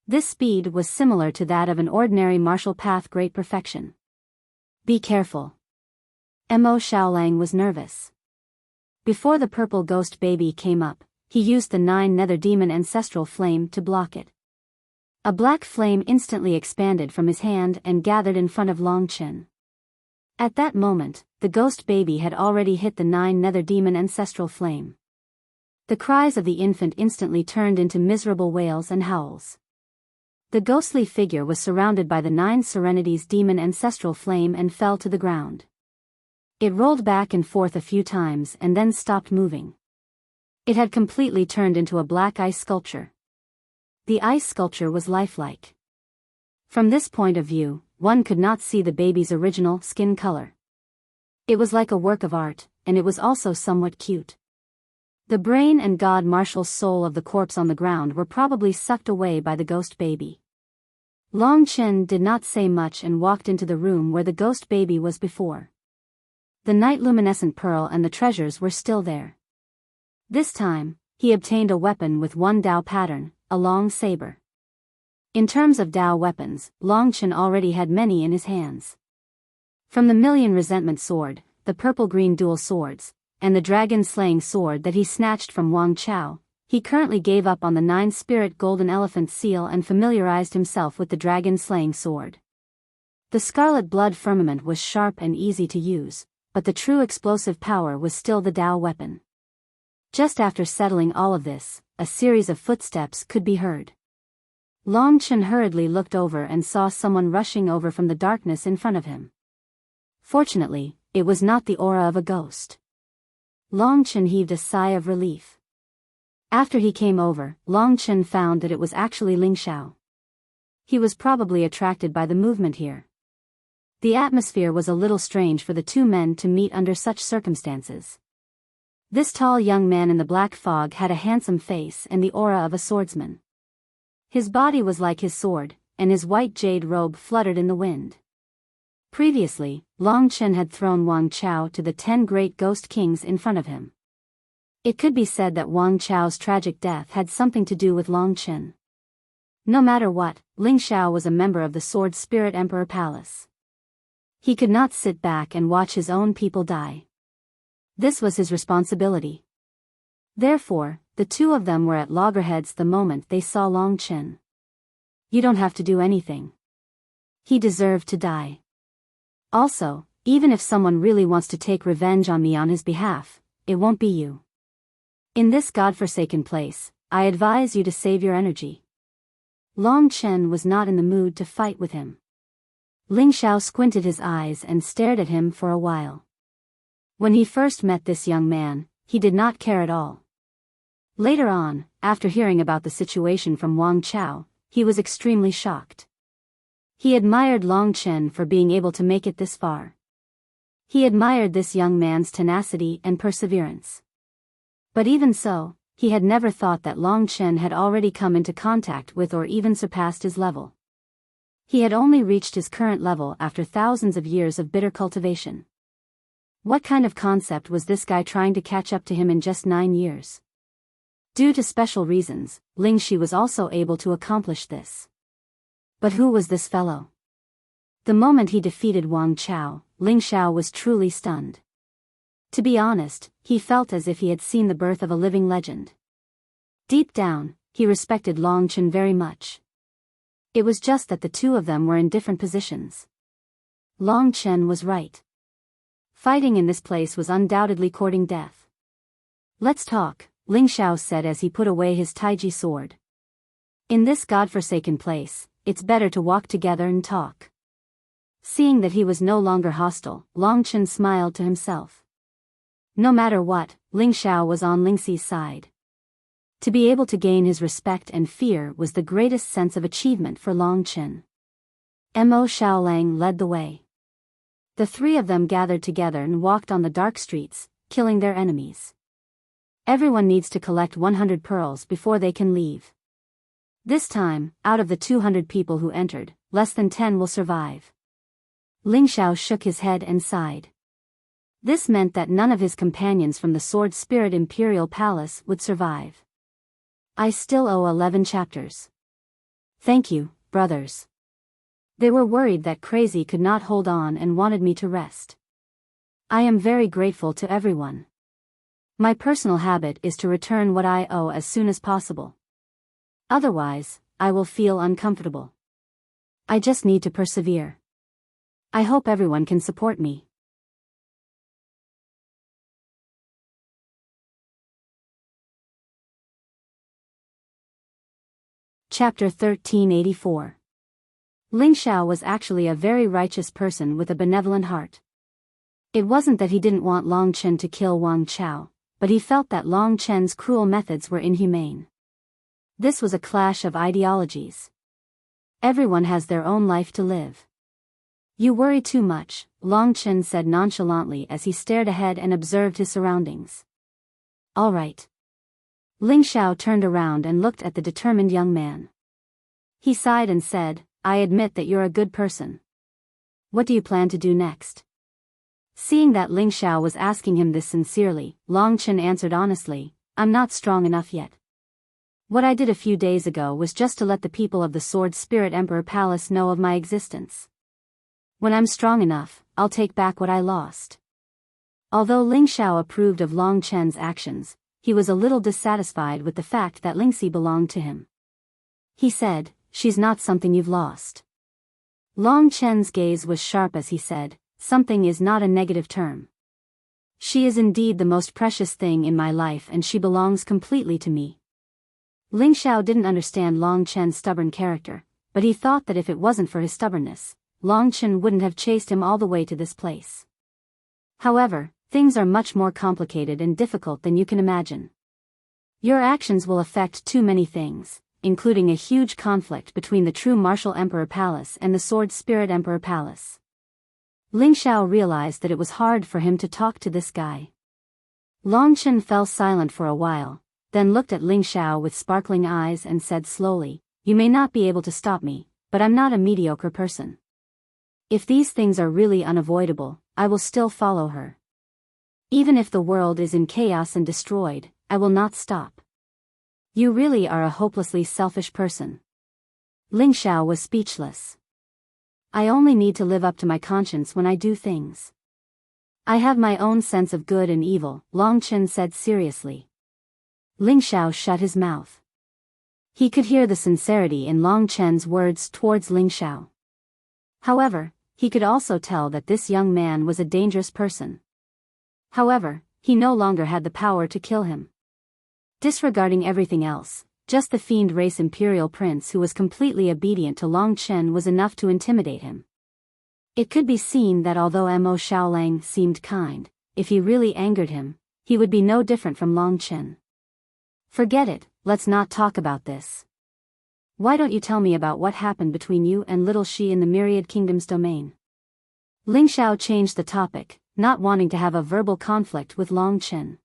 This speed was similar to that of an ordinary martial path great perfection. "Be careful." Mo Xiaolang was nervous. Before the purple ghost baby came up, he used the 9 nether demon ancestral flame to block it. A black flame instantly expanded from his hand and gathered in front of Long Chen. At that moment, the ghost baby had already hit the 9 nether demon ancestral flame. The cries of the infant instantly turned into miserable wails and howls. The ghostly figure was surrounded by the 9 serenities demon ancestral flame and fell to the ground. It rolled back and forth a few times and then stopped moving. It had completely turned into a black ice sculpture. The ice sculpture was lifelike. From this point of view, one could not see the baby's original skin color. It was like a work of art, and it was also somewhat cute. The brain and God Marshall's soul of the corpse on the ground were probably sucked away by the ghost baby. Long Chen did not say much and walked into the room where the ghost baby was before. The night luminescent pearl and the treasures were still there. This time, he obtained a weapon with one Dao pattern, a long saber. In terms of Dao weapons, Long Chen already had many in his hands. From the Million Resentment sword, the purple-green dual swords, and the dragon-slaying sword that he snatched from Wang Chao, he currently gave up on the 9-spirit golden elephant seal and familiarized himself with the dragon-slaying sword. The scarlet blood firmament was sharp and easy to use, but the true explosive power was still the Dao weapon. Just after settling all of this, a series of footsteps could be heard. Long Chen hurriedly looked over and saw someone rushing over from the darkness in front of him. Fortunately, it was not the aura of a ghost. Long Chen heaved a sigh of relief. After he came over, Long Chen found that it was actually Ling Xiao. He was probably attracted by the movement here. The atmosphere was a little strange for the two men to meet under such circumstances. This tall young man in the black fog had a handsome face and the aura of a swordsman. His body was like his sword, and his white jade robe fluttered in the wind. Previously, Long Chen had thrown Wang Chao to the 10 great ghost kings in front of him. It could be said that Wang Chao's tragic death had something to do with Long Chen. No matter what, Ling Xiao was a member of the Sword Spirit Emperor Palace. He could not sit back and watch his own people die. This was his responsibility. Therefore, the two of them were at loggerheads the moment they saw Long Chen. You don't have to do anything. He deserved to die. Also, even if someone really wants to take revenge on me on his behalf, it won't be you. In this godforsaken place, I advise you to save your energy. Long Chen was not in the mood to fight with him. Ling Xiao squinted his eyes and stared at him for a while. When he first met this young man, he did not care at all. Later on, after hearing about the situation from Wang Chao, he was extremely shocked. He admired Long Chen for being able to make it this far. He admired this young man's tenacity and perseverance. But even so, he had never thought that Long Chen had already come into contact with or even surpassed his level. He had only reached his current level after thousands of years of bitter cultivation. What kind of concept was this guy trying to catch up to him in just 9 years? Due to special reasons, Ling Shi was also able to accomplish this. But who was this fellow? The moment he defeated Wang Chao, Ling Xiao was truly stunned. To be honest, he felt as if he had seen the birth of a living legend. Deep down, he respected Long Chen very much. It was just that the two of them were in different positions. Long Chen was right. Fighting in this place was undoubtedly courting death. Let's talk, Ling Xiao said as he put away his Taiji sword. In this godforsaken place, it's better to walk together and talk. Seeing that he was no longer hostile, Long Chen smiled to himself. No matter what, Ling Xiao was on Ling Xi's side. To be able to gain his respect and fear was the greatest sense of achievement for Long Chen. Mo Xiaolang led the way. The three of them gathered together and walked on the dark streets, killing their enemies. Everyone needs to collect 100 pearls before they can leave. This time, out of the 200 people who entered, less than 10 will survive. Ling Xiao shook his head and sighed. This meant that none of his companions from the Sword Spirit Imperial Palace would survive. I still owe 11 chapters. Thank you, brothers. They were worried that Crazy could not hold on and wanted me to rest. I am very grateful to everyone. My personal habit is to return what I owe as soon as possible. Otherwise, I will feel uncomfortable. I just need to persevere. I hope everyone can support me. Chapter 1384. Ling Xiao was actually a very righteous person with a benevolent heart. It wasn't that he didn't want Long Chen to kill Wang Chao, but he felt that Long Chen's cruel methods were inhumane. This was a clash of ideologies. Everyone has their own life to live. You worry too much, Long Chen said nonchalantly as he stared ahead and observed his surroundings. All right. Ling Xiao turned around and looked at the determined young man. He sighed and said, I admit that you're a good person. What do you plan to do next? Seeing that Ling Xiao was asking him this sincerely, Long Chen answered honestly, I'm not strong enough yet. What I did a few days ago was just to let the people of the Sword Spirit Emperor Palace know of my existence. When I'm strong enough, I'll take back what I lost. Although Ling Xiao approved of Long Chen's actions, he was a little dissatisfied with the fact that Lingxi belonged to him. He said, she's not something you've lost. Long Chen's gaze was sharp as he said, something is not a negative term. She is indeed the most precious thing in my life and she belongs completely to me. Ling Xiao didn't understand Long Chen's stubborn character, but he thought that if it wasn't for his stubbornness, Long Chen wouldn't have chased him all the way to this place. However, things are much more complicated and difficult than you can imagine. Your actions will affect too many things, including a huge conflict between the true Martial Emperor Palace and the Sword Spirit Emperor Palace. Ling Xiao realized that it was hard for him to talk to this guy. Long Chen fell silent for a while, then looked at Ling Xiao with sparkling eyes and said slowly, you may not be able to stop me, but I'm not a mediocre person. If these things are really unavoidable, I will still follow her. Even if the world is in chaos and destroyed, I will not stop. You really are a hopelessly selfish person. Ling Xiao was speechless. I only need to live up to my conscience when I do things. I have my own sense of good and evil, Long Chen said seriously. Ling Xiao shut his mouth. He could hear the sincerity in Long Chen's words towards Ling Xiao. However, he could also tell that this young man was a dangerous person. However, he no longer had the power to kill him. Disregarding everything else, just the fiend race imperial prince who was completely obedient to Long Chen was enough to intimidate him. It could be seen that although Mo Xiaolang seemed kind, if he really angered him, he would be no different from Long Chen. Forget it, let's not talk about this. Why don't you tell me about what happened between you and Little Shi in the Myriad Kingdom's domain? Ling Xiao changed the topic, not wanting to have a verbal conflict with Long Chen.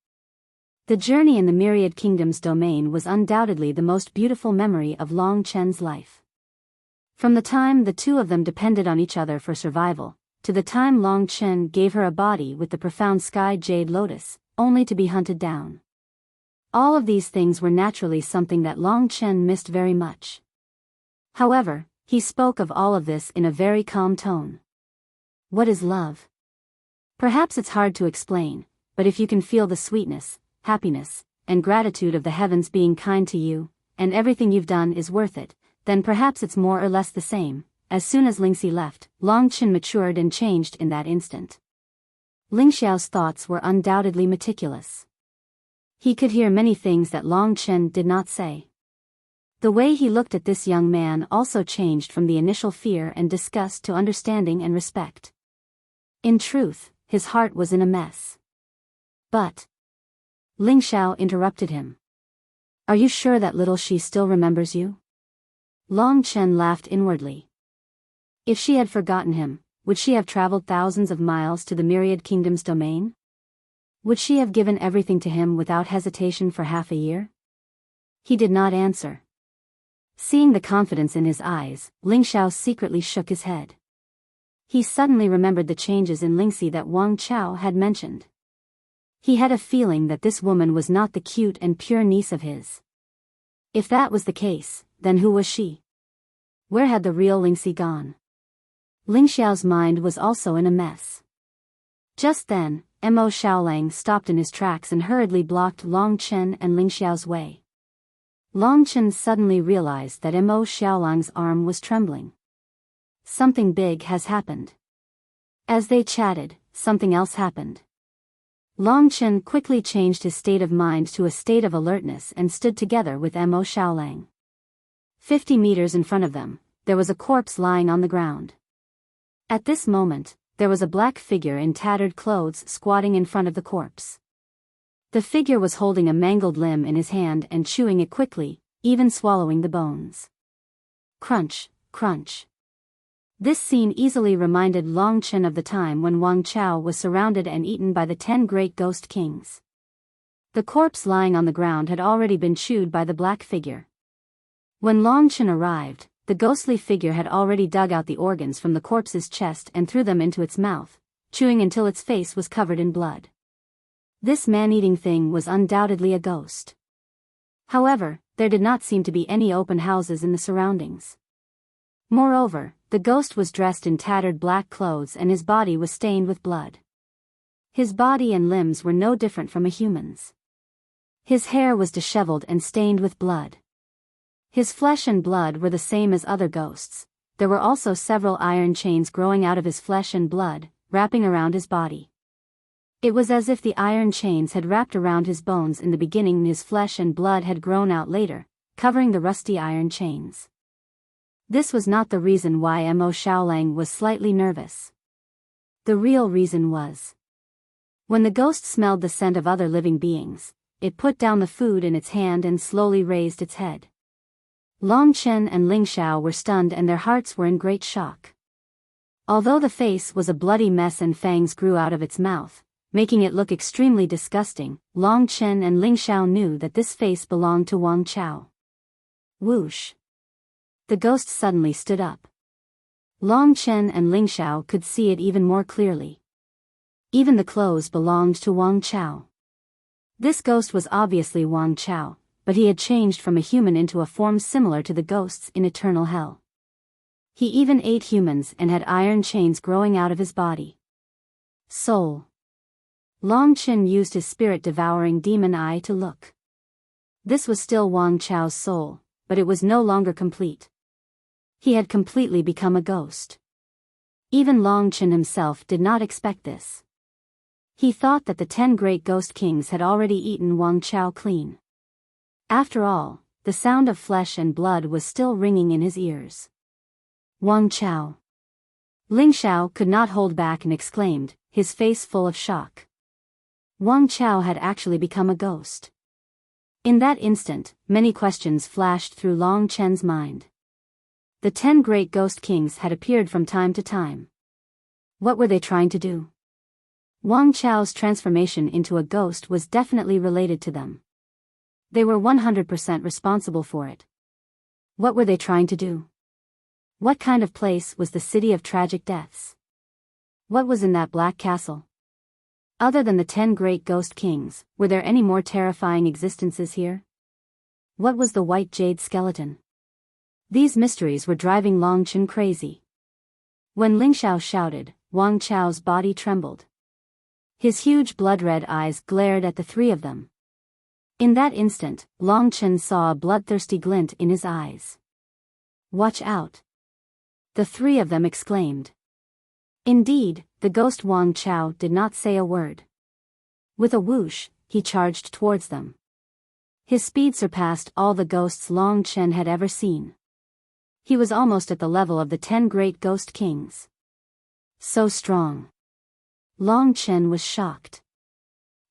The journey in the Myriad Kingdom's domain was undoubtedly the most beautiful memory of Long Chen's life. From the time the two of them depended on each other for survival, to the time Long Chen gave her a body with the profound sky jade lotus, only to be hunted down. All of these things were naturally something that Long Chen missed very much. However, he spoke of all of this in a very calm tone. What is love? Perhaps it's hard to explain, but if you can feel the sweetness, happiness, and gratitude of the heavens being kind to you, and everything you've done is worth it, then perhaps it's more or less the same. As soon as Lingxi left, Long Chen matured and changed in that instant. Ling Xiao's thoughts were undoubtedly meticulous. He could hear many things that Long Chen did not say. The way he looked at this young man also changed from the initial fear and disgust to understanding and respect. In truth, his heart was in a mess. But Ling Xiao interrupted him. Are you sure that little she still remembers you? Long Chen laughed inwardly. If she had forgotten him, would she have traveled thousands of miles to the Myriad Kingdom's domain? Would she have given everything to him without hesitation for half a year? He did not answer. Seeing the confidence in his eyes, Ling Xiao secretly shook his head. He suddenly remembered the changes in Lingxi that Wang Chao had mentioned. He had a feeling that this woman was not the cute and pure niece of his. If that was the case, then who was she? Where had the real Lingxi gone? Ling Xiao's mind was also in a mess. Just then, Mo Xiaolang stopped in his tracks and hurriedly blocked Long Chen and Ling Xiao's way. Long Chen suddenly realized that Mo Xiaolang's arm was trembling. Something big has happened. As they chatted, something else happened. Long Chen quickly changed his state of mind to a state of alertness and stood together with Mo Xiaolang. 50 meters in front of them, there was a corpse lying on the ground. At this moment, there was a black figure in tattered clothes squatting in front of the corpse. The figure was holding a mangled limb in his hand and chewing it quickly, even swallowing the bones. Crunch, crunch. This scene easily reminded Long Chen of the time when Wang Chao was surrounded and eaten by the 10 great ghost kings. The corpse lying on the ground had already been chewed by the black figure. When Long Chen arrived, the ghostly figure had already dug out the organs from the corpse's chest and threw them into its mouth, chewing until its face was covered in blood. This man-eating thing was undoubtedly a ghost. However, there did not seem to be any open houses in the surroundings. Moreover, the ghost was dressed in tattered black clothes and his body was stained with blood. His body and limbs were no different from a human's. His hair was disheveled and stained with blood. His flesh and blood were the same as other ghosts. There were also several iron chains growing out of his flesh and blood, wrapping around his body. It was as if the iron chains had wrapped around his bones in the beginning and his flesh and blood had grown out later, covering the rusty iron chains. This was not the reason why Mo Xiaolang was slightly nervous. The real reason was, when the ghost smelled the scent of other living beings, it put down the food in its hand and slowly raised its head. Long Chen and Ling Xiao were stunned and their hearts were in great shock. Although the face was a bloody mess and fangs grew out of its mouth, making it look extremely disgusting, Long Chen and Ling Xiao knew that this face belonged to Wang Chao. Whoosh! The ghost suddenly stood up. Long Chen and Ling Xiao could see it even more clearly. Even the clothes belonged to Wang Chao. This ghost was obviously Wang Chao, but he had changed from a human into a form similar to the ghosts in eternal hell. He even ate humans and had iron chains growing out of his body. Soul. Long Chen used his spirit-devouring demon eye to look. This was still Wang Chao's soul, but it was no longer complete. He had completely become a ghost. Even Long Chen himself did not expect this. He thought that the 10 great ghost kings had already eaten Wang Chao clean. After all, the sound of flesh and blood was still ringing in his ears. Wang Chao. Ling Xiao could not hold back and exclaimed, his face full of shock. Wang Chao had actually become a ghost. In that instant, many questions flashed through Long Chen's mind. The 10 great ghost kings had appeared from time to time. What were they trying to do? Wang Chao's transformation into a ghost was definitely related to them. They were 100% responsible for it. What were they trying to do? What kind of place was the City of Tragic Deaths? What was in that black castle? Other than the 10 great ghost kings, were there any more terrifying existences here? What was the white jade skeleton? These mysteries were driving Long Chen crazy. When Ling Xiao shouted, Wang Chao's body trembled. His huge blood-red eyes glared at the three of them. In that instant, Long Chen saw a bloodthirsty glint in his eyes. Watch out! The three of them exclaimed. Indeed, the ghost Wang Chao did not say a word. With a whoosh, he charged towards them. His speed surpassed all the ghosts Long Chen had ever seen. He was almost at the level of the 10 great ghost kings. So strong. Long Chen was shocked.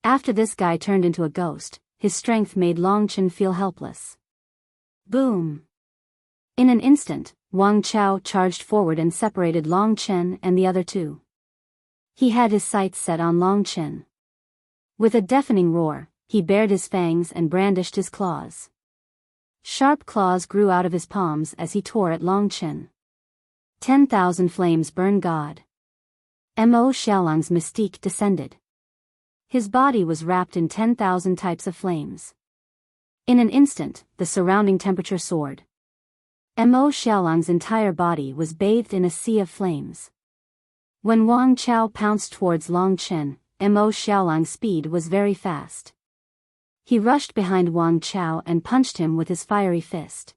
After this guy turned into a ghost, his strength made Long Chen feel helpless. Boom! In an instant, Wang Chao charged forward and separated Long Chen and the other two. He had his sights set on Long Chen. With a deafening roar, he bared his fangs and brandished his claws. Sharp claws grew out of his palms as he tore at Long Chen. 10,000 flames burn God. Mo Xiaolang's mystique descended. His body was wrapped in 10,000 types of flames. In an instant, the surrounding temperature soared. Mo Xiaolang's entire body was bathed in a sea of flames. When Wang Chao pounced towards Long Chen, Mo Xiaolang's speed was very fast. He rushed behind Wang Chao and punched him with his fiery fist.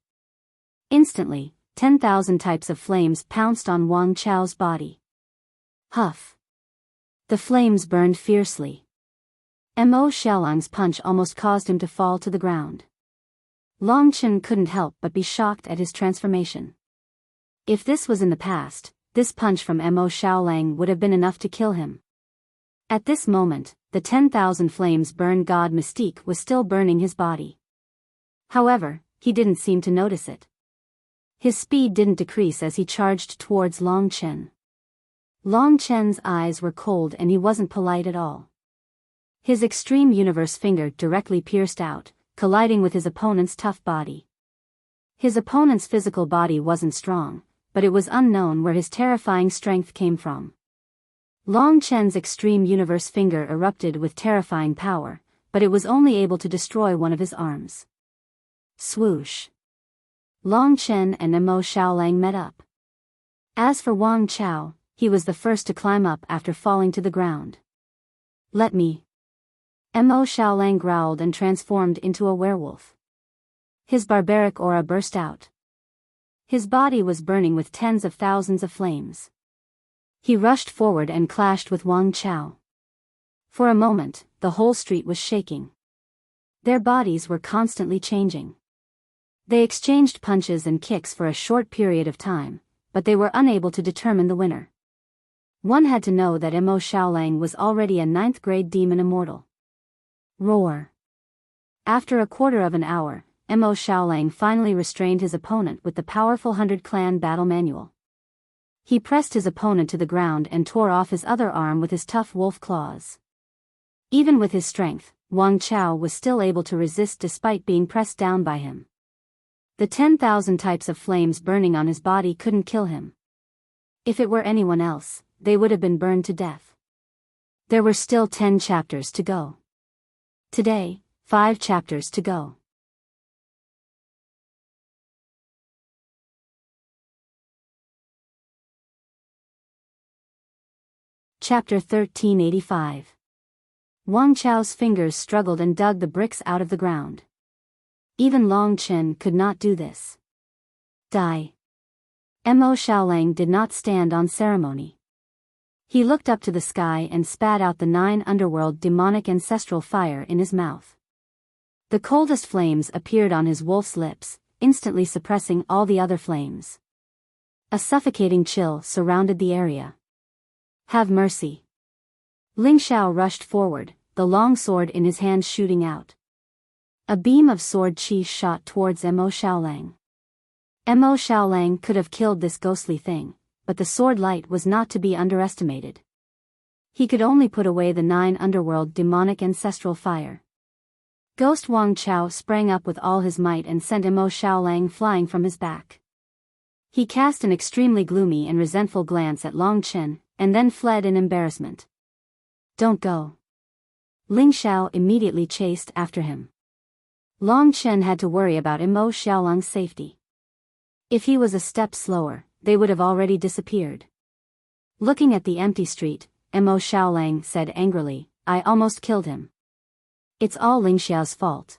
Instantly, 10,000 types of flames pounced on Wang Chao's body. Huff! The flames burned fiercely. Mo Xiaolang's punch almost caused him to fall to the ground. Long Chen couldn't help but be shocked at his transformation. If this was in the past, this punch from Mo Xiaolang would have been enough to kill him. At this moment, the 10,000 flames burn God mystique was still burning his body. However, he didn't seem to notice it. His speed didn't decrease as he charged towards Long Chen. Long Chen's eyes were cold and he wasn't polite at all. His extreme universe finger directly pierced out, colliding with his opponent's tough body. His opponent's physical body wasn't strong, but it was unknown where his terrifying strength came from. Long Chen's extreme universe finger erupted with terrifying power, but it was only able to destroy one of his arms. Swoosh. Long Chen and Mo Xiaolang met up. As for Wang Chao, he was the first to climb up after falling to the ground. Let me. Mo Xiaolang growled and transformed into a werewolf. His barbaric aura burst out. His body was burning with tens of thousands of flames. He rushed forward and clashed with Wang Chao. For a moment, the whole street was shaking. Their bodies were constantly changing. They exchanged punches and kicks for a short period of time, but they were unable to determine the winner. One had to know that Mo Xiaolang was already a 9th-grade demon immortal. Roar. After a quarter of an hour, Mo Xiaolang finally restrained his opponent with the powerful 100-clan battle manual. He pressed his opponent to the ground and tore off his other arm with his tough wolf claws. Even with his strength, Wang Chao was still able to resist despite being pressed down by him. The 10,000 types of flames burning on his body couldn't kill him. If it were anyone else, they would have been burned to death. There were still 10 chapters to go. Today, 5 chapters to go. Chapter 1385. Wang Chao's fingers struggled and dug the bricks out of the ground. Even Long Chen could not do this. Die. Mo Xiaolang did not stand on ceremony. He looked up to the sky and spat out the 9 underworld demonic ancestral fire in his mouth. The coldest flames appeared on his wolf's lips, instantly suppressing all the other flames. A suffocating chill surrounded the area. Have mercy. Ling Xiao rushed forward, the long sword in his hand shooting out. A beam of sword chi shot towards Mo Xiaolang. Mo Xiaolang could have killed this ghostly thing, but the sword light was not to be underestimated. He could only put away the 9 underworld demonic ancestral fire. Ghost Wang Chao sprang up with all his might and sent Mo Xiaolang flying from his back. He cast an extremely gloomy and resentful glance at Long Chen, and then fled in embarrassment. Don't go. Ling Xiao immediately chased after him. Long Chen had to worry about Mo Xiaolang's safety. If he was a step slower, they would have already disappeared. Looking at the empty street, Mo Xiaolang said angrily, I almost killed him. It's all Ling Xiao's fault.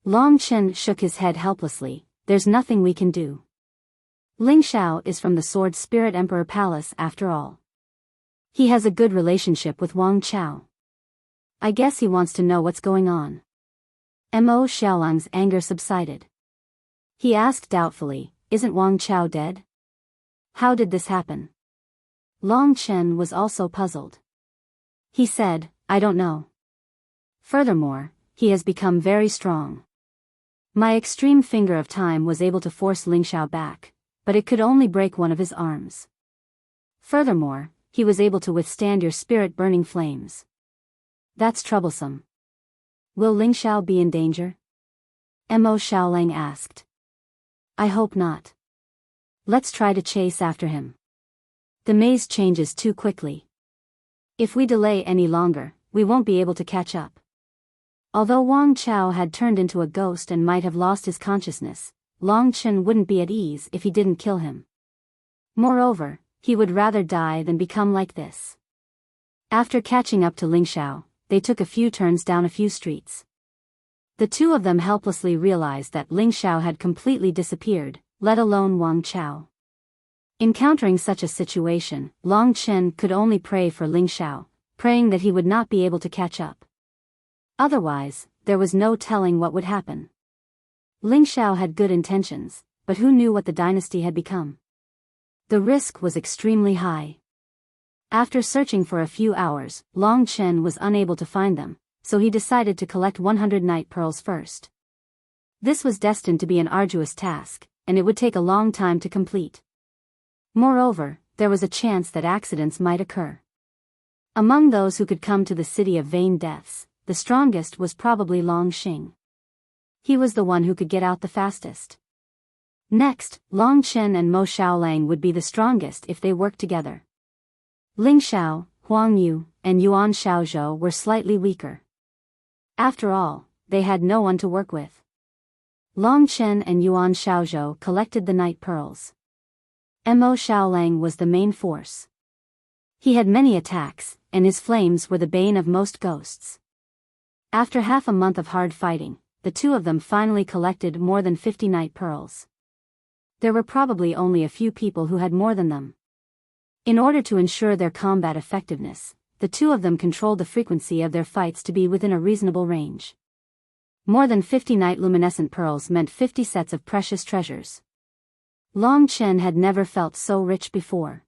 Long Chen shook his head helplessly, there's nothing we can do. Ling Xiao is from the Sword Spirit Emperor Palace after all. He has a good relationship with Wang Chao. I guess he wants to know what's going on. Mo Xiaolang's anger subsided. He asked doubtfully, isn't Wang Chao dead? How did this happen? Long Chen was also puzzled. He said, I don't know. Furthermore, he has become very strong. My extreme finger of time was able to force Ling Xiao back, but it could only break one of his arms. Furthermore, he was able to withstand your spirit-burning flames. That's troublesome. Will Ling Xiao be in danger? Mo Xiaolang asked. I hope not. Let's try to chase after him. The maze changes too quickly. If we delay any longer, we won't be able to catch up. Although Wang Chao had turned into a ghost and might have lost his consciousness, Long Chen wouldn't be at ease if he didn't kill him. Moreover, he would rather die than become like this. After catching up to Ling Xiao, they took a few turns down a few streets. The two of them helplessly realized that Ling Xiao had completely disappeared, let alone Wang Chao. Encountering such a situation, Long Chen could only pray for Ling Xiao, praying that he would not be able to catch up. Otherwise, there was no telling what would happen. Ling Xiao had good intentions, but who knew what the dynasty had become? The risk was extremely high. After searching for a few hours, Long Chen was unable to find them, so he decided to collect 100 night pearls first. This was destined to be an arduous task, and it would take a long time to complete. Moreover, there was a chance that accidents might occur. Among those who could come to the city of vain deaths, the strongest was probably Long Xing. He was the one who could get out the fastest. Next, Long Chen and Mo Xiaolang would be the strongest if they worked together. Ling Xiao, Huang Yu, and Yuan Xiaozhou were slightly weaker. After all, they had no one to work with. Long Chen and Yuan Xiaozhou collected the night pearls. Mo Xiaolang was the main force. He had many attacks, and his flames were the bane of most ghosts. After half a month of hard fighting, the two of them finally collected more than 50 night pearls. There were probably only a few people who had more than them. In order to ensure their combat effectiveness, the two of them controlled the frequency of their fights to be within a reasonable range. More than 50 night luminescent pearls meant 50 sets of precious treasures. Long Chen had never felt so rich before.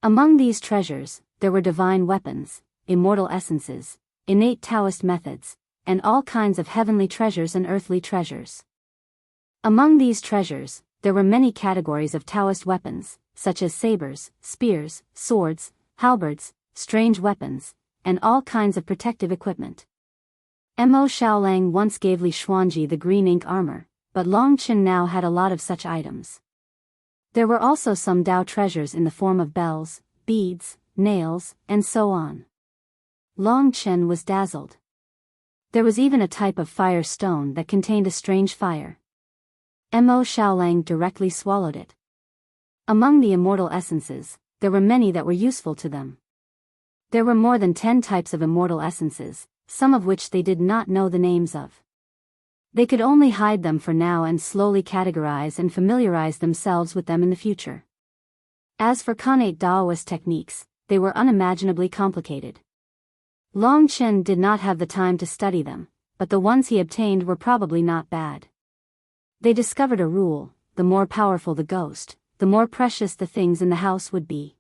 Among these treasures, there were divine weapons, immortal essences, innate Taoist methods, and all kinds of heavenly treasures and earthly treasures. Among these treasures, there were many categories of Taoist weapons, such as sabers, spears, swords, halberds, strange weapons, and all kinds of protective equipment. Mo Xiaolang once gave Li Xuanji the green ink armor, but Long Chen now had a lot of such items. There were also some Dao treasures in the form of bells, beads, nails, and so on. Long Chen was dazzled. There was even a type of fire stone that contained a strange fire. Mo Xiaolang directly swallowed it. Among the immortal essences, there were many that were useful to them. There were more than 10 types of immortal essences, some of which they did not know the names of. They could only hide them for now and slowly categorize and familiarize themselves with them in the future. As for Connate Daoist techniques, they were unimaginably complicated. Long Chen did not have the time to study them, but the ones he obtained were probably not bad. They discovered a rule: the more powerful the ghost, the more precious the things in the house would be.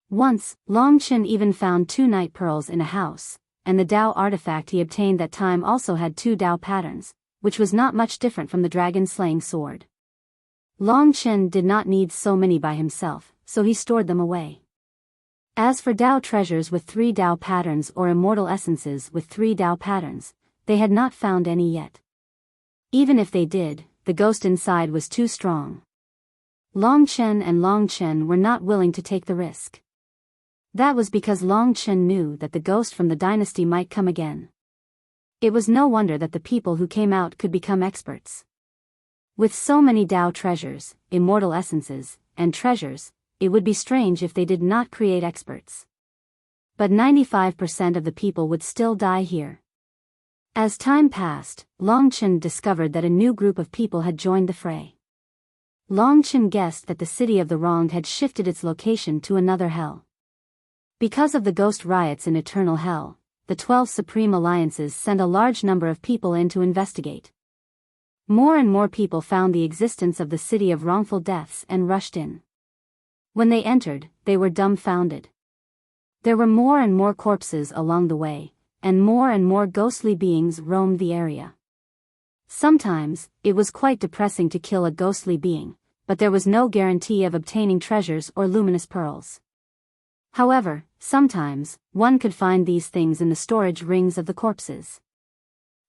Once, Long Chen even found 2 night pearls in a house, and the Dao artifact he obtained that time also had 2 Dao patterns, which was not much different from the dragon-slaying sword. Long Chen did not need so many by himself, so he stored them away. As for Dao treasures with 3 Dao patterns or immortal essences with 3 Dao patterns, they had not found any yet. Even if they did, the ghost inside was too strong. Long Chen were not willing to take the risk. That was because Long Chen knew that the ghost from the dynasty might come again. It was no wonder that the people who came out could become experts. With so many Dao treasures, immortal essences, and treasures, it would be strange if they did not create experts. But 95% of the people would still die here. As time passed, Long Chen discovered that a new group of people had joined the fray. Long Chen guessed that the city of the wronged had shifted its location to another hell. Because of the ghost riots in Eternal Hell, the 12 Supreme Alliances sent a large number of people in to investigate. More and more people found the existence of the city of wrongful deaths and rushed in. When they entered, they were dumbfounded. There were more and more corpses along the way, and more ghostly beings roamed the area. Sometimes, it was quite depressing to kill a ghostly being, but there was no guarantee of obtaining treasures or luminous pearls. However, sometimes, one could find these things in the storage rings of the corpses.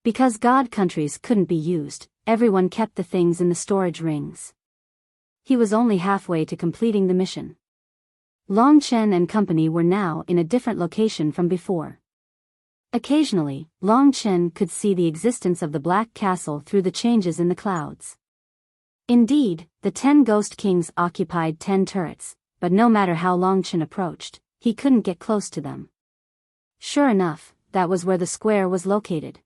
Because god countries couldn't be used, everyone kept the things in the storage rings. He was only halfway to completing the mission. Long Chen and company were now in a different location from before. Occasionally, Long Chen could see the existence of the Black Castle through the changes in the clouds. Indeed, the 10 Ghost Kings occupied 10 turrets, but no matter how Long Chen approached, he couldn't get close to them. Sure enough, that was where the square was located.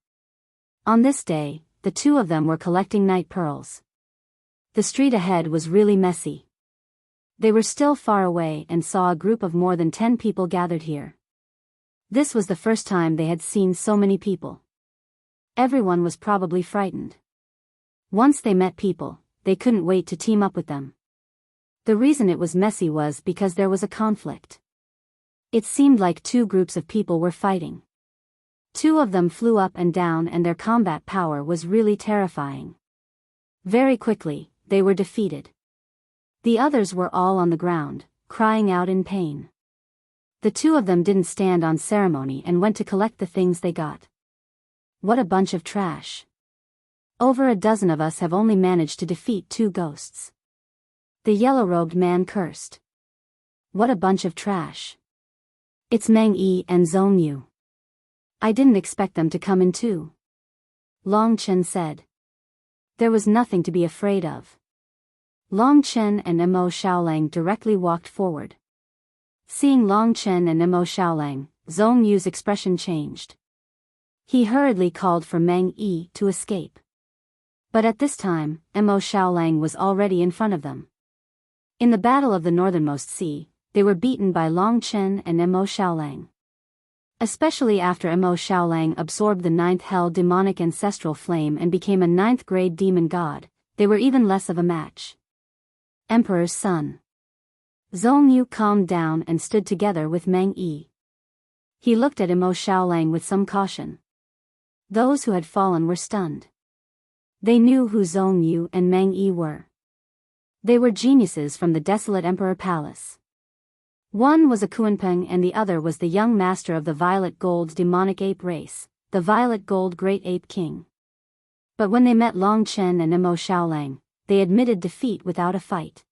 On this day, the two of them were collecting night pearls. The street ahead was really messy. They were still far away and saw a group of more than 10 people gathered here. This was the first time they had seen so many people. Everyone was probably frightened. Once they met people, they couldn't wait to team up with them. The reason it was messy was because there was a conflict. It seemed like 2 groups of people were fighting. Two of them flew up and down, and their combat power was really terrifying. Very quickly, they were defeated. The others were all on the ground, crying out in pain. The two of them didn't stand on ceremony and went to collect the things they got. What a bunch of trash. Over a dozen of us have only managed to defeat 2 ghosts. The yellow-robed man cursed. What a bunch of trash. It's Meng Yi and Zhong Yu. I didn't expect them to come in too. Long Chen said. There was nothing to be afraid of. Long Chen and Mo Xiaolang directly walked forward. Seeing Long Chen and Mo Xiaolang, Zhong Yu's expression changed. He hurriedly called for Meng Yi to escape. But at this time, Mo Xiaolang was already in front of them. In the Battle of the Northernmost Sea, they were beaten by Long Chen and Mo Xiaolang. Especially after Mo Xiaolang absorbed the 9th hell demonic ancestral flame and became a 9th grade demon god, they were even less of a match. Emperor's son. Zhong Yu calmed down and stood together with Meng Yi. He looked at Mo Xiaolang with some caution. Those who had fallen were stunned. They knew who Zhong Yu and Meng Yi were. They were geniuses from the desolate Emperor Palace. One was a Kuanpeng and the other was the young master of the Violet Gold demonic ape race, the Violet Gold Great Ape King. But when they met Long Chen and Mo Xiaolang, they admitted defeat without a fight.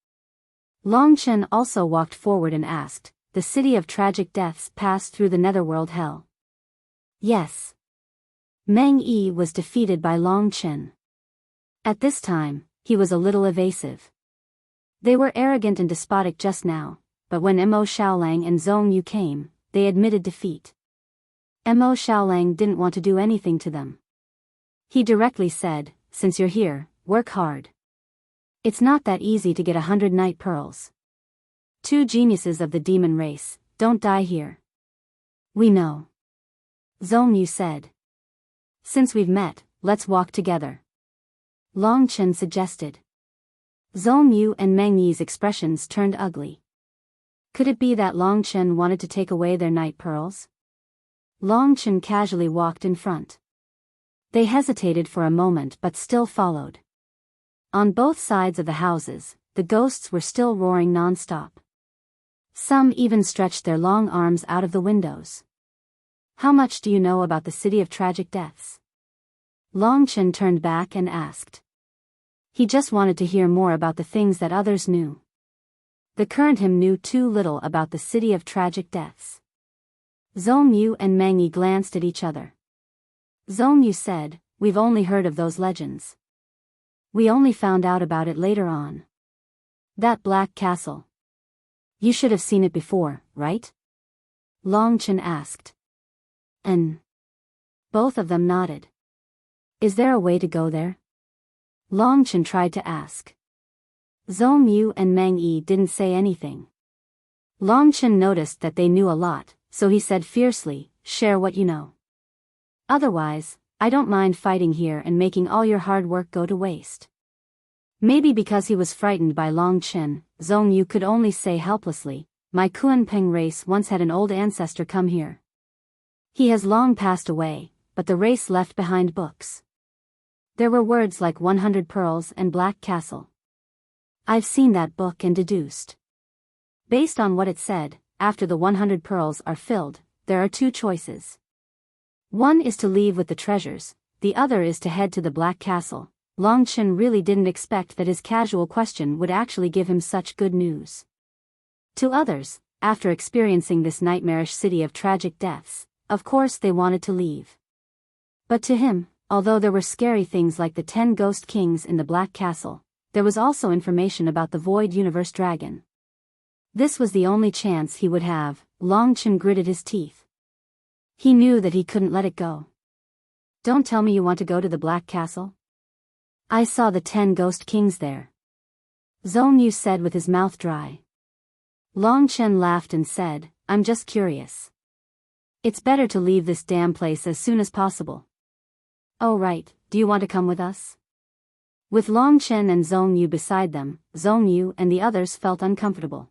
Long Chen also walked forward and asked, the city of tragic deaths passed through the netherworld hell? Yes. Meng Yi was defeated by Long Chen. At this time, he was a little evasive. They were arrogant and despotic just now, but when Mo Xiaolang and Zhong Yu came, they admitted defeat. Mo Xiaolang didn't want to do anything to them. He directly said, since you're here, work hard. It's not that easy to get 100 night pearls. 2 geniuses of the demon race, don't die here. We know. Zhong Yu said. Since we've met, let's walk together. Long Chen suggested. Zhong Yu and Meng Yi's expressions turned ugly. Could it be that Long Chen wanted to take away their night pearls? Long Chen casually walked in front. They hesitated for a moment but still followed. On both sides of the houses, the ghosts were still roaring non-stop. Some even stretched their long arms out of the windows. How much do you know about the city of tragic deaths? Long Chen turned back and asked. He just wanted to hear more about the things that others knew. The current him knew too little about the city of tragic deaths. Zhong Yu and Meng Yi glanced at each other. Zhong Yu said, we've only heard of those legends. We only found out about it later on. That black castle. You should have seen it before, right? Long Chen asked. Both of them nodded. Is there a way to go there? Long Chen tried to ask. Zhong Yu and Meng Yi didn't say anything. Long Chen noticed that they knew a lot, so he said fiercely, share what you know. Otherwise, I don't mind fighting here and making all your hard work go to waste. Maybe because he was frightened by Long Chen, Zhong Yu could only say helplessly, my Kuanpeng race once had an old ancestor come here. He has long passed away, but the race left behind books. There were words like 100 pearls and Black Castle. I've seen that book and deduced. Based on what it said, after the 100 pearls are filled, there are 2 choices. One is to leave with the treasures, the other is to head to the Black Castle. Long Chen really didn't expect that his casual question would actually give him such good news. To others, after experiencing this nightmarish city of tragic deaths, of course they wanted to leave. But to him, although there were scary things like the 10 ghost kings in the Black Castle, there was also information about the Void Universe Dragon. This was the only chance he would have. Long Chen gritted his teeth. He knew that he couldn't let it go. Don't tell me you want to go to the Black Castle? I saw the 10 ghost kings there. Zhong Yu said with his mouth dry. Long Chen laughed and said, I'm just curious. It's better to leave this damn place as soon as possible. Oh right, do you want to come with us? With Long Chen and Zhong Yu beside them, Zhong Yu and the others felt uncomfortable.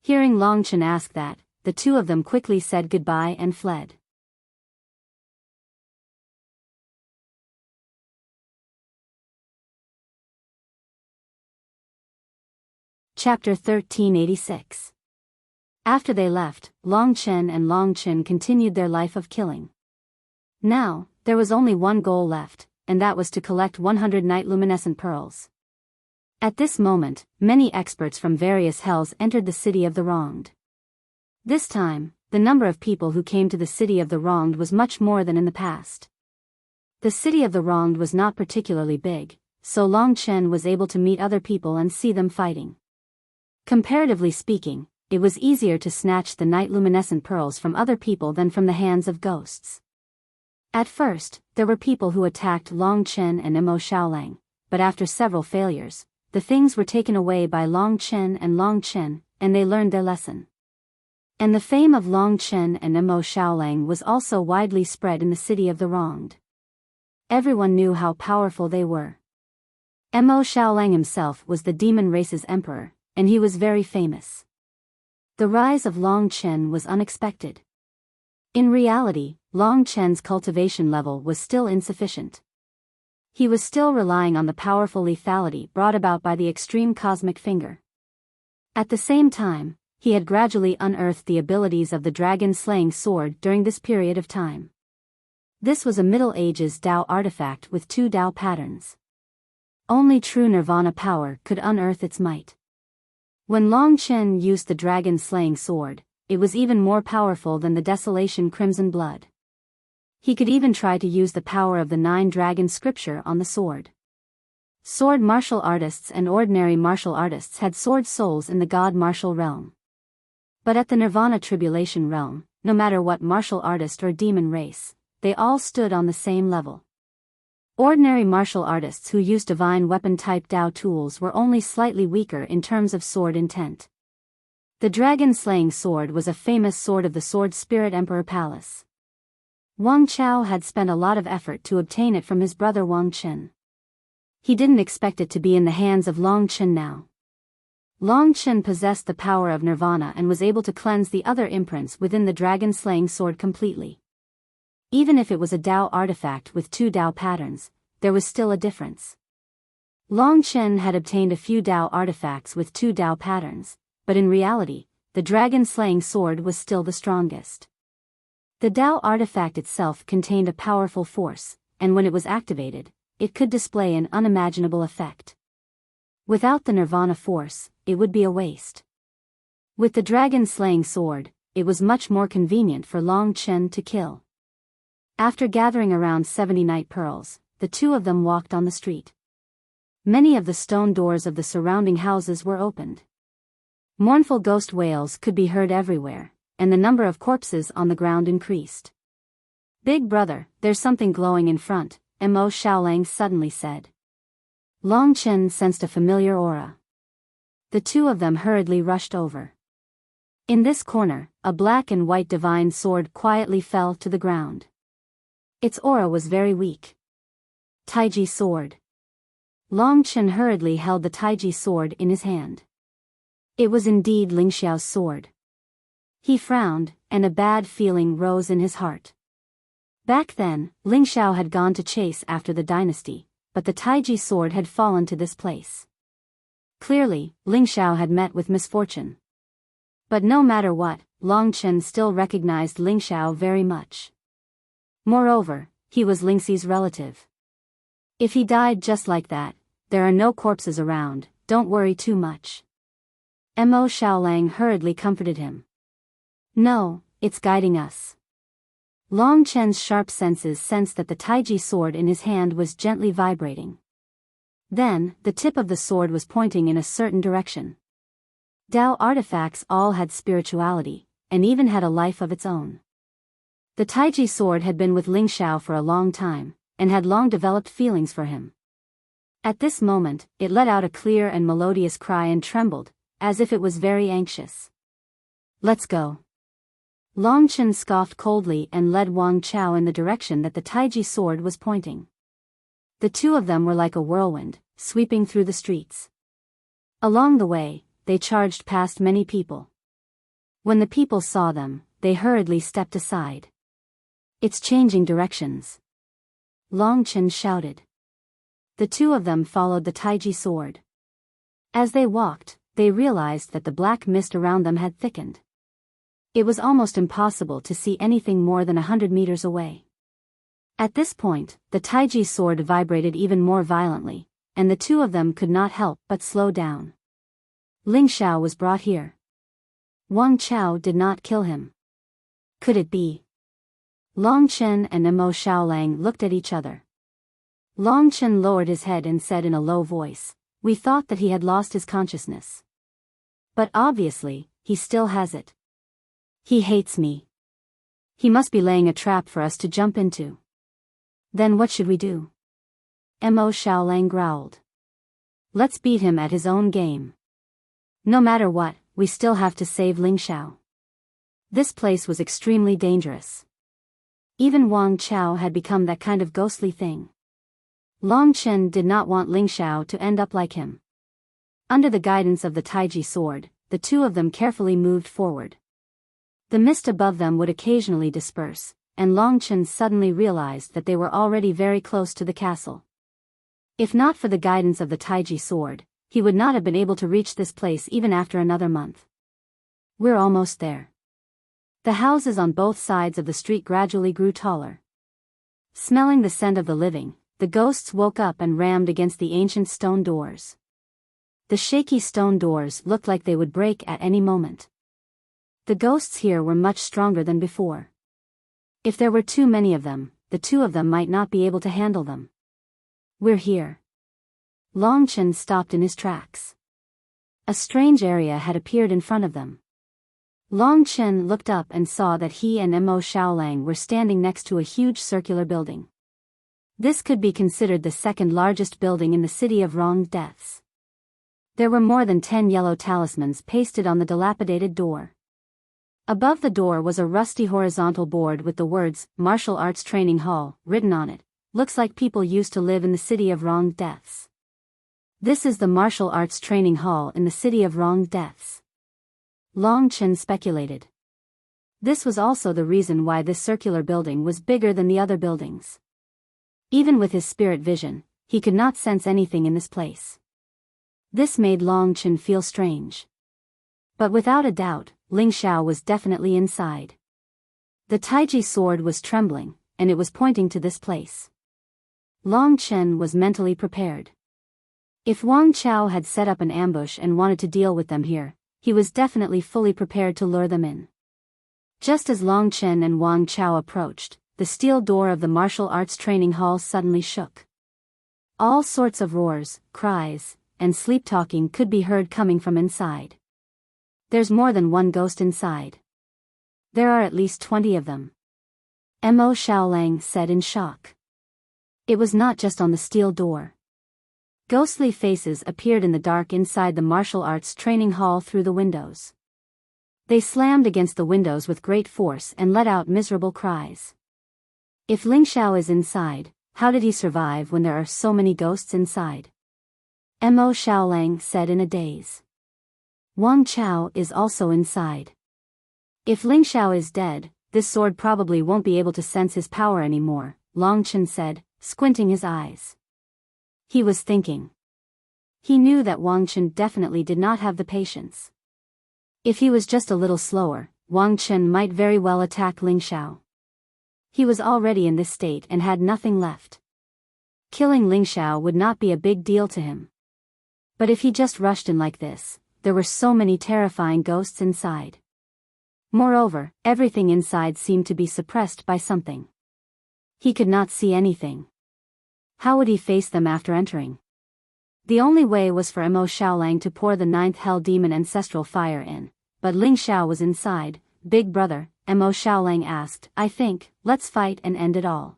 Hearing Long Chen ask that, the 2 of them quickly said goodbye and fled. Chapter 1386. After they left, Long Chen and Long Chen continued their life of killing. Now, there was only one goal left, and that was to collect 100 night luminescent pearls. At this moment, many experts from various hells entered the city of the wronged. This time, the number of people who came to the city of the wronged was much more than in the past. The city of the wronged was not particularly big, so Long Chen was able to meet other people and see them fighting. Comparatively speaking, it was easier to snatch the night luminescent pearls from other people than from the hands of ghosts. At first, there were people who attacked Long Chen and Mo Xiaolang, but after several failures, the things were taken away by Long Chen, and they learned their lesson. And the fame of Long Chen and Mo Xiaolang was also widely spread in the city of the wronged. Everyone knew how powerful they were. Mo Xiaolang himself was the demon race's emperor, and he was very famous. The rise of Long Chen was unexpected. In reality, Long Chen's cultivation level was still insufficient. He was still relying on the powerful lethality brought about by the extreme cosmic finger. At the same time, he had gradually unearthed the abilities of the dragon-slaying sword during this period of time. This was a Middle Ages Dao artifact with 2 Dao patterns. Only true nirvana power could unearth its might. When Long Chen used the dragon-slaying sword, it was even more powerful than the Desolation Crimson Blood. He could even try to use the power of the 9 dragon scripture on the sword. Sword martial artists and ordinary martial artists had sword souls in the god martial realm. But at the Nirvana Tribulation realm, no matter what martial artist or demon race, they all stood on the same level. Ordinary martial artists who used divine weapon-type Dao tools were only slightly weaker in terms of sword intent. The dragon-slaying sword was a famous sword of the Sword Spirit Emperor Palace. Wang Chao had spent a lot of effort to obtain it from his brother Wang Chen. He didn't expect it to be in the hands of Long Chen now. Long Chen possessed the power of nirvana and was able to cleanse the other imprints within the dragon-slaying sword completely. Even if it was a Dao artifact with 2 Dao patterns, there was still a difference. Long Chen had obtained a few Dao artifacts with 2 Dao patterns, but in reality, the dragon-slaying sword was still the strongest. The Dao artifact itself contained a powerful force, and when it was activated, it could display an unimaginable effect. Without the nirvana force, it would be a waste. With the dragon-slaying sword, it was much more convenient for Long Chen to kill. After gathering around 70 night pearls, the 2 of them walked on the street. Many of the stone doors of the surrounding houses were opened. Mournful ghost wails could be heard everywhere, and the number of corpses on the ground increased. "Big brother, there's something glowing in front," Mo Xiaolang suddenly said. Long Chen sensed a familiar aura. The 2 of them hurriedly rushed over. In this corner, a black and white divine sword quietly fell to the ground. Its aura was very weak. Taiji sword. Long Chen hurriedly held the Taiji sword in his hand. It was indeed Ling Xiao's sword. He frowned, and a bad feeling rose in his heart. Back then, Ling Xiao had gone to chase after the dynasty, but the Taiji sword had fallen to this place. Clearly, Ling Xiao had met with misfortune. But no matter what, Long Chen still recognized Ling Xiao very much. Moreover, he was Lingxi's relative. If he died just like that, there are no corpses around, don't worry too much. Mo Xiaolang hurriedly comforted him. No, it's guiding us. Long Chen's sharp senses sensed that the Taiji sword in his hand was gently vibrating. Then, the tip of the sword was pointing in a certain direction. Dao artifacts all had spirituality, and even had a life of its own. The Taiji sword had been with Ling Xiao for a long time, and had long developed feelings for him. At this moment, it let out a clear and melodious cry and trembled, as if it was very anxious. "Let's go." Long Chen scoffed coldly and led Wang Chao in the direction that the Taiji sword was pointing. The 2 of them were like a whirlwind, sweeping through the streets. Along the way, they charged past many people. When the people saw them, they hurriedly stepped aside. "It's changing directions," Long Chen shouted. The 2 of them followed the Taiji sword. As they walked, they realized that the black mist around them had thickened. It was almost impossible to see anything more than 100 meters away. At this point, the Taiji sword vibrated even more violently, and the two of them could not help but slow down. Ling Xiao was brought here. Wang Chao did not kill him. Could it be? Long Chen and Mo Xiaolang looked at each other. Long Chen lowered his head and said in a low voice, "We thought that he had lost his consciousness. But obviously, he still has it. He hates me. He must be laying a trap for us to jump into. Then what should we do?" Mo Xiaolang growled. "Let's beat him at his own game. No matter what, we still have to save Ling Xiao." This place was extremely dangerous. Even Wang Chao had become that kind of ghostly thing. Long Chen did not want Ling Xiao to end up like him. Under the guidance of the Taiji sword, the two of them carefully moved forward. The mist above them would occasionally disperse, and Long Chen suddenly realized that they were already very close to the castle. If not for the guidance of the Taiji sword, he would not have been able to reach this place even after another month. "We're almost there." The houses on both sides of the street gradually grew taller. Smelling the scent of the living, the ghosts woke up and rammed against the ancient stone doors. The shaky stone doors looked like they would break at any moment. The ghosts here were much stronger than before. If there were too many of them, the two of them might not be able to handle them. "We're here." Long Chen stopped in his tracks. A strange area had appeared in front of them. Long Chen looked up and saw that he and Mo Xiaolang were standing next to a huge circular building. This could be considered the second largest building in the city of wronged deaths. There were more than 10 yellow talismans pasted on the dilapidated door. Above the door was a rusty horizontal board with the words, "Martial Arts Training Hall," written on it. "Looks like people used to live in the city of wronged deaths." This is the Martial Arts Training Hall in the city of wronged deaths. Long Chen speculated. This was also the reason why this circular building was bigger than the other buildings. Even with his spirit vision, he could not sense anything in this place. This made Long Chen feel strange. But without a doubt, Ling Xiao was definitely inside. The Taiji sword was trembling, and it was pointing to this place. Long Chen was mentally prepared. If Wang Chao had set up an ambush and wanted to deal with them here, he was definitely fully prepared to lure them in. Just as Long Chen and Wang Chao approached, the steel door of the martial arts training hall suddenly shook. All sorts of roars, cries, and sleep-talking could be heard coming from inside. "There's more than one ghost inside. There are at least 20 of them," Mo Xiaolang said in shock. It was not just on the steel door. Ghostly faces appeared in the dark inside the martial arts training hall through the windows. They slammed against the windows with great force and let out miserable cries. If Ling Xiao is inside, how did he survive when there are so many ghosts inside? Mo Xiaolang said in a daze. Wang Chao is also inside. If Ling Xiao is dead, this sword probably won't be able to sense his power anymore, Long Chen said, squinting his eyes. He was thinking. He knew that Wang Chen definitely did not have the patience. If he was just a little slower, Wang Chen might very well attack Ling Xiao. He was already in this state and had nothing left. Killing Ling Xiao would not be a big deal to him. But if he just rushed in like this, there were so many terrifying ghosts inside. Moreover, everything inside seemed to be suppressed by something. He could not see anything. How would he face them after entering? The only way was for Mo Xiaolang to pour the 9th Hell Demon Ancestral fire in, but Ling Xiao was inside. "Big brother," Mo Xiaolang asked, "I think, let's fight and end it all."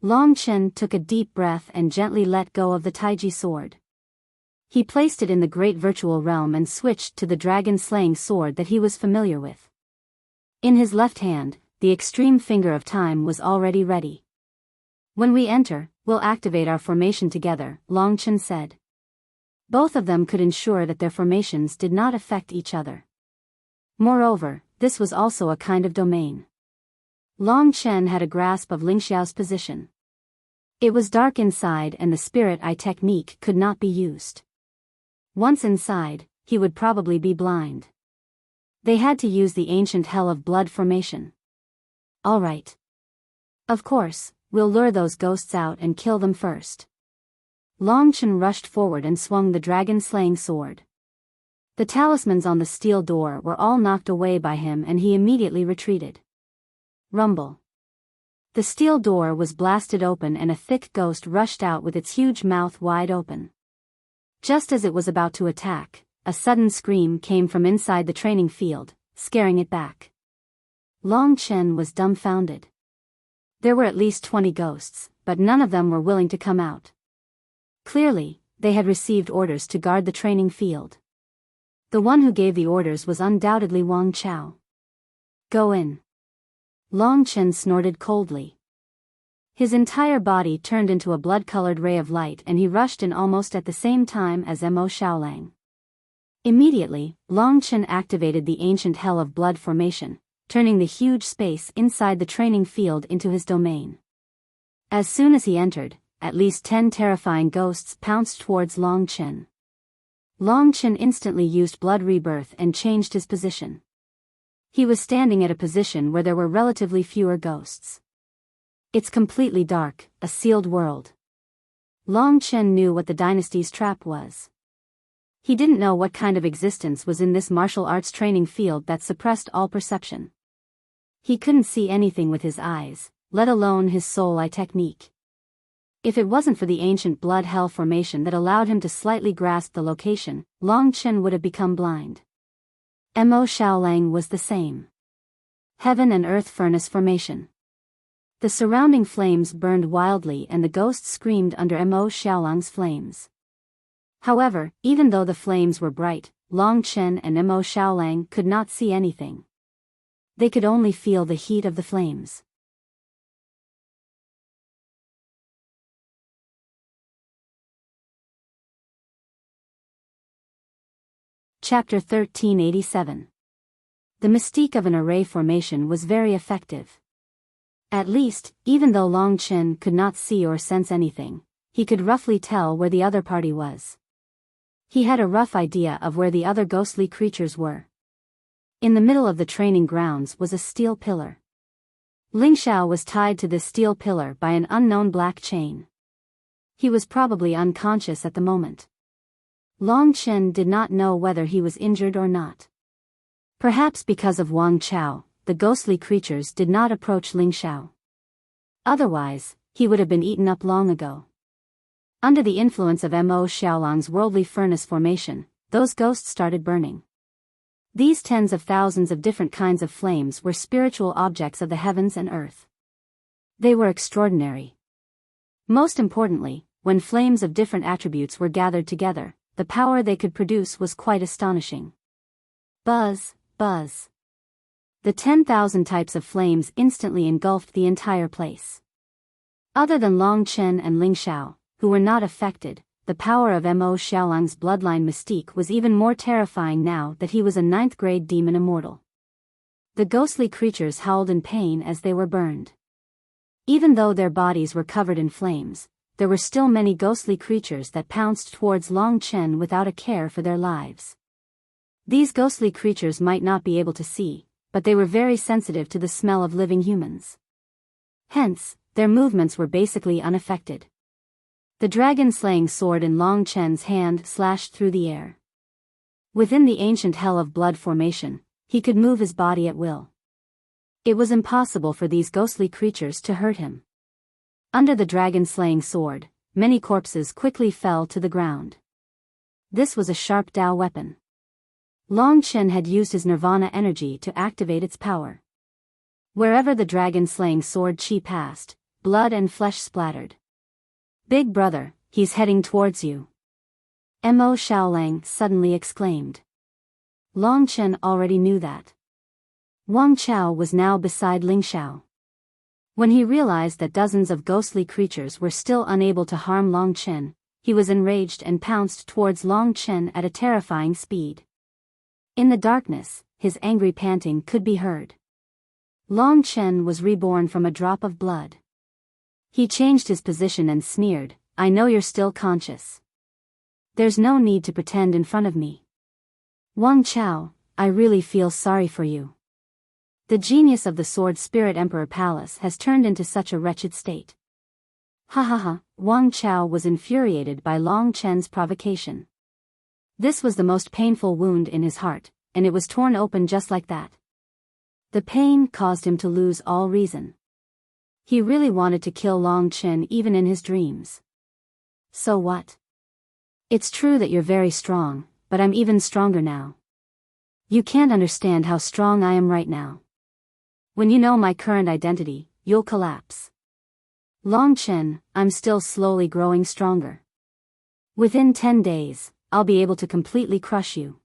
Long Chen took a deep breath and gently let go of the Taiji sword. He placed it in the great virtual realm and switched to the dragon-slaying sword that he was familiar with. In his left hand, the extreme finger of time was already ready. "When we enter, we'll activate our formation together," Long Chen said. Both of them could ensure that their formations did not affect each other. Moreover, this was also a kind of domain. Long Chen had a grasp of Ling Xiao's position. It was dark inside and the spirit eye technique could not be used. Once inside, he would probably be blind. They had to use the ancient hell of blood formation. All right. Of course, we'll lure those ghosts out and kill them first. Long Chen rushed forward and swung the dragon-slaying sword. The talismans on the steel door were all knocked away by him and he immediately retreated. Rumble. The steel door was blasted open and a thick ghost rushed out with its huge mouth wide open. Just as it was about to attack, a sudden scream came from inside the training field, scaring it back. Long Chen was dumbfounded. There were at least 20 ghosts, but none of them were willing to come out. Clearly, they had received orders to guard the training field. The one who gave the orders was undoubtedly Wang Chao. Go in. Long Chen snorted coldly. His entire body turned into a blood-colored ray of light and he rushed in almost at the same time as Mo Xiaolang. Immediately, Long Chen activated the ancient hell of blood formation, turning the huge space inside the training field into his domain. As soon as he entered, at least 10 terrifying ghosts pounced towards Long Chen. Long Chen instantly used blood rebirth and changed his position. He was standing at a position where there were relatively fewer ghosts. It's completely dark, a sealed world. Long Chen knew what the dynasty's trap was. He didn't know what kind of existence was in this martial arts training field that suppressed all perception. He couldn't see anything with his eyes, let alone his soul eye technique. If it wasn't for the ancient blood hell formation that allowed him to slightly grasp the location, Long Chen would have become blind. Mo Xiaolang was the same. Heaven and earth furnace formation. The surrounding flames burned wildly and the ghosts screamed under Mo Xiaolang's flames. However, even though the flames were bright, Long Chen and Mo Xiaolang could not see anything. They could only feel the heat of the flames. Chapter 1387. The mystique of an array formation was very effective. At least, even though Long Chen could not see or sense anything, he could roughly tell where the other party was. He had a rough idea of where the other ghostly creatures were. In the middle of the training grounds was a steel pillar. Ling Xiao was tied to this steel pillar by an unknown black chain. He was probably unconscious at the moment. Long Chen did not know whether he was injured or not. Perhaps because of Wang Chao, the ghostly creatures did not approach Ling Xiao. Otherwise, he would have been eaten up long ago. Under the influence of Mo Xiaolang's worldly furnace formation, those ghosts started burning. These tens of thousands of different kinds of flames were spiritual objects of the heavens and earth. They were extraordinary. Most importantly, when flames of different attributes were gathered together, the power they could produce was quite astonishing. Buzz, buzz. The 10,000 types of flames instantly engulfed the entire place. Other than Long Chen and Ling Xiao, who were not affected, the power of Mo Xiaolang's bloodline mystique was even more terrifying now that he was a 9th-grade demon immortal. The ghostly creatures howled in pain as they were burned. Even though their bodies were covered in flames, there were still many ghostly creatures that pounced towards Long Chen without a care for their lives. These ghostly creatures might not be able to see, but they were very sensitive to the smell of living humans. Hence, their movements were basically unaffected. The dragon-slaying sword in Long Chen's hand slashed through the air. Within the ancient hell of blood formation, he could move his body at will. It was impossible for these ghostly creatures to hurt him. Under the dragon-slaying sword, many corpses quickly fell to the ground. This was a sharp Dao weapon. Long Chen had used his nirvana energy to activate its power. Wherever the dragon-slaying sword chi passed, blood and flesh splattered. "Big brother, he's heading towards you," Mo Xiaolang suddenly exclaimed. Long Chen already knew that. Wang Chao was now beside Ling Xiao. When he realized that dozens of ghostly creatures were still unable to harm Long Chen, he was enraged and pounced towards Long Chen at a terrifying speed. In the darkness, his angry panting could be heard. Long Chen was reborn from a drop of blood. He changed his position and sneered, "I know you're still conscious. There's no need to pretend in front of me. Wang Chao, I really feel sorry for you. The genius of the Sword Spirit Emperor Palace has turned into such a wretched state. Ha ha ha, Wang Chao was infuriated by Long Chen's provocation. This was the most painful wound in his heart, and it was torn open just like that. The pain caused him to lose all reason. He really wanted to kill Long Chen even in his dreams. So what? It's true that you're very strong, but I'm even stronger now. You can't understand how strong I am right now. When you know my current identity, you'll collapse. Long Chen, I'm still slowly growing stronger. Within 10 days, I'll be able to completely crush you.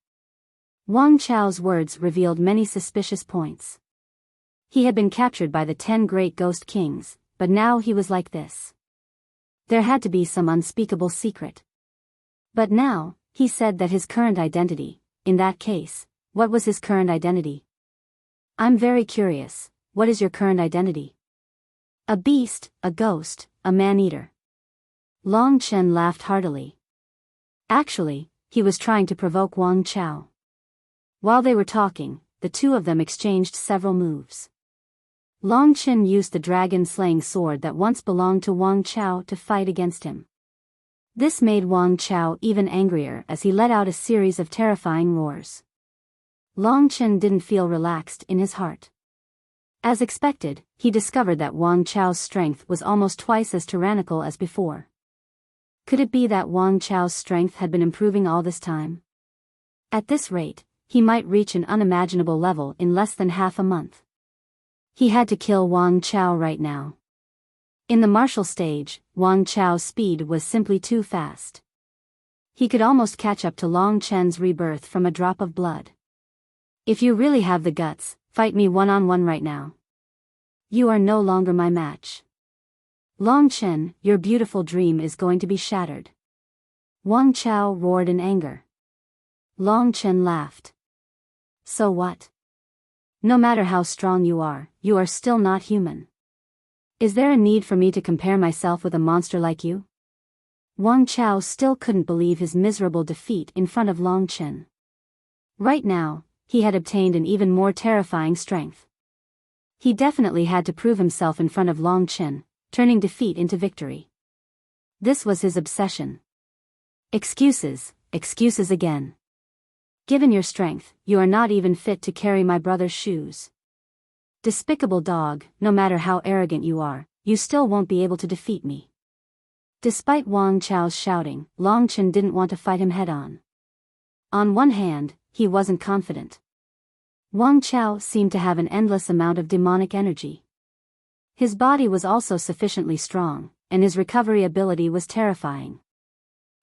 Wang Chao's words revealed many suspicious points. He had been captured by the 10 great ghost kings, but now he was like this. There had to be some unspeakable secret. But now, he said that his current identity, in that case, what was his current identity? I'm very curious, what is your current identity? A beast, a ghost, a man-eater. Long Chen laughed heartily. Actually, he was trying to provoke Wang Chao. While they were talking, the two of them exchanged several moves. Long Chen used the dragon-slaying sword that once belonged to Wang Chao to fight against him. This made Wang Chao even angrier as he let out a series of terrifying roars. Long Chen didn't feel relaxed in his heart. As expected, he discovered that Wang Chao's strength was almost twice as tyrannical as before. Could it be that Wang Chao's strength had been improving all this time? At this rate, he might reach an unimaginable level in less than half a month. He had to kill Wang Chao right now. In the martial stage, Wang Chao's speed was simply too fast. He could almost catch up to Long Chen's rebirth from a drop of blood. If you really have the guts, fight me one-on-one right now. You are no longer my match. Long Chen, your beautiful dream is going to be shattered. Wang Chao roared in anger. Long Chen laughed. So what? No matter how strong you are still not human. Is there a need for me to compare myself with a monster like you? Wang Chao still couldn't believe his miserable defeat in front of Long Chen. Right now, he had obtained an even more terrifying strength. He definitely had to prove himself in front of Long Chen, turning defeat into victory. This was his obsession. Excuses, excuses again. Given your strength, you are not even fit to carry my brother's shoes. Despicable dog, no matter how arrogant you are, you still won't be able to defeat me. Despite Wang Chao's shouting, Long Chen didn't want to fight him head-on. On one hand, he wasn't confident. Wang Chao seemed to have an endless amount of demonic energy. His body was also sufficiently strong, and his recovery ability was terrifying.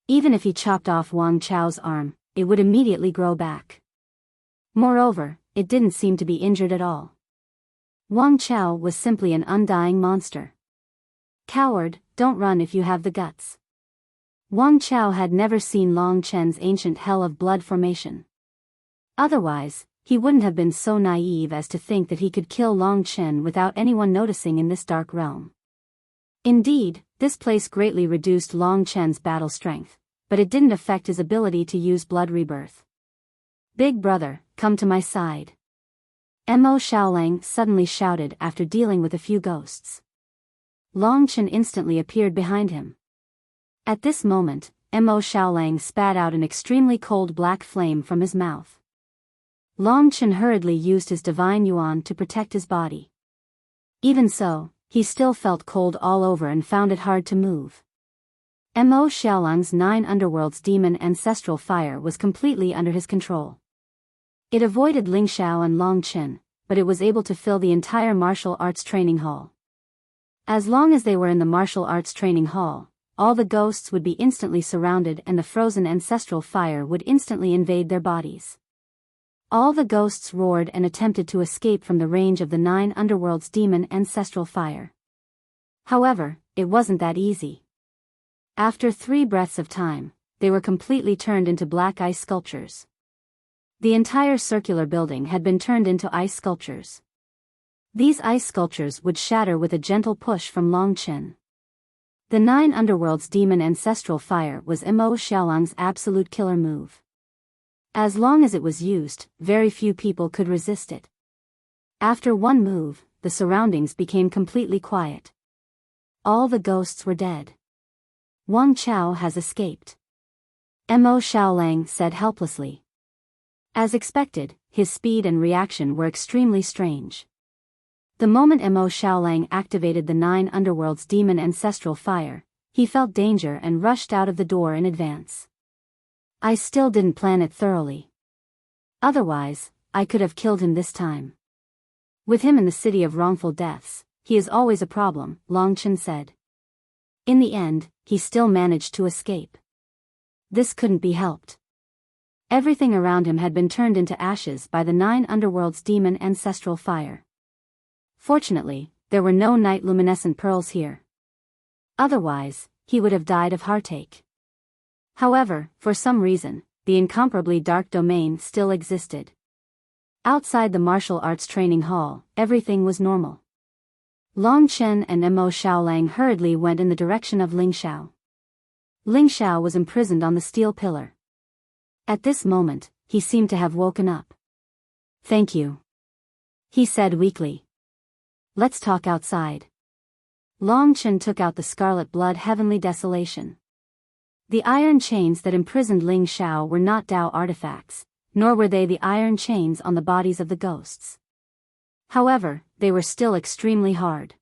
Even if he chopped off Wang Chao's arm, it would immediately grow back. Moreover, it didn't seem to be injured at all. Wang Chao was simply an undying monster. Coward, don't run if you have the guts. Wang Chao had never seen Long Chen's ancient hell of blood formation. Otherwise, he wouldn't have been so naive as to think that he could kill Long Chen without anyone noticing in this dark realm. Indeed, this place greatly reduced Long Chen's battle strength, but it didn't affect his ability to use blood rebirth. Big brother, come to my side. Mo Xiaolang suddenly shouted after dealing with a few ghosts. Long Chen instantly appeared behind him. At this moment, Mo Xiaolang spat out an extremely cold black flame from his mouth. Long Chen hurriedly used his divine yuan to protect his body. Even so, he still felt cold all over and found it hard to move. Mo Xiaolang's 9 underworlds demon ancestral fire was completely under his control. It avoided Ling Xiao and Long Chen, but it was able to fill the entire martial arts training hall. As long as they were in the martial arts training hall, all the ghosts would be instantly surrounded and the frozen ancestral fire would instantly invade their bodies. All the ghosts roared and attempted to escape from the range of the 9 underworlds demon ancestral fire. However, it wasn't that easy. After 3 breaths of time, they were completely turned into black ice sculptures. The entire circular building had been turned into ice sculptures. These ice sculptures would shatter with a gentle push from Long Chen. The 9 underworlds demon ancestral fire was Mo Xiaolang's absolute killer move. As long as it was used, very few people could resist it. After one move, the surroundings became completely quiet. All the ghosts were dead. Wang Chao has escaped. Mo Xiaolang said helplessly. As expected, his speed and reaction were extremely strange. The moment Mo Xiaolang activated the 9 underworld's demon ancestral fire, he felt danger and rushed out of the door in advance. I still didn't plan it thoroughly. Otherwise, I could have killed him this time. With him in the city of wrongful deaths, he is always a problem, Long Chen said. In the end, he still managed to escape. This couldn't be helped. Everything around him had been turned into ashes by the 9 underworld's demon ancestral fire. Fortunately, there were no night luminescent pearls here. Otherwise, he would have died of heartache. However, for some reason, the incomparably dark domain still existed. Outside the martial arts training hall, everything was normal. Long Chen and Mo Xiaolang hurriedly went in the direction of Ling Xiao. Ling Xiao was imprisoned on the steel pillar. At this moment, he seemed to have woken up. "Thank you," he said weakly. "Let's talk outside." Long Chen took out the scarlet blood heavenly desolation. The iron chains that imprisoned Ling Xiao were not Dao artifacts, nor were they the iron chains on the bodies of the ghosts. However, they were still extremely hard.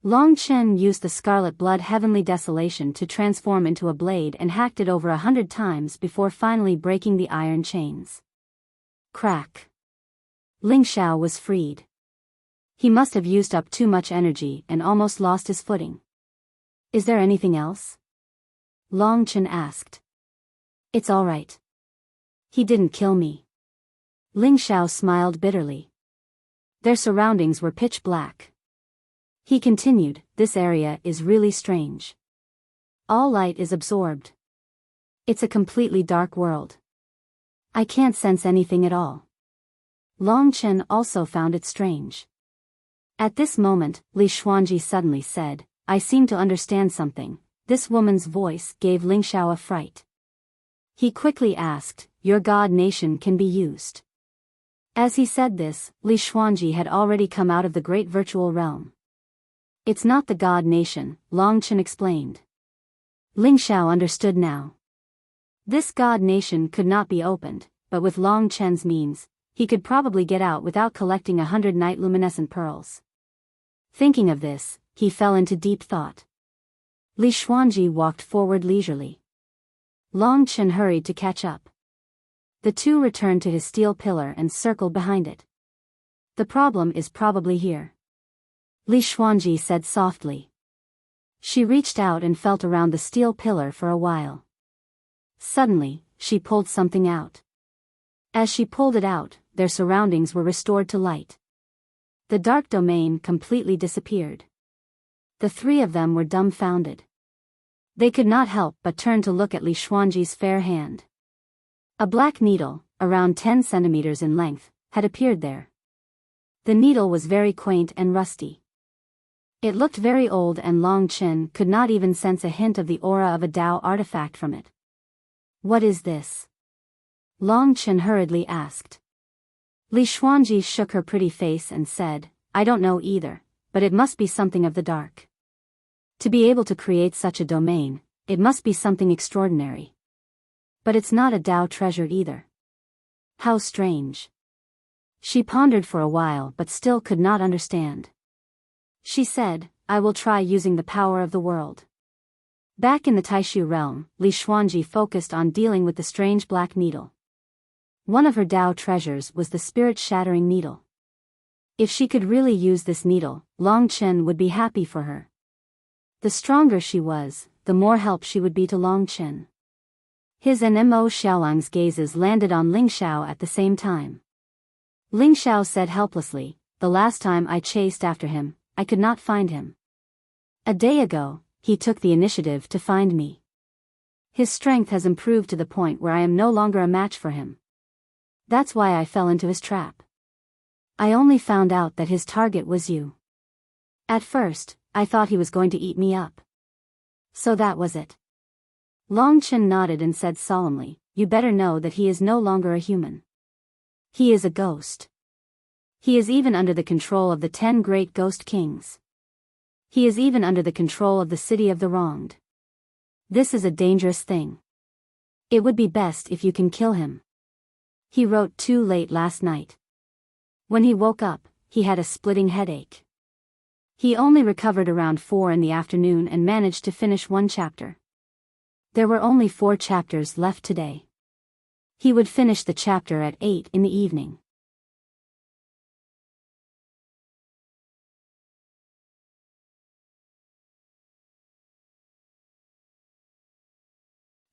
Long Chen used the scarlet blood heavenly desolation to transform into a blade and hacked it over 100 times before finally breaking the iron chains. Crack. Ling Xiao was freed. He must have used up too much energy and almost lost his footing. "Is there anything else?" Long Chen asked. "It's all right. He didn't kill me." Ling Xiao smiled bitterly. Their surroundings were pitch black. He continued, "This area is really strange. All light is absorbed. It's a completely dark world. I can't sense anything at all." Long Chen also found it strange. At this moment, Li Xuanji suddenly said, "I seem to understand something." This woman's voice gave Ling Xiao a fright. He quickly asked, "Your god nation can be used?" As he said this, Li Xuanji had already come out of the great virtual realm. "It's not the god nation," Long Chen explained. Ling Xiao understood now. This god nation could not be opened, but with Long Chen's means, he could probably get out without collecting 100 night luminescent pearls. Thinking of this, he fell into deep thought. Li Xuanji walked forward leisurely. Long Chen hurried to catch up. The two returned to his steel pillar and circled behind it. "The problem is probably here," Li Xuanji said softly. She reached out and felt around the steel pillar for a while. Suddenly, she pulled something out. As she pulled it out, their surroundings were restored to light. The dark domain completely disappeared. The three of them were dumbfounded. They could not help but turn to look at Li Xuanji's fair hand. A black needle, around 10 centimeters in length, had appeared there. The needle was very quaint and rusty. It looked very old and Long Chen could not even sense a hint of the aura of a Dao artifact from it. "What is this?" Long Chen hurriedly asked. Li Xuanji shook her pretty face and said, "I don't know either, but it must be something of the dark. To be able to create such a domain, it must be something extraordinary. But it's not a Dao treasure either. How strange." She pondered for a while but still could not understand. She said, "I will try using the power of the world." Back in the Taishu realm, Li Xuanji focused on dealing with the strange black needle. One of her Dao treasures was the spirit-shattering needle. If she could really use this needle, Long Chen would be happy for her. The stronger she was, the more help she would be to Long Chen. His and Mo Xiaolang's gazes landed on Ling Xiao at the same time. Ling Xiao said helplessly, "The last time I chased after him, I could not find him. A day ago, he took the initiative to find me. His strength has improved to the point where I am no longer a match for him. That's why I fell into his trap. I only found out that his target was you. At first, I thought he was going to eat me up. So that was it." Long Chen nodded and said solemnly, you better know that he is no longer a human. He is a ghost. He is even under the control of the 10 great ghost kings. He is even under the control of the city of the wronged. This is a dangerous thing. It would be best if you can kill him. He wrote too late last night. When he woke up, he had a splitting headache. He only recovered around 4 in the afternoon and managed to finish 1 chapter. There were only 4 chapters left today. He would finish the chapter at 8 in the evening.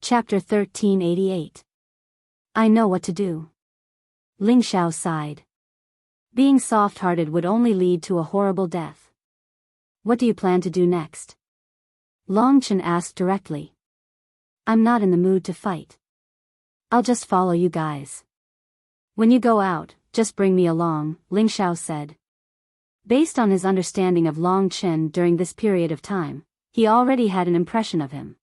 Chapter 1388. I know what to do. Ling Xiao sighed. Being soft-hearted would only lead to a horrible death. What do you plan to do next? Long Chen asked directly. I'm not in the mood to fight. I'll just follow you guys. When you go out, just bring me along, Ling Xiao said. Based on his understanding of Long Chen during this period of time, he already had an impression of him.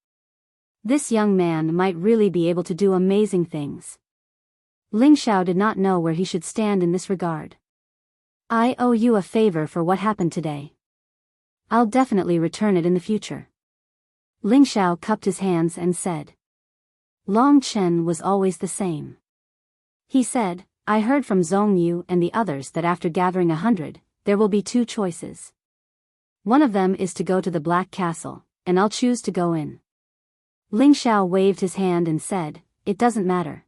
This young man might really be able to do amazing things. Ling Xiao did not know where he should stand in this regard. I owe you a favor for what happened today. I'll definitely return it in the future. Ling Xiao cupped his hands and said. Long Chen was always the same. He said, I heard from Zhong Yu and the others that after gathering 100, there will be 2 choices. One of them is to go to the Black Castle, and I'll choose to go in. Ling Xiao waved his hand and said, it doesn't matter.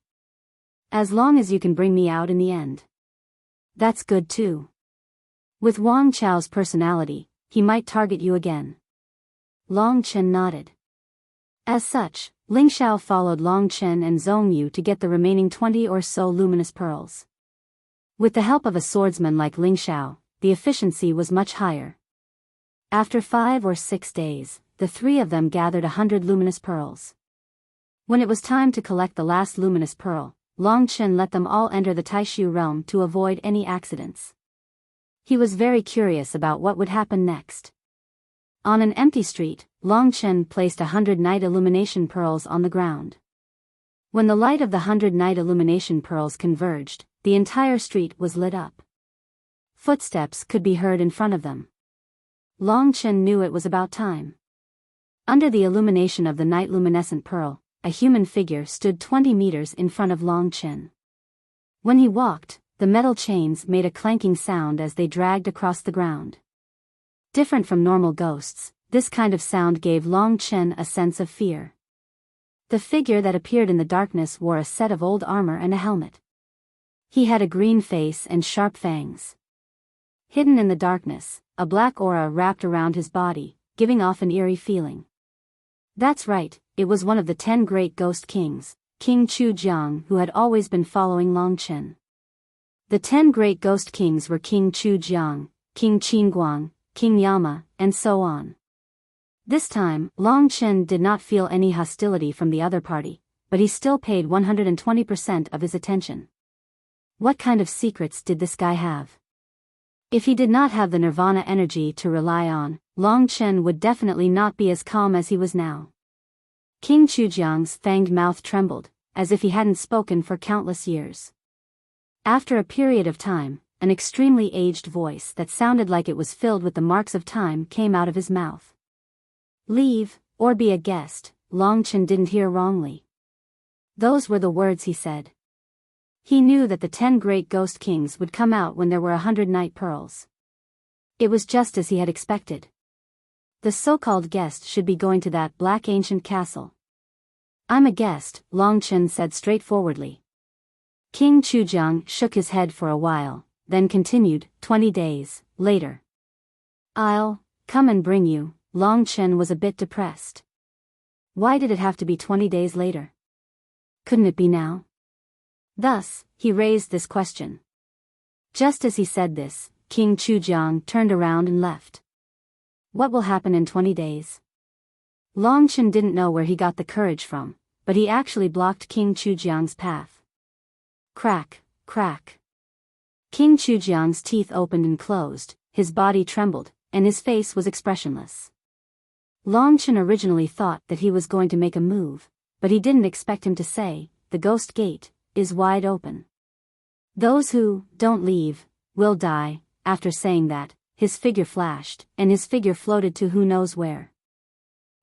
As long as you can bring me out in the end. That's good too. With Wang Chao's personality, he might target you again. Long Chen nodded. As such, Ling Xiao followed Long Chen and Zhong Yu to get the remaining 20 or so luminous pearls. With the help of a swordsman like Ling Xiao, the efficiency was much higher. After 5 or 6 days, the 3 of them gathered 100 luminous pearls. When it was time to collect the last luminous pearl, Long Chen let them all enter the Taishu realm to avoid any accidents. He was very curious about what would happen next. On an empty street, Long Chen placed 100 night illumination pearls on the ground. When the light of the 100 night illumination pearls converged, the entire street was lit up. Footsteps could be heard in front of them. Long Chen knew it was about time. Under the illumination of the night luminescent pearl, a human figure stood 20 meters in front of Long Chen. When he walked, the metal chains made a clanking sound as they dragged across the ground. Different from normal ghosts, this kind of sound gave Long Chen a sense of fear. The figure that appeared in the darkness wore a set of old armor and a helmet. He had a green face and sharp fangs. Hidden in the darkness, a black aura wrapped around his body, giving off an eerie feeling. That's right, it was one of the 10 great ghost kings, King Chu Jiang, who had always been following Long Chen. The 10 great ghost kings were King Chu Jiang, King Qinguang, King Yama, and so on. This time, Long Chen did not feel any hostility from the other party, but he still paid 120% of his attention. What kind of secrets did this guy have? If he did not have the nirvana energy to rely on, Long Chen would definitely not be as calm as he was now. King Chujiang's fanged mouth trembled, as if he hadn't spoken for countless years. After a period of time, an extremely aged voice that sounded like it was filled with the marks of time came out of his mouth. Leave, or be a guest, Long Chen didn't hear wrongly. Those were the words he said. He knew that the 10 great ghost kings would come out when there were 100 night pearls. It was just as he had expected. The so-called guest should be going to that black ancient castle. I'm a guest, Long Chen said straightforwardly. King Chujiang shook his head for a while, then continued, 20 days, later. I'll come and bring you. Long Chen was a bit depressed. Why did it have to be 20 days later? Couldn't it be now? Thus, he raised this question. Just as he said this, King Chujiang turned around and left. What will happen in 20 days? Long Chen didn't know where he got the courage from, but he actually blocked King Chujiang's path. Crack, crack. King Chujiang's teeth opened and closed, his body trembled, and his face was expressionless. Long Chen originally thought that he was going to make a move, but he didn't expect him to say, the ghost gate, is wide open. Those who don't leave will die. After saying that, his figure flashed, and his figure floated to who knows where.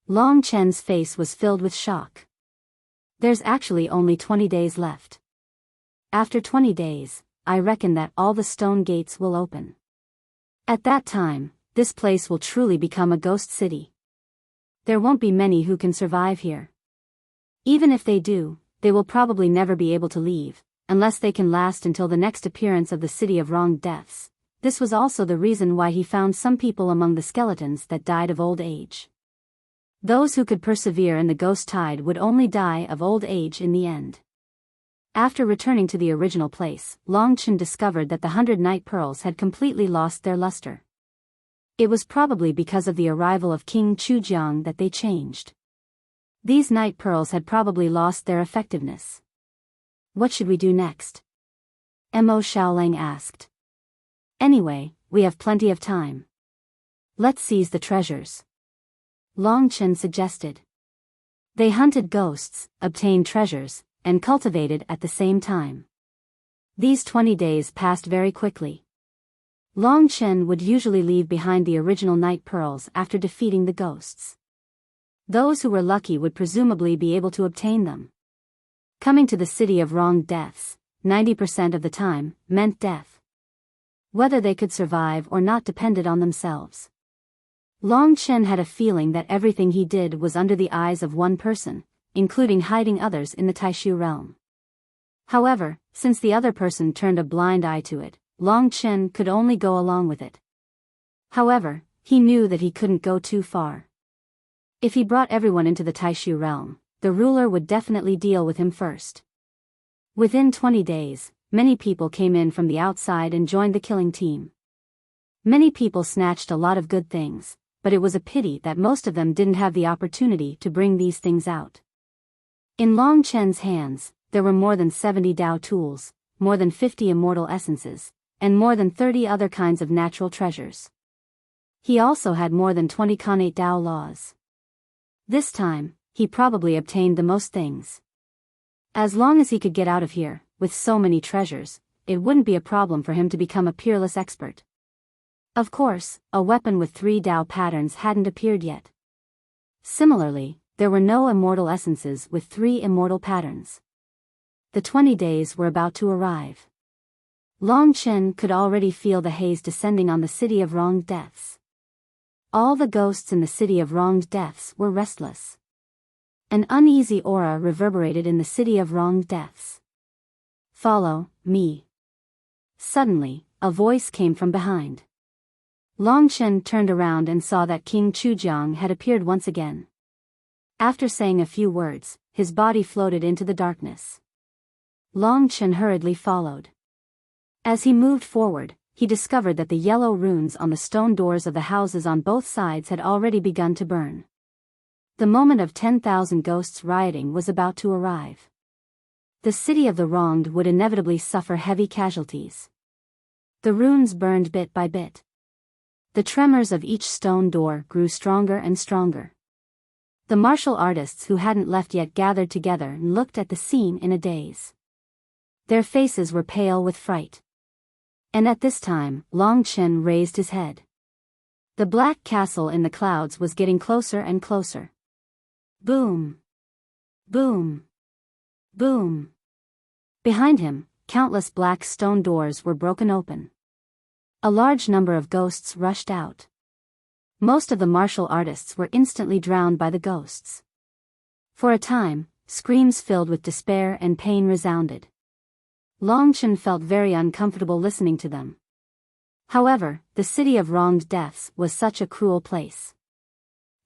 Long Chen's face was filled with shock. There's actually only 20 days left. After 20 days, I reckon that all the stone gates will open. At that time, this place will truly become a ghost city. There won't be many who can survive here. Even if they do, they will probably never be able to leave, unless they can last until the next appearance of the City of Wronged Deaths. This was also the reason why he found some people among the skeletons that died of old age. Those who could persevere in the ghost tide would only die of old age in the end. After returning to the original place, Long Chen discovered that the 100 night pearls had completely lost their luster. It was probably because of the arrival of King Chujiang that they changed. These night pearls had probably lost their effectiveness. What should we do next? Mo Xiaolang asked. Anyway, we have plenty of time. Let's seize the treasures. Long Chen suggested. They hunted ghosts, obtained treasures, and cultivated at the same time. These 20 days passed very quickly. Long Chen would usually leave behind the original night pearls after defeating the ghosts. Those who were lucky would presumably be able to obtain them. Coming to the City of Wronged Deaths, 90% of the time, meant death. Whether they could survive or not depended on themselves. Long Chen had a feeling that everything he did was under the eyes of one person, including hiding others in the Taishu realm. However, since the other person turned a blind eye to it, Long Chen could only go along with it. However, he knew that he couldn't go too far. If he brought everyone into the Taishu realm, the ruler would definitely deal with him first. Within 20 days, many people came in from the outside and joined the killing team. Many people snatched a lot of good things, but it was a pity that most of them didn't have the opportunity to bring these things out. In Long Chen's hands, there were more than 70 Dao tools, more than 50 immortal essences, and more than 30 other kinds of natural treasures. He also had more than 20 Khanate Dao laws. This time, he probably obtained the most things. As long as he could get out of here, with so many treasures, it wouldn't be a problem for him to become a peerless expert. Of course, a weapon with 3 Dao patterns hadn't appeared yet. Similarly, there were no immortal essences with 3 immortal patterns. The 20 days were about to arrive. Long Chen could already feel the haze descending on the City of Wronged Deaths. All the ghosts in the City of Wronged Deaths were restless. An uneasy aura reverberated in the City of Wronged Deaths. Follow me. Suddenly, a voice came from behind. Long Chen turned around and saw that King Chujiang had appeared once again. After saying a few words, his body floated into the darkness. Long Chen hurriedly followed. As he moved forward, he discovered that the yellow runes on the stone doors of the houses on both sides had already begun to burn. The moment of 10,000 ghosts rioting was about to arrive. The City of the Wronged would inevitably suffer heavy casualties. The runes burned bit by bit. The tremors of each stone door grew stronger and stronger. The martial artists who hadn't left yet gathered together and looked at the scene in a daze. Their faces were pale with fright. And at this time, Long Chen raised his head. The black castle in the clouds was getting closer and closer. Boom! Boom! Boom! Behind him, countless black stone doors were broken open. A large number of ghosts rushed out. Most of the martial artists were instantly drowned by the ghosts. For a time, screams filled with despair and pain resounded. Long Chen felt very uncomfortable listening to them. However, the City of Wronged Deaths was such a cruel place.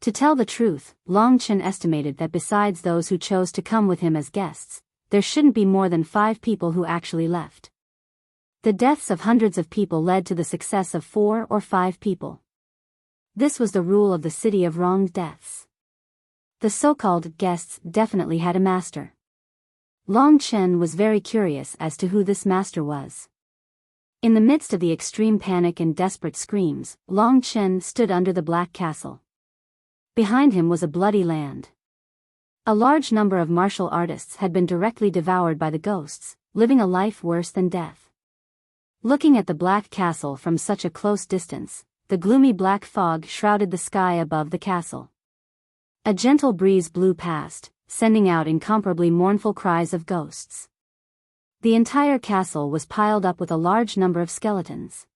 To tell the truth, Long Chen estimated that besides those who chose to come with him as guests, there shouldn't be more than 5 people who actually left. The deaths of hundreds of people led to the success of 4 or 5 people. This was the rule of the City of Wronged Deaths. The so-called guests definitely had a master. Long Chen was very curious as to who this master was. In the midst of the extreme panic and desperate screams, Long Chen stood under the black castle. Behind him was a bloody land. A large number of martial artists had been directly devoured by the ghosts, living a life worse than death. Looking at the black castle from such a close distance, the gloomy black fog shrouded the sky above the castle. A gentle breeze blew past, sending out incomparably mournful cries of ghosts. The entire castle was piled up with a large number of skeletons.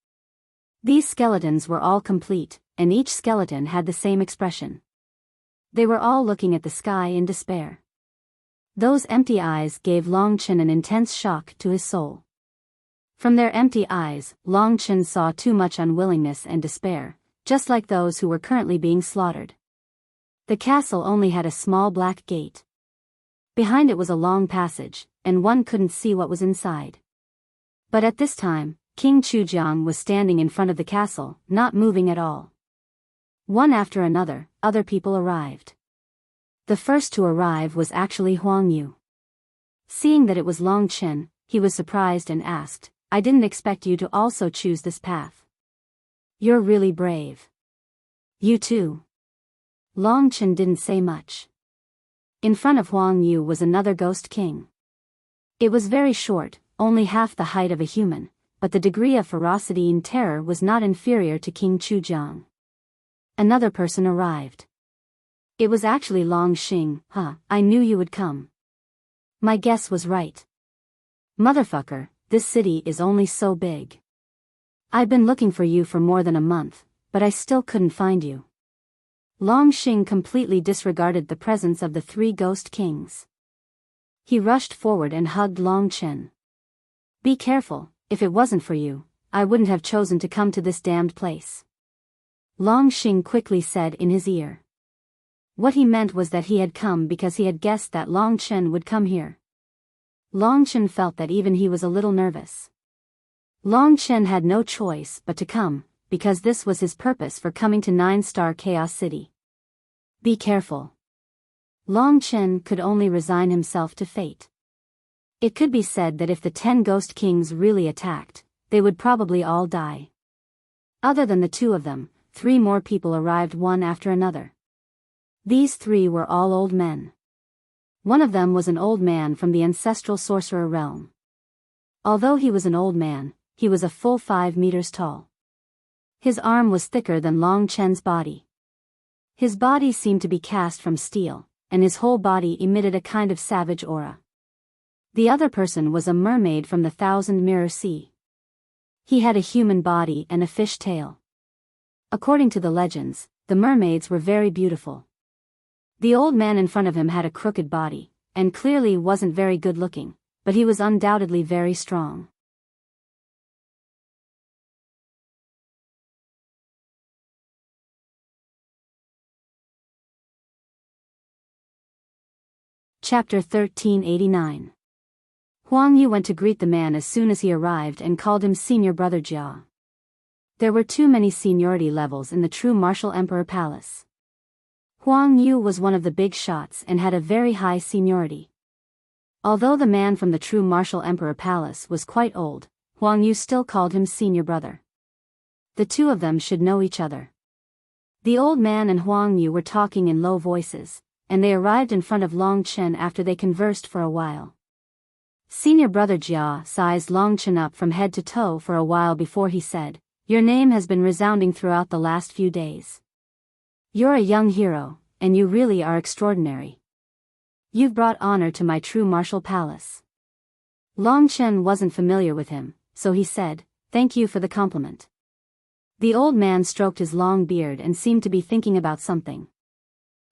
These skeletons were all complete, and each skeleton had the same expression. They were all looking at the sky in despair. Those empty eyes gave Long Chen an intense shock to his soul. From their empty eyes, Long Chen saw too much unwillingness and despair, just like those who were currently being slaughtered. The castle only had a small black gate. Behind it was a long passage, and one couldn't see what was inside. But at this time, King Chujiang was standing in front of the castle, not moving at all. One after another, other people arrived. The first to arrive was actually Huang Yu. Seeing that it was Long Chen, he was surprised and asked, "I didn't expect you to also choose this path. You're really brave." "You too." Long Chen didn't say much. In front of Huang Yu was another ghost king. It was very short, only half the height of a human, but the degree of ferocity and terror was not inferior to King Chujiang. Another person arrived. It was actually Long Xing. I knew you would come. My guess was right. Motherfucker, this city is only so big. I've been looking for you for more than a month, but I still couldn't find you. Long Xing completely disregarded the presence of the three ghost kings. He rushed forward and hugged Long Chen. "Be careful, if it wasn't for you, I wouldn't have chosen to come to this damned place." Long Xing quickly said in his ear. What he meant was that he had come because he had guessed that Long Chen would come here. Long Chen felt that even he was a little nervous. Long Chen had no choice but to come, because this was his purpose for coming to 9-Star Chaos City. Be careful. Long Chen could only resign himself to fate. It could be said that if the 10 Ghost Kings really attacked, they would probably all die. Other than the two of them, 3 more people arrived one after another. These 3 were all old men. One of them was an old man from the Ancestral Sorcerer realm. Although he was an old man, he was a full 5 meters tall. His arm was thicker than Long Chen's body. His body seemed to be cast from steel, and his whole body emitted a kind of savage aura. The other person was a mermaid from the 1,000 Mirror Sea. He had a human body and a fish tail. According to the legends, the mermaids were very beautiful. The old man in front of him had a crooked body, and clearly wasn't very good looking, but he was undoubtedly very strong. Chapter 1389. Huang Yu went to greet the man as soon as he arrived and called him Senior Brother Jia. There were too many seniority levels in the true Martial Emperor Palace. Huang Yu was one of the big shots and had a very high seniority. Although the man from the true Martial Emperor Palace was quite old, Huang Yu still called him Senior Brother. The two of them should know each other. The old man and Huang Yu were talking in low voices, and they arrived in front of Long Chen after they conversed for a while. Senior Brother Jia sized Long Chen up from head to toe for a while before he said, "Your name has been resounding throughout the last few days. You're a young hero, and you really are extraordinary. You've brought honor to my true martial palace." Long Chen wasn't familiar with him, so he said, "Thank you for the compliment." The old man stroked his long beard and seemed to be thinking about something.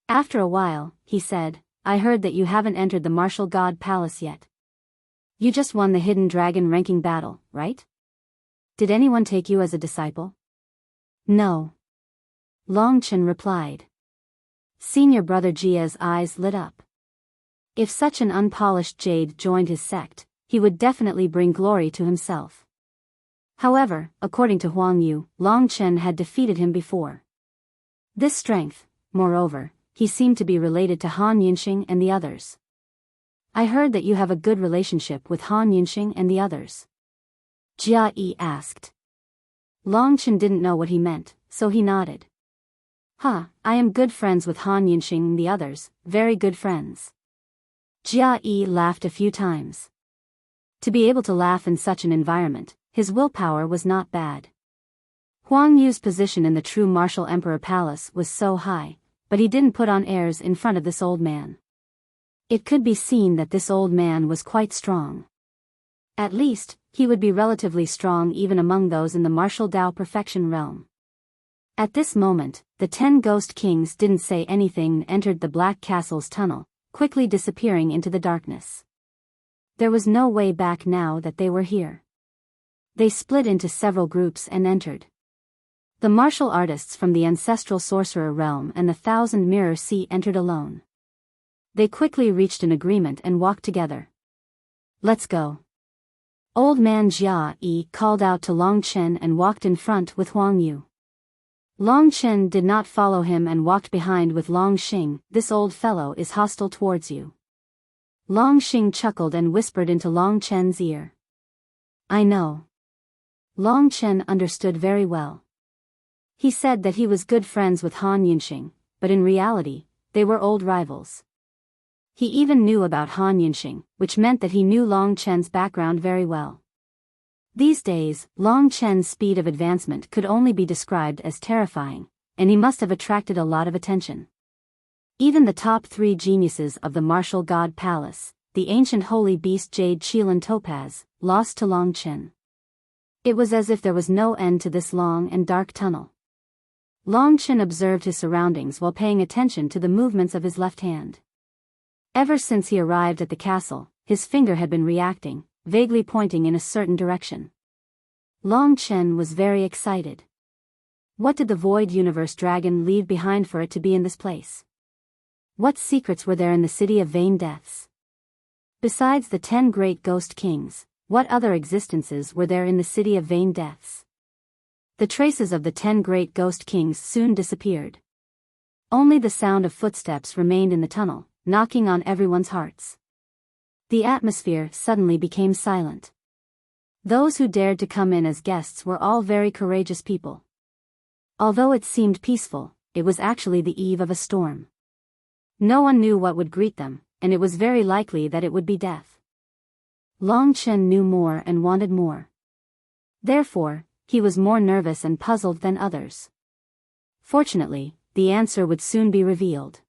After a while, he said, "I heard that you haven't entered the Martial God Palace yet. You just won the Hidden Dragon ranking battle, right? Did anyone take you as a disciple?" "No." Long Chen replied. Senior Brother Jia's eyes lit up. If such an unpolished jade joined his sect, he would definitely bring glory to himself. However, according to Huang Yu, Long Chen had defeated him before. This strength, moreover, he seemed to be related to Han Yunxing and the others. "I heard that you have a good relationship with Han Yunxing and the others?" Jia Yi asked. Long Chen didn't know what he meant, so he nodded. I am good friends with Han Yinxing and the others, very good friends. Jia Yi laughed a few times. To be able to laugh in such an environment, his willpower was not bad. Huang Yu's position in the true martial emperor palace was so high, but he didn't put on airs in front of this old man. It could be seen that this old man was quite strong. At least, he would be relatively strong even among those in the martial Dao perfection realm. At this moment, the 10 ghost kings didn't say anything and entered the Black Castle's tunnel, quickly disappearing into the darkness. There was no way back now that they were here. They split into several groups and entered. The martial artists from the Ancestral Sorcerer realm and the Thousand Mirror Sea entered alone. They quickly reached an agreement and walked together. Let's go. Old man Jia Yi called out to Long Chen and walked in front with Huang Yu. Long Chen did not follow him and walked behind with Long Xing. This old fellow is hostile towards you. Long Xing chuckled and whispered into Long Chen's ear. I know. Long Chen understood very well. He said that he was good friends with Han Yinxing, but in reality, they were old rivals. He even knew about Han Yinxing, which meant that he knew Long Chen's background very well. These days, Long Chen's speed of advancement could only be described as terrifying, and he must have attracted a lot of attention. Even the top 3 geniuses of the martial god palace, the ancient holy beast Jade Qilin Topaz, lost to Long Chen. It was as if there was no end to this long and dark tunnel. Long Chen observed his surroundings while paying attention to the movements of his left hand. Ever since he arrived at the castle, his finger had been reacting, vaguely pointing in a certain direction. Long Chen was very excited. What did the Void Universe Dragon leave behind for it to be in this place? What secrets were there in the City of Vain Deaths? Besides the 10 great ghost kings, what other existences were there in the City of Vain Deaths? The traces of the 10 great ghost kings soon disappeared. Only the sound of footsteps remained in the tunnel, knocking on everyone's hearts. The atmosphere suddenly became silent. Those who dared to come in as guests were all very courageous people. Although it seemed peaceful, it was actually the eve of a storm. No one knew what would greet them, and it was very likely that it would be death. Long Chen knew more and wanted more. Therefore, he was more nervous and puzzled than others. Fortunately, the answer would soon be revealed.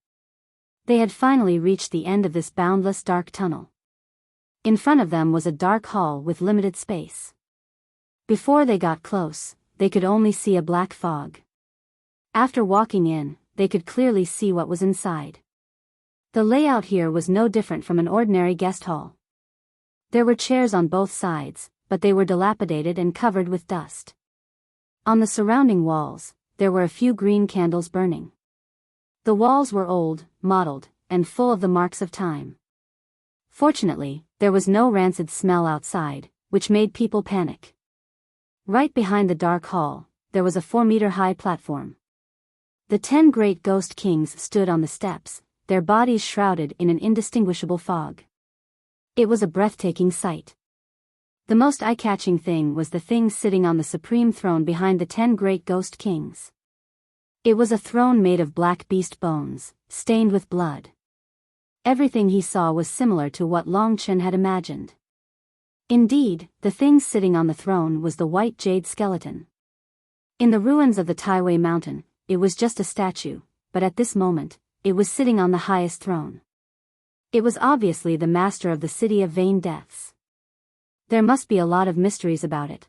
They had finally reached the end of this boundless dark tunnel. In front of them was a dark hall with limited space. Before they got close, they could only see a black fog. After walking in, they could clearly see what was inside. The layout here was no different from an ordinary guest hall. There were chairs on both sides, but they were dilapidated and covered with dust. On the surrounding walls, there were a few green candles burning. The walls were old, mottled, and full of the marks of time. Fortunately, there was no rancid smell outside, which made people panic. Right behind the dark hall, there was a 4-meter-high platform. The 10 great ghost kings stood on the steps, their bodies shrouded in an indistinguishable fog. It was a breathtaking sight. The most eye-catching thing was the thing sitting on the supreme throne behind the 10 great ghost kings. It was a throne made of black beast bones, stained with blood. Everything he saw was similar to what Long Chen had imagined. Indeed, the thing sitting on the throne was the white jade skeleton. In the ruins of the Taiwei Mountain, it was just a statue, but at this moment, it was sitting on the highest throne. It was obviously the master of the City of Vain Deaths. There must be a lot of mysteries about it.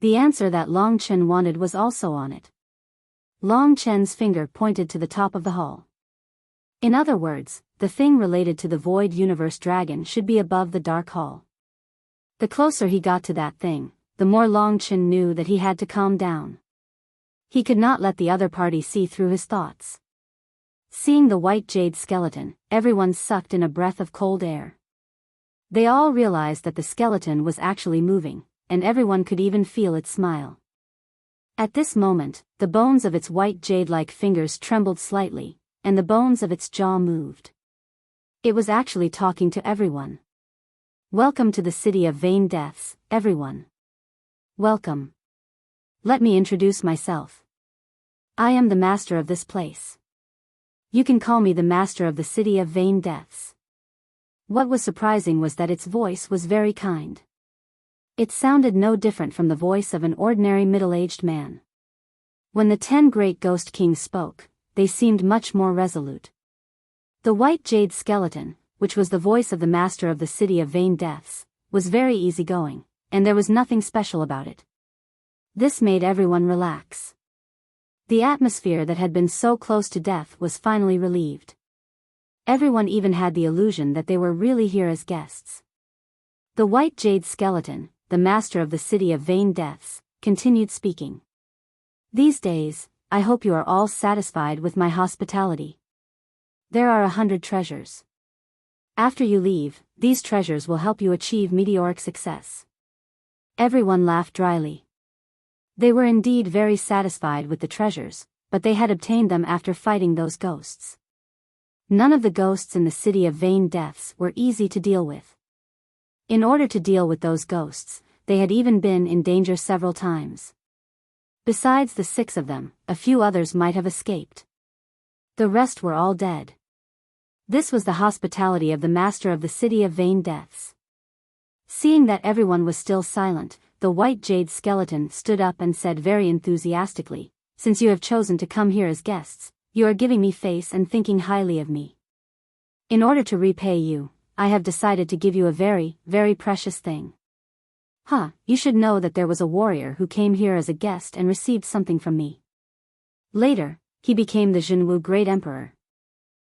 The answer that Long Chen wanted was also on it. Long Chen's finger pointed to the top of the hall. In other words, the thing related to the Void Universe Dragon should be above the Dark Hall. The closer he got to that thing, the more Long Chen knew that he had to calm down. He could not let the other party see through his thoughts. Seeing the white jade skeleton, everyone sucked in a breath of cold air. They all realized that the skeleton was actually moving, and everyone could even feel its smile. At this moment, the bones of its white jade-like fingers trembled slightly, and the bones of its jaw moved. It was actually talking to everyone. Welcome to the City of Vain Deaths, everyone. Welcome. Let me introduce myself. I am the master of this place. You can call me the master of the city of vain deaths. What was surprising was that its voice was very kind. It sounded no different from the voice of an ordinary middle-aged man. When the 10 great ghost kings spoke, they seemed much more resolute. The white jade skeleton, which was the voice of the master of the city of vain deaths, was very easygoing, and there was nothing special about it. This made everyone relax. The atmosphere that had been so close to death was finally relieved. Everyone even had the illusion that they were really here as guests. The white jade skeleton, the master of the city of vain deaths, continued speaking. These days, I hope you are all satisfied with my hospitality. There are 100 treasures. After you leave, these treasures will help you achieve meteoric success. Everyone laughed dryly. They were indeed very satisfied with the treasures, but they had obtained them after fighting those ghosts. None of the ghosts in the city of vain deaths were easy to deal with. In order to deal with those ghosts, they had even been in danger several times. Besides the 6 of them, a few others might have escaped. The rest were all dead. This was the hospitality of the master of the city of vain deaths. Seeing that everyone was still silent, the white jade skeleton stood up and said very enthusiastically, "Since you have chosen to come here as guests, you are giving me face and thinking highly of me. In order to repay you, I have decided to give you a very, very precious thing. You should know that there was a warrior who came here as a guest and received something from me. Later, he became the Jinwu Great Emperor."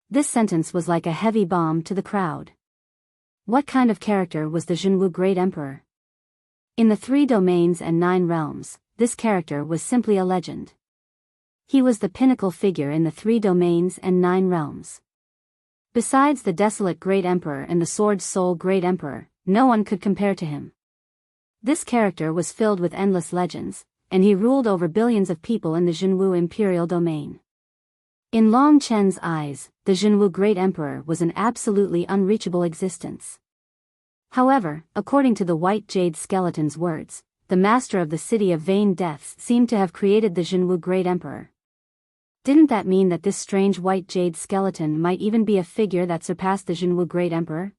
This sentence was like a heavy bomb to the crowd. What kind of character was the Jinwu Great Emperor? In the 3 domains and 9 realms, this character was simply a legend. He was the pinnacle figure in the 3 domains and 9 realms. Besides the desolate Great Emperor and the Sword Soul Great Emperor, no one could compare to him. This character was filled with endless legends, and he ruled over billions of people in the Jinwu Imperial Domain. In Long Chen's eyes, the Jinwu Great Emperor was an absolutely unreachable existence. However, according to the white jade skeleton's words, the master of the city of vain deaths seemed to have created the Jinwu Great Emperor. Didn't that mean that this strange white jade skeleton might even be a figure that surpassed the Jinwu Great Emperor?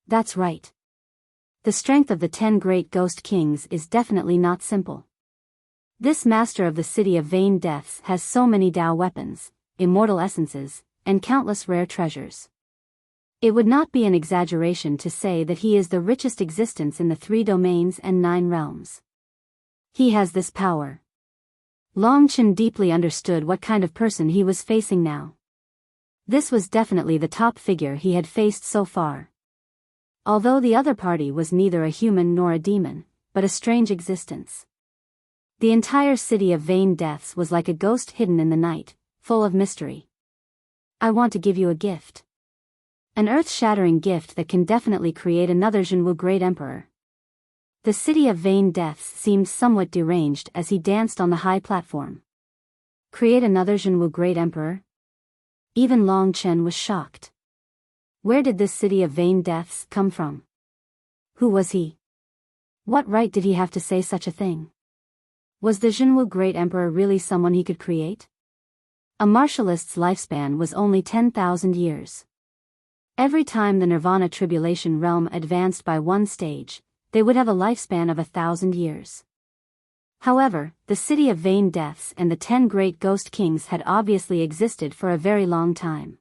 That's right. The strength of the 10 great ghost kings is definitely not simple. This master of the city of vain deaths has so many Dao weapons, immortal essences, and countless rare treasures. It would not be an exaggeration to say that he is the richest existence in the 3 domains and 9 realms. He has this power. Long Chen deeply understood what kind of person he was facing now. This was definitely the top figure he had faced so far. Although the other party was neither a human nor a demon, but a strange existence. The entire city of vain deaths was like a ghost hidden in the night, full of mystery. I want to give you a gift. An earth-shattering gift that can definitely create another Jinwu Great Emperor. The city of vain deaths seemed somewhat deranged as he danced on the high platform. Create another Jinwu Great Emperor? Even Long Chen was shocked. Where did this city of vain deaths come from? Who was he? What right did he have to say such a thing? Was the Jinwu Great Emperor really someone he could create? A martialist's lifespan was only 10,000 years. Every time the Nirvana Tribulation realm advanced by one stage, they would have a lifespan of 1,000 years. However, the city of vain deaths and the 10 great ghost kings had obviously existed for a very long time.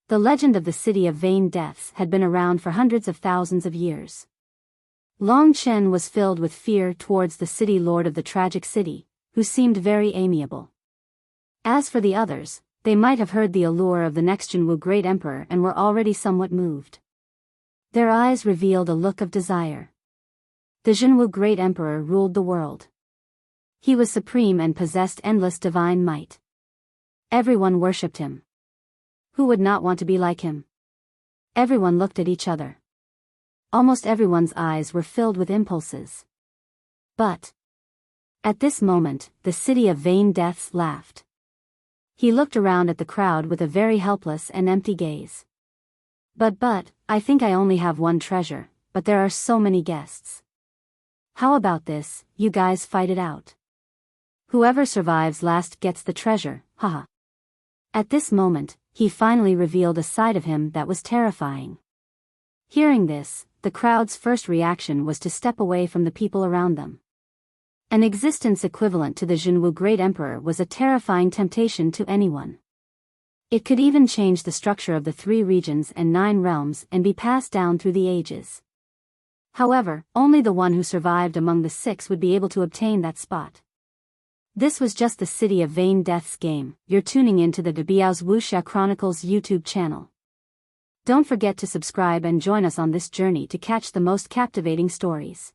The legend of the city of vain deaths had been around for hundreds of thousands of years. Long Chen was filled with fear towards the city lord of the tragic city, who seemed very amiable. As for the others, they might have heard the allure of the next Jinwu Great Emperor and were already somewhat moved. Their eyes revealed a look of desire. The Jinwu Great Emperor ruled the world. He was supreme and possessed endless divine might. Everyone worshipped him. Who would not want to be like him? Everyone looked at each other. Almost everyone's eyes were filled with impulses. But at this moment, the city of vain deaths laughed. He looked around at the crowd with a very helpless and empty gaze. But, I think I only have one treasure, but there are so many guests. How about this, you guys fight it out? Whoever survives last gets the treasure, haha. At this moment, he finally revealed a side of him that was terrifying. Hearing this, the crowd's first reaction was to step away from the people around them. An existence equivalent to the Jinwu Great Emperor was a terrifying temptation to anyone. It could even change the structure of the 3 regions and 9 realms and be passed down through the ages. However, only the one who survived among the 6 would be able to obtain that spot. This was just the City of Vain Death's game. You're tuning into the Biyao's Wuxia Chronicles YouTube channel. Don't forget to subscribe and join us on this journey to catch the most captivating stories.